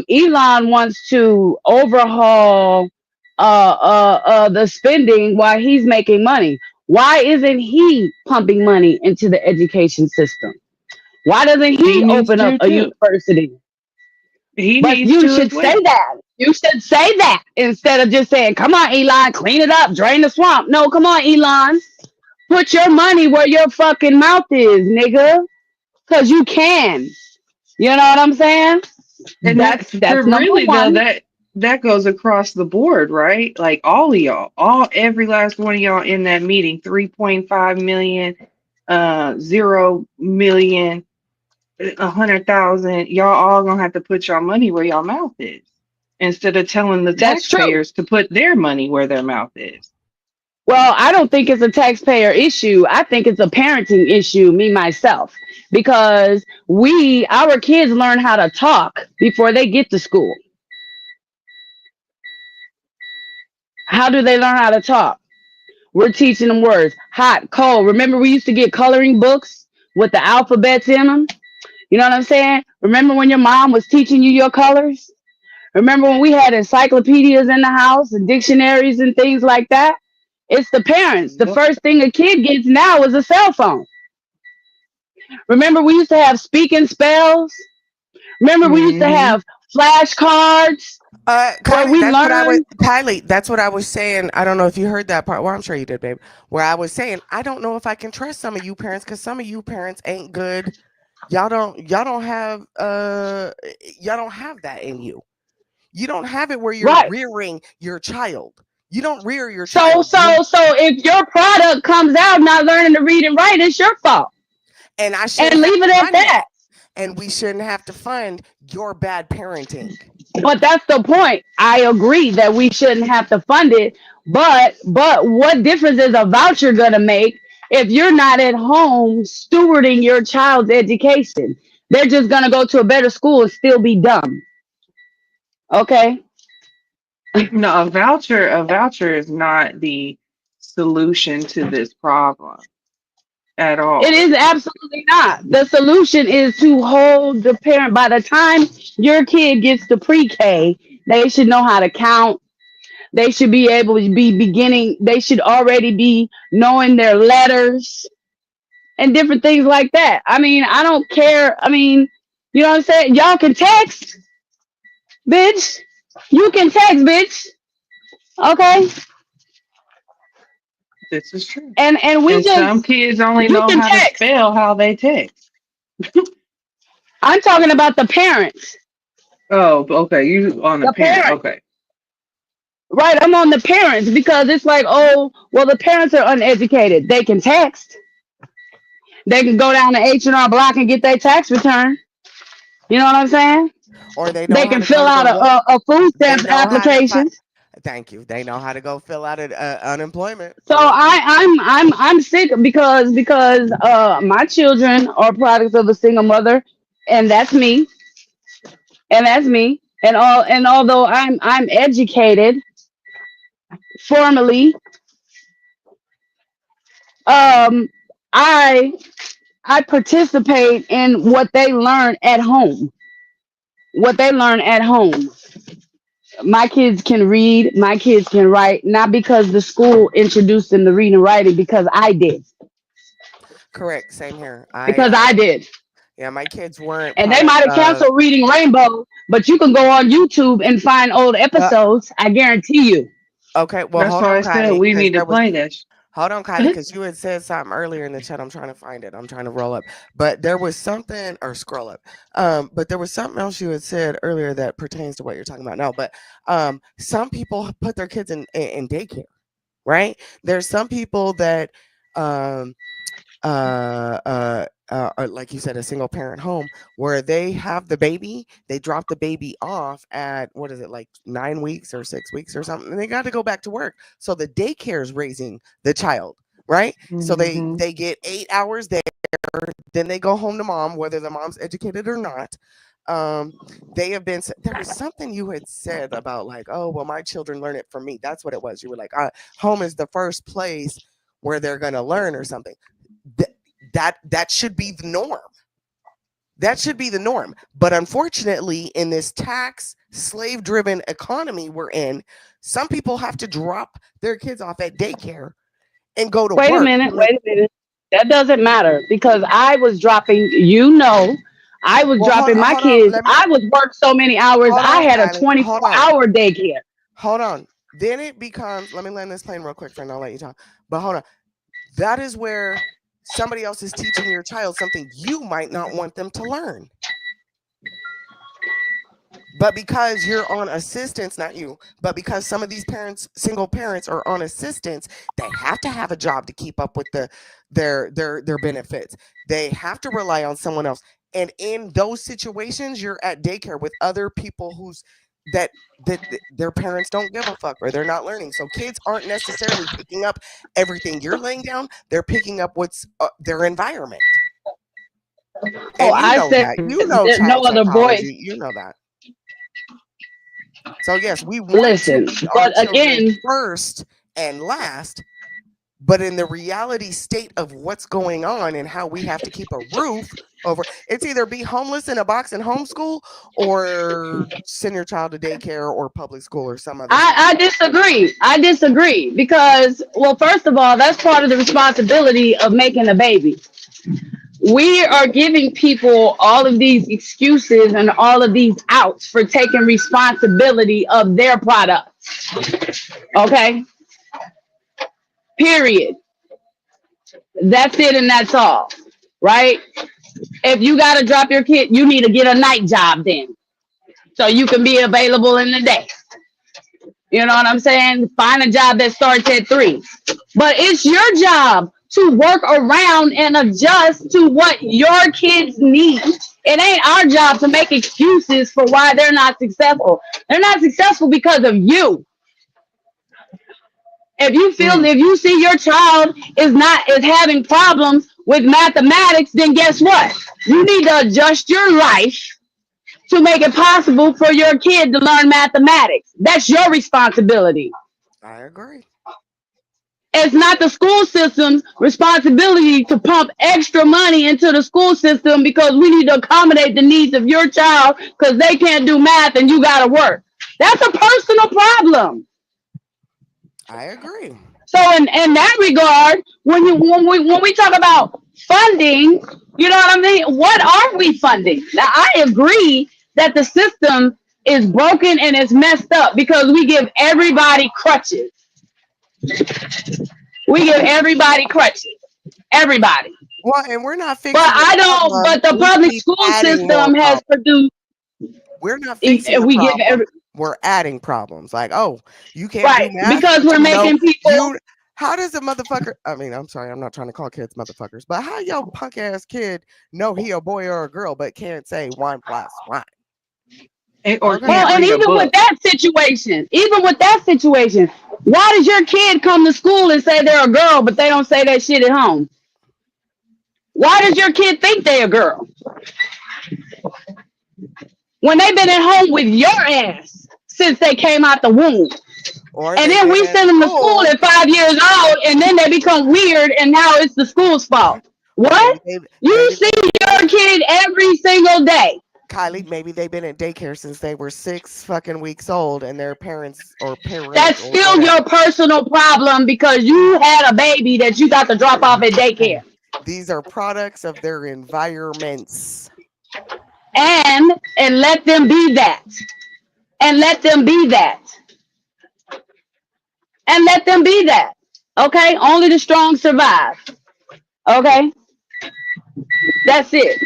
Elon wants to overhaul the spending while he's making money. Why isn't he pumping money into the education system? Why doesn't he needs open up to a too. university? He But needs you to should as say well. that. You should say that instead of just saying, "Come on, Elon, clean it up, drain the swamp." No, come on, Elon, put your money where your fucking mouth is, nigga, because you can. You know what I'm saying? And That's for number really though, one. that goes across the board, right? Like all of y'all, every last one of y'all in that meeting, 3.5 million, 0 million, 100,000, y'all all gonna have to put your money where your mouth is instead of telling the That's true. taxpayers to put their money where their mouth is. Well, I don't think it's a taxpayer issue. I think it's a parenting issue, me myself, because our kids learn how to talk before they get to school. How do they learn how to talk? We're teaching them words, hot, cold. Remember, we used to get coloring books with the alphabets in them. You know what I'm saying? Remember when your mom was teaching you your colors? Remember when we had encyclopedias in the house and dictionaries and things like that? It's the parents. The first thing a kid gets now is a cell phone. Remember we used to have speaking spells? Remember we used to have flashcards where we learned? Kylie, that's what I was saying. I don't know if you heard that part. Well, I'm sure you did, babe. Where I was saying, I don't know if I can trust some of you parents because some of you parents ain't good. Y'all don't have that in you. You don't have it where you're rearing your child. You don't rear your child. So if your product comes out not learning to read and write, it's your fault. And I shouldn't leave it at that. And we shouldn't have to fund your bad parenting. But that's the point. I agree that we shouldn't have to fund it. But what difference is a voucher gonna make if you're not at home stewarding your child's education? They're just gonna go to a better school and still be dumb. Okay. No, a voucher is not the solution to this problem at all. It is absolutely not. The solution is to hold the parent. By the time your kid gets to pre-K, they should know how to count. They should be able to be beginning. They should already be knowing their letters and different things like that. I mean, I don't care. I mean, you know what I'm saying? Y'all can text, bitch. You can text, bitch. Okay. This is true. And some kids only know how to spell how they text. I'm talking about the parents. Oh, okay. You on the parent. Okay. Right, I'm on the parents because it's like, oh, well, the parents are uneducated. They can text. They can go down to H&R Block and get their tax return. You know what I'm saying? Or they know They how can to go fill to the out what a food they stamps know how to application. thank you. They know how to go fill out an unemployment. So I'm sick because my children are products of a single mother, and that's me, and although I'm educated formally, um I I participate in what they learn at home. What they learn at home. My kids can read, my kids can write, not because the school introduced them to read and writing, because I did. Correct. Same here. Because I did. Yeah, my kids weren't And they part might have of canceled Reading Rainbow, but you can go on YouTube and find old uh, episodes. I guarantee you. okay, well That's hold why on, I said Kylie, we because need to there was play this. hold on, Kylie, because you had said something earlier in the chat. I'm trying to find it. I'm trying to roll up. But there was something or scroll up. But there was something else you had said earlier that pertains to what you're talking about now. But some people put their kids in daycare, right? There's some people that um or like you said, a single parent home where they have the baby, they drop the baby off at what is it, like 9 weeks or 6 weeks or something, and they got to go back to work. So the daycare is raising the child, right? So Mhm. they get 8 hours there, then they go home to mom, whether the mom's educated or not. They have been. There was something you had said about like, oh well, my children learn it from me. That's what it was. You were like, home is the first place where they're gonna learn or something. That should be the norm. That should be the norm. But unfortunately, in this tax slave driven economy we're in, some people have to drop their kids off at daycare and go to Wait a work. minute, wait a minute. That doesn't matter because I was dropping, I was Well, dropping my hold on. kids. I was worked so many hours. Hold I on, had a Kylie. Hold on. 24-hour daycare. Hold on. Then it becomes, let me land this plane real quick, friend. I'll let you talk. But hold on. That is where somebody else is teaching your child something you might not want them to learn. But because you're on assistance, not you, but because some of these parents, single parents, are on assistance, they have to have a job to keep up with their benefits. They have to rely on someone else. And in those situations, you're at daycare with other people that their parents don't give a fuck or they're not learning. So kids aren't necessarily picking up everything you're laying down. They're picking up what's their environment. Oh, And you I know said that. You know there's no child other voice. psychology. You know that. So yes, we want to Listen, be our but children again, first and last, but in the reality state of what's going on and how we have to keep a roof over, it's either be homeless in a box and homeschool or send your child to daycare or public school or some other shit. I disagree. I disagree because, well, first of all, that's part of the responsibility of making a baby. We are giving people all of these excuses and all of these outs for taking responsibility of their products. Okay? Period. That's it and that's all. Right? If you got to drop your kid, you need to get a night job then. So you can be available in the day. You know what I'm saying? Find a job that starts at 3. But it's your job to work around and adjust to what your kids need. It ain't our job to make excuses for why they're not successful. They're not successful because of you. If you see your child is having problems with mathematics, then guess what? You need to adjust your life to make it possible for your kid to learn mathematics. That's your responsibility. I agree. It's not the school system's responsibility to pump extra money into the school system because we need to accommodate the needs of your child because they can't do math and you got to work. That's a personal problem. I agree. So in that regard, when we talk about funding, you know what I mean? What are we funding? Now, I agree that the system is broken and it's messed up because we give everybody crutches. We give everybody crutches. Everybody. Well, and we're not But fixing the problem. but the We public keep school adding more system has problems. produced. We're not fixing the We give problem. We're adding problems. Like, oh, you can't do right math, because but we're making people. How does a motherfucker? I mean, I'm sorry, I'm not trying to call kids motherfuckers, but how your punk ass kid know he a boy or a girl, but can't say wine plus wine? Well, and even with that situation, why does your kid come to school and say they're a girl, but they don't say that shit at home? Why does your kid think they're a girl when they've been at home with your ass since they came out the womb? And then we send them to school at 5 years old, and then they become weird, and now it's the school's fault. What? You see your kid every single day. Kylie, maybe they've been in daycare since they were 6 fucking weeks old, and their parents That's still your personal problem because you had a baby that you got to drop off at daycare. These are products of their environments. And let them be that. And let them be that. And let them be that. Okay? Only the strong survive. Okay? That's it.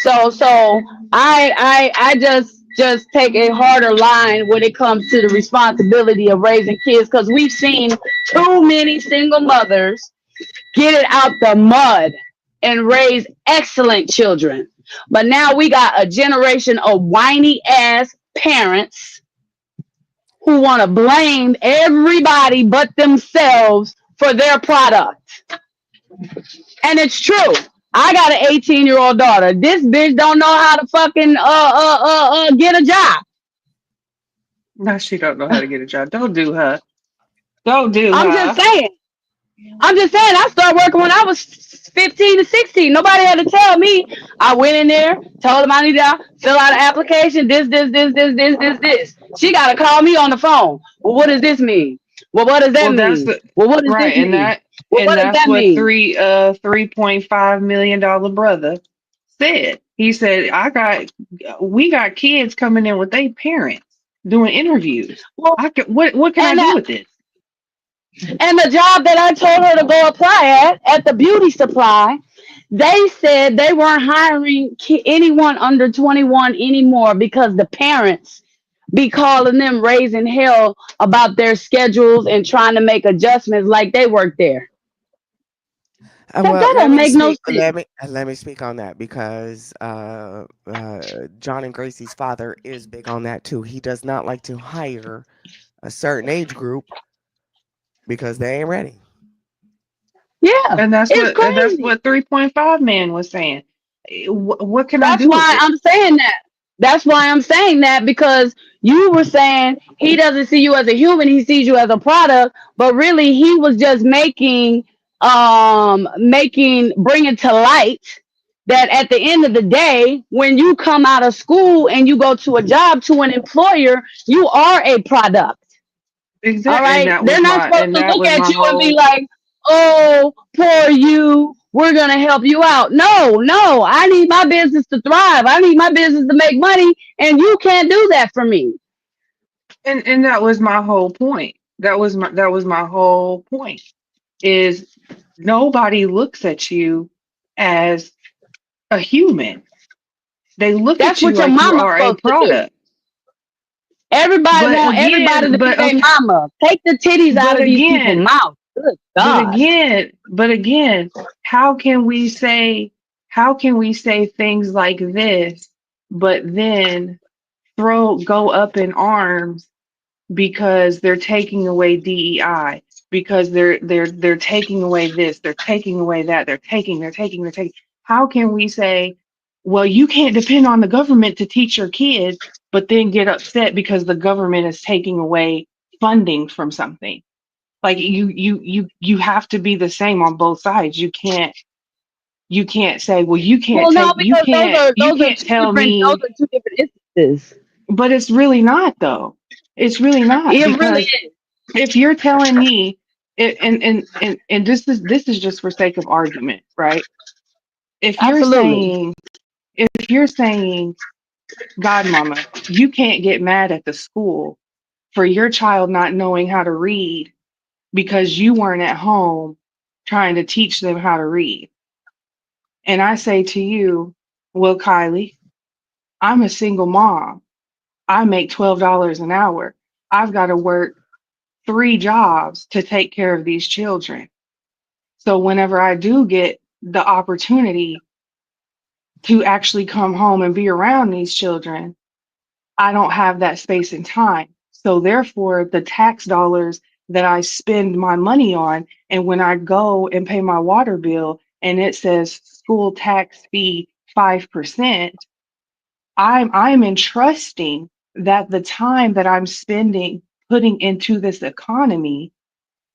So I just take a harder line when it comes to the responsibility of raising kids, because we've seen too many single mothers get it out the mud and raise excellent children. But now we got a generation of whiny ass parents who want to blame everybody but themselves for their product. And it's true. I got an 18-year-old daughter. This bitch don't know how to fucking get a job. No, she don't know how to get a job. Don't do her. Don't do her. I'm just saying. I started working when I was 15 to 16. Nobody had to tell me. I went in there, told them I need to fill out an application. This. She got to call me on the phone. Well, what does this mean? Well, what does that That's mean? Well, what does right, this and mean? Well, what does that's that what mean? $3.5 million brother said. He said, we got kids coming in with their parents doing interviews. Well, what can I do with this? And the job that I told her to go apply at the beauty supply, they said they weren't hiring anyone under 21 anymore because the parents be calling them raising hell about their schedules and trying to make adjustments like they work there. That don't make no sense. Let me speak on that, because John and Gracie's father is big on that too. He does not like to hire a certain age group because they ain't ready. Yeah, and that's it's crazy. what 3.5 man was saying. What can I do? That's why I'm saying that. That's why I'm saying that, because you were saying he doesn't see you as a human, he sees you as a product, but really he was just bringing to light that at the end of the day, when you come out of school and you go to a job, to an employer, you are a product. Exactly. All right. And They're not supposed to look at you and be like, oh, poor you, we're going to help you out. No, I need my business to thrive. I need my business to make money, and you can't do that for me. And that was my whole point. That was my whole point, is nobody looks at you as a human. They look That's at you what your like you mama's are a supposed to do. product. Everybody want everybody to be their mama. Take the titties out of these people's mouths. Good God. But again, how can we say things like this, but then go up in arms because they're taking away DEI, because they're taking away this, they're taking away that, they're taking. How can we say, well, you can't depend on the government to teach your kids, but then get upset because the government is taking away funding from something? Like you have to be the same on both sides. You can't say, well, you can't tell me. Those are two different instances. But it's really not, though. It's really not. It Because really is. if you're telling me, and this is just for sake of argument, right? If you're saying, Godmomma, you can't get mad at the school for your child not knowing how to read because you weren't at home trying to teach them how to read. And I say to you, well, Kylie, I'm a single mom. I make $12 an hour. I've got to work 3 jobs to take care of these children. So whenever I do get the opportunity to actually come home and be around these children, I don't have that space and time. So therefore, the tax dollars that I spend my money on, and when I go and pay my water bill and it says school tax fee 5%, I'm entrusting that the time that I'm spending putting into this economy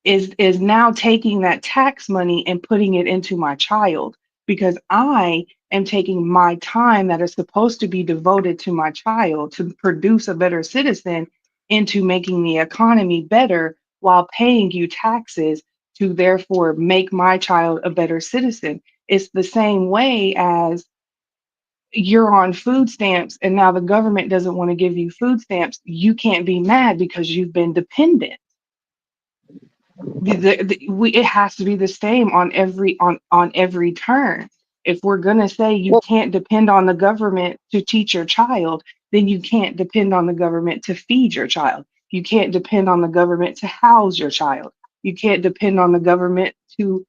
is now taking that tax money and putting it into my child, because I am taking my time that is supposed to be devoted to my child to produce a better citizen into making the economy better while paying you taxes to therefore make my child a better citizen. It's the same way as you're on food stamps and now the government doesn't want to give you food stamps. You can't be mad because you've been dependent. It has to be the same on every turn. If we're gonna say you can't depend on the government to teach your child, then you can't depend on the government to feed your child. You can't depend on the government to house your child. You can't depend on the government to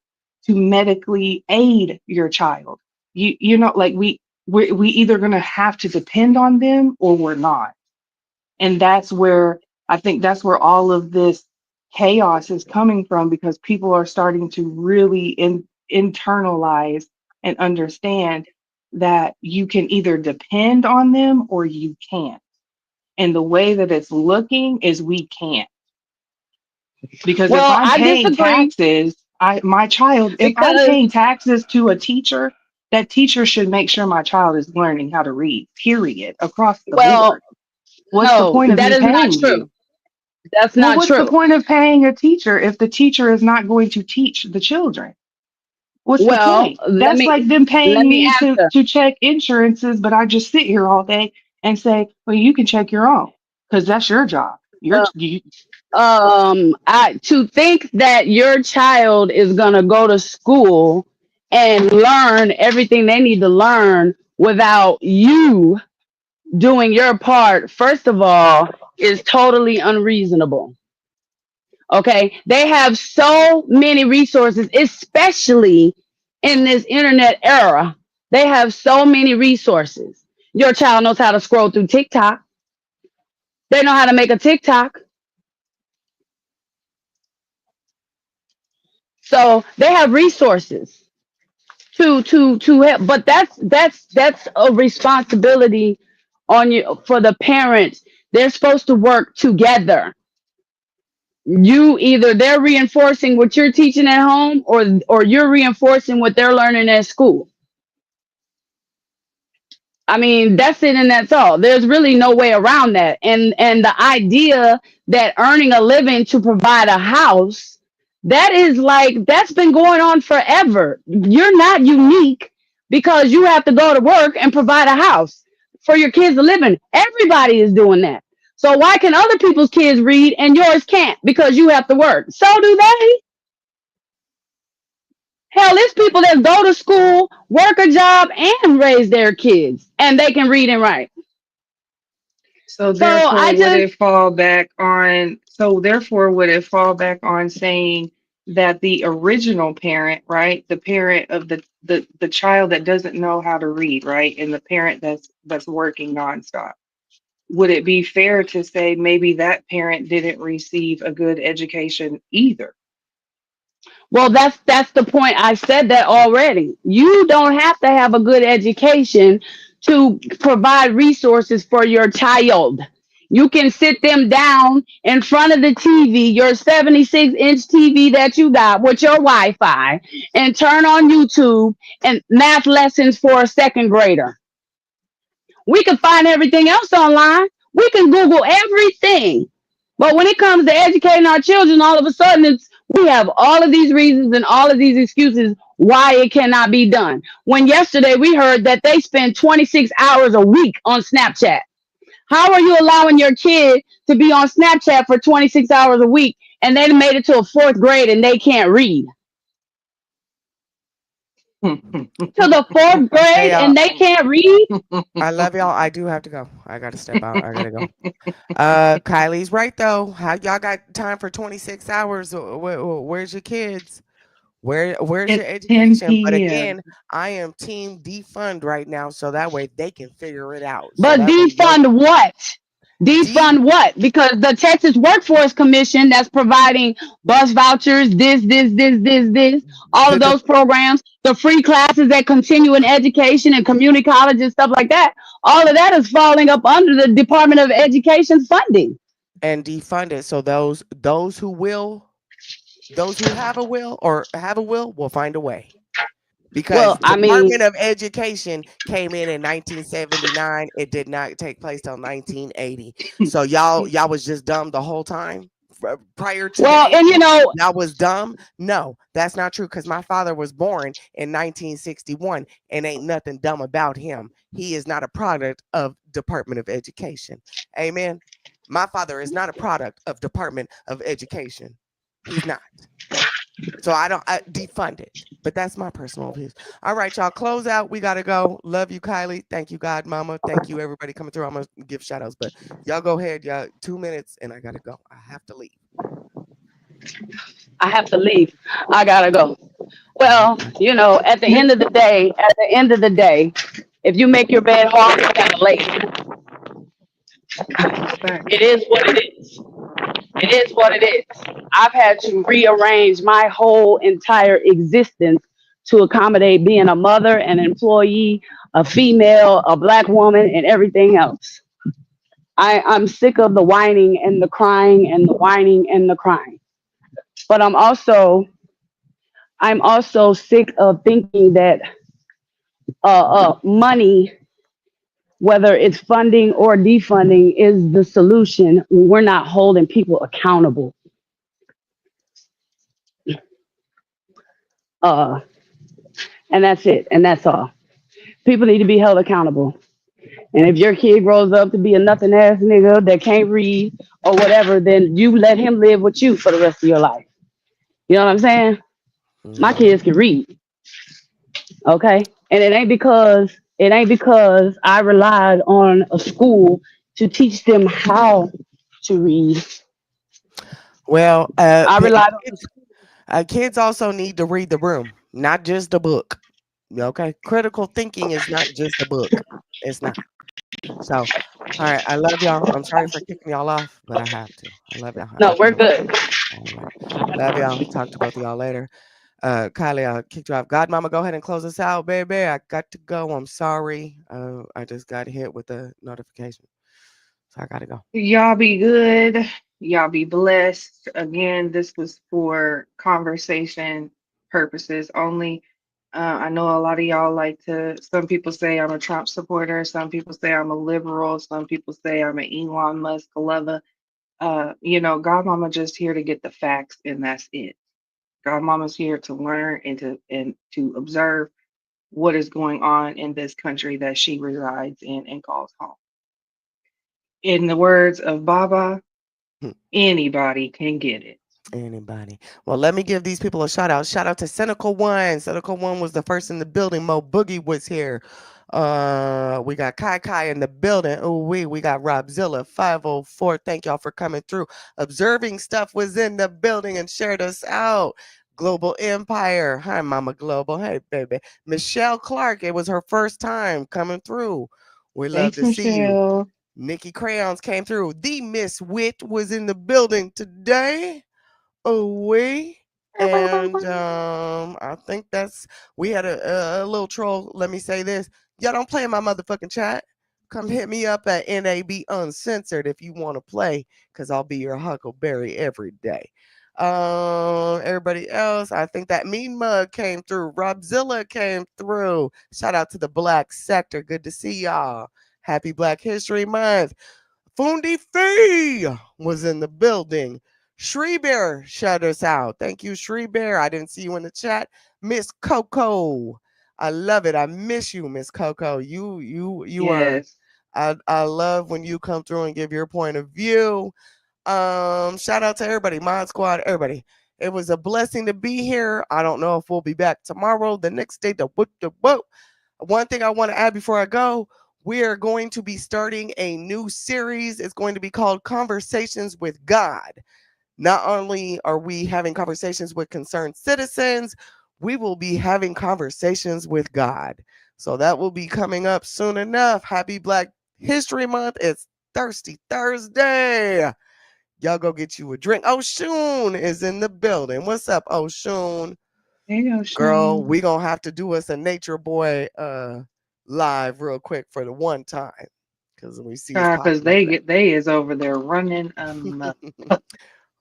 medically aid your child. You know, like we either gonna have to depend on them or we're not. And that's where I think that's where all of this chaos is coming from, because people are starting to really internalize and understand that you can either depend on them or you can't. And the way that it's looking is we can't. Because if Well, I'm I paying disagree taxes, if I'm because, paying taxes to a teacher, that teacher should make sure my child is learning how to read, period, across the well, board. What's the no, point of that me is not paying true. you? That's Well, not what's the true. point of paying a teacher if the teacher is not going to teach the children? What's the Well, point? That's like them let paying me me answer. to check insurances, but I just sit here all day and say, well, you can check your own because that's your job. I to think that your child is gonna go to school and learn everything they need to learn without you doing your part, first of all, is totally unreasonable. Okay, they have so many resources, especially in this internet era. They have so many resources. Your child knows how to scroll through TikTok. They know how to make a TikTok. So they have resources to help, but that's a responsibility on you for the parents. They're supposed to work together. You either they're reinforcing what you're teaching at home, or you're reinforcing what they're learning at school. I mean, that's it and that's all. There's really no way around that. And the idea that earning a living to provide a house, that is like that's been going on forever. You're not unique because you have to go to work and provide a house for your kids to live in. Everybody is doing that. So why can other people's kids read and yours can't because you have to work? So do they. Hell, there's people that go to school, work a job, and raise their kids, and they can read and write. So So I therefore, would just, it fall back on? So therefore, would it fall back on saying that the original parent, right, the parent of the child that doesn't know how to read, right, and the parent that's working nonstop, would it be fair to say maybe that parent didn't receive a good education either? well, that's the point. I said that already. You don't have to have a good education to provide resources for your child. You can sit them down in front of the TV, your 76-inch TV that you got with your Wi-Fi, and turn on YouTube and math lessons for a second grader. We can find everything else online. We can Google everything. But when it comes to educating our children, all of a sudden we have all of these reasons and all of these excuses why it cannot be done. When yesterday we heard that they spend 26 hours a week on Snapchat. How are you allowing your kid to be on Snapchat for 26 hours a week and they made it to a 4th grade and they can't read? to the 4th grade Hey, y'all. and they can't read? I love y'all. I do have to go. I gotta step out. I gotta go. Kylie's right though. How y'all got time for 26 hours? Where's your kids? Where's your It's 10 education? But p.m. again, I am team defund right now, so that way they can figure it out. So But that way defund what? Defund what? Because the Texas Workforce Commission that's providing bus vouchers, this, all of the those programs, the free classes at continuing education and community college and stuff like that, all of that is falling up under the Department of Education funding. and defund it. So those who have a will find a way. Because Well, I mean, Department of Education came in 1979. It did not take place till 1980. So y'all was just dumb the whole time prior to well, that. and you know, Y'all was dumb. No, that's not true. Because my father was born in 1961, and ain't nothing dumb about him. He is not a product of Department of Education. Amen. My father is not a product of Department of Education. He's not. So I defund it, but that's my personal views. All right, y'all, close out. We gotta go. Love you, Kylie. Thank you, Godmomma. Thank you, everybody coming through. I'm gonna give shout outs, but y'all go ahead. Y'all 2 minutes, and I gotta go. I have to leave. I have to leave. I gotta go. Well, at the end of the day, if you make your bed hard, you gotta lay it. It is what it is. It is what it is. I've had to rearrange my whole entire existence to accommodate being a mother, an employee, a female, a black woman, and everything else. I'm sick of the whining and the crying and the whining and the crying. But I'm also sick of thinking that money, whether it's funding or defunding, is the solution. We're not holding people accountable. And that's it. And that's all. People need to be held accountable. And if your kid grows up to be a nothing ass nigga that can't read or whatever, then you let him live with you for the rest of your life. You know what I'm saying? My kids can read. Okay. And it ain't because I relied on a school to teach them how to read. Well, I relied on kids also need to read the room, not just the book. Okay, critical thinking is not just a book. It's not. So, all right, I love y'all. I'm sorry for kicking y'all off, but I have to. I love y'all. I No, have to we're go. good. All right, love y'all. Talk to both of y'all later. Kylie, I kicked you off. Godmomma, go ahead and close us out, baby. I got to go. I'm sorry. I just got hit with a notification, so I gotta go. Y'all be good. Y'all be blessed. Again, this was for conversation purposes only. I know a lot of y'all some people say I'm a Trump supporter. Some people say I'm a liberal. Some people say I'm an Elon Musk lover. Godmama just here to get the facts, and that's it. Godmama's here to learn and to observe what is going on in this country that she resides in and calls home. In the words of Baba, anybody can get it. Anybody. Well, let me give these people a shout out. Shout out to Cynical One. Cynical One was the first in the building. Mo Boogie was here. We got Kai in the building. Oh, we got Robzilla 504. Thank y'all for coming through. Observing Stuff was in the building and shared us out. Global Empire. Hi, Mama Global. Hey, baby. Michelle Clark. It was her first time coming through. We love Thanks, to see you. Michelle. Nikki Crayons came through. The Miss Wit was in the building today. Away. And I think we had a little troll. Let me say this. Y'all don't play in my motherfucking chat. Come hit me up at NAB Uncensored if you want to play, because I'll be your Huckleberry every day. Everybody else, I think that Mean Mug came through. Robzilla came through. Shout out to the Black Sector. Good to see y'all. Happy Black History Month. Fundi Fee was in the building. Shree Bear shut us out. Thank you, Shree Bear. I didn't see you in the chat. Miss Coco. I love it. I miss you, Miss Coco. You Yes. I love when you come through and give your point of view. Shout out to everybody, Mod Squad, everybody. It was a blessing to be here. I don't know if we'll be back tomorrow, the next day. One thing I want to add before I go, we are going to be starting a new series. It's going to be called Conversations with God. Not only are we having conversations with concerned citizens, we will be having conversations with God. So that will be coming up soon enough. Happy Black History Month. It's Thirsty Thursday. Y'all go get you a drink. Oshun is in the building. What's up, Oshun? Hey, Oshun. Girl, we gonna have to do us a Nature Boy live real quick for the one time. Because we see it's Because they is over there running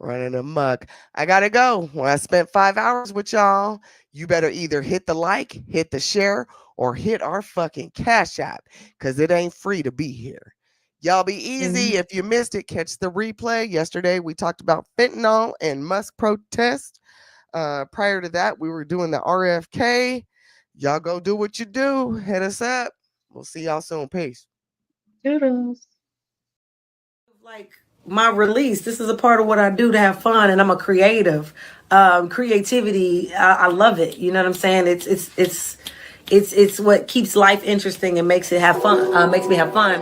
running amok. I gotta go. When I spent 5 hours with y'all, you better either hit the like, hit the share, or hit our fucking Cash App, because it ain't free to be here. Y'all be easy. If you missed it, catch the replay. Yesterday, we talked about fentanyl and Musk protest. Prior to that, we were doing the RFK. Y'all go do what you do. Hit us up. We'll see y'all soon. Peace. Doodles. Like my release, this is a part of what I do to have fun, and I'm a creative. Creativity, I love it. You know what I'm saying? It's what keeps life interesting and makes it have fun. Makes me have fun.